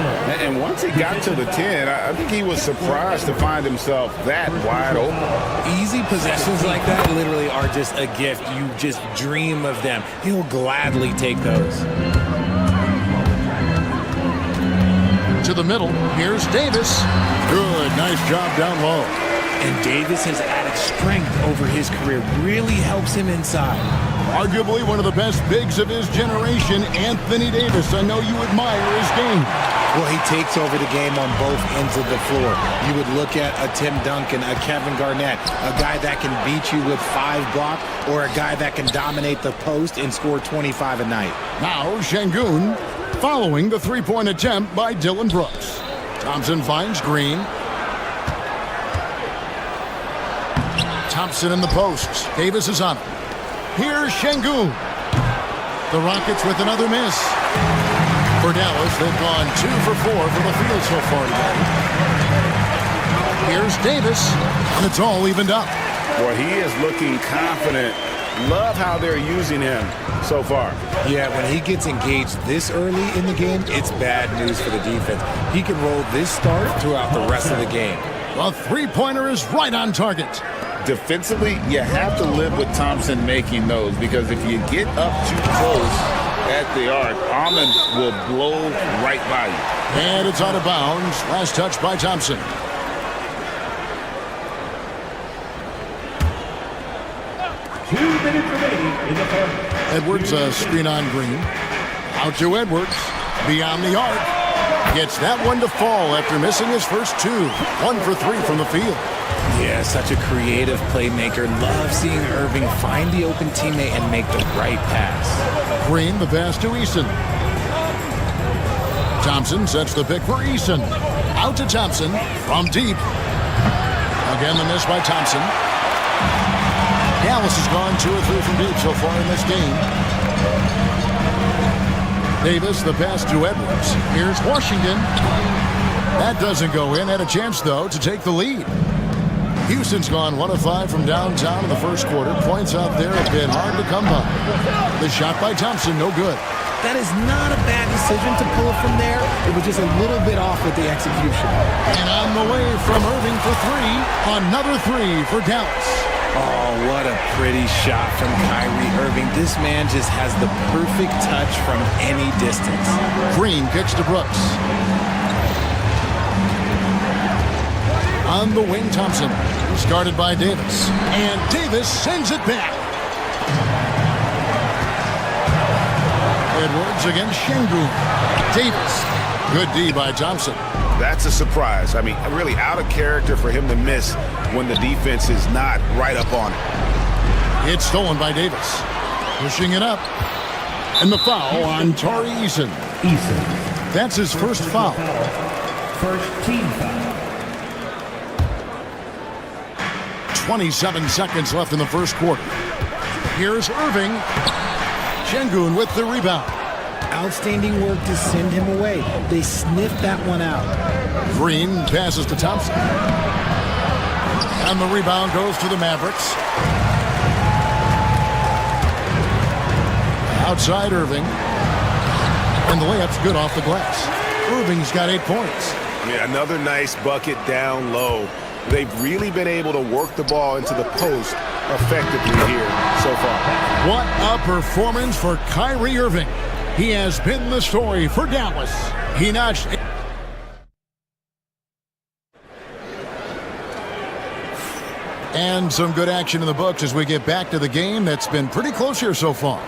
And once he got to the 10, I think he was surprised to find himself that wide open. Easy possessions like that literally are just a gift. You just dream of them. He'll gladly take those. To the middle, here's Davis. Good, nice job down low. And Davis has added strength over his career. Really helps him inside. Arguably one of the best bigs of his generation, Anthony Davis. I know you admire his game. Well, he takes over the game on both ends of the floor. You would look at a Tim Duncan, a Kevin Garnett, a guy that can beat you with 5 block, or a guy that can dominate the post and score 25 a night. Now Şengün following the three-point attempt by Dylan Brooks. Thompson finds Green. Thompson in the posts. Davis is on it. Here's Şengün. The Rockets with another miss. For Dallas, they've gone 2 for 4 from the field so far today. Here's Davis, and it's all evened up. Boy, he is looking confident. Love how they're using him so far. Yeah, when he gets engaged this early in the game, it's bad news for the defense. He can roll this start throughout the rest of the game. The three-pointer is right on target. Defensively, you have to live with Thompson making those, because if you get up too close, at the arc, Almond will blow right by you. And it's out of bounds. Last touch by Thompson. 2 minutes remaining in the first. Edwards, screen on Green. Out to Edwards. Beyond the arc. Gets that one to fall after missing his first two. 1 for 3 from the field. Yeah, such a creative playmaker. Love seeing Irving find the open teammate and make the right pass. Green, the pass to Eason. Thompson sets the pick for Eason. Out to Thompson from deep. Again, the miss by Thompson. Dallas has gone 2 or 3 from deep so far in this game. Davis, the pass to Edwards. Here's Washington. That doesn't go in. Had a chance, though, to take the lead. Houston's gone 1 of 5 from downtown in the first quarter. Points out there have been hard to come by. The shot by Thompson, no good. That is not a bad decision to pull it from there. It was just a little bit off with the execution. And on the way from Irving for 3. Another 3 for Dallas. Oh, what a pretty shot from Kyrie Irving. This man just has the perfect touch from any distance. Green kicks to Brooks. On the wing, Thompson. Started by Davis. And Davis sends it back. Edwards against Şengün. Davis. Good D by Thompson. That's a surprise. I mean, really out of character for him to miss when the defense is not right up on it. It's stolen by Davis. Pushing it up. And the foul on Tari Eason. That's his first foul. First team foul. 27 seconds left in the first quarter. Here's Irving. Şengün with the rebound. Outstanding work to send him away. They sniffed that one out. Green passes to Thompson. And the rebound goes to the Mavericks. Outside Irving. And the layup's good off the glass. Irving's got 8 points. I mean, another nice bucket down low. They've really been able to work the ball into the post effectively here so far. What a performance for Kyrie Irving. He has been the story for Dallas. He notched... And some good action in the books as we get back to the game that's been pretty close here so far.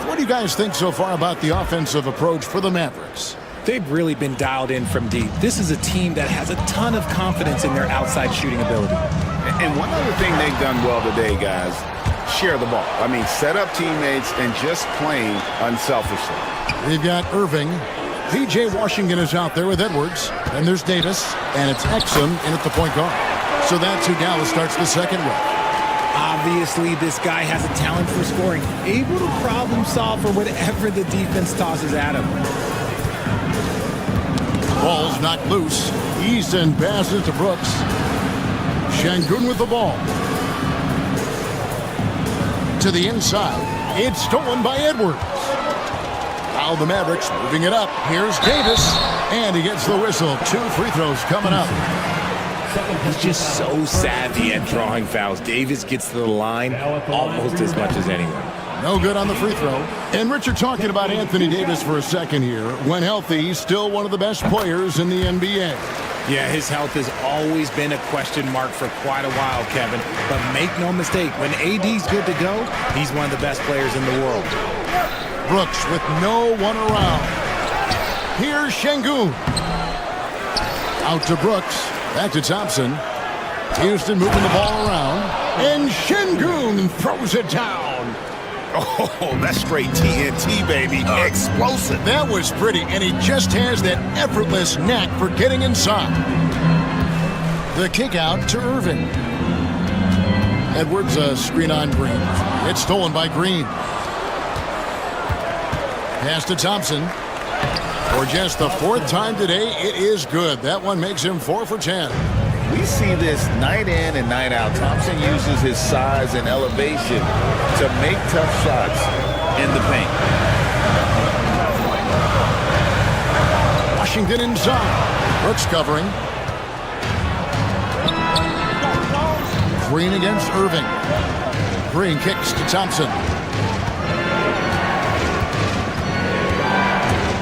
What do you guys think so far about the offensive approach for the Mavericks? They've really been dialed in from deep. This is a team that has a ton of confidence in their outside shooting ability. And one other thing they've done well today, guys, share the ball. I mean, set up teammates and just playing unselfishly. They've got Irving. P.J. Washington is out there with Edwards. And there's Davis. And it's Exum in at the point guard. So that's who Dallas starts the second with. Obviously, this guy has a talent for scoring. Able to problem solve for whatever the defense tosses at him. Ball's knocked loose. Eason passes to Brooks. Şengün with the ball. To the inside. It's stolen by Edwards. Now the Mavericks moving it up. Here's Davis. And he gets the whistle. 2 free throws coming up. He's just so savvy at drawing fouls. Davis gets to the line almost as much as anyone. No good on the free throw. And Richard, talking about Anthony Davis for a second here. When healthy, he's still one of the best players in the NBA. Yeah, his health has always been a question mark for quite a while, Kevin. But make no mistake, when AD's good to go, he's one of the best players in the world. Brooks with no one around. Here's Şengün. Out to Brooks. Back to Thompson. Houston moving the ball around. And Şengün throws it down. Oh, that's straight TNT, baby. Explosive. That was pretty, and he just has that effortless knack for getting inside. The kick out to Irving. Edwards, a screen on Green. It's stolen by Green. Pass to Thompson. For just the 4th time today, it is good. That one makes him 4 for 10. We see this night in and night out. Thompson uses his size and elevation to make tough shots in the paint. Washington inside. Brooks covering. Green against Irving. Green kicks to Thompson.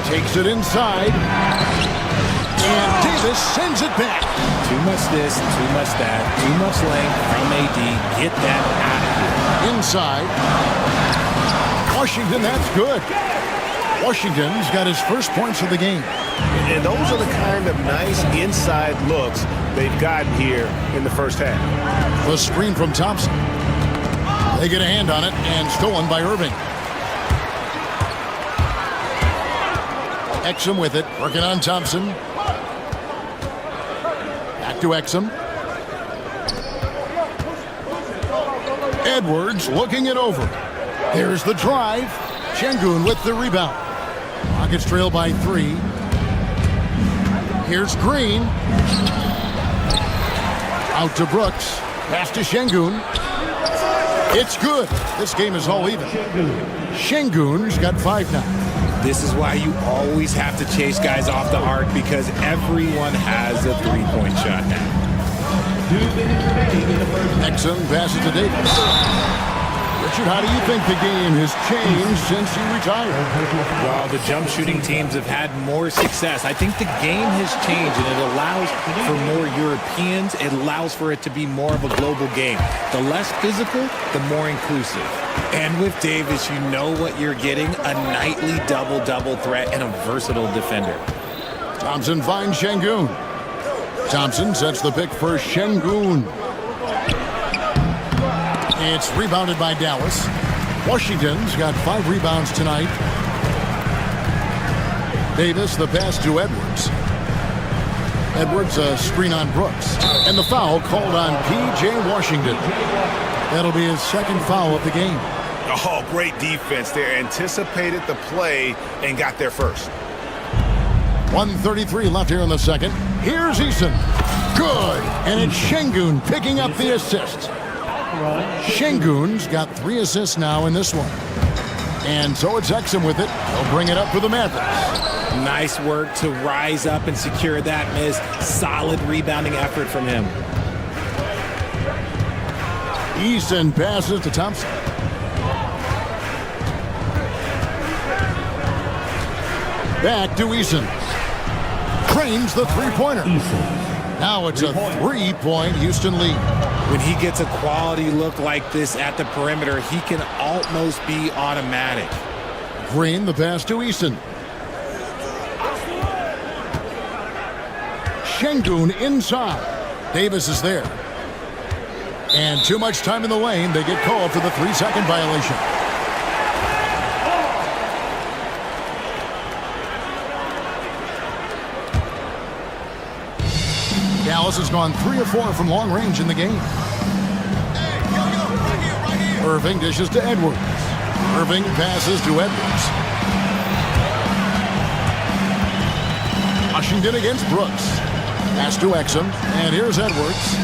Takes it inside. And Davis sends it back. Too much this, too much that, too much length from AD. Get that out of here. Inside. Washington, that's good. Washington's got his first points of the game. And those are the kind of nice inside looks they've gotten here in the first half. The screen from Thompson. They get a hand on it and stolen by Irving. Exum with it, working on Thompson. Back to Exum. Edwards looking it over. There's the drive. Şengün with the rebound. Rockets trail by 3. Here's Green. Out to Brooks. Pass to Şengün. It's good. This game is all even. Şengün's got 5 now. This is why you always have to chase guys off the arc, because everyone has a three-point shot now. Exum passes to Davis. Richard, how do you think the game has changed since you retired? Well, the jump shooting teams have had more success. I think the game has changed, and it allows for more Europeans. It allows for it to be more of a global game. The less physical, the more inclusive. And with Davis, you know what you're getting, a nightly double-double threat and a versatile defender. Thompson finds Şengün. Thompson sets the pick for Şengün. It's rebounded by Dallas. Washington's got 5 rebounds tonight. Davis, the pass to Edwards. Edwards, a screen on Brooks. And the foul called on P.J. Washington. That'll be his second foul of the game. Oh, great defense there. Anticipated the play and got there first. 1:33 left here in the second. Here's Eason. Good. And it's Şengün picking up the assist. Şengün's got 3 assists now in this one. And so it's Exum with it. He'll bring it up for the Mavericks. Nice work to rise up and secure that miss. Solid rebounding effort from him. Eason passes to Thompson. Back to Eason. Cranes the three-pointer. Now it's a 3-point Houston lead. When he gets a quality look like this at the perimeter, he can almost be automatic. Green, the pass to Eason. Şengün inside. Davis is there. And too much time in the lane. They get called for the 3-second violation. Dallas has gone 3 of 4 from long range in the game. Irving dishes to Edwards. Irving passes to Edwards. Washington against Brooks. Pass to Exum. And here's Edwards.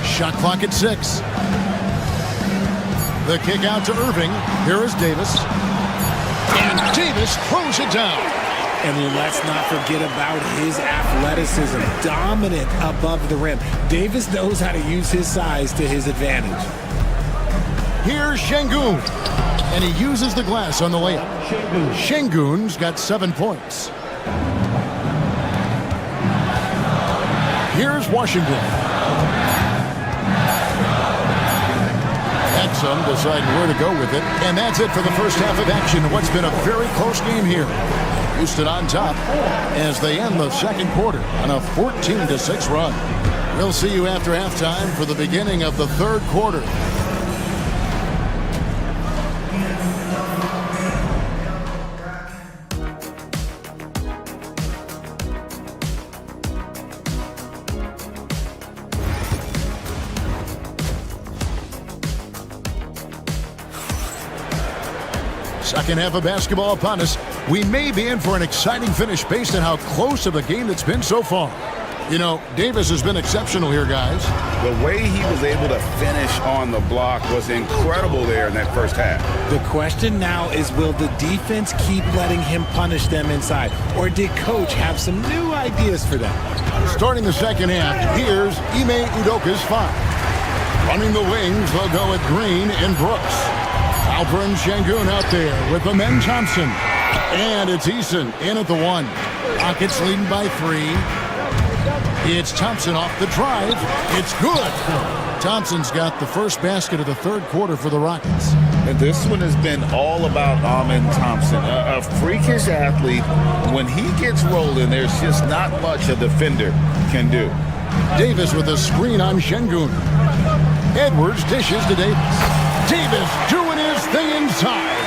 Shot clock at 6. The kick out to Irving. Here is Davis. And Davis throws it down. And let's not forget about his athleticism. Dominant above the rim. Davis knows how to use his size to his advantage. Here's Şengün. And he uses the glass on the layup. Şengün's got 7 points. Here's Washington. Exum deciding where to go with it. And that's it for the first half of action. What's been a very close game here. Houston on top as they end the second quarter on a 14-6 run. We'll see you after halftime for the beginning of the third quarter. Second half of basketball upon us. We may be in for an exciting finish based on how close of a game it's been so far. You know, Davis has been exceptional here, guys. The way he was able to finish on the block was incredible there in that first half. The question now is, will the defense keep letting him punish them inside? Or did Coach have some new ideas for them? Starting the second half, here's Ime Udoka's 5. Running the wings, they'll go with Green and Brooks. Alperen Şengün out there with Amen Thompson. And it's Eason in at the 1. Rockets leading by 3. It's Thompson off the drive. It's good. Thompson's got the first basket of the third quarter for the Rockets. And this one has been all about Amen Thompson, a freakish athlete. When he gets rolling, there's just not much a defender can do. Davis with a screen on Şengün. Edwards dishes to Davis. Davis doing his thing inside.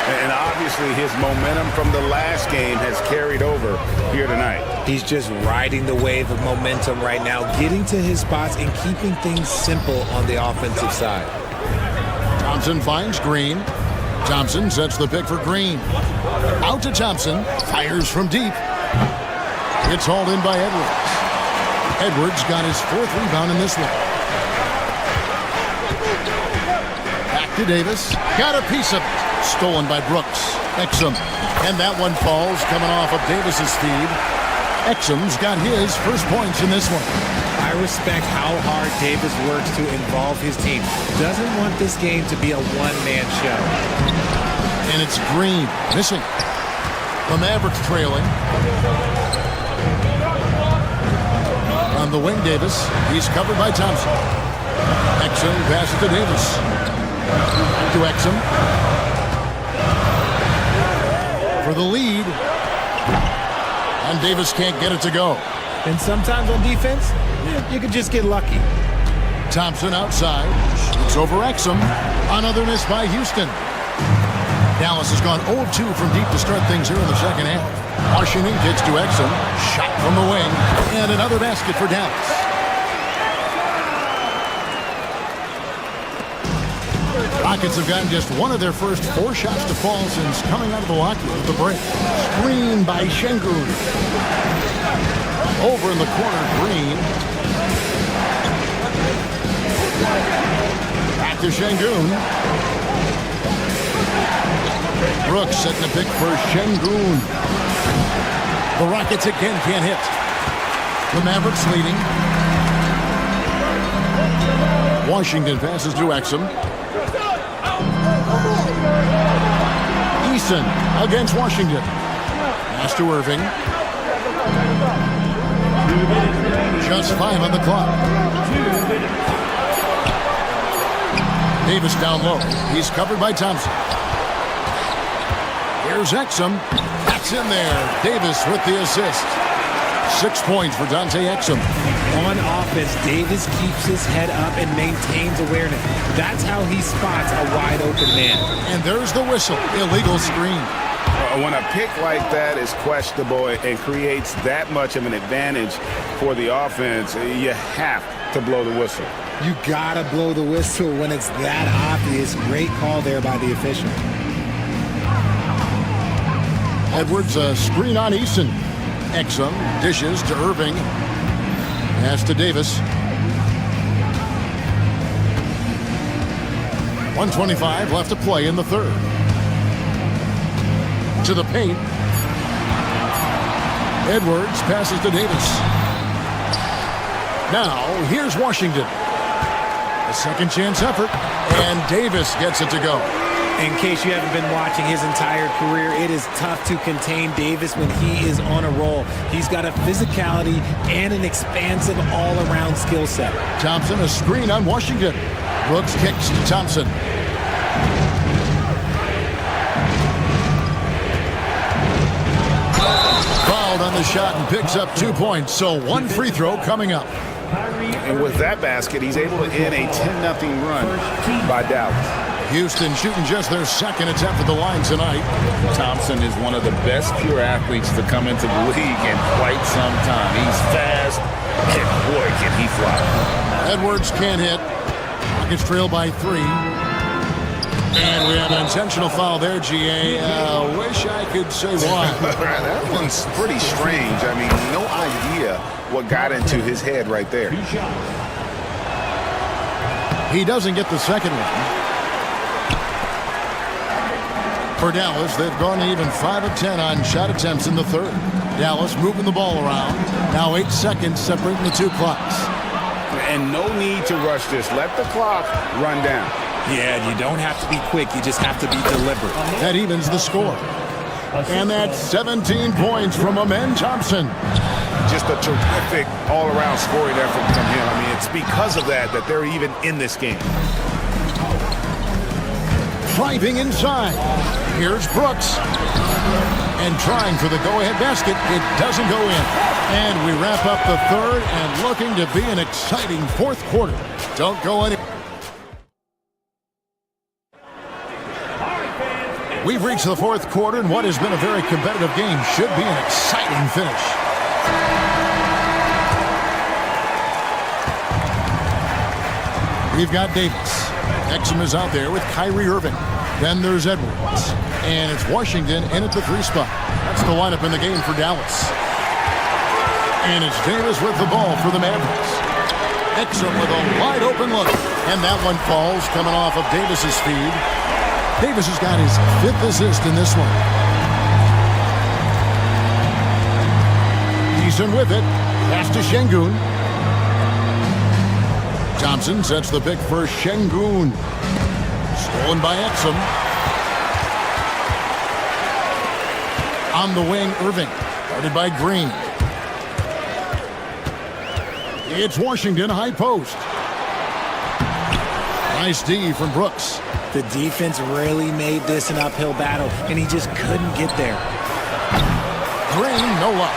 And obviously his momentum from the last game has carried over here tonight. He's just riding the wave of momentum right now, getting to his spots and keeping things simple on the offensive side. Thompson finds Green. Thompson sets the pick for Green. Out to Thompson. Fires from deep. It's hauled in by Edwards. Edwards got his 4th rebound in this one. Back to Davis. Got a piece of it. Stolen by Brooks. Exum. And that one falls coming off of Davis's feed. Exum's got his first points in this one. I respect how hard Davis works to involve his team. Doesn't want this game to be a one-man show. And it's Green missing. The Mavericks trailing. On the wing, Davis. He's covered by Thompson. Exum passes to Davis. To Exum. For the lead. And Davis can't get it to go. And sometimes on defense, you can just get lucky. Thompson outside. It's over Exum. Another miss by Houston. Dallas has gone 0-2 from deep to start things here in the second half. Washington gets to Exum. Shot from the wing. And another basket for Dallas. Rockets have gotten just one of their first 4 shots to fall since coming out of the lockout at the break. Screen by Şengün. Over in the corner, Green. Back to Şengün. Brooks setting a pick for Şengün. The Rockets again can't hit. The Mavericks leading. Washington passes to Exum. Eason against Washington. Pass to Irving. Just 5 on the clock. Davis down low. He's covered by Thompson. Here's Exum. That's in there. Davis with the assist. 6 points for Dante Exum. On offense, Davis keeps his head up and maintains awareness. That's how he spots a wide open man. And there's the whistle. Illegal screen. When a pick like that is questionable and creates that much of an advantage for the offense, you have to blow the whistle. You gotta blow the whistle when it's that obvious. Great call there by the official. Edwards, a screen on Eason. Exum dishes to Irving. Pass to Davis. 1:25 left to play in the third. To the paint. Edwards passes to Davis. Now, here's Washington. A second chance effort, and Davis gets it to go. In case you haven't been watching his entire career, it is tough to contain Davis when he is on a roll. He's got a physicality and an expansive all-around skill set. Thompson, a screen on Washington. Brooks kicks to Thompson. Fouled on the shot and picks up 2 points, so 1 free throw coming up. And with that basket, he's able to end a 10-0 run by Dallas. Houston shooting just their second attempt at the line tonight. Thompson is one of the best pure athletes to come into the league in quite some time. He's fast, and boy, can he fly. Edwards can't hit. Rockets trail by 3. And we have an intentional foul there, GA. Wish I could say why. That one's pretty strange. I mean, no idea what got into his head right there. He doesn't get the second one. For Dallas, they've gone even 5 of 10 on shot attempts in the third. Dallas moving the ball around. Now 8 seconds separating the 2 clocks. And no need to rush this. Let the clock run down. Yeah, you don't have to be quick. You just have to be deliberate. That evens the score. And that's 17 points from Amen Thompson. Just a terrific all-around scoring effort from him. I mean, it's because of that they're even in this game. Driving inside. Here's Brooks. And trying for the go-ahead basket. It doesn't go in. And we wrap up the third and looking to be an exciting fourth quarter. Don't go any. We've reached the fourth quarter, and what has been a very competitive game should be an exciting finish. We've got Davis. Exum is out there with Kyrie Irving. Then there's Edwards. And it's Washington in at the 3 spot. That's the lineup in the game for Dallas. And it's Davis with the ball for the Mavericks. Exum with a wide open look. And that one falls coming off of Davis's feed. Davis has got his 5th assist in this one. Eason with it. Pass to Şengün. Thompson sets the pick for Şengün. Stolen by Exum. On the wing, Irving. Guarded by Green. It's Washington high post. Nice D from Brooks. The defense really made this an uphill battle, and he just couldn't get there. Green, no luck.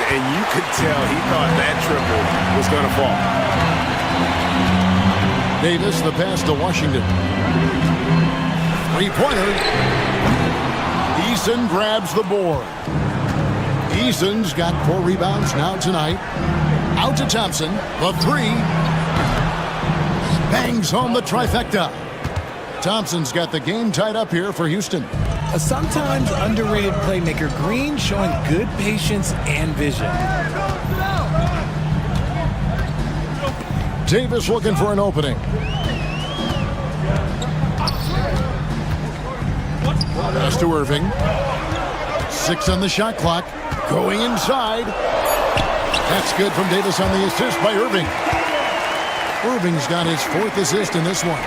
And you could tell he thought that triple was going to fall. Davis, the pass to Washington. 3-pointer. Eason grabs the board. Eason's got 4 rebounds now tonight. Out to Thompson. The 3. Bangs home the trifecta. Thompson's got the game tied up here for Houston. A sometimes underrated playmaker, Green showing good patience and vision. Davis looking for an opening. Pass to Irving. 6 on the shot clock. Going inside. That's good from Davis on the assist by Irving. Irving's got his 4th assist in this one.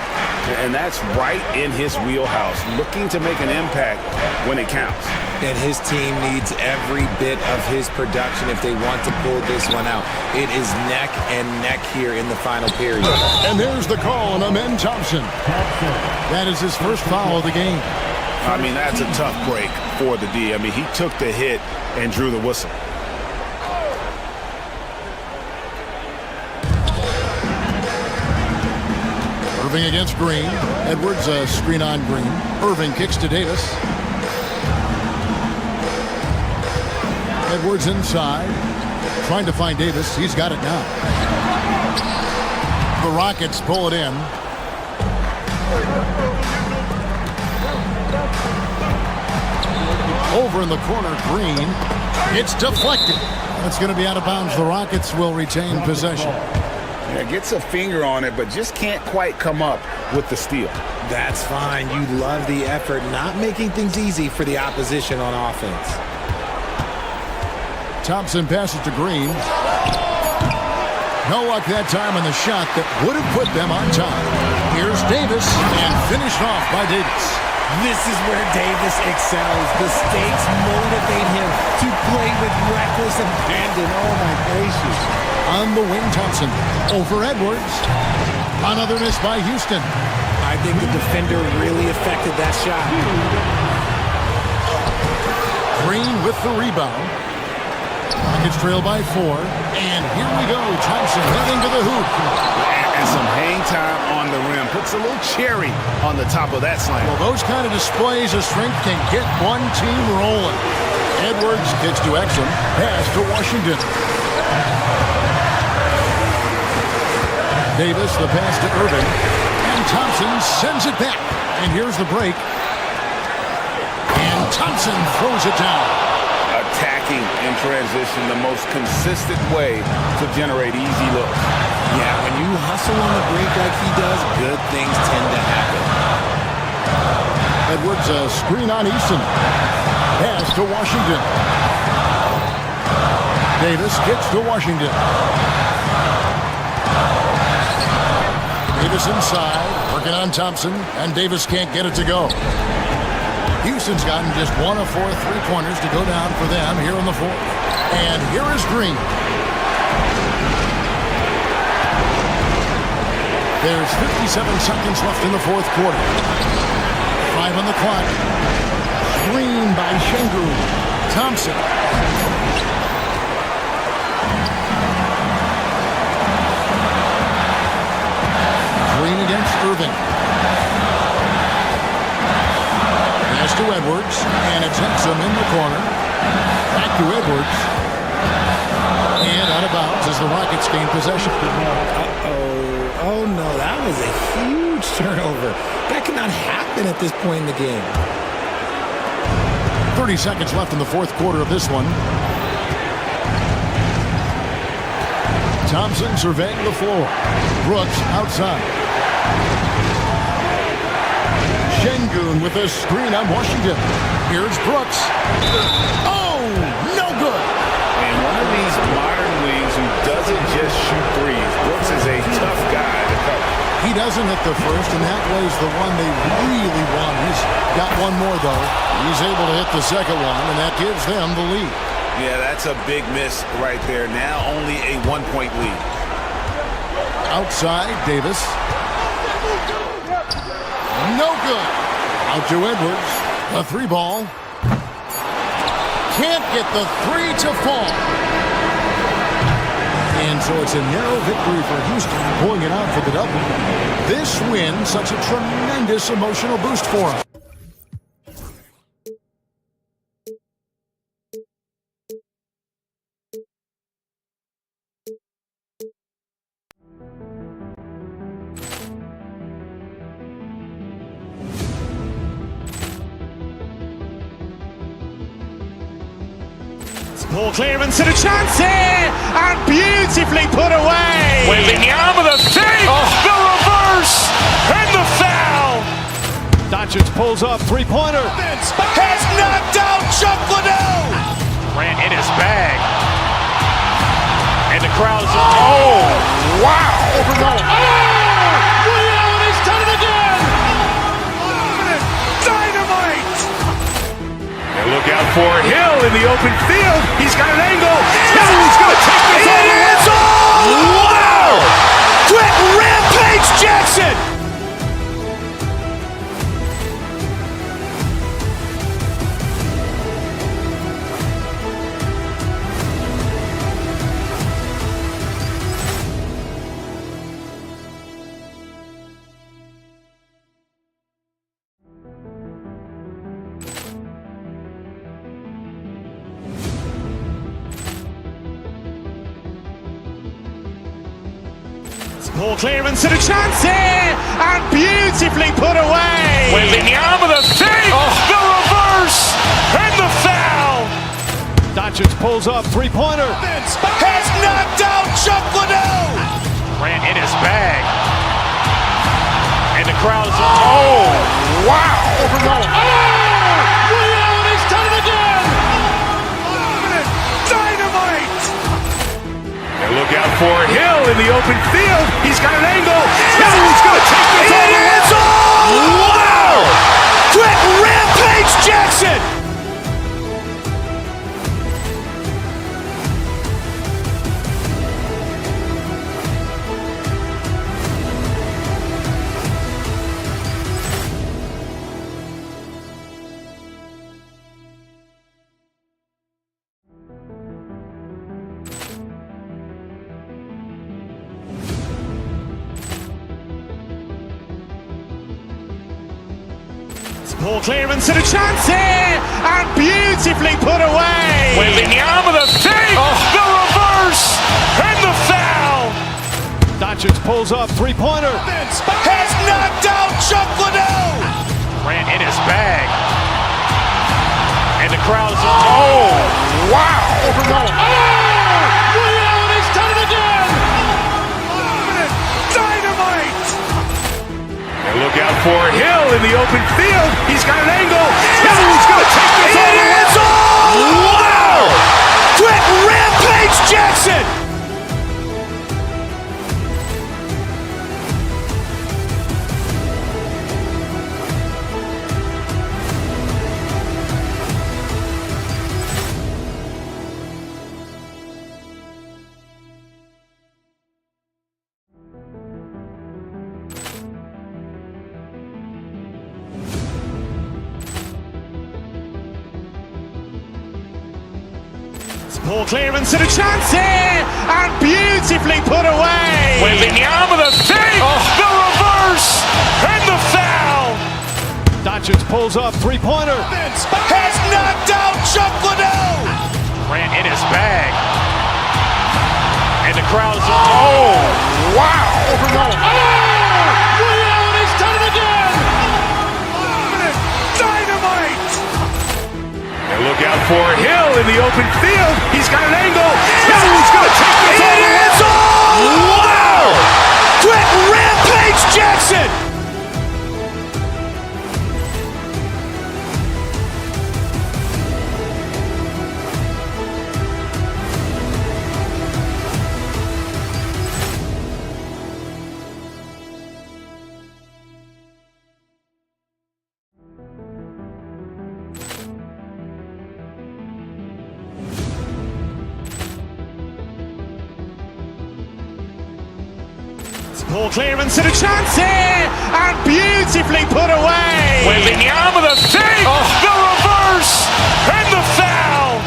And that's right in his wheelhouse, looking to make an impact when it counts. And his team needs every bit of his production if they want to pull this one out. It is neck and neck here in the final period. And there's the call on Amen Thompson. That is his first foul of the game. I mean, that's a tough break for the D. I mean, he took the hit and drew the whistle. Irving against Green. Edwards a screen on Green. Irving kicks to Davis. Edwards inside. Trying to find Davis. He's got it now. The Rockets pull it in. Over in the corner, Green. It's deflected. It's going to be out of bounds. The Rockets will retain possession. Yeah, gets a finger on it, but just can't quite come up with the steal. That's fine. You love the effort, not making things easy for the opposition on offense. Thompson passes to Green. No luck that time on the shot that would have put them on top. Here's Davis, and finished off by Davis. This is where Davis excels. The stakes motivate him to play with reckless abandon. Oh, my gracious. On the wing, Thompson. Over Edwards. Another miss by Houston. I think the defender really affected that shot. Green with the rebound. Rockets trail by 4. And here we go. Thompson heading to the hoop. And some hang time on the rim. Puts a little cherry on the top of that slam. Well, those kind of displays of strength can get one team rolling. Edwards gets to Exum. Pass to Washington. Davis, the pass to Irving. And Thompson sends it back. And here's the break. And Thompson throws it down. Attacking in transition, the most consistent way to generate easy looks. Yeah, when you hustle on the break like he does, good things tend to happen. Edwards, a screen on Easton. Pass to Washington. Davis gets to Washington. Davis inside, working on Thompson, and Davis can't get it to go. Houston's gotten just 1 of 4 3-pointers to go down for them here in the fourth. And here is Green. There's 57 seconds left in the fourth quarter. 5 on the clock. Screen by Şengün. Thompson. Green against Irving. Pass to Edwards, and it's Exum in the corner. Back to Edwards. And out of bounds as the Rockets gain possession. Oh no, that was a huge turnover. That cannot happen at this point in the game. 30 seconds left in the fourth quarter of this one. Thompson surveying the floor. Brooks outside. Şengün with a screen on Washington. Here's Brooks. Oh, no good. And one of these modern wings who doesn't just shoot threes. Brooks is a tough guy to cover. He doesn't hit the first, and that was the one they really want. He's got one more, though. He's able to hit the second one, and that gives them the lead. Yeah, that's a big miss right there. Now only a 1-point lead. Outside, Davis. No good. Out to Edwards. A 3-ball. Can't get the 3 to fall. And so it's a narrow victory for Houston, pulling it out for the double. This win, such a tremendous emotional boost for them. Ball clearance and a chance here, and beautifully put away. Wembanyama the fake, the reverse, and the foul. Doncic pulls up, three-pointer. Has knocked out Chuck Liddell. Ran in his bag. And the crowd is, oh, wow. Liddell has done it again. Dynamite. And look out for Hill in the open field. He's got an angle. Hill's going to take this all the way. Wow! Quick rampage Jackson. Ball clearance and a chance here, and beautifully put away. Wembanyama the fake, the reverse, and the foul. Doncic pulls up, three-pointer. Has knocked out Chuck Liddell. Ran in his bag. And the crowd is, oh, wow. Liddell has done it again. Dynamite. And look out for Hill in the open field. He's got an angle. Hill's going to take this all the way. Wow! Quick rampage Jackson. Ball clearance and a chance here, and beautifully put away. Wembanyama the fake, the reverse, and the foul. Doncic pulls up, three-pointer. Has knocked out Chuck Liddell. Ran in his bag. And the crowd is, oh, wow. Liddell has done it again. Dynamite. And look out for Hill in the open field. He's got an angle. Hill's going to take this all the way. Wow! Quick rampage Jackson. Ball clearance and a chance here, and beautifully put away. Wembanyama with a fake, the reverse, and the foul. Doncic pulls up, three-pointer. Has knocked out Chuck Liddell. Grant in his bag. And the crowd is, oh, wow. He's done it again. Dynamite. And look out for Hill in the open field. He's got an angle. Hill's going to take this all the way. Wow. Quick Rampage Jackson. Ball clearance and a chance here, and beautifully put away. Wembanyama with a fake, the reverse, and the foul.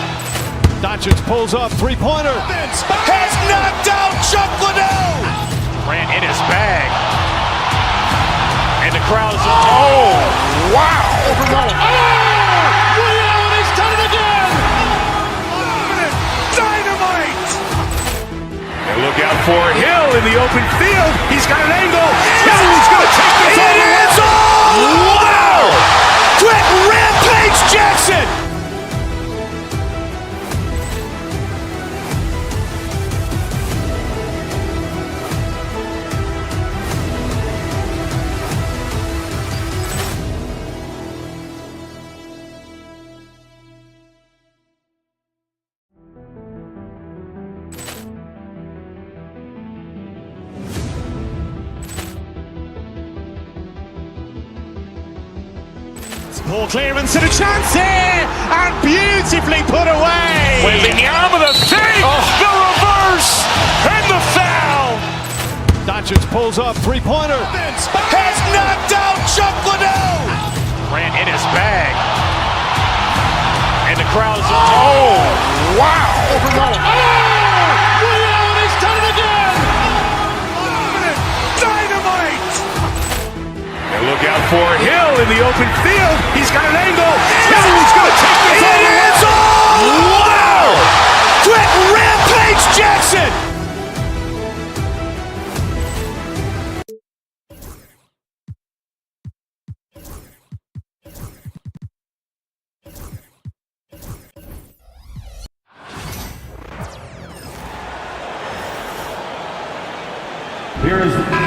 Doncic pulls up, three-pointer. Has knocked out Chuck Liddell. Grant in his bag. And the crowd is, oh, wow. He's done it again. Dynamite. And look out for Hill in the open field. He's got an angle. Hill's going to take this all the way. Wow. Quick Rampage Jackson. Ball clearance and a chance here, and beautifully put away. Wembanyama with a fake, the reverse, and the foul. Doncic pulls up, three-pointer. Has knocked out Chuck Liddell. Grant in his bag. And the crowd is, oh, wow. He's done it again. Dynamite. And look out for Hill in the open field. He's got an angle. Hill's going to take this all the way. Wow. Quick Rampage Jackson.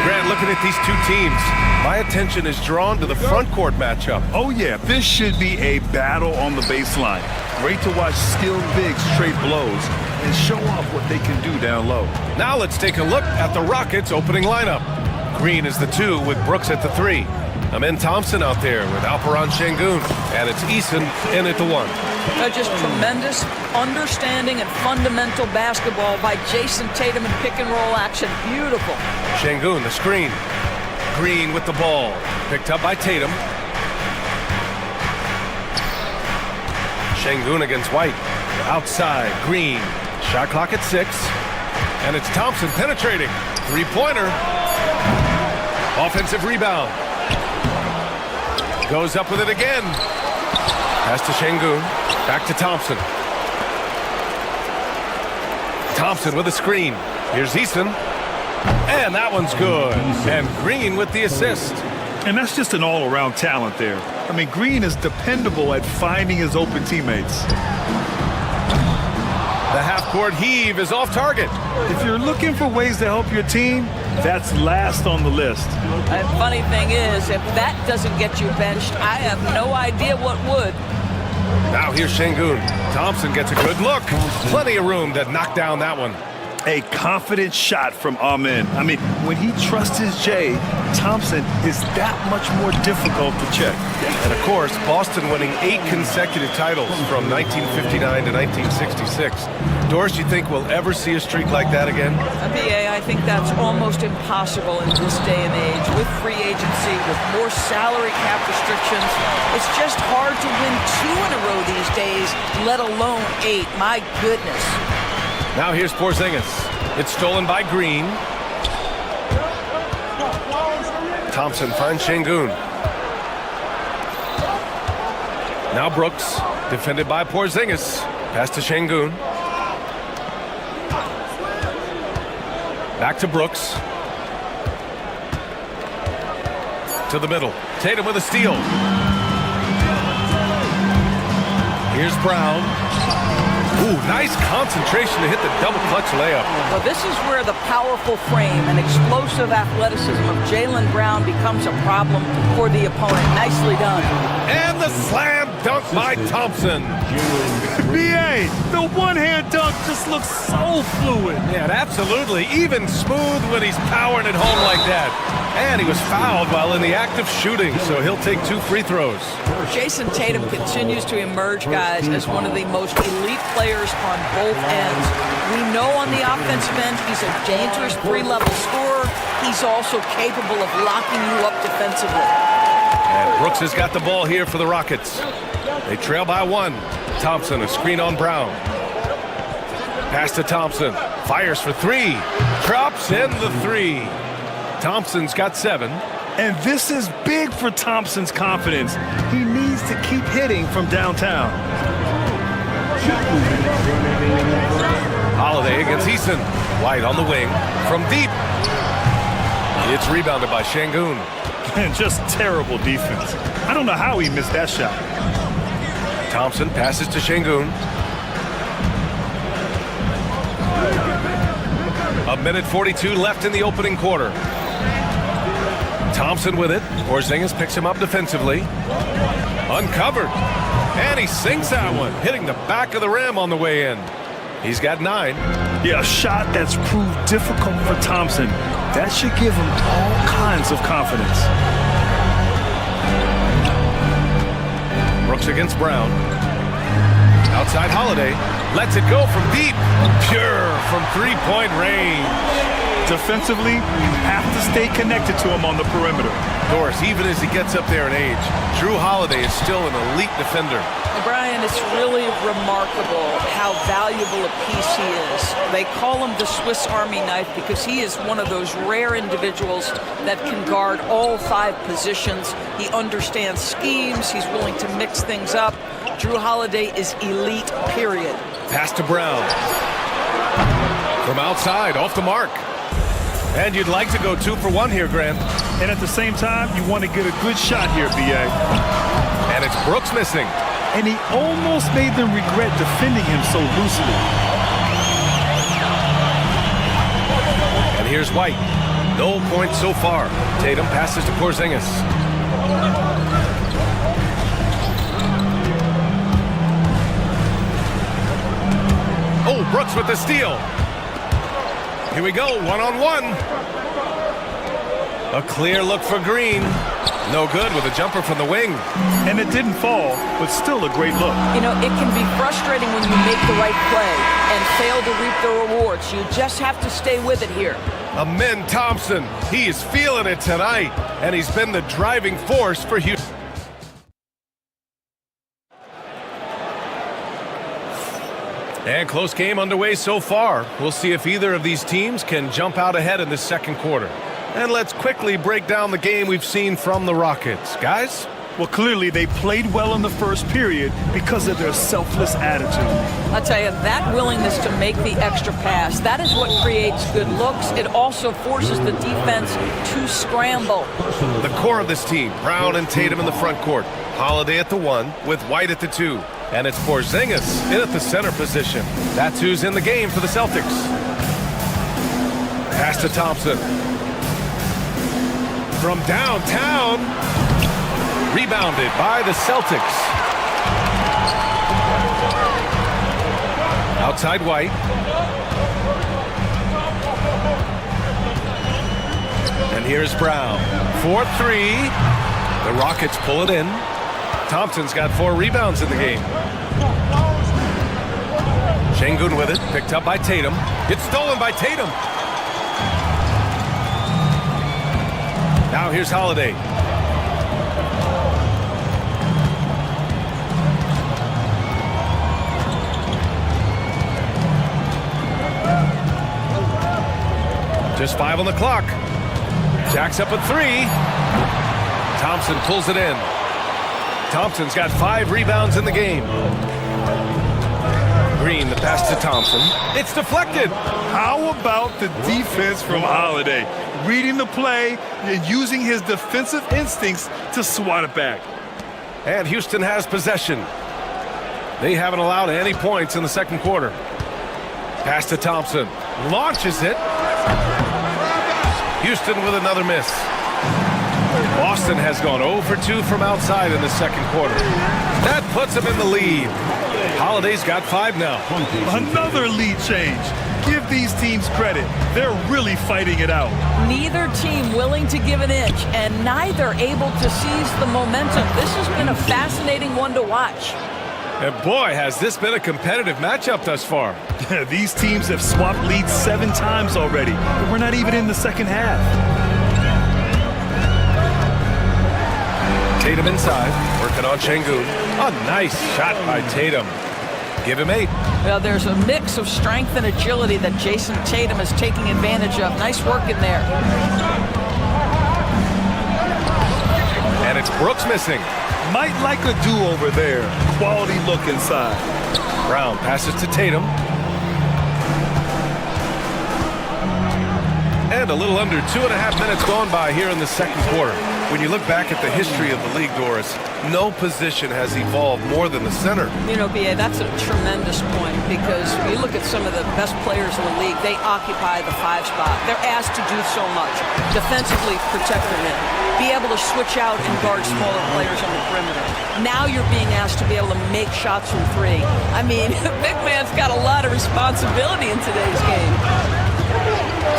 Grant, looking at these two teams, my attention is drawn to the front court matchup. Oh, yeah, this should be a battle on the baseline. Great to watch skilled bigs trade blows and show off what they can do down low. Now let's take a look at the Rockets' opening lineup. Green is the 2 with Brooks at the 3. Amen Thompson out there with Alperon Şengün, and it's Eason in at the 1. Just tremendous understanding and fundamental basketball by Jason Tatum in pick and roll action. Beautiful. Şengün, the screen. Green with the ball. Picked up by Tatum. Şengün against White. Outside, Green. Shot clock at 6. And it's Thompson penetrating. Three-pointer. Offensive rebound. Goes up with it again. Pass to Şengün. Back to Thompson. Thompson with a screen. Here's Eason. And that one's good. And Green with the assist. And that's just an all-around talent there. I mean, Green is dependable at finding his open teammates. The half-court heave is off target. If you're looking for ways to help your team, that's last on the list. And funny thing is, if that doesn't get you benched, I have no idea what would. Now here's Şengün. Thompson gets a good look. Plenty of room to knock down that one. A confident shot from Amen. I mean, when he trusts his J, Thompson is that much more difficult to check. And of course, Boston winning 8 consecutive titles from 1959 to 1966. Doris, you think we'll ever see a streak like that again? BA, I think that's almost impossible in this day and age. With free agency, with more salary cap restrictions, it's just hard to win 2 in a row these days. let alone 8. My goodness. Now here's Porzingis. It's stolen by Green. Thompson finds Şengün. Now Brooks, defended by Porzingis. Pass to Şengün. Back to Brooks. To the middle. Tatum with a steal. Here's Brown. Ooh, nice concentration to hit the double clutch layup. Well, this is where the powerful frame and explosive athleticism of Jaylen Brown becomes a problem for the opponent. Nicely done. And the slam dunk by Thompson. BA, the one-hand dunk just looks so fluid. Yeah, absolutely. Even smooth when he's powering it home like that. And he was fouled while in the act of shooting, so he'll take 2 free throws. Jason Tatum continues to emerge, guys, as one of the most elite players on both ends. We know on the offensive end he's a dangerous 3-level scorer. He's also capable of locking you up defensively. And Brooks has got the ball here for the Rockets. They trail by 1. Thompson, a screen on Brown. Pass to Thompson. Fires for 3. Drops in the 3. Thompson's got 7. And this is big for Thompson's confidence. He needs to keep hitting from downtown. Holiday against Eason. White on the wing. From deep. It's rebounded by Şengün. And just terrible defense. I don't know how he missed that shot. Thompson passes to Şengün. 1:42 left in the opening quarter. Thompson with it. Porzingis picks him up defensively. Uncovered. And he sinks that one, hitting the back of the rim on the way in. He's got 9. Yeah, a shot that's proved difficult for Thompson. That should give him all kinds of confidence. Brooks against Brown. Outside Holiday. Lets it go from deep. Pure from 3-point range. Defensively, you have to stay connected to him on the perimeter. Doris, even as he gets up there in age, Drew Holiday is still an elite defender. Brian, it's really remarkable how valuable a piece he is. They call him the Swiss Army knife because he is one of those rare individuals that can guard all 5 positions. He understands schemes. He's willing to mix things up. Drew Holiday is elite, period. Pass to Brown. From outside, off the mark. And you'd like to go 2 for 1 here, Grant. And at the same time, you want to get a good shot here, BA. And it's Brooks missing. And he almost made them regret defending him so loosely. And here's White. No points so far. Tatum passes to Porzingis. Oh, Brooks with the steal. Here we go, 1-on-1. A clear look for Green. No good with a jumper from the wing. And it didn't fall, but still a great look. You know, it can be frustrating when you make the right play and fail to reap the rewards. You just have to stay with it here. Amen Thompson, he is feeling it tonight, and he's been the driving force for Houston. And close game underway so far. We'll see if either of these teams can jump out ahead in this second quarter. And let's quickly break down the game we've seen from the Rockets. Guys? Well, clearly they played well in the first period because of their selfless attitude. I'll tell you, that willingness to make the extra pass, that is what creates good looks. It also forces the defense to scramble. The core of this team, Brown and Tatum in the front court. Holiday at the 1 with White at the 2. And it's Porzingis in at the center position. That's who's in the game for the Celtics. Pass to Thompson. From downtown. Rebounded by the Celtics. Outside White. And here's Brown. 4-3. The Rockets pull it in. Thompson's got 4 rebounds in the game. Şengün with it, picked up by Tatum. It's stolen by Tatum. Now here's Holiday. Just 5 on the clock. Jacks up a 3. Thompson pulls it in. Thompson's got 5 rebounds in the game. Green, the pass to Thompson. It's deflected. How about the defense from Holiday? Reading the play and using his defensive instincts to swat it back. And Houston has possession. They haven't allowed any points in the second quarter. Pass to Thompson. Launches it. Houston with another miss. Boston has gone 0 for 2 from outside in the second quarter. That puts them in the lead. Holiday's got 5 now. Another lead change. Give these teams credit. They're really fighting it out. Neither team willing to give an inch, and neither able to seize the momentum. This has been a fascinating one to watch. And boy, has this been a competitive matchup thus far. These teams have swapped leads 7 times already, but we're not even in the second half. Tatum inside, working on Şengün. A nice shot by Tatum. Give him 8. Well, there's a mix of strength and agility that Jason Tatum is taking advantage of. Nice work in there. And it's Brooks missing. Might like a do-over there. Quality look inside. Brown passes to Tatum. And a little under 2.5 minutes gone by here in the second quarter. When you look back at the history of the league, Doris, no position has evolved more than the center. You know, B.A., that's a tremendous point because you look at some of the best players in the league, they occupy the 5 spot. They're asked to do so much. Defensively, protect the rim. Be able to switch out and guard smaller players on the perimeter. Now you're being asked to be able to make shots from 3. I mean, the big man's got a lot of responsibility in today's game.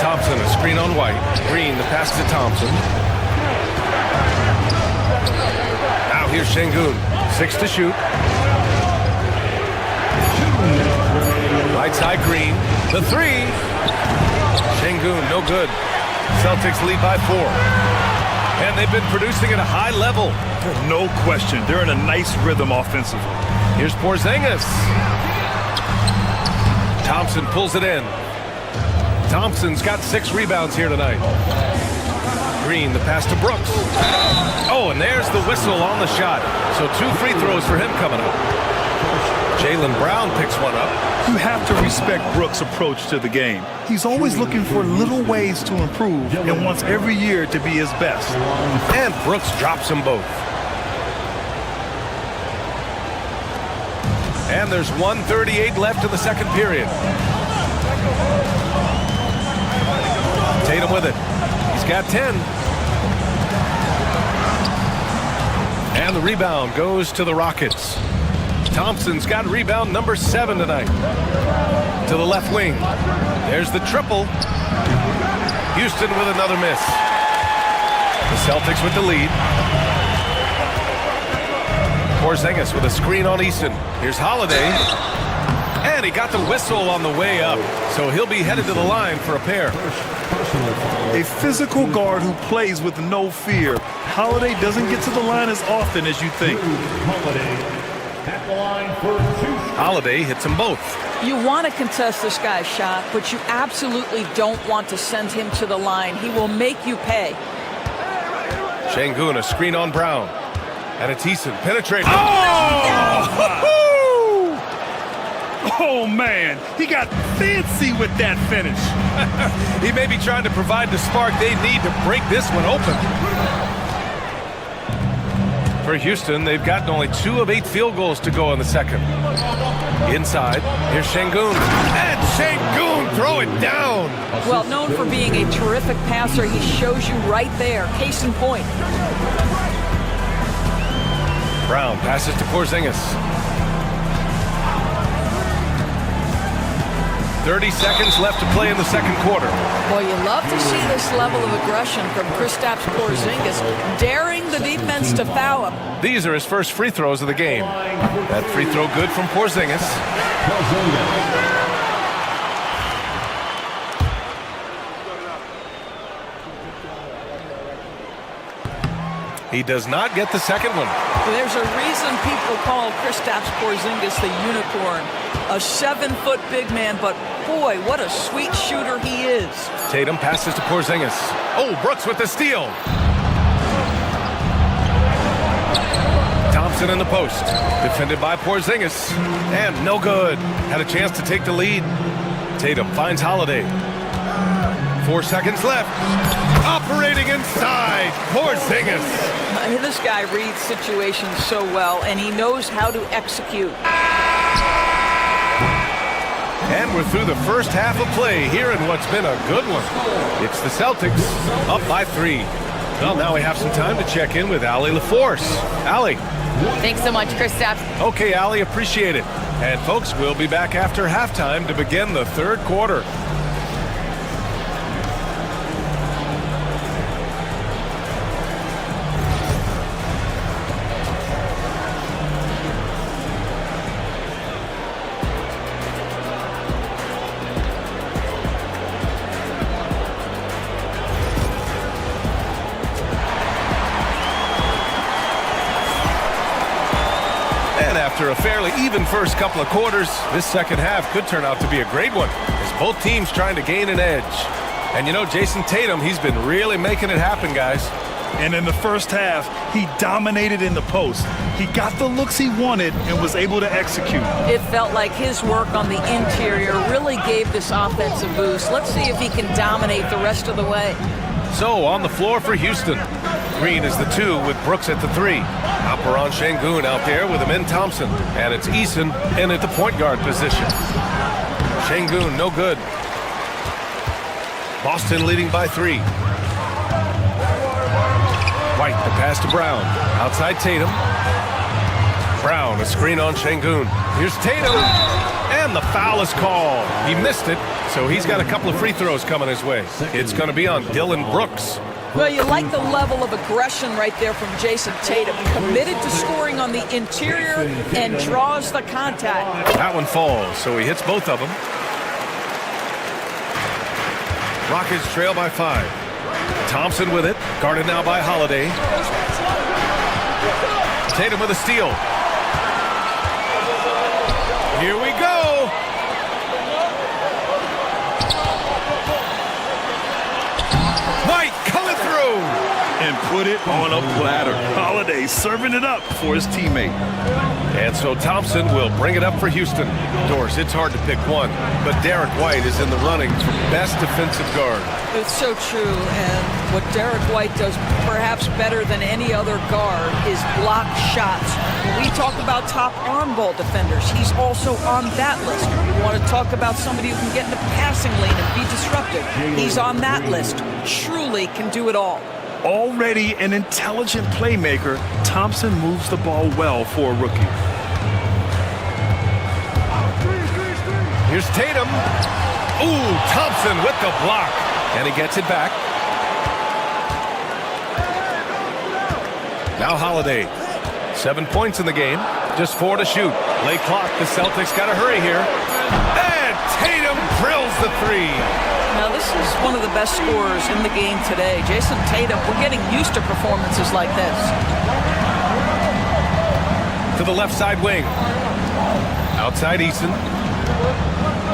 Thompson, a screen on White. Green, the pass to Thompson. Now here's Şengün. 6 to shoot. Right side Green. The 3. Şengün, no good. Celtics lead by 4. And they've been producing at a high level. No question. They're in a nice rhythm offensively. Here's Porzingis. Thompson pulls it in. Thompson's got 6 rebounds here tonight. Green, the pass to Brooks. Oh, and there's the whistle on the shot. So 2 free throws for him coming up. Jaylen Brown picks one up. You have to respect Brooks' approach to the game. He's always looking for little ways to improve and wants every year to be his best. And Brooks drops them both. And there's 1:38 left in the second period. Tatum with it. He's got 10. And the rebound goes to the Rockets. Thompson's got rebound number 7 tonight. To the left wing. There's the triple. Houston with another miss. The Celtics with the lead. Porzingis with a screen on Easton. Here's Holiday. And he got the whistle on the way up. So he'll be headed to the line for a pair. A physical guard who plays with no fear. Holiday doesn't get to the line as often as you think. Holiday hits them both. You want to contest this guy's shot, but you absolutely don't want to send him to the line. He will make you pay. Şengün, a screen on Brown. And it's Easton penetrating. Oh! Oh, man. He got fancy with that finish. He may be trying to provide the spark they need to break this one open. For Houston, they've gotten only 2 of 8 field goals to go in the second. Inside, here's Şengün. And Şengün throw it down. Well, known for being a terrific passer, he shows you right there. Case in point. Brown passes to Porzingis. 30 seconds left to play in the second quarter. Well, you love to see this level of aggression from Kristaps Porzingis, daring the defense to foul him. These are his first free throws of the game. That free throw good from Porzingis. He does not get the second one. There's a reason people call Kristaps Porzingis the unicorn. A 7-foot big man, but boy, what a sweet shooter he is. Tatum passes to Porzingis. Oh, Brooks with the steal. Thompson in the post. Defended by Porzingis. And no good. Had a chance to take the lead. Tatum finds Holiday. 4 seconds left. Operating inside. Porzingis. This guy reads situations so well, and he knows how to execute. And we're through the first half of play here in what's been a good one. It's the Celtics up by 3. Well, now we have some time to check in with Allie LaForce. Allie. Thanks so much, Kristaps. Okay, Allie, appreciate it. And folks, we'll be back after halftime to begin the third quarter. After a fairly even first couple of quarters, this second half could turn out to be a great one as both teams trying to gain an edge. And you know, Jason Tatum, he's been really making it happen, guys. And in the first half, he dominated in the post. He got the looks he wanted and was able to execute. It felt like his work on the interior really gave this offensive boost. Let's see if he can dominate the rest of the way. So on the floor for Houston, Green is the 2 with Brooks at the 3. Alperen Şengün out there with Amin Thompson. And it's Eason in at the point guard position. Şengün, no good. Boston leading by 3. White, the pass to Brown. Outside Tatum. Brown, a screen on Şengün. Here's Tatum. And the foul is called. He missed it, so he's got a couple of free throws coming his way. It's going to be on Dylan Brooks. Well, you like the level of aggression right there from Jason Tatum. Committed to scoring on the interior and draws the contact. That one falls, so he hits both of them. Rockets trail by 5. Thompson with it, guarded now by Holiday. Tatum with a steal. Here we go. White coming through. And put it on a platter. Holiday serving it up for his teammate. And so Thompson will bring it up for Houston. Doris, it's hard to pick one, but Derek White is in the running for best defensive guard. It's so true, and what Derek White does perhaps better than any other guard is block shots. When we talk about top arm ball defenders, he's also on that list. You want to talk about somebody who can get in the passing lane and be disruptive. He's on that list. Truly can do it all. Already an intelligent playmaker, Thompson moves the ball well for a rookie. Here's Tatum. Ooh, Thompson with the block. And he gets it back. Now Holiday. 7 points in the game. Just 4 to shoot. Late clock. The Celtics got to hurry here. And Tatum drills the 3. Now, this is one of the best scorers in the game today. Jason Tatum, we're getting used to performances like this. To the left side wing. Outside Eason.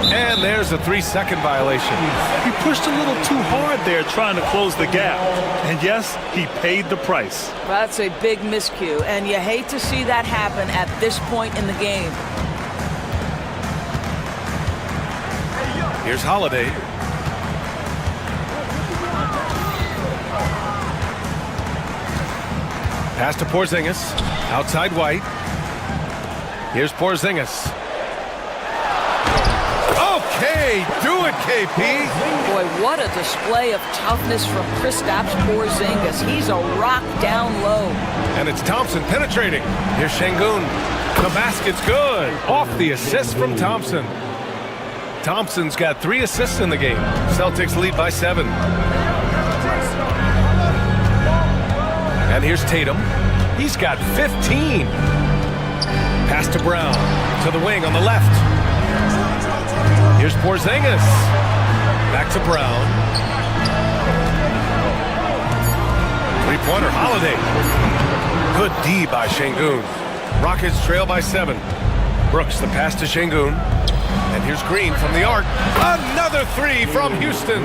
And there's a 3-second violation. He pushed a little too hard there trying to close the gap. And yes, he paid the price. That's a big miscue, and you hate to see that happen at this point in the game. Here's Holiday. Pass to Porzingis. Outside White. Here's Porzingis. Okay, do it, KP. Boy, what a display of toughness from Kristaps Porzingis. He's a rock down low. And it's Thompson penetrating. Here's Şengün. The basket's good. Off the assist from Thompson. Thompson's got 3 assists in the game. Celtics lead by 7. And here's Tatum. He's got 15. Pass to Brown. To the wing on the left. Here's Porzingis. Back to Brown. three-pointer. Holiday. Good D by Şengün. Rockets trail by 7. Brooks, the pass to Şengün. And here's Green from the arc. Another three from Houston.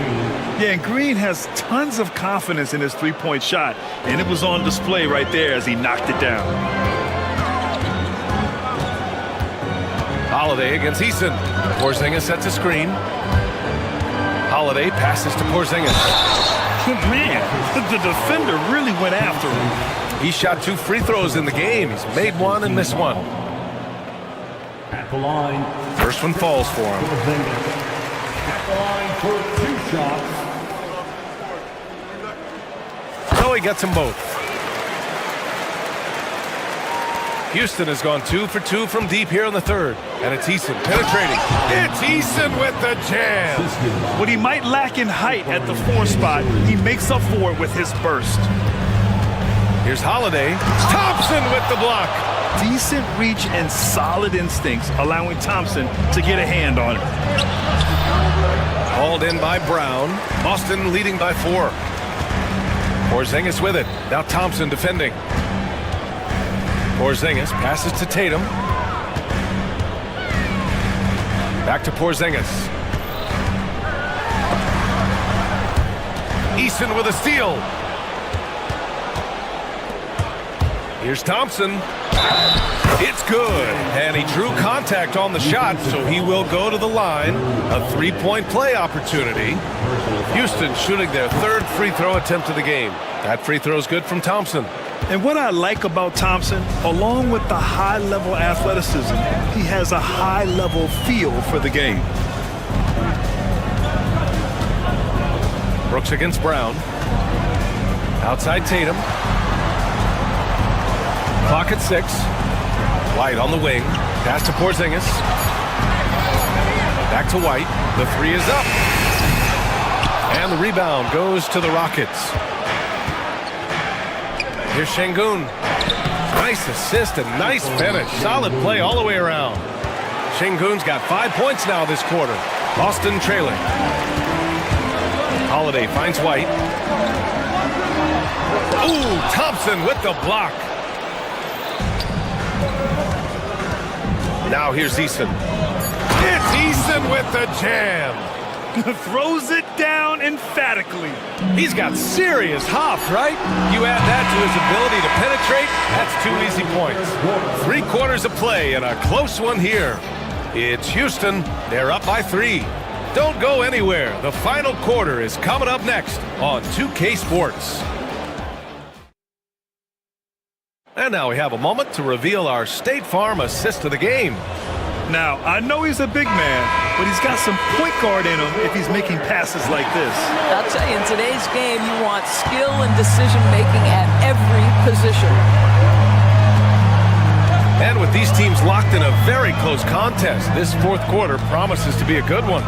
Yeah, and Green has tons of confidence in his three-point shot, and it was on display right there as he knocked it down. Holiday against Eason. Porzingis sets a screen. Holiday passes to Porzingis. Man, the defender really went after him. He shot 2 free throws in the game. He's made 1 and missed 1. At the line. First one falls for him. At the line for 2 shots. So he gets them both. Houston has gone 2 for 2 from deep here in the third. And it's Eason penetrating. It's Eason with the jam. What he might lack in height at the 4 spot, he makes up for it with his burst. Here's Holiday. Thompson with the block. Decent reach and solid instincts, allowing Thompson to get a hand on it. Hauled in by Brown. Boston leading by 4. Porzingis with it. Now Thompson defending. Porzingis passes to Tatum. Back to Porzingis. Eason with a steal. Here's Thompson. It's good. And he drew contact on the shot, so he will go to the line. A 3-point play opportunity. Houston shooting their 3rd free throw attempt of the game. That free throw is good from Thompson. And what I like about Thompson, along with the high-level athleticism, he has a high-level feel for the game. Brooks against Brown. Outside Tatum. Clock at 6. White on the wing. Pass to Porzingis. Back to White. The 3 is up. And the rebound goes to the Rockets. Here's Şengün. Nice assist and nice finish. Solid play all the way around. Şengün's got 5 points now this quarter. Boston trailing. Holiday finds White. Ooh, Thompson with the block. Now here's Eason. It's Eason with the jam. Throws it down emphatically. He's got serious hops, right? You add that to his ability to penetrate, that's 2 easy points. 3 quarters of play and a close one here. It's Houston. They're up by 3. Don't go anywhere. The final quarter is coming up next on 2K Sports. And now we have a moment to reveal our State Farm assist of the game. Now, I know he's a big man, but he's got some point guard in him if he's making passes like this. I'll tell you, in today's game, you want skill and decision-making at every position. And with these teams locked in a very close contest, this 4th quarter promises to be a good one.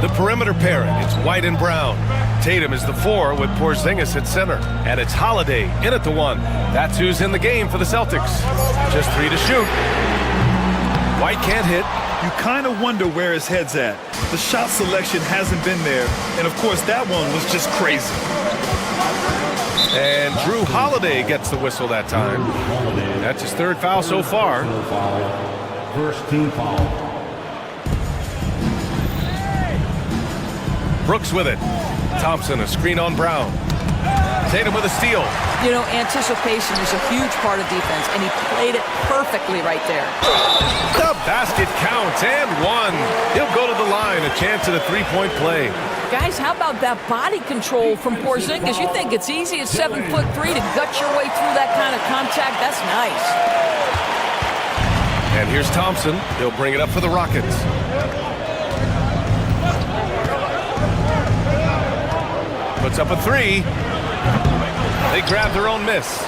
The perimeter pairing, it's White and Brown. Tatum is the 4 with Porzingis at center. And it's Holiday in at the 1. That's who's in the game for the Celtics. Just 3 to shoot. White can't hit. You kind of wonder where his head's at. The shot selection hasn't been there. And, of course, that one was just crazy. And Drew Holiday gets the whistle that time. That's his 3rd foul so far. First team foul. Brooks with it. Thompson, a screen on Brown. Tatum with a steal. You know, anticipation is a huge part of defense, and he played it perfectly right there. The basket counts, and 1. He'll go to the line, a chance at a 3-point play. Guys, how about that body control from Porzingis? You think it's easy at 7'3" to gut your way through that kind of contact? That's nice. And here's Thompson. He'll bring it up for the Rockets. Puts up a 3. They grab their own miss.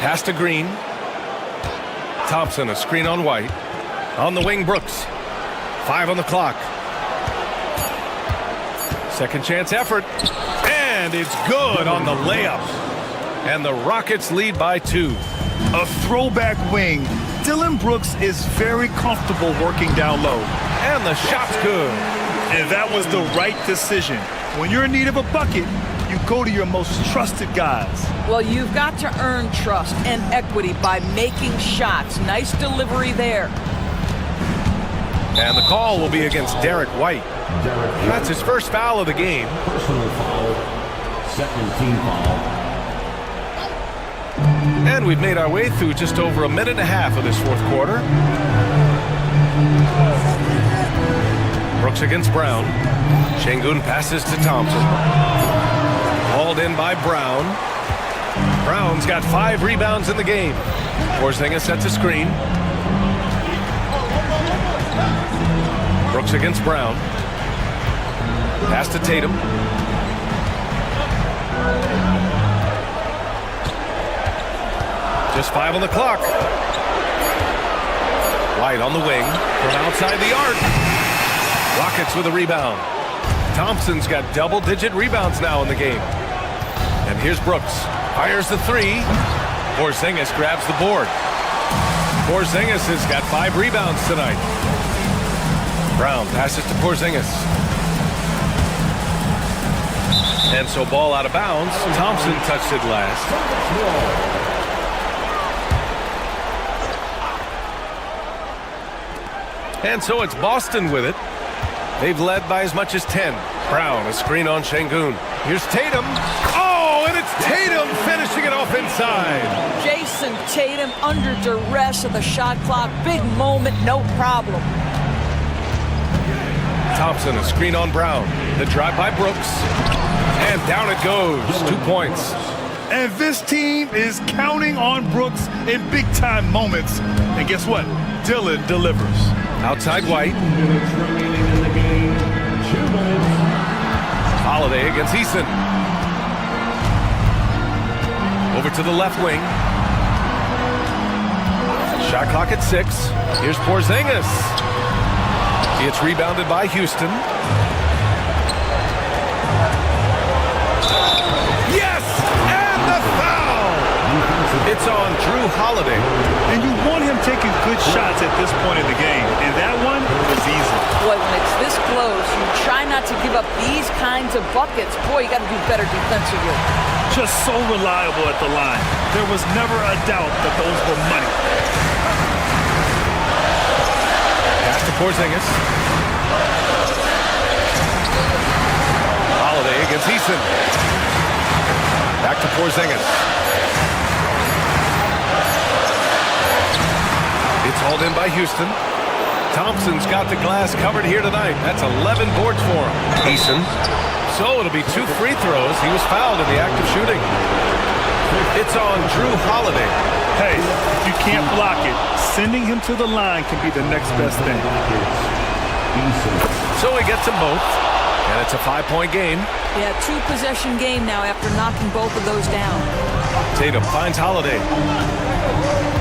Pass to Green. Thompson, a screen on White. On the wing, Brooks. 5 on the clock. Second chance effort. And it's good on the layup. And the Rockets lead by 2. A throwback wing. Dylan Brooks is very comfortable working down low. And the shot's good. And that was the right decision. When you're in need of a bucket, you go to your most trusted guys? Well, you've got to earn trust and equity by making shots. Nice delivery there. And the call will be against Derek White. That's his first foul of the game. Personal foul. Second team foul. And we've made our way through just over a minute and a half of this fourth quarter. Brooks against Brown. Şengün passes to Thompson. Hauled in by Brown. Brown's got 5 rebounds in the game. Porzingis sets a screen. Brooks against Brown. Pass to Tatum. Just 5 on the clock. White on the wing from outside the arc. Rockets with a rebound. Thompson's got double-digit rebounds now in the game. And here's Brooks. Fires the 3. Porzingis grabs the board. Porzingis has got 5 rebounds tonight. Brown passes to Porzingis. And so ball out of bounds. Thompson touched it last. And so it's Boston with it. They've led by as much as 10. Brown, a screen on Şengün. Here's Tatum. Oh, and it's Tatum finishing it off inside. Jason Tatum under duress of the shot clock. Big moment, no problem. Thompson, a screen on Brown. The drive by Brooks. And down it goes. 2 points. And this team is counting on Brooks in big-time moments. And guess what? Dillon delivers. Outside White. Holiday against Eason. Over to the left wing. Shot clock at 6. Here's Porzingis. It's rebounded by Houston. Yes! And the foul! It's on Drew Holiday. And you want him taking good shots at this point in the game. And that one was easy. Boy, when it's this close, you try not to give up these kinds of buckets. Boy, you got to do better defensively. Just so reliable at the line. There was never a doubt that those were money. Pass to Porzingis. Holiday against Eason. Back to Porzingis. It's hauled in by Houston. Thompson's got the glass covered here tonight. That's 11 boards for him. Eason. So it'll be 2 free throws. He was fouled in the act of shooting. It's on Drew Holiday. Hey, if you can't block it, sending him to the line can be the next best thing. So he gets them both. And it's a 5-point game. Yeah, 2-possession game now after knocking both of those down. Tatum finds Holiday.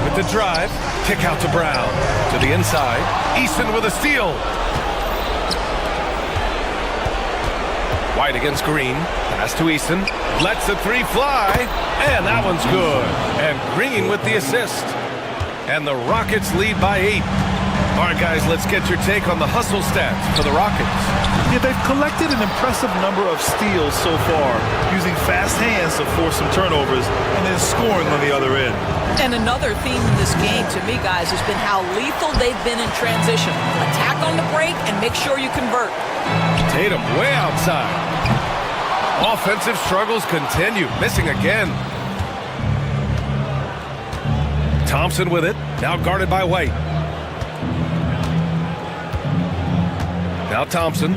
With the drive, kick out to Brown. To the inside, Eason with a steal. White against Green. Pass to Eason. Lets the 3 fly. And that one's good. And Green with the assist. And the Rockets lead by 8. All right, guys, let's get your take on the hustle stats for the Rockets. Yeah, they've collected an impressive number of steals so far, using fast hands to force some turnovers and then scoring on the other end. And another theme in this game, to me, guys, has been how lethal they've been in transition. Attack on the break and make sure you convert. Tatum way outside. Offensive struggles continue. Missing again. Thompson with it. Now guarded by White. Now Thompson.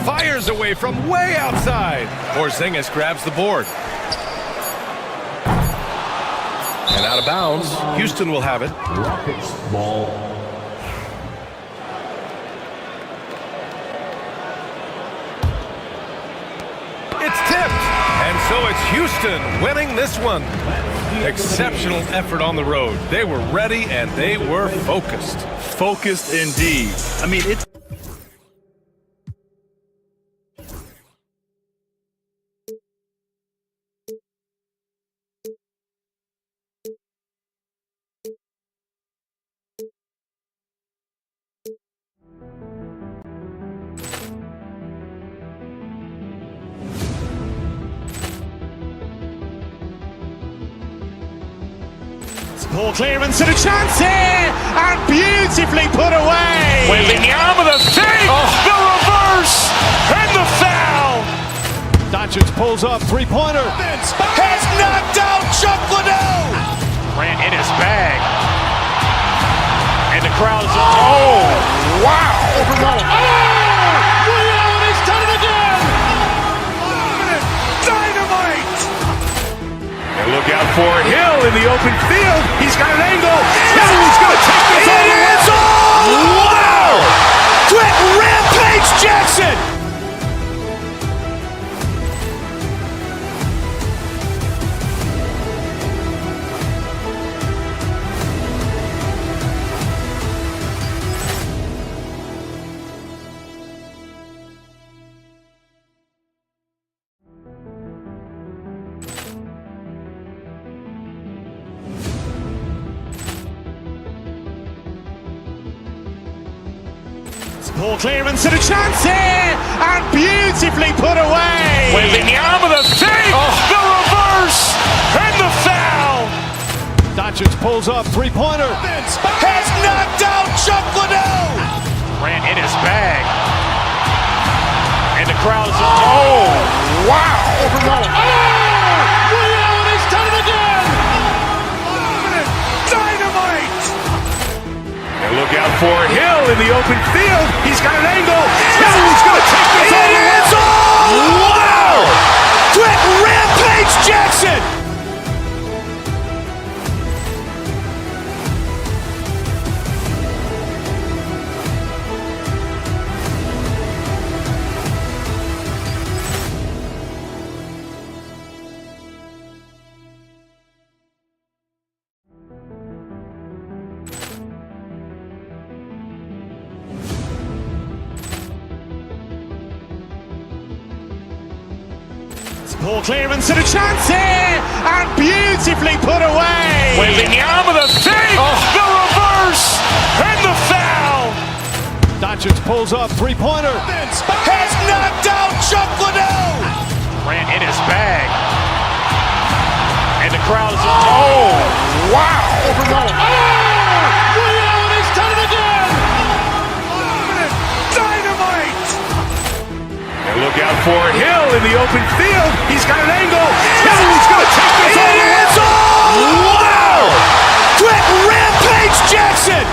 Fires away from way outside. Porzingis grabs the board. And out of bounds. Houston will have it. Rockets ball. It's tipped. And so it's Houston winning this one. Exceptional effort on the road. They were ready and they were focused. Focused indeed. I mean, it's Ball clearance and a chance here, and beautifully put away. Wembanyama the fake, the reverse, and the foul. Doncic pulls up, three-pointer. Has knocked out Chuck Liddell. Grant in his bag. And the crowd is... Oh, wow. He's done it again. Dynamite. And look out for Hill in the open field. He's got an angle. Hill's going to take this all the way. Wow. Quick rampage Jackson. Ball clearance and a chance here, and beautifully put away. Wembanyama the fake, the reverse, and the foul. Doncic pulls up, three-pointer. Has knocked out Chuck Liddell. Grant in his bag. And the crowd is... Oh, wow. He's done it again. Dynamite. And look out for Hill in the open field. He's got an angle. Hill's going to take this all the way. Wow. Quick rampage Jackson. Ball clearance and a chance here, and beautifully put away. Wembanyama the fake, the reverse, and the foul. Doncic pulls up, three-pointer. Has knocked out Chuck Liddell. Grant in his bag. And the crowd is... Oh, wow. He's done it again. Dynamite. And look out for Hill in the open field. He's got an angle. Hill's going to take this all the way. Wow. Quick rampage Jackson.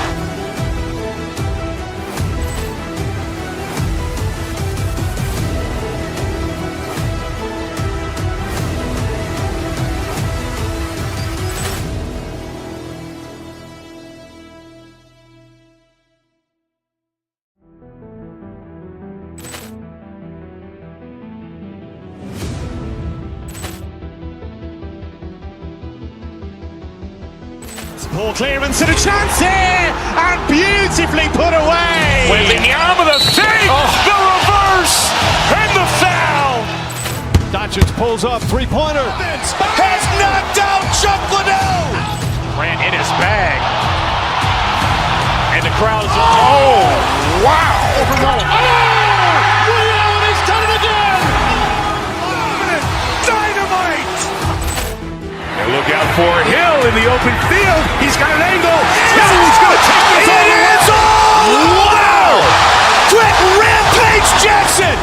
Ball clearance and a chance here, and beautifully put away. Wembanyama the fake, the reverse, and the foul. Doncic pulls up, three-pointer. Has knocked out Chuck Liddell. Grant in his bag. And the crowd is... Oh, wow. He's done it again. Dynamite. And look out for Hill in the open field. He's got an angle. Hill's going to take this all the way. Wow. Quick rampage Jackson.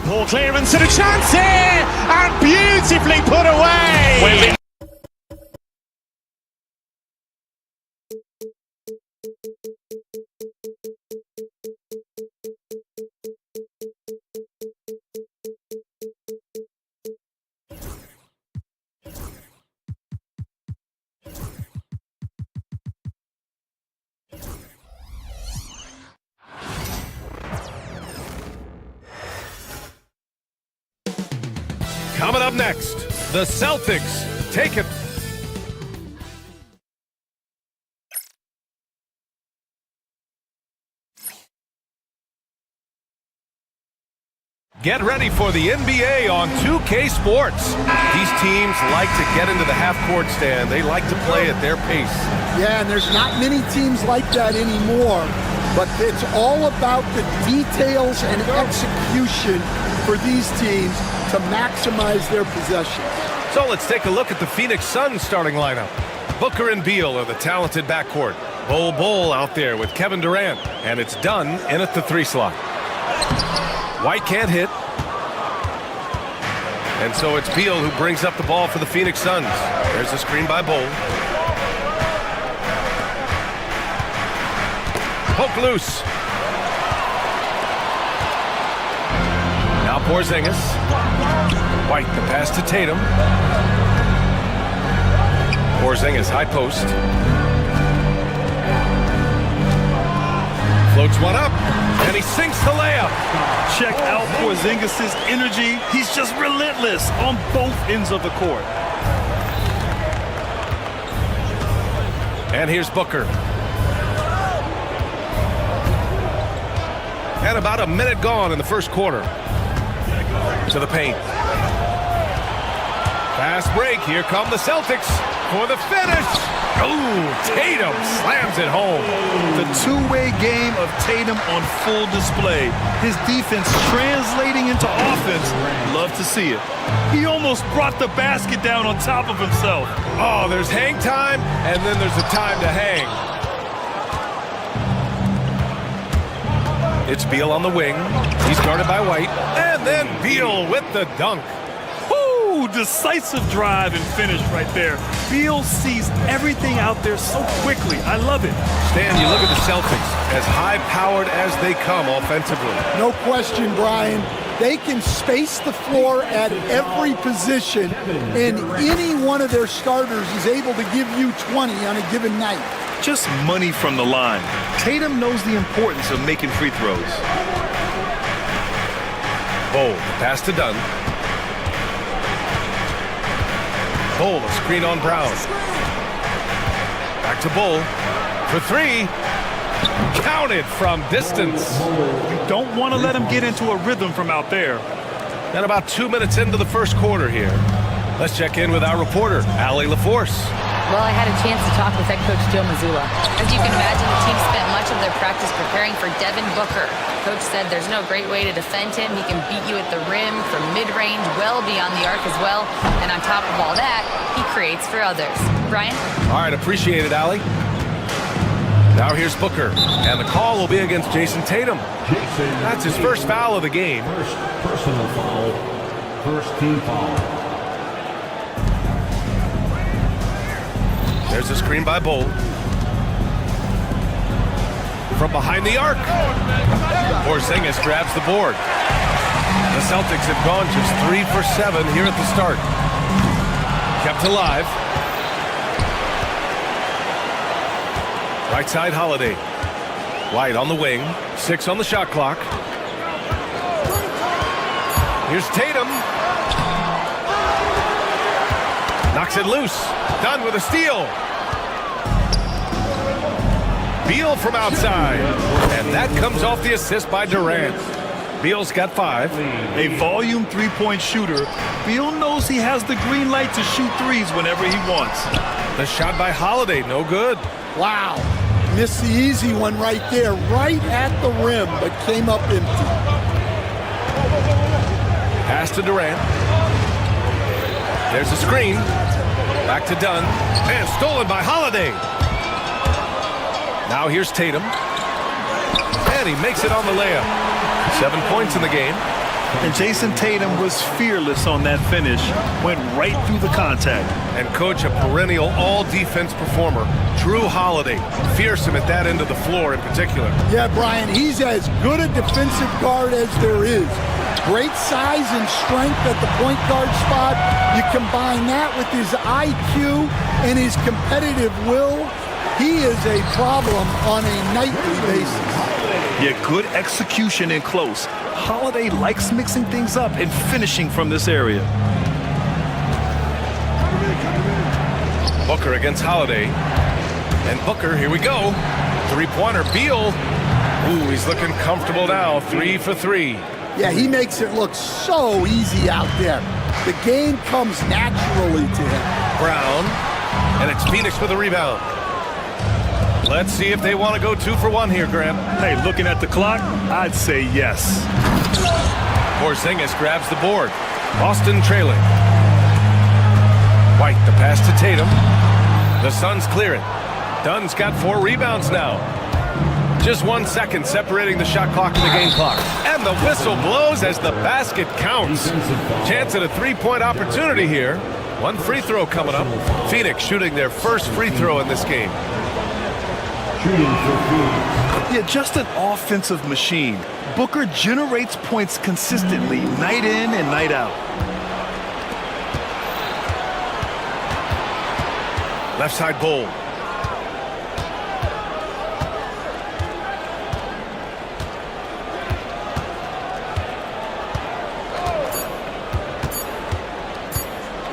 Ball clearance and a chance here, and beautifully put away. Coming up next, the Celtics take it Get ready for the NBA on 2K Sports. These teams like to get into the half-court stand. They like to play at their pace. Yeah, and there's not many teams like that anymore, but it's all about the details and execution for these teams to maximize their possession. So let's take a look at the Phoenix Suns starting lineup. Booker and Beal are the talented backcourt. Bol out there with Kevin Durant, and it's done in at the 3 slot. White can't hit. And so it's Beal who brings up the ball for the Phoenix Suns. There's a screen by Bol. Poke loose. Now Porzingis. White, the pass to Tatum. Porzingis, high post. Floats one up, and he sinks the layup. Check out Porzingis' energy. He's just relentless on both ends of the court. And here's Booker. And about a minute gone in the first quarter. To the paint. Fast break. Here come the Celtics for the finish. Ooh, Tatum slams it home. The two-way game of Tatum on full display. His defense translating into offense. Love to see it. He almost brought the basket down on top of himself. Oh, there's hang time, and then there's a time to hang. It's Beal on the wing. He's guarded by White. And then Beal with the dunk. Decisive drive and finish right there. Beal sees everything out there so quickly. I love it. Stan, you look at the Celtics, as high-powered as they come offensively. No question, Brian. They can space the floor at every position, and any one of their starters is able to give you 20 on a given night. Just money from the line. Tatum knows the importance of making free throws. Bol, pass to Dunn. Bol, a screen on Brown. Back to Bol for 3. Counted from distance. You don't want to let him get into a rhythm from out there. And about 2 minutes into the first quarter here. Let's check in with our reporter, Allie LaForce. Well, I had a chance to talk with head coach Joe Mazzulla. As you can imagine, the team spent much of their practice preparing for Devin Booker. Coach said there's no great way to defend him. He can beat you at the rim, from mid-range, well beyond the arc as well. And on top of all that, he creates for others. Brian? All right, appreciate it, Allie. Now here's Booker, and the call will be against Jason Tatum. That's his first foul of the game. First personal foul, first team foul. There's a screen by Bol. From behind the arc. Porzingis grabs the board. The Celtics have gone just 3 for 7 here at the start. Kept alive. Right side, Holiday. White on the wing. 6 on the shot clock. Here's Tatum. Knocks it loose. Done with a steal. Beal from outside. And that comes off the assist by Durant. Beal's got 5. A volume three-point shooter. Beal knows he has the green light to shoot threes whenever he wants. The shot by Holiday, no good. Wow. Missed the easy one right there, right at the rim, but came up empty. Pass to Durant. There's a screen. Back to Dunn. And stolen by Holiday. Now here's Tatum. And he makes it on the layup. 7 points in the game. And Jason Tatum was fearless on that finish. Went right through the contact. And coach, a perennial all-defense performer, Drew Holiday. Fearsome at that end of the floor in particular. Yeah, Brian, he's as good a defensive guard as there is. Great size and strength at the point guard spot. You combine that with his IQ and his competitive will, he is a problem on a nightly basis. Yeah, good execution in close. Holiday likes mixing things up and finishing from this area. Booker against Holiday. And Booker, here we go. Three-pointer, Beal. Ooh, he's looking comfortable now. 3 for 3. Yeah, he makes it look so easy out there. The game comes naturally to him. Brown, and it's Phoenix with a rebound. Let's see if they want to go 2 for 1 here, Grant. Hey, looking at the clock, I'd say yes. Porzingis grabs the board. Boston trailing. White, the pass to Tatum. The Suns clear it. Dunn's got 4 rebounds now. Just 1 second separating the shot clock and the game clock. And the whistle blows as the basket counts. Chance at a 3-point opportunity here. 1 free throw coming up. Phoenix shooting their first free throw in this game. Yeah, just an offensive machine. Booker generates points consistently, night in and night out. Left side Bull.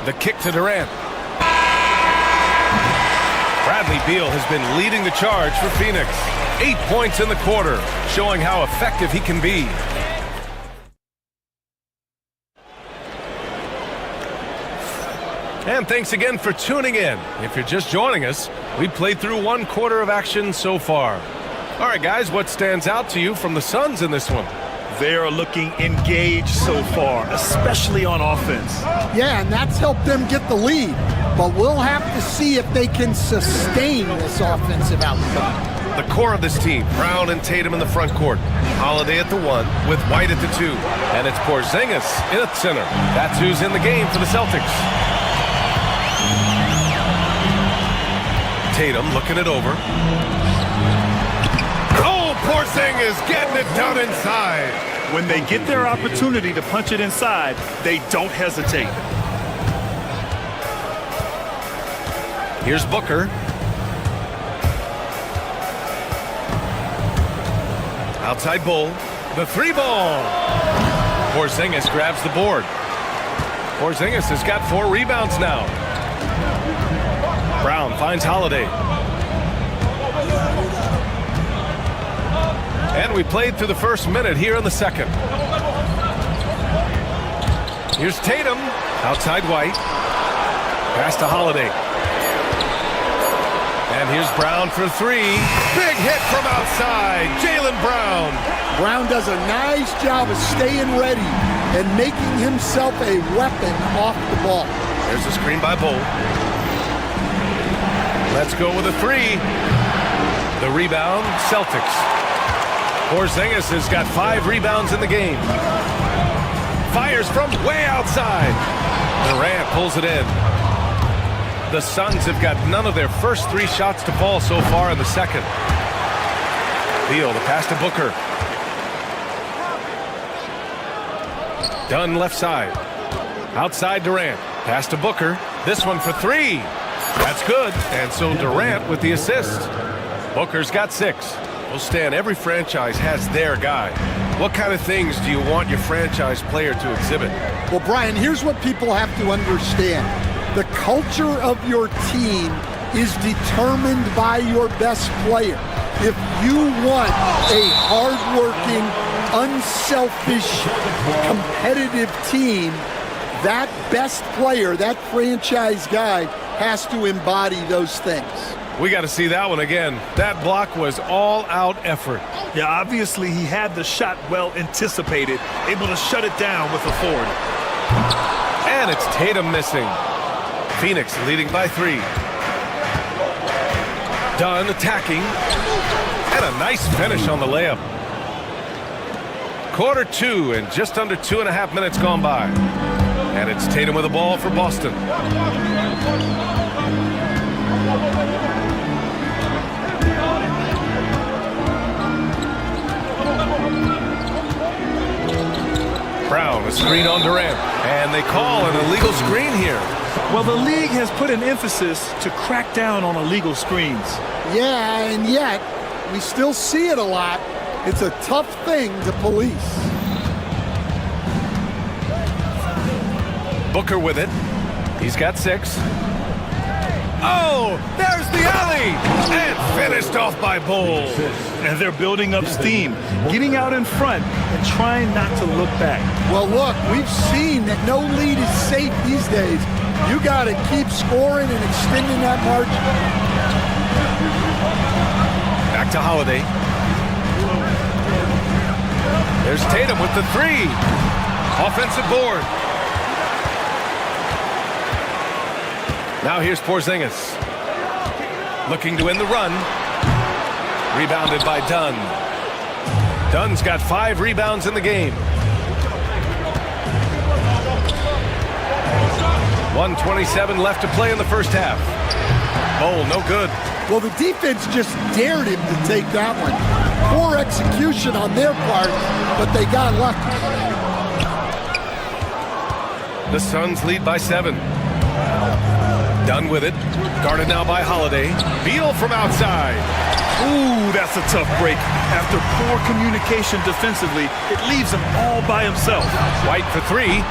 The kick to Durant. Bradley Beal has been leading the charge for Phoenix. 8 points in the quarter, showing how effective he can be. And thanks again for tuning in. If you're just joining us, we played through 1 quarter of action so far. All right, guys, what stands out to you from the Suns in this one? They are looking engaged so far, especially on offense. Yeah, and that's helped them get the lead. But we'll have to see if they can sustain this offensive output. The core of this team, Brown and Tatum in the front court. Holiday at the 1 with White at the 2. And it's Porzingis in at center. That's who's in the game for the Celtics. Tatum looking it over. Oh, Porzingis getting it done inside. When they get their opportunity to punch it inside, they don't hesitate. Here's Booker. Outside Bull. The 3 ball. Porzingis grabs the board. Porzingis has got 4 rebounds now. Brown finds Holiday. And we played through the first minute here in the second. Here's Tatum. Outside White. Pass to Holiday. And here's Brown for 3. Big hit from outside. Jaylen Brown. Brown does a nice job of staying ready and making himself a weapon off the ball. There's a screen by Bull. Let's go with a 3. The rebound, Celtics. Porzingis has got 5 rebounds in the game. Fires from way outside. Durant pulls it in. The Suns have got none of their first 3 shots to fall so far in the second. Beal, the pass to Booker. Dunn left side. Outside Durant. Pass to Booker. This one for 3. That's good. And so Durant with the assist. Booker's got 6. Well, Stan, every franchise has their guy. What kind of things do you want your franchise player to exhibit? Well, Brian, here's what people have to understand. The culture of your team is determined by your best player. If you want a hardworking, unselfish, competitive team, that best player, that franchise guy, has to embody those things. We got to see that one again. That block was all-out effort. Yeah, obviously he had the shot well anticipated, able to shut it down with a forward. And it's Tatum missing. Phoenix leading by 3. Dunn attacking. And a nice finish on the layup. Quarter 2 and just under 2.5 minutes gone by. And it's Tatum with the ball for Boston. Brown, a screen on Durant. And they call an illegal screen here. Well, the league has put an emphasis to crack down on illegal screens. Yeah, and yet, we still see it a lot. It's a tough thing to police. Booker with it. He's got 6. Oh, there's the alley! And finished off by Bull. And they're building up steam, getting out in front and trying not to look back. Well, look, we've seen that no lead is safe these days. You got to keep scoring and extending that margin. Back to Holiday. There's Tatum with the three. Offensive board. Now here's Porzingis. Looking to end the run. Rebounded by Dunn. Dunn's got 5 rebounds in the game. 1:27 left to play in the first half. Bowl, no good. Well, the defense just dared him to take that one. Poor execution on their part, but they got lucky. The Suns lead by 7. Dunn with it. Guarded now by Holiday. Beal from outside. Ooh, that's a tough break. After poor communication defensively, it leaves him all by himself. White for 3.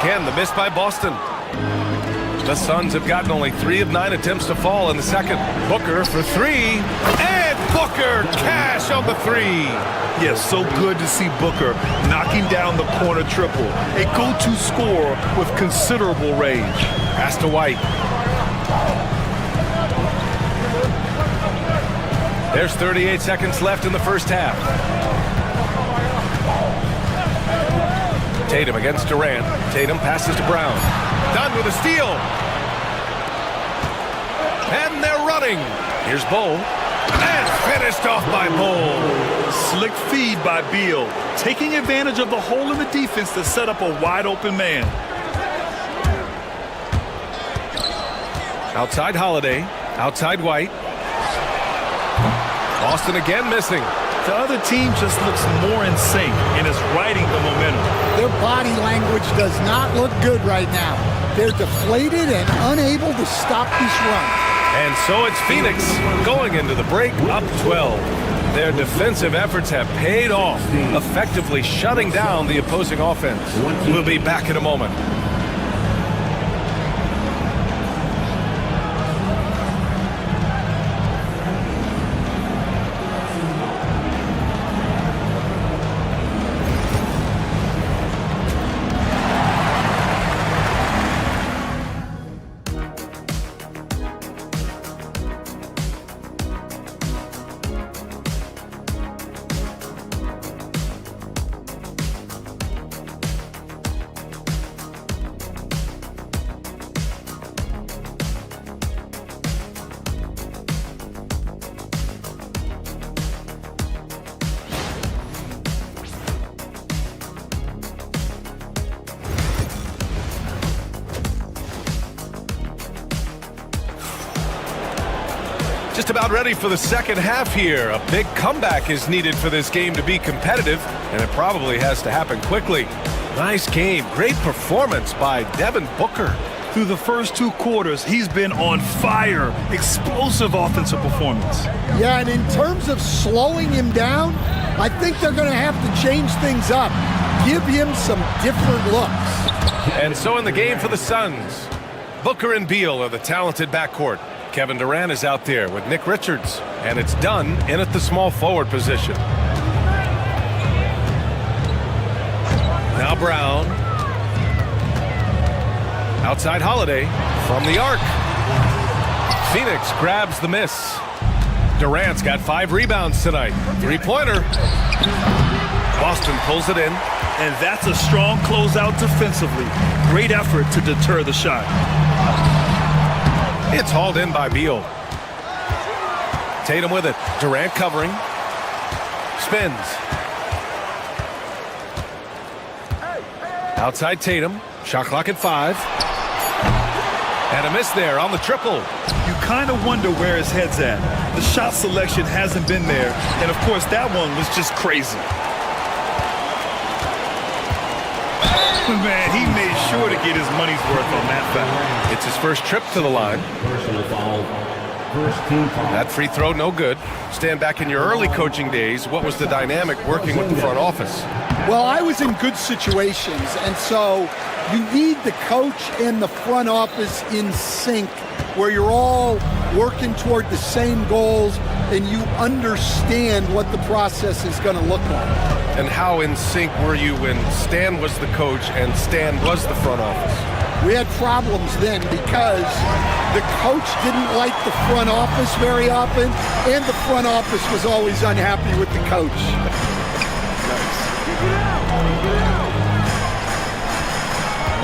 Again, the miss by Boston. The Suns have gotten only 3 of 9 attempts to fall in the second. Booker for 3. And Booker cash on the 3. Yes, so good to see Booker knocking down the corner triple. A go-to scorer with considerable range. Pass to White. There's 38 seconds left in the first half. Tatum against Durant. Tatum passes to Brown. Dunn with a steal. And they're running. Here's Bull. And finished off by Bull. Slick feed by Beal, taking advantage of the hole in the defense to set up a wide open man. Outside Holiday. Outside White. Boston again missing. The other team just looks more in sync and is riding the momentum. Their body language does not look good right now. They're deflated and unable to stop this run. And so it's Phoenix going into the break up 12. Their defensive efforts have paid off, effectively shutting down the opposing offense. We'll be back in a moment. Just about ready for the second half here. A big comeback is needed for this game to be competitive, and it probably has to happen quickly. Nice game. Great performance by Devin Booker. Through the first 2 quarters, he's been on fire. Explosive offensive performance. Yeah, and in terms of slowing him down, I think they're going to have to change things up. Give him some different looks. And so in the game for the Suns, Booker and Beal are the talented backcourt. Kevin Durant is out there with Nick Richards, and it's Dunn in at the small forward position. Now Brown. Outside Holiday from the arc. Phoenix grabs the miss. Durant's got 5 rebounds tonight. 3-pointer. Boston pulls it in. And that's a strong closeout defensively. Great effort to deter the shot. It's hauled in by Beal. Tatum with it. Durant covering. Spins. Outside Tatum. Shot clock at 5. And a miss there on the triple. You kind of wonder where his head's at. The shot selection hasn't been there. And, of course, that one was just crazy. Man, he made sure to get his money's worth on that foul. It's his first trip to the line. That free throw, no good. Stand back in your early coaching days. What was the dynamic working with the front office? Well, I was in good situations, and so You need the coach and the front office in sync, where you're all working toward the same goals and you understand what the process is going to look like. And how in sync were you when Stan was the coach and Stan was the front office? We had problems then because the coach didn't like the front office very often, and the front office was always unhappy with the coach.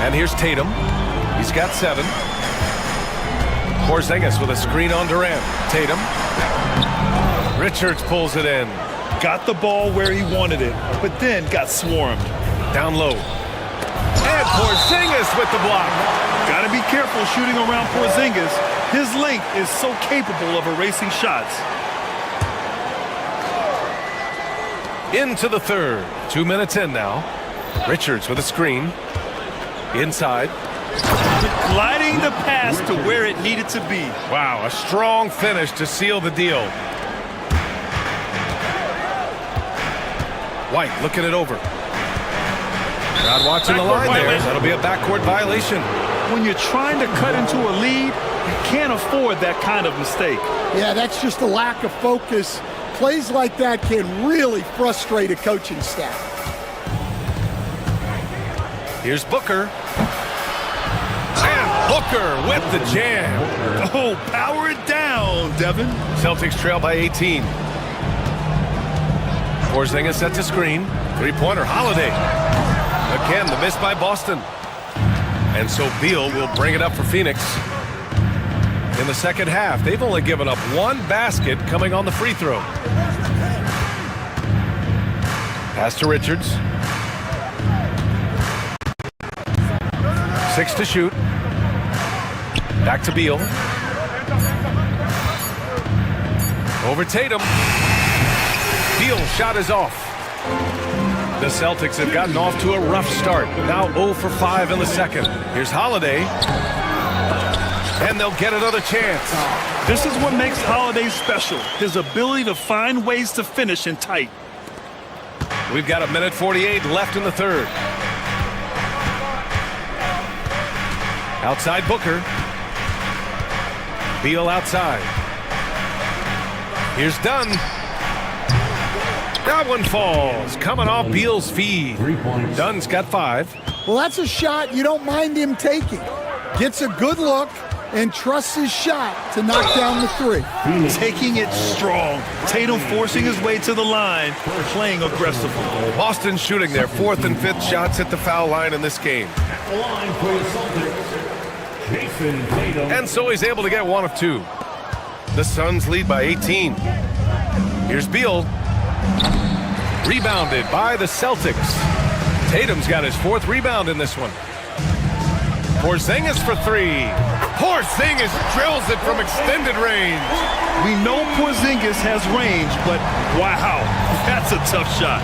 And here's Tatum. He's got 7. Porzingis with a screen on Durant. Tatum. Richards pulls it in. Got the ball where he wanted it, but then got swarmed. Down low. And Porzingis with the block. Got to be careful shooting around Porzingis. His length is so capable of erasing shots. Into the third. 2 minutes in now. Richards with a screen. Inside. Gliding the pass to where it needed to be. Wow, a strong finish to seal the deal. White looking it over. Not watching the line there. That'll be a backcourt violation. When you're trying to cut into a lead, you can't afford that kind of mistake. Yeah, that's just a lack of focus. Plays like that can really frustrate a coaching staff. Here's Booker. And Booker with the jam. Oh, power it down, Devin. Celtics trail by 18. Porzingis sets a screen. Three-pointer, Holiday. Again, the miss by Boston. And so Beal will bring it up for Phoenix. In the second half, they've only given up 1 basket coming on the free throw. Pass to Richards. 6 to shoot. Back to Beal. Over Tatum. Beal's shot is off. The Celtics have gotten off to a rough start. Now 0 for 5 in the second. Here's Holiday. And they'll get another chance. This is what makes Holiday special. His ability to find ways to finish in tight. We've got 1:48 left in the third. Outside Booker. Beal outside. Here's Dunn. That one falls. Coming off Beal's feed. Dunn's got 5. Well, that's a shot you don't mind him taking. Gets a good look and trusts his shot to knock down the 3. Taking it strong. Tatum forcing his way to the line, playing aggressively. Boston shooting their 4th and 5th shots at the foul line in this game. The line for the Celtics, Jason Tatum. And so he's able to get 1 of 2. The Suns lead by 18. Here's Beal. Rebounded by the Celtics. Tatum's got his 4th rebound in this one. Porzingis for 3. Porzingis drills it from extended range. We know Porzingis has range, but wow, that's a tough shot.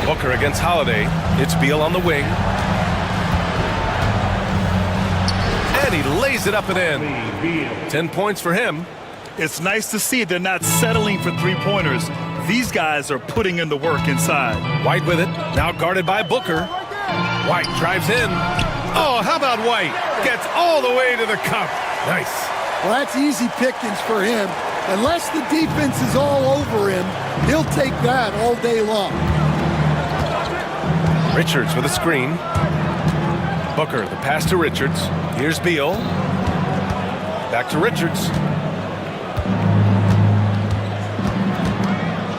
Booker against Holiday. It's Beal on the wing. And he lays it up and in. 10 points for him. It's nice to see they're not settling for 3-pointers. These guys are putting in the work inside. White with it. Now guarded by Booker. White drives in. Oh, how about White? Gets all the way to the cup. Nice. Well, that's easy pickings for him. Unless the defense is all over him, he'll take that all day long. Richards with a screen. Booker, the pass to Richards. Here's Beal. Back to Richards.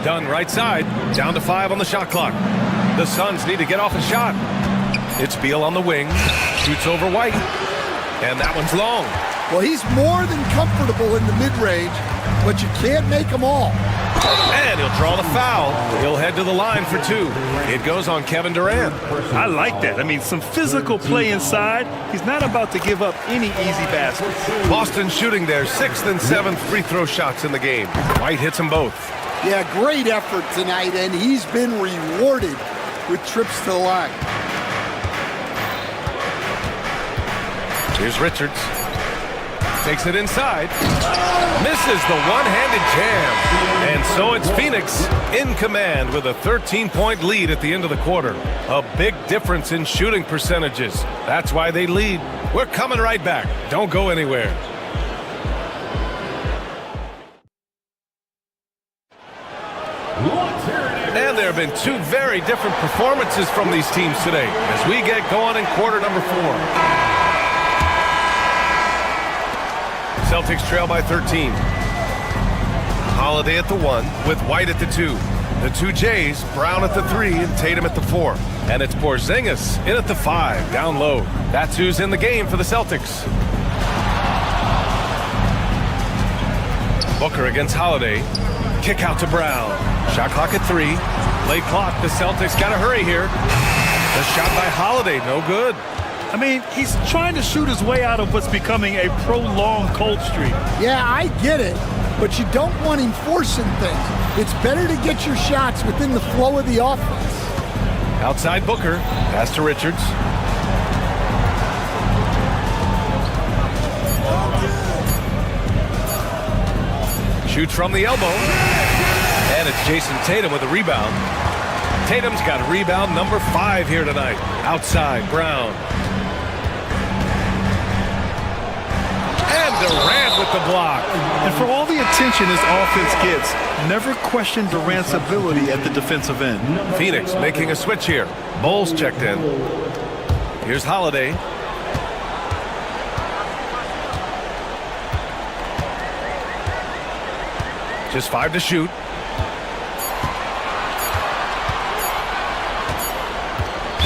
Dunn right side. Down to 5 on the shot clock. The Suns need to get off a shot. It's Beal on the wing. Shoots over White. And that one's long. Well, he's more than comfortable in the mid-range, but you can't make them all. And he'll draw the foul. He'll head to the line for 2. It goes on Kevin Durant. I like that. I mean, some physical play inside. He's not about to give up any easy baskets. Boston shooting their 6th and 7th free throw shots in the game. White hits them both. Yeah, great effort tonight, and he's been rewarded with trips to the line. Here's Richards. takes it inside. Misses the one-handed jam. And so it's Phoenix in command with a 13-point lead at the end of the quarter. A big difference in shooting percentages. That's why they lead. We're coming right back. Don't go anywhere. And there have been two very different performances from these teams today as we get going in quarter number 4. Celtics trail by 13. Holiday at the 1 with White at the 2. The two Jays, Brown at the 3 and Tatum at the 4. And it's Porzingis in at the 5, down low. That's who's in the game for the Celtics. Booker against Holiday. Kick out to Brown. Shot clock at 3. Late clock. The Celtics got to hurry here. The shot by Holiday, no good. I mean, he's trying to shoot his way out of what's becoming a prolonged cold streak. Yeah, I get it, but you don't want him forcing things. It's better to get your shots within the flow of the offense. Outside Booker. Pass to Richards. Shoots from the elbow. And it's Jason Tatum with a rebound. Tatum's got rebound number 5 here tonight. Outside, Brown. And Durant with the block. And for all the attention his offense gets, never question Durant's ability at the defensive end. Phoenix making a switch here. Bulls checked in. Here's Holiday. Just 5 to shoot.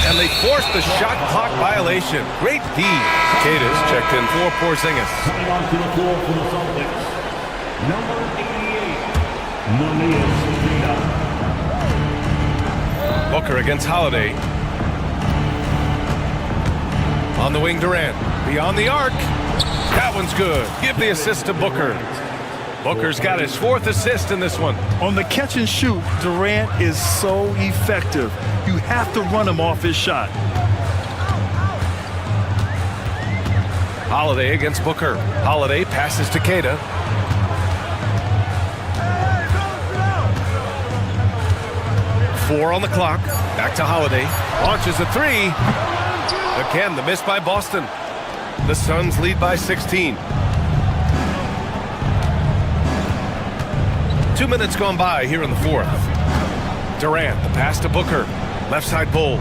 And they forced the shot clock violation. Great D. Cadis checked in for Porzingis. Coming onto the floor for the Celtics, number 88, Booker against Holiday. On the wing, Durant. Beyond the arc. That one's good. Give the assist to Booker. Booker's got his 4th assist in this one. On the catch and shoot, Durant is so effective. You have to run him off his shot. Holiday against Booker. Holiday passes to Queta. Four on the clock. Back to Holiday. Launches a 3. Again, the miss by Boston. The Suns lead by 16. 2 minutes gone by here in the 4th. Durant, the pass to Booker. Left side Bull.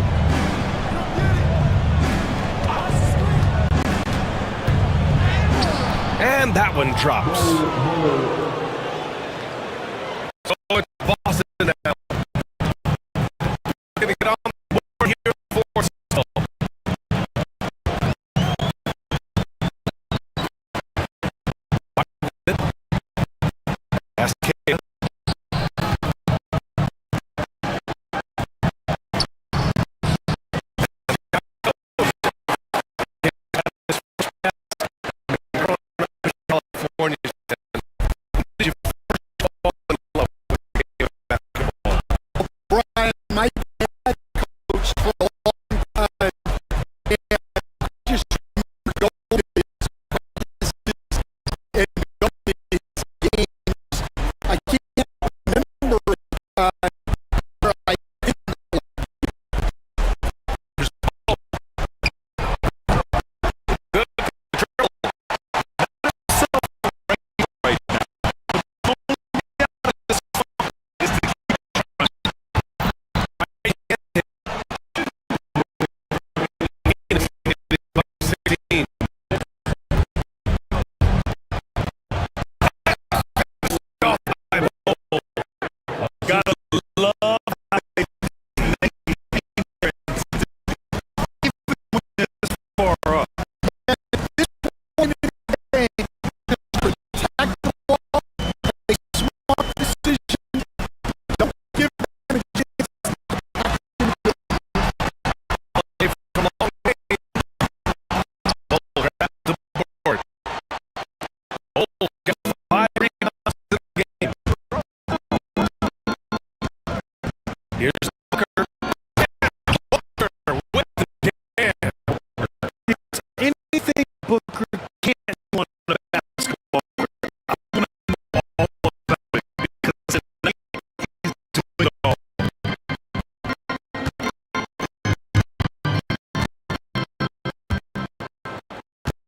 And that one drops. So it's Boston now. Going to get on the board here for Pass to Kate.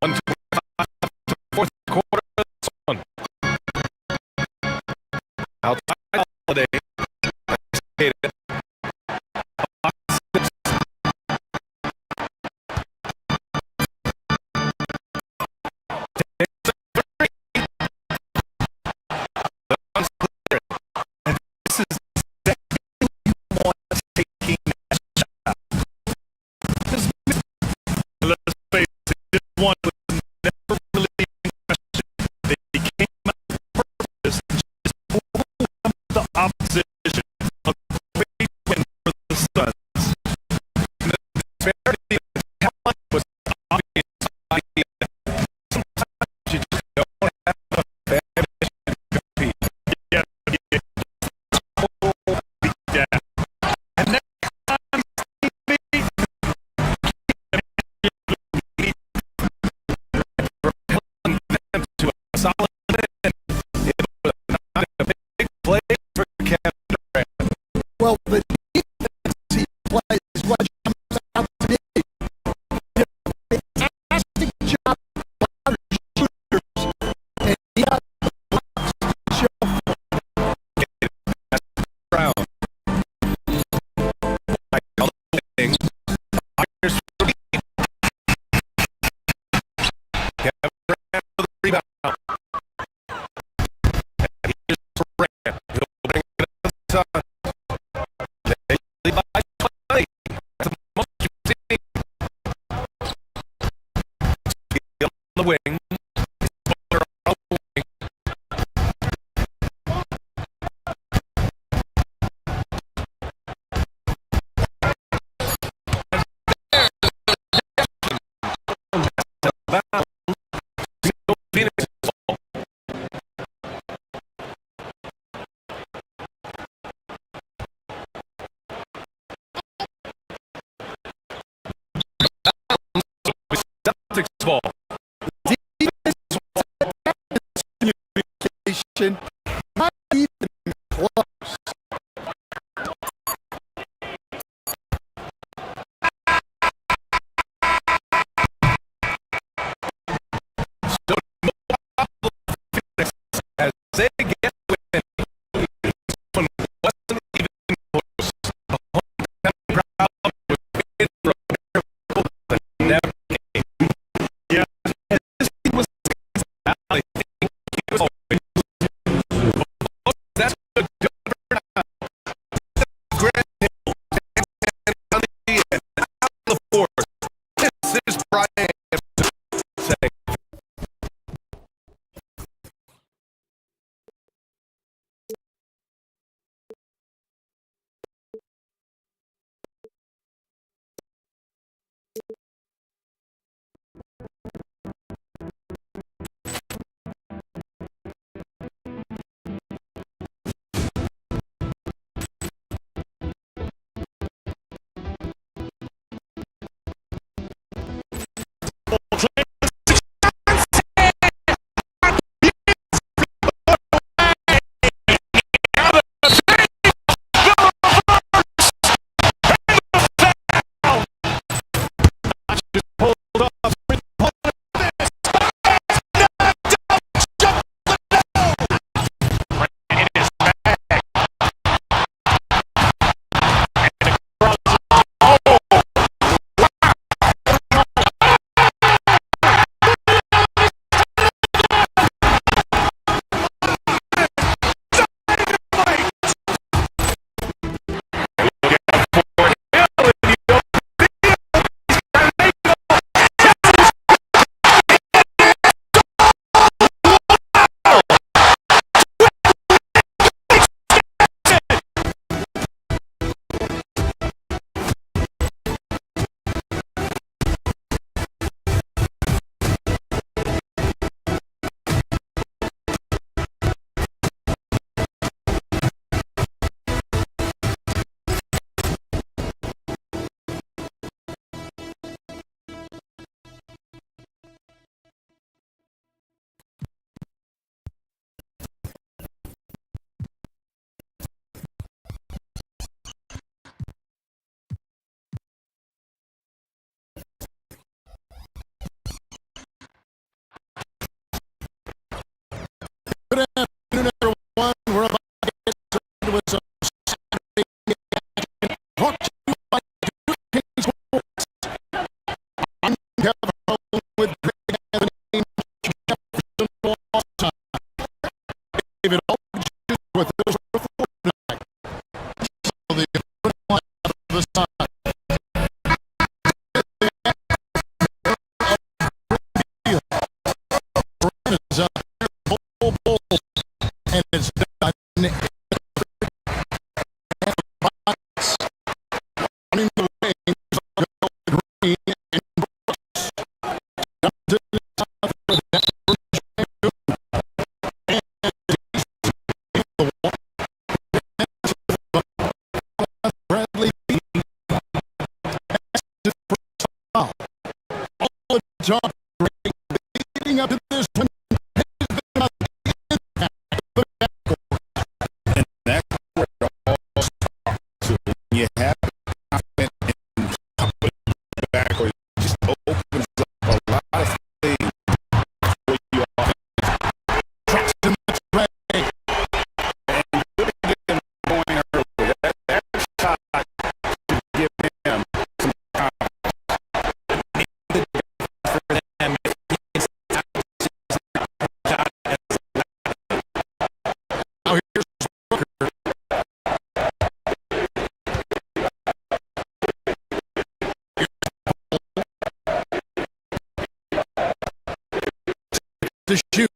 1:25 fourth quarter of this one. Outside Holiday. One was never really in question. They came out with purpose and just overwhelmed the opposition. A great win for the Suns. The disparity of talent was obvious. Sometimes you just don't have a fabulous compete. You gotta get beat down. And next time you see me, to a solid win. It was not a big play for Kevin Durant. Well, the defense he plays is what comes out to me. Did a fantastic job with a lot of shooters, and he got the blocks to show for Brown. Like all the things. Fires for the lead. Kevin Durant for the rebound. And here's Durant. He'll bring it up the side. They lead by 20. That's the most you've seen. Skill on the wing. Butler on the wing. Bound. Phoenix is all. Celtics ball. communication. Not even close. So as they get within, this one wasn't even close. The hometown crowd was waiting for a miracle that never came. Yeah, and this team was I think he was always. That's good governor now. Grant Hill and Anthony and out the fourth. This is Brian saying. is up there, full, and it's done. Running the way, Green and Brooks. Up to the top of that. Bradley all the talk leading up to this one has been about the impact of the backcourt. And that's where it all starts. So when you have confidence in the backcourt, it just opens up a lot of things for you all. Trucks in the tray. And good to get him going early. That shot to give him some confidence. For them, it's Now here's Booker. To shoot.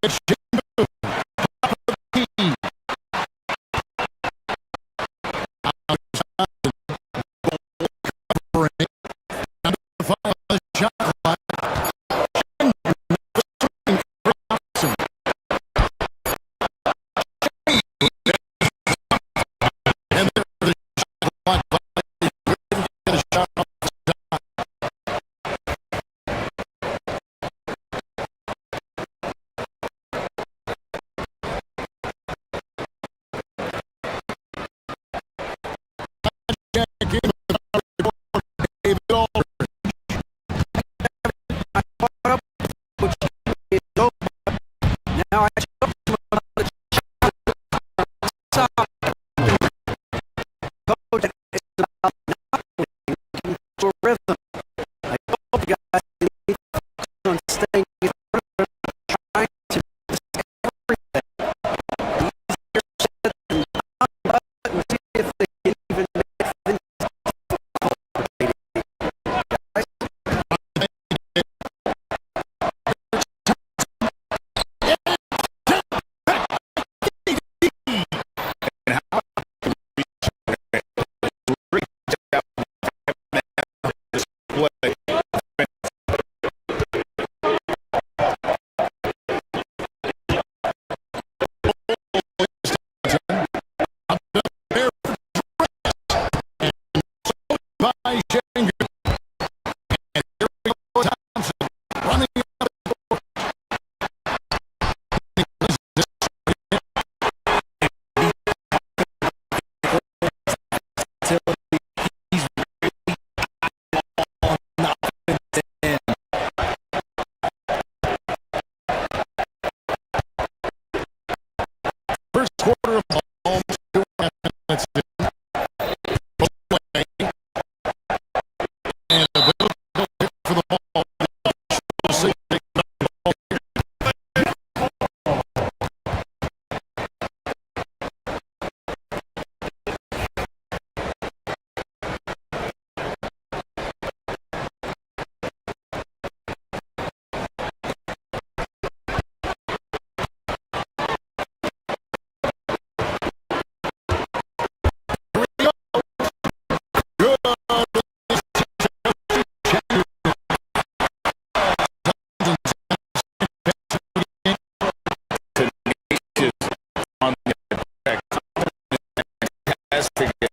It's Jimbo, top of the key. Covering, and the shot clock. And there the shot clock. Get a shot off the shot. Now I spoke to him about the shot. Coach, it's about not winning to a rhythm. I told you guys you need to focus on staying in rhythm, trying to miss everything. Easier said than done, but we'll see if they can even make things First quarter of ball, 2.5 minutes in. And a little hit for the ball. We'll see if they can knock the ball here. Tenacious on the attack. Has to get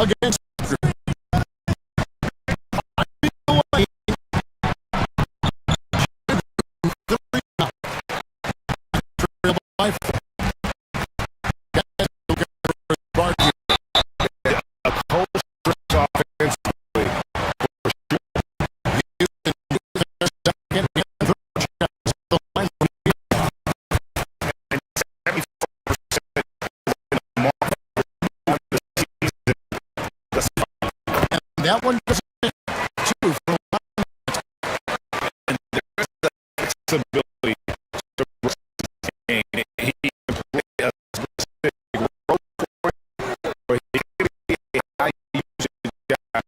against that one doesn't two from ability to retain. He can play a specific role for it, or he can be a high usage guy.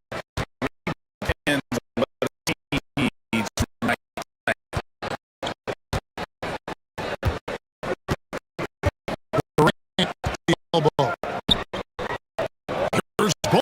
Depends on what the team needs right elbow. Here's Bull.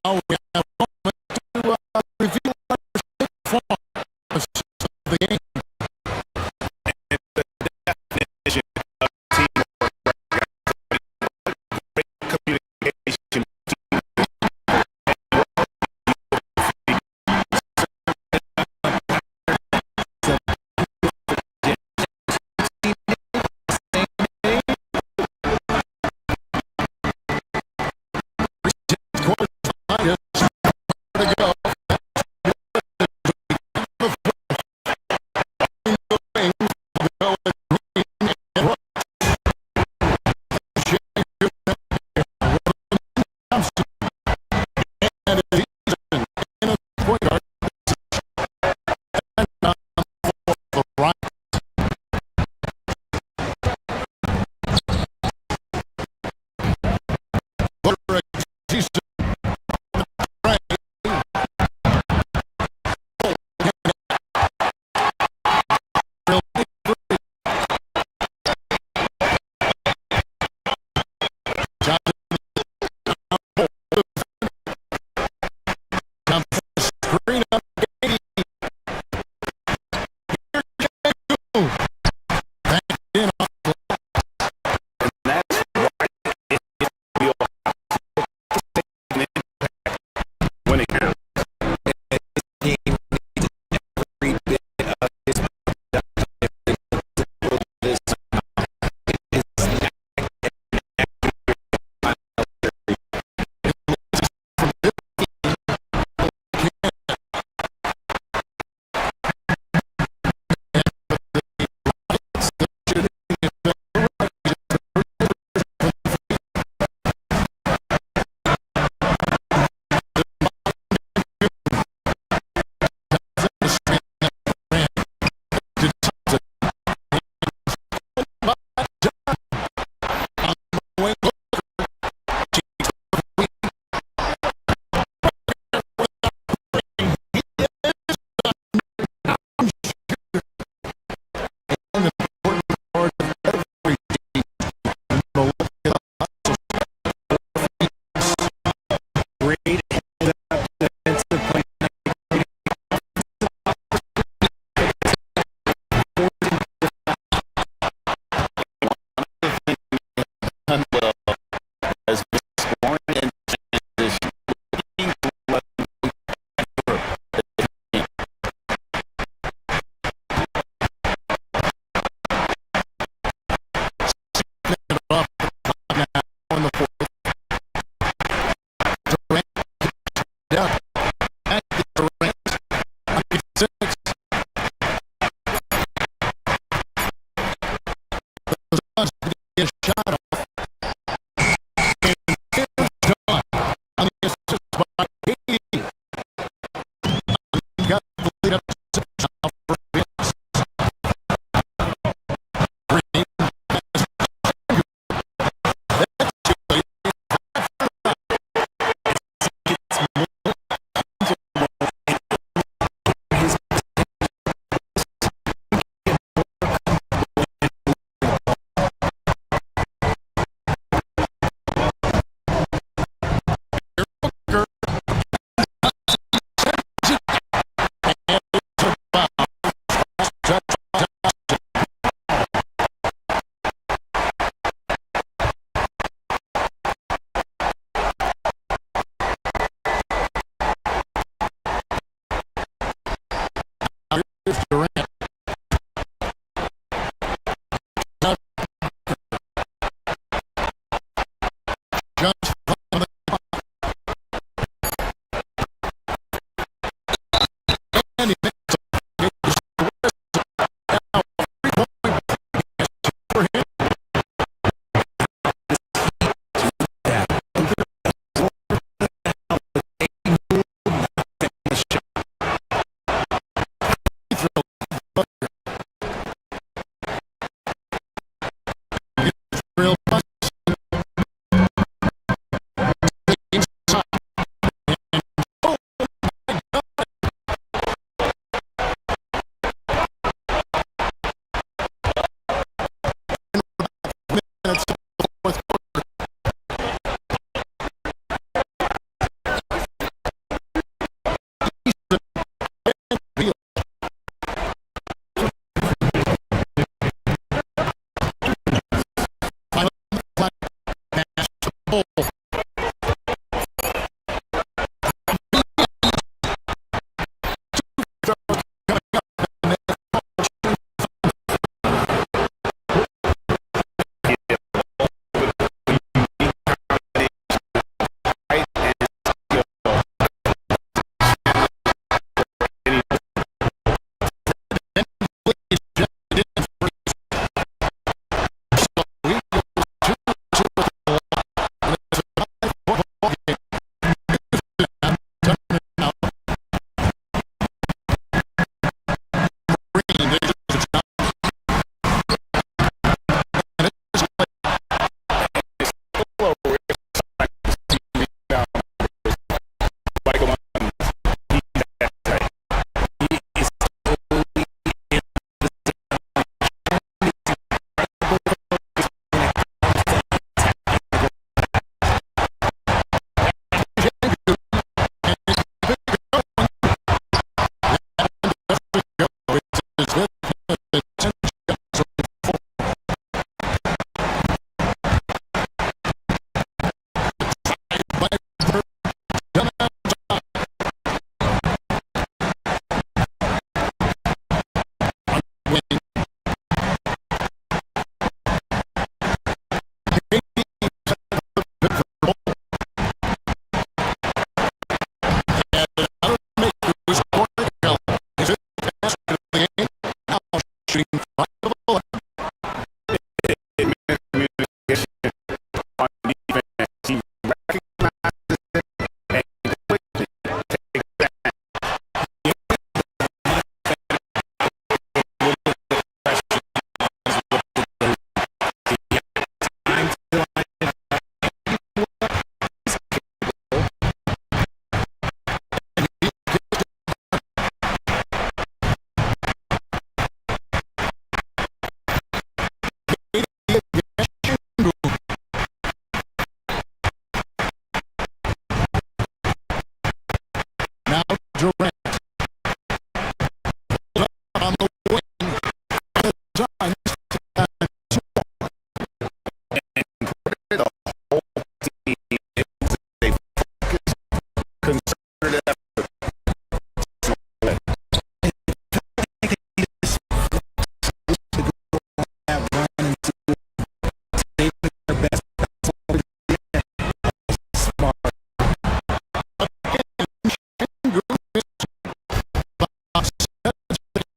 Now we have a moment to reveal our performance of the game.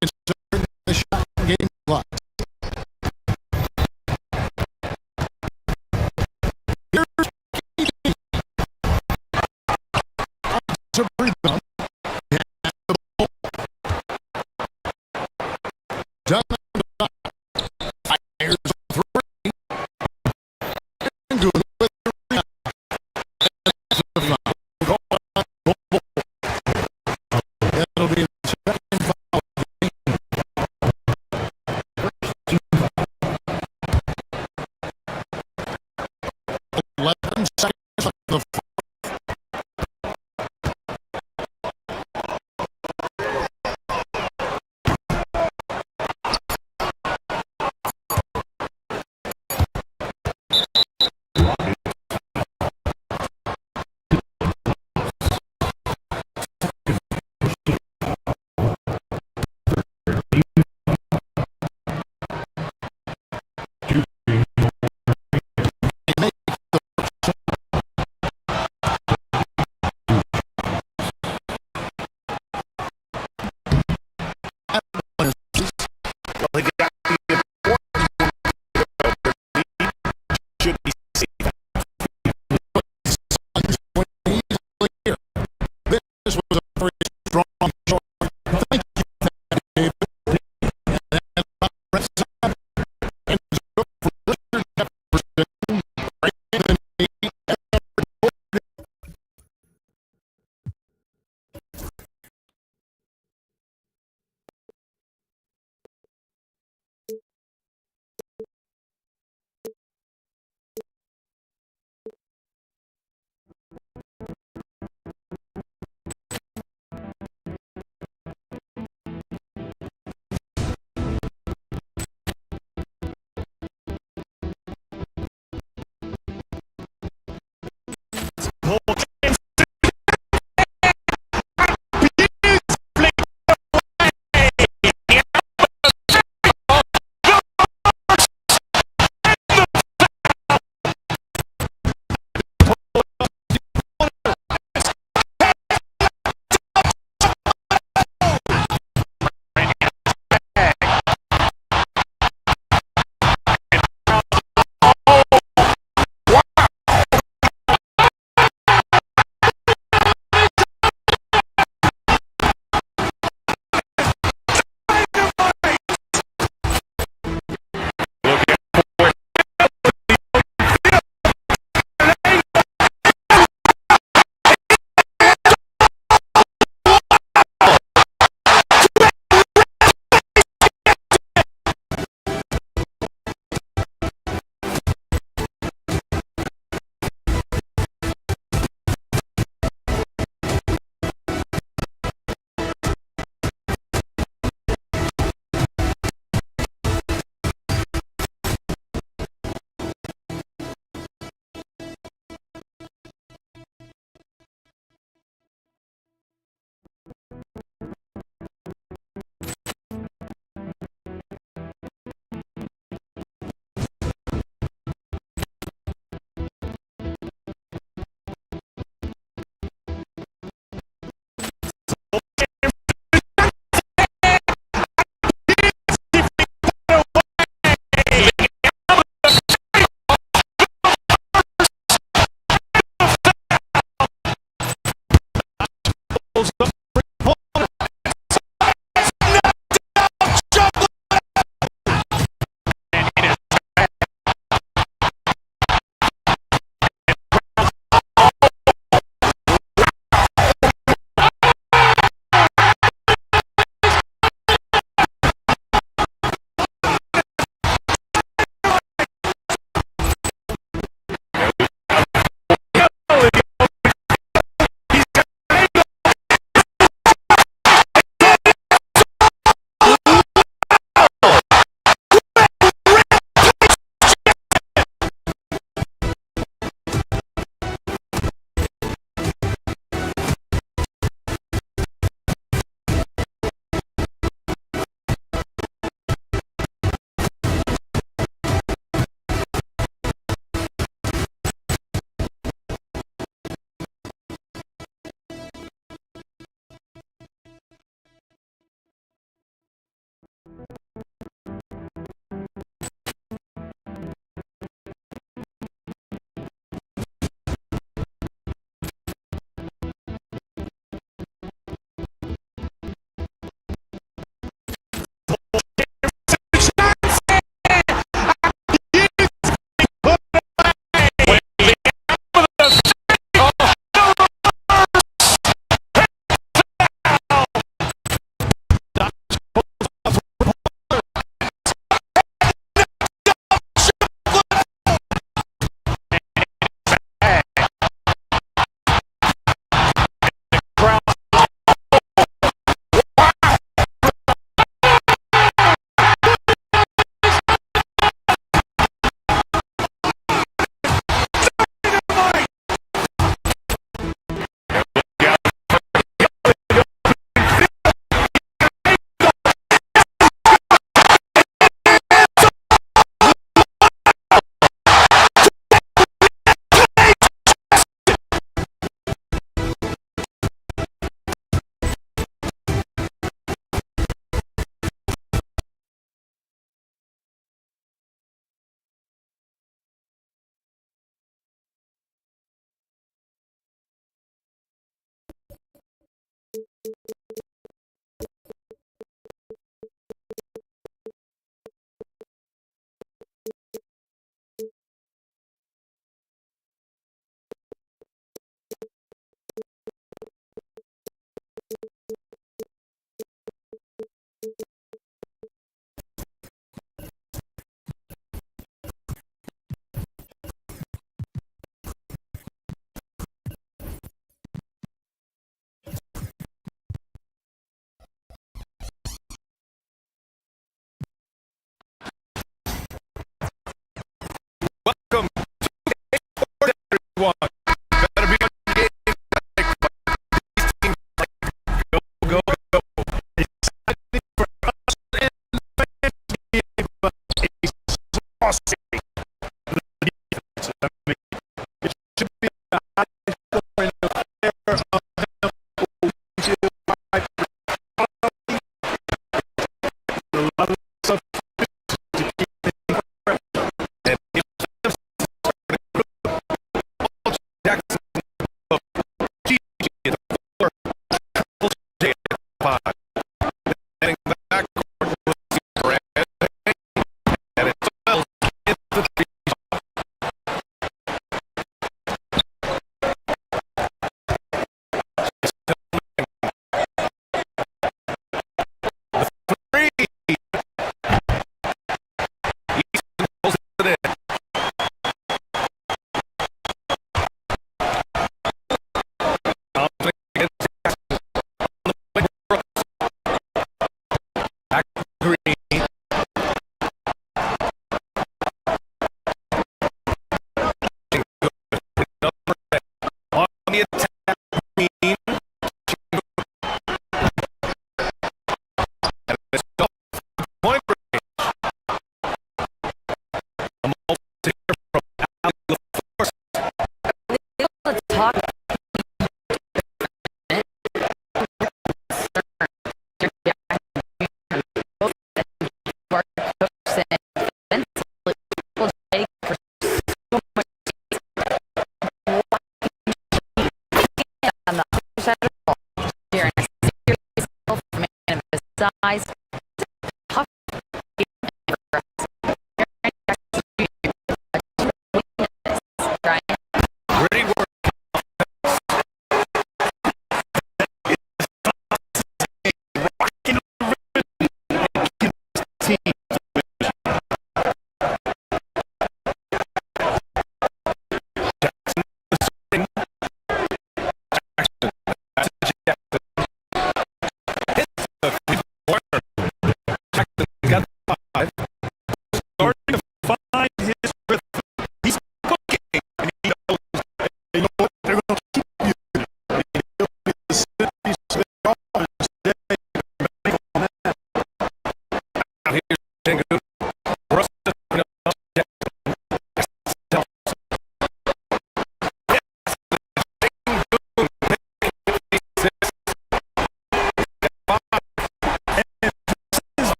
considering the shot game clock. Here's KD. To rebound. Done. Fires three. And good with the rebound. That'll be the second foul. 11 seconds of the should be safe. This was a very strong shot. Thank you, David. And for Richard Jefferson, Brandon Lee,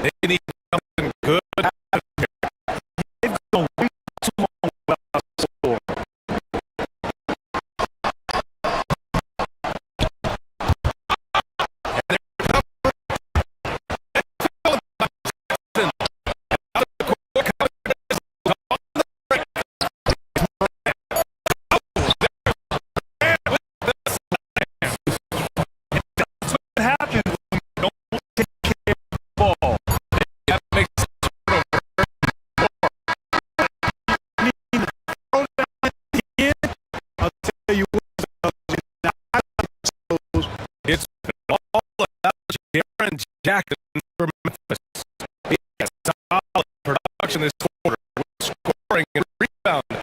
They need something good. They've gone way too long without a score. It's been all about Jaren Jackson for Memphis. He has solid production this quarter, with scoring and rebounding.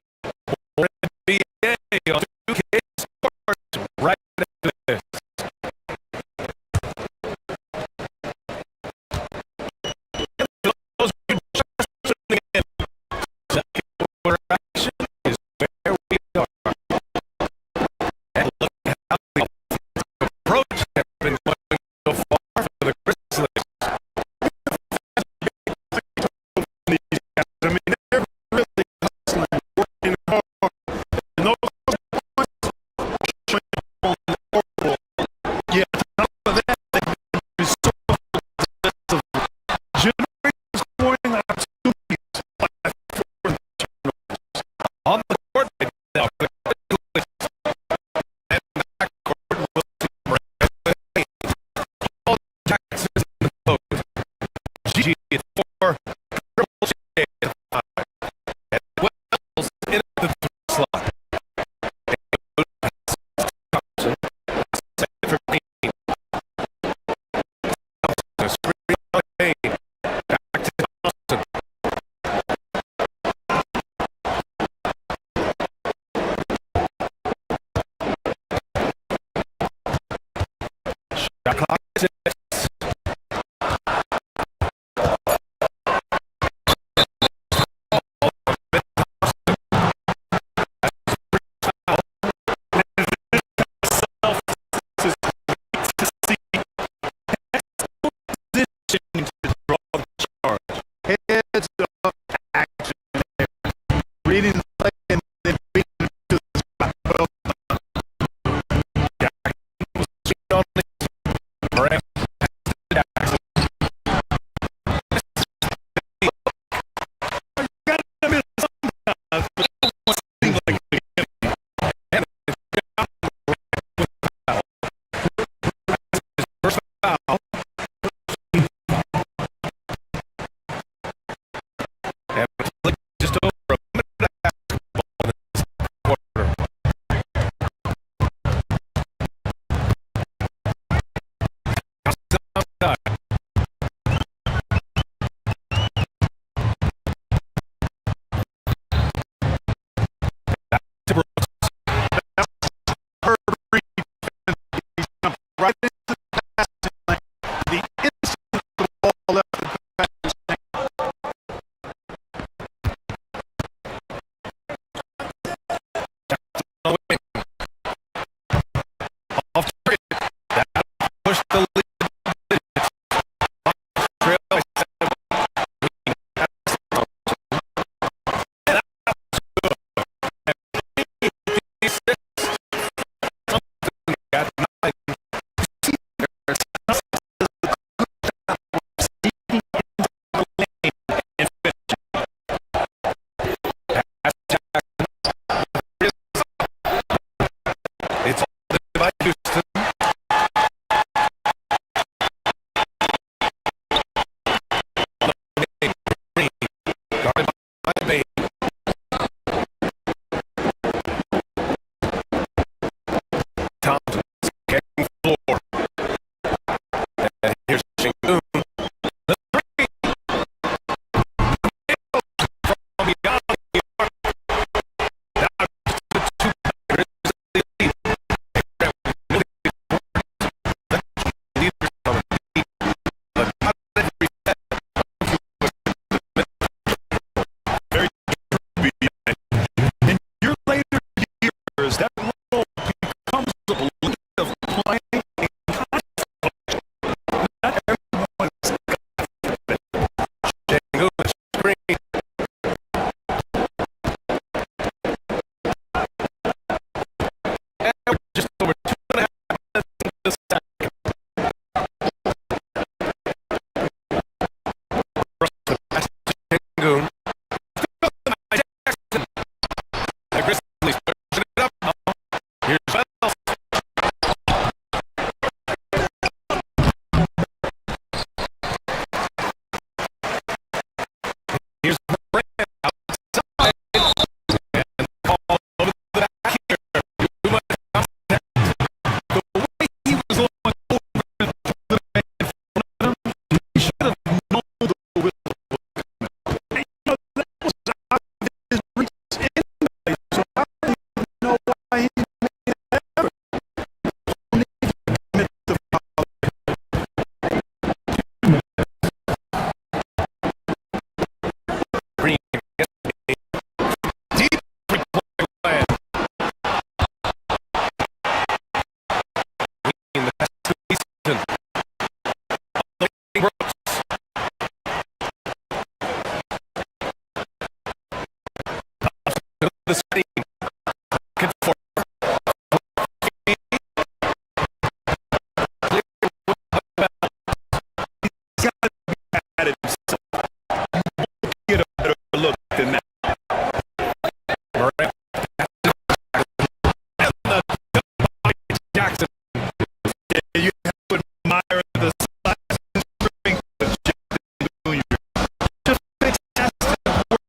For NBA on 2K Sports right after this. Those who just tuning in, second quarter action is where we are. And look at how the approach has been going so far for the Grizzlies. I mean, they're really hustling, working hard. And those points showing up on the scoreboard. Yeah, on top of that, they've been so aggressive, generating scoring opportunities like fourth turnovers. On the court right now, the Grizzlies and backcourt will see Brandon Paul Jackson in the post. G at 4, Triple J at 5, and Wells in the 3 slot. Thompson, second for Payne. Thompson, a screen on Payne. Back to Thompson. Shot clock 6. the screen. Get a better look than that. Jackson. You have to admire the size and strength of Jackson Jr. Just fantastic work.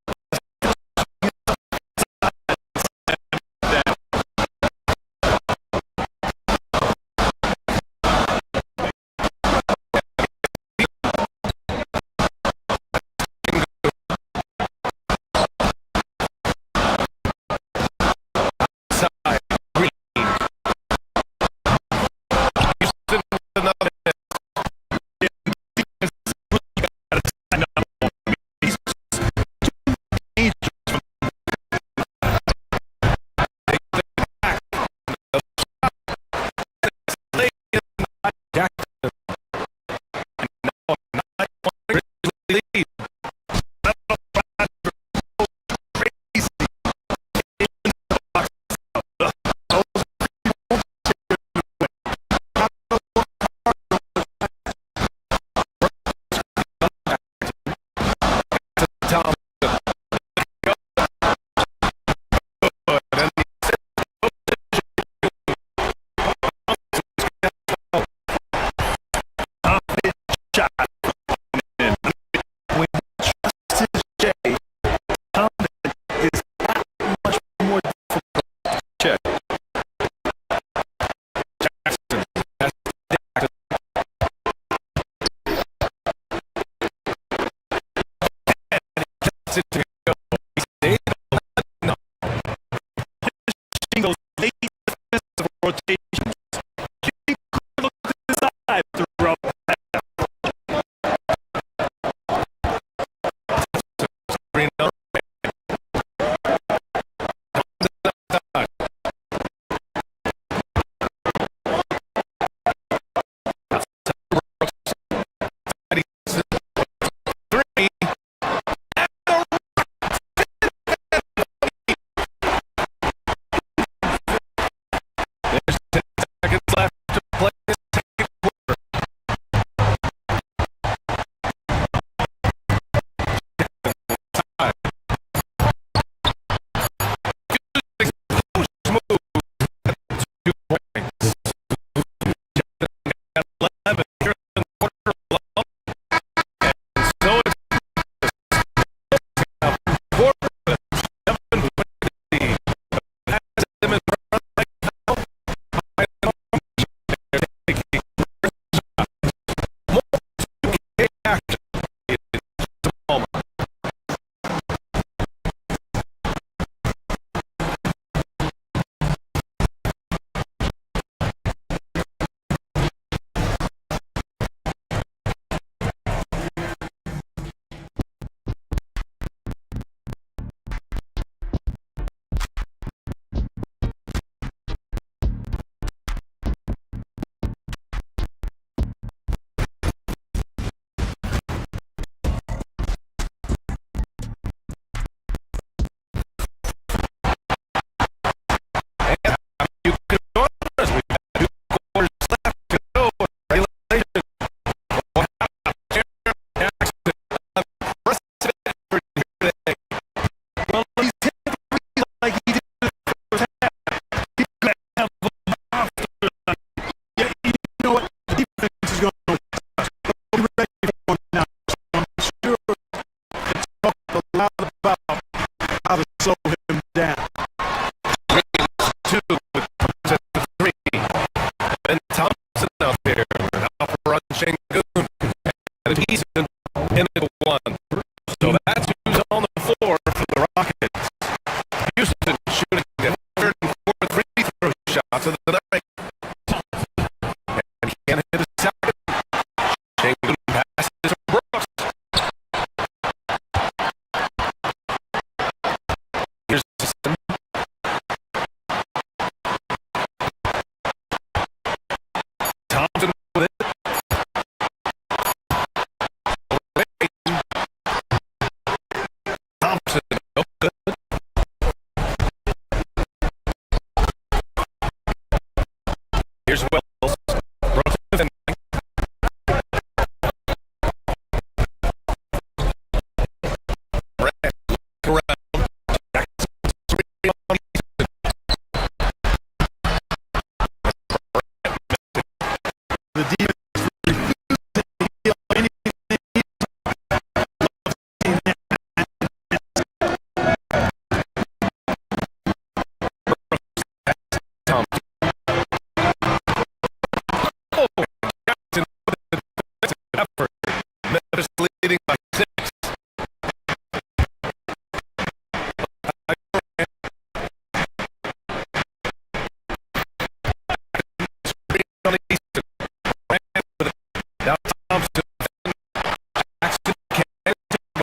Jackson can't get it to go.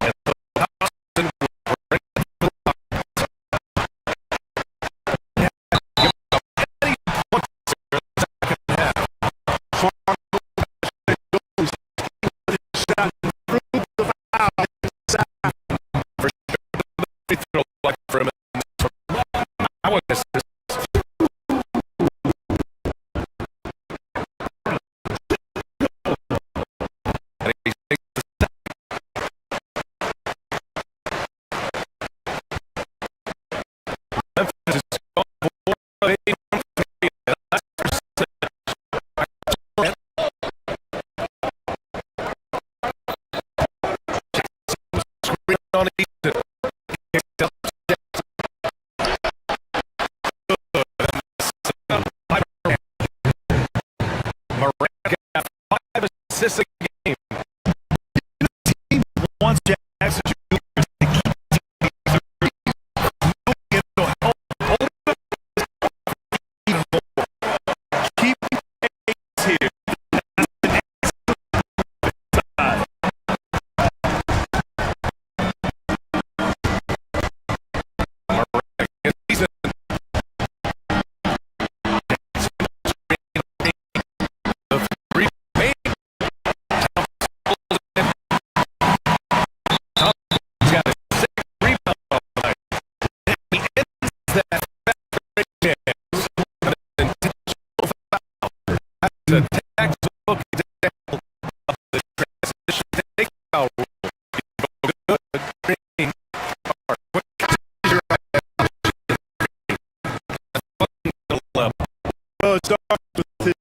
And so Thompson will bring it to the line. Give up any points in the second half. For sure, free throw like for him. I want this. On Easton. Moran got 5 assists a game. Team wants Jackson Jr. to keep threes. Moving it to help open even more. Keep pace here. The textbook example of the transition takeout rule. Good green or quick level. Well, it starts with his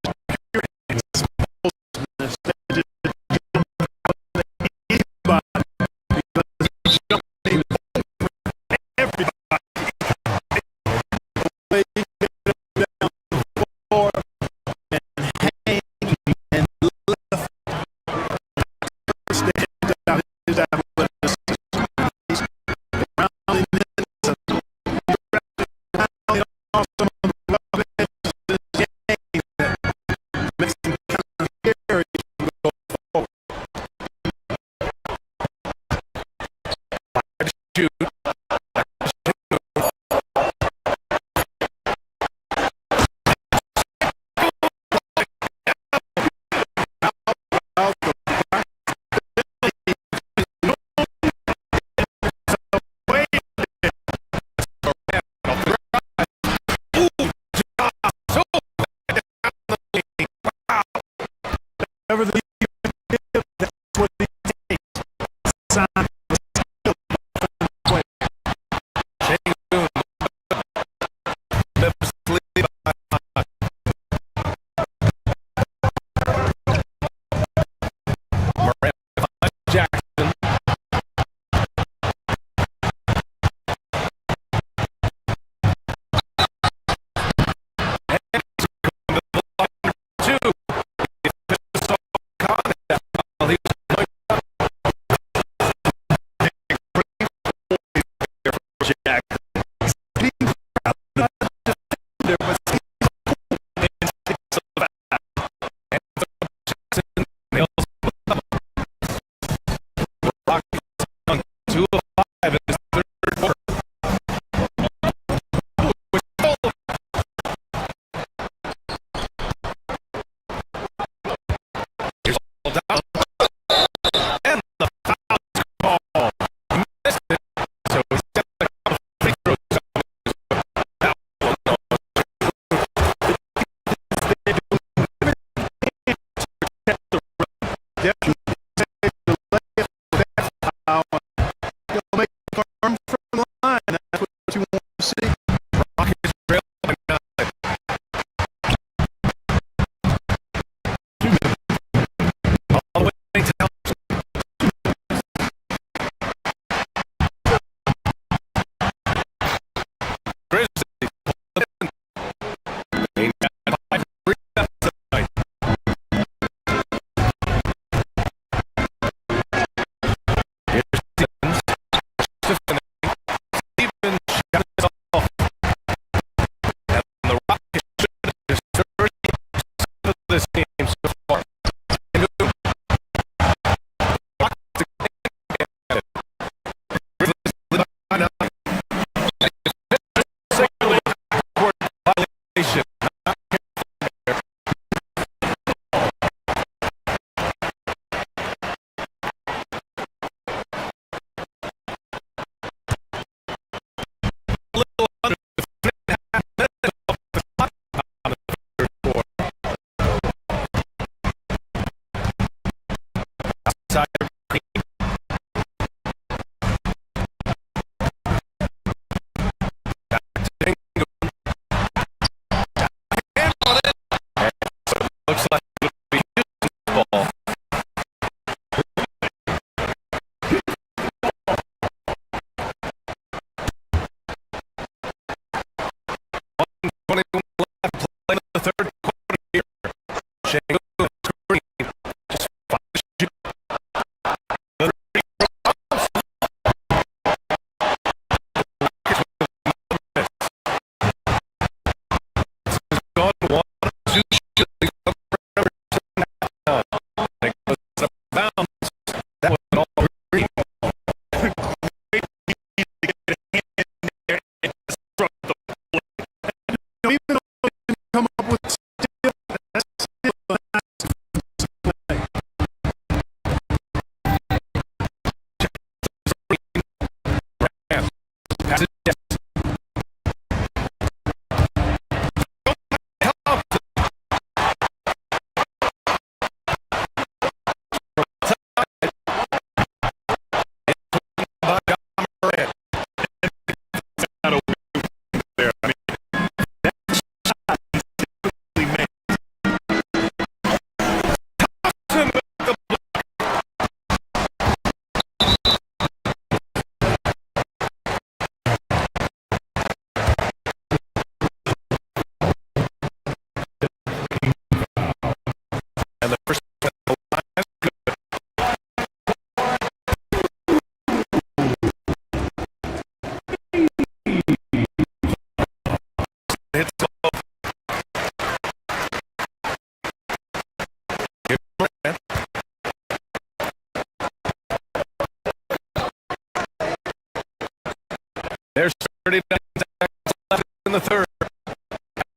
39 seconds left in the third.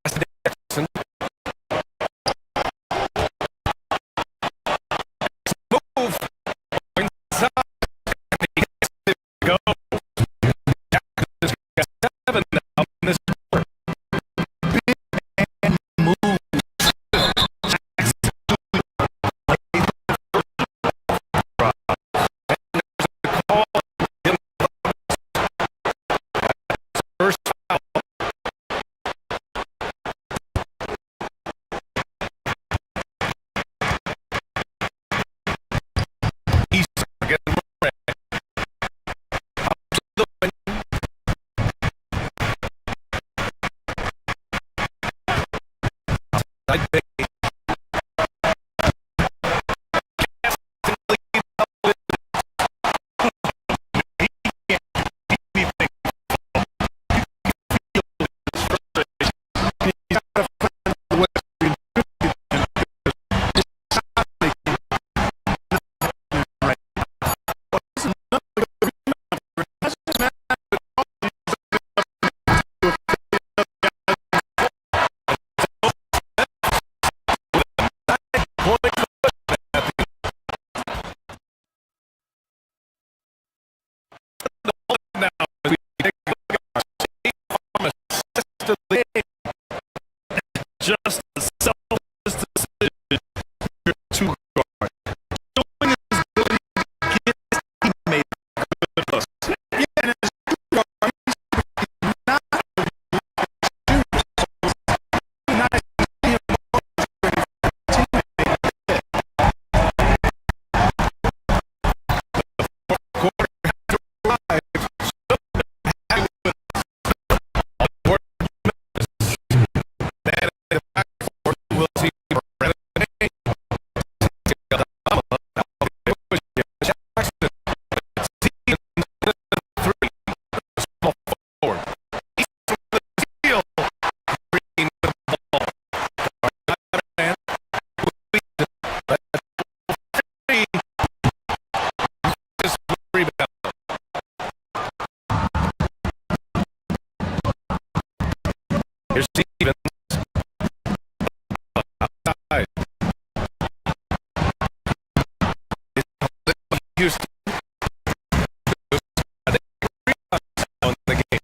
Jackson. Move. Inside. Go. Jackson's got 7 now in this quarter. Big move. First foul. East getting red. Up to the wing. Side bay. Now, as we take a look at our State Farm assisted lead, just a selfless decision to guard. Showing his ability to get his teammate good looks. Yeah, and as a guard, he's not a nice quarter to arrive. Here's Stevens. Outside. Houston. On the game.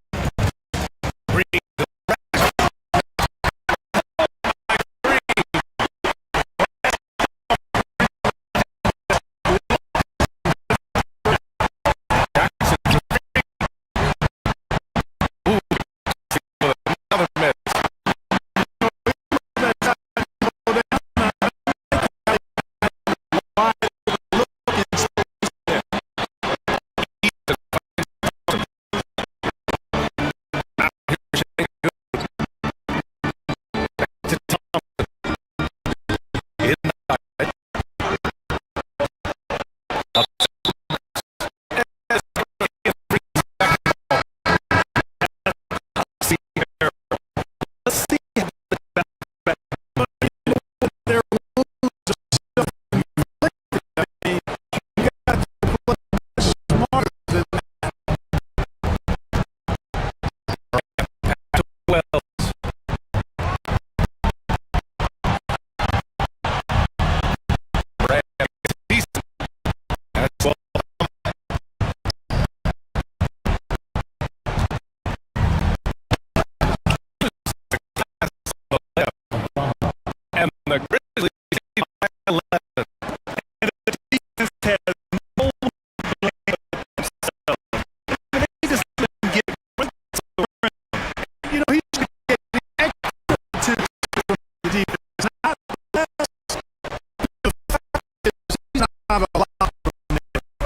Green. Another miss. And the Grizzlies by 11. And the defense has no blame themselves. They just didn't get you know, he should get the extra attention from the defense. Not less. The fact is he's not allowed from there.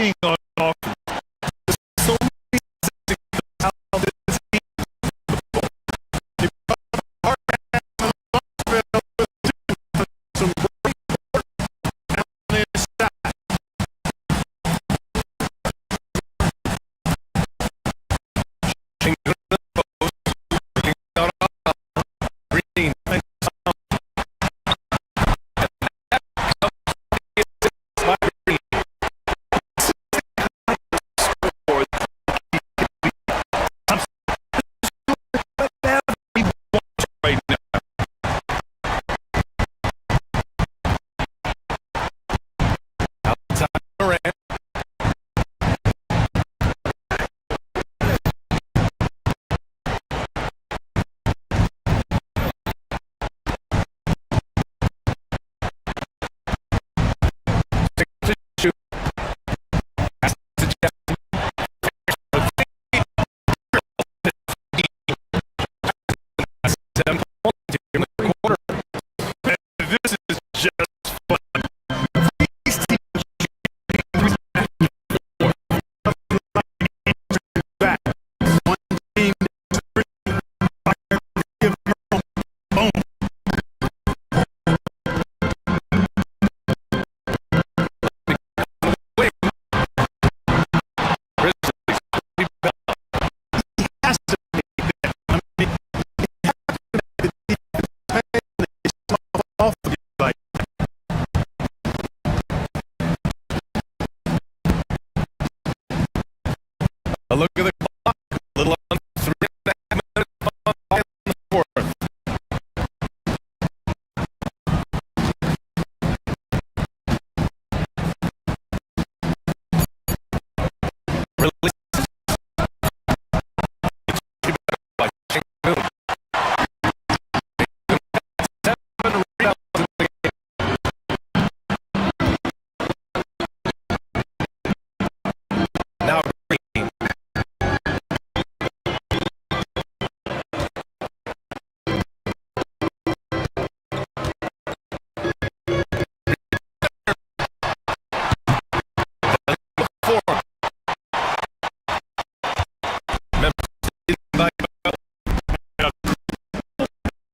seeing on offense. So many how this team some great work on their side. This is just fun. These teams back. One team give boom. Has to be that. I mean, off like a look at the clock. A little on 3.5 minutes on the fourth. Now Green.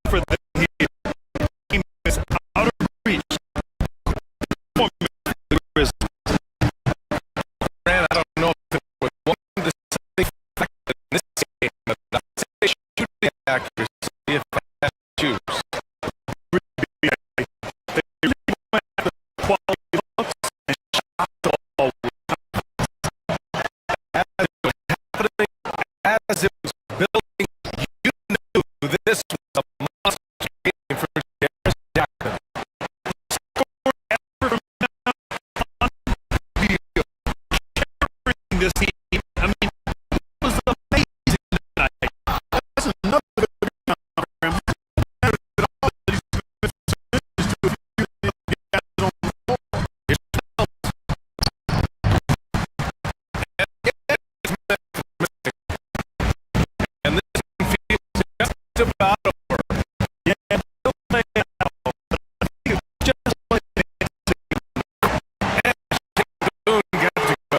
For the team is out of reach. I don't know if it was one of the factors in this game, but I'd say shooting accuracy if I had to choose. They really went after the quality looks and shot all as it was building, you knew this was a must game for Darius Jackson. Scored ever from now on the field. Carrying this team, I mean, it was amazing tonight. That's another good program. And this feels just about over. Yeah, they'll play it out. But I think it's just like and Boone got to go.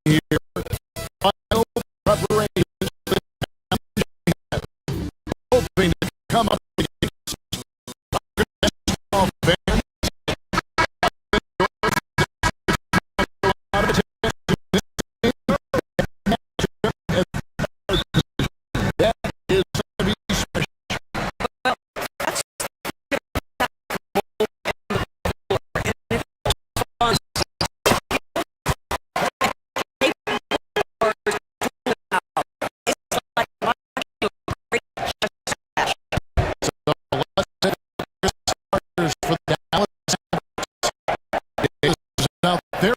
here. Final preparations. Hoping to come up against basketball fans. That is going to be special. For the Dallas is out there.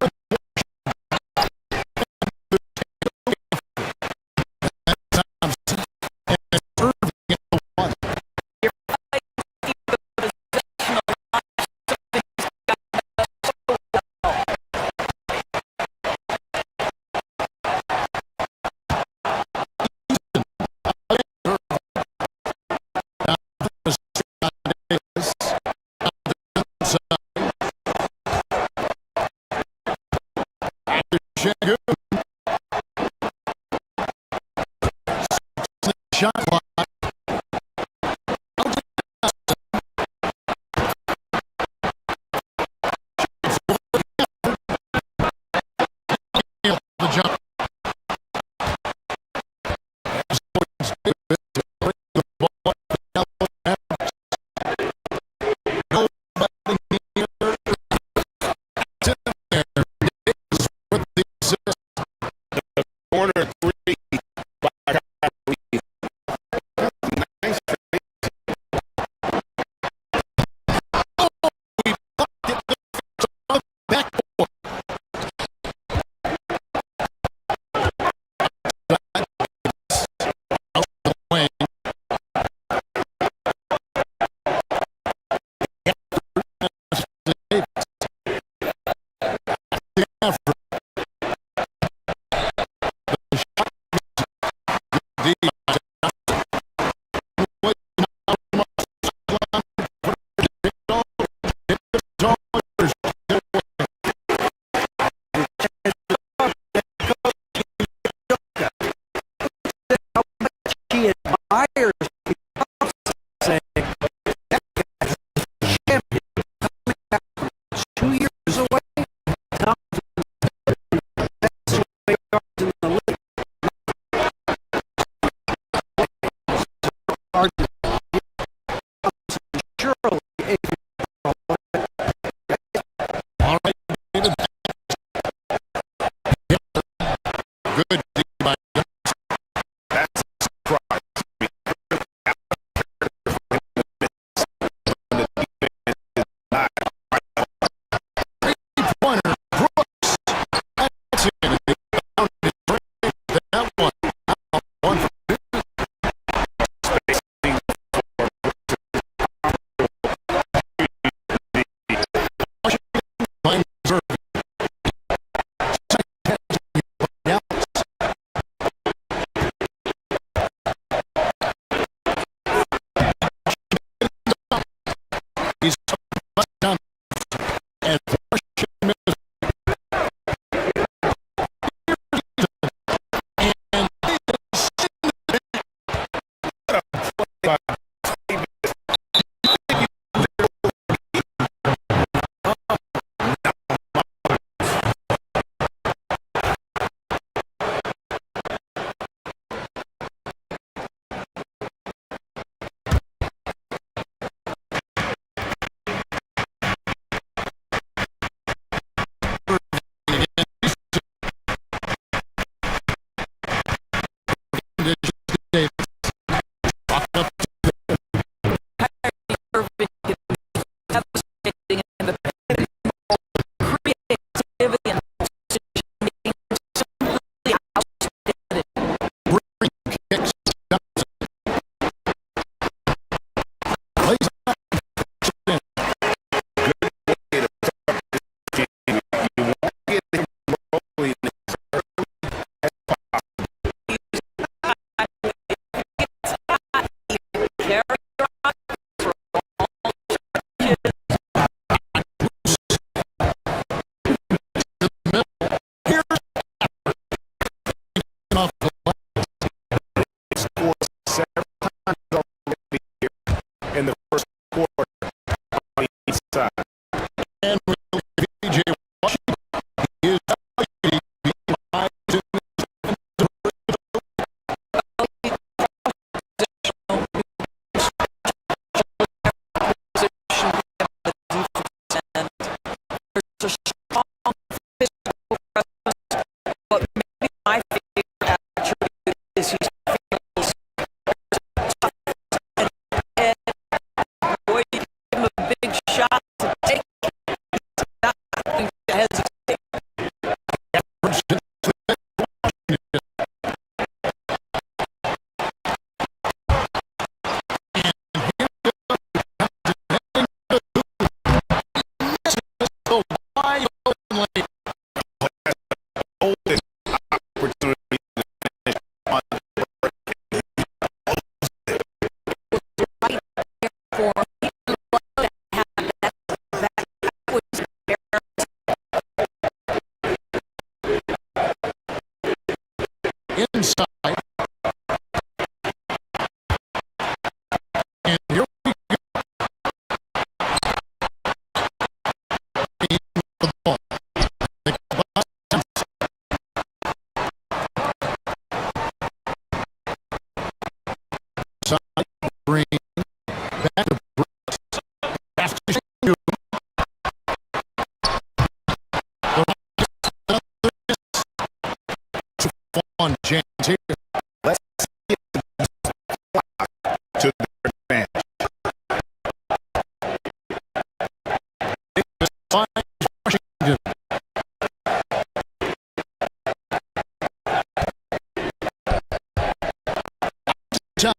Shot clock. The jump. Corner three by Kyrie. Nice. Backboard. Out the wing. He admires saying that guy's a champion coming back from 2 years away. Top best way guards in the league. Surely, All right, David. Good D by That's a surprise. pointer. Brooks. That's in. That one. One for two. Finds Irving. Now he's done. And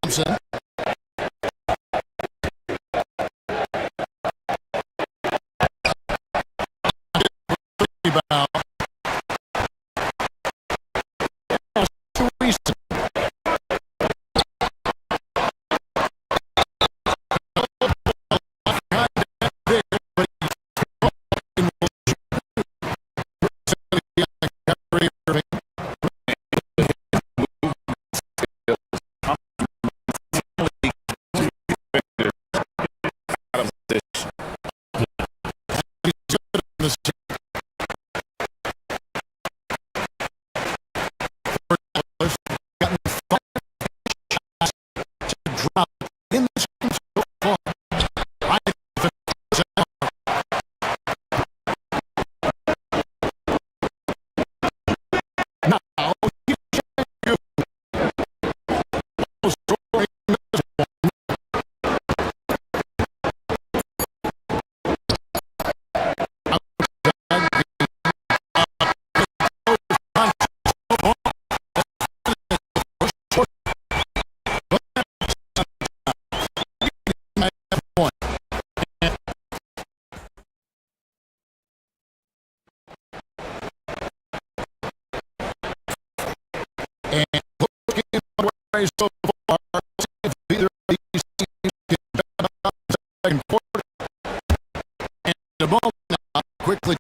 Thompson. Rebound. So far, if either of these teams can bet out the second quarter, and the ball now quickly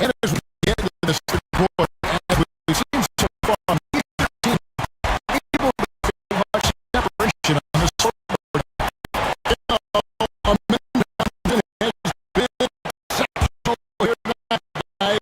And as we get into the third quarter, as we've seen so far, neither team able to create much separation on the scoreboard. A minute has been exceptional here tonight, guys.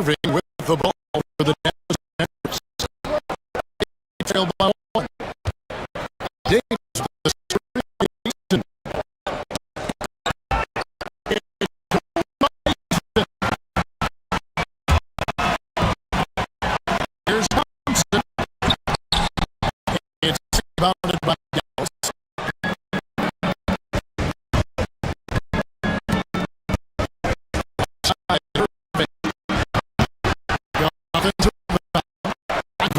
With the ball for the Dallas Mavericks. Trailed by one. James the season. Here's Thompson. It's bounded by Dallas. Offensive foul.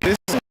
This is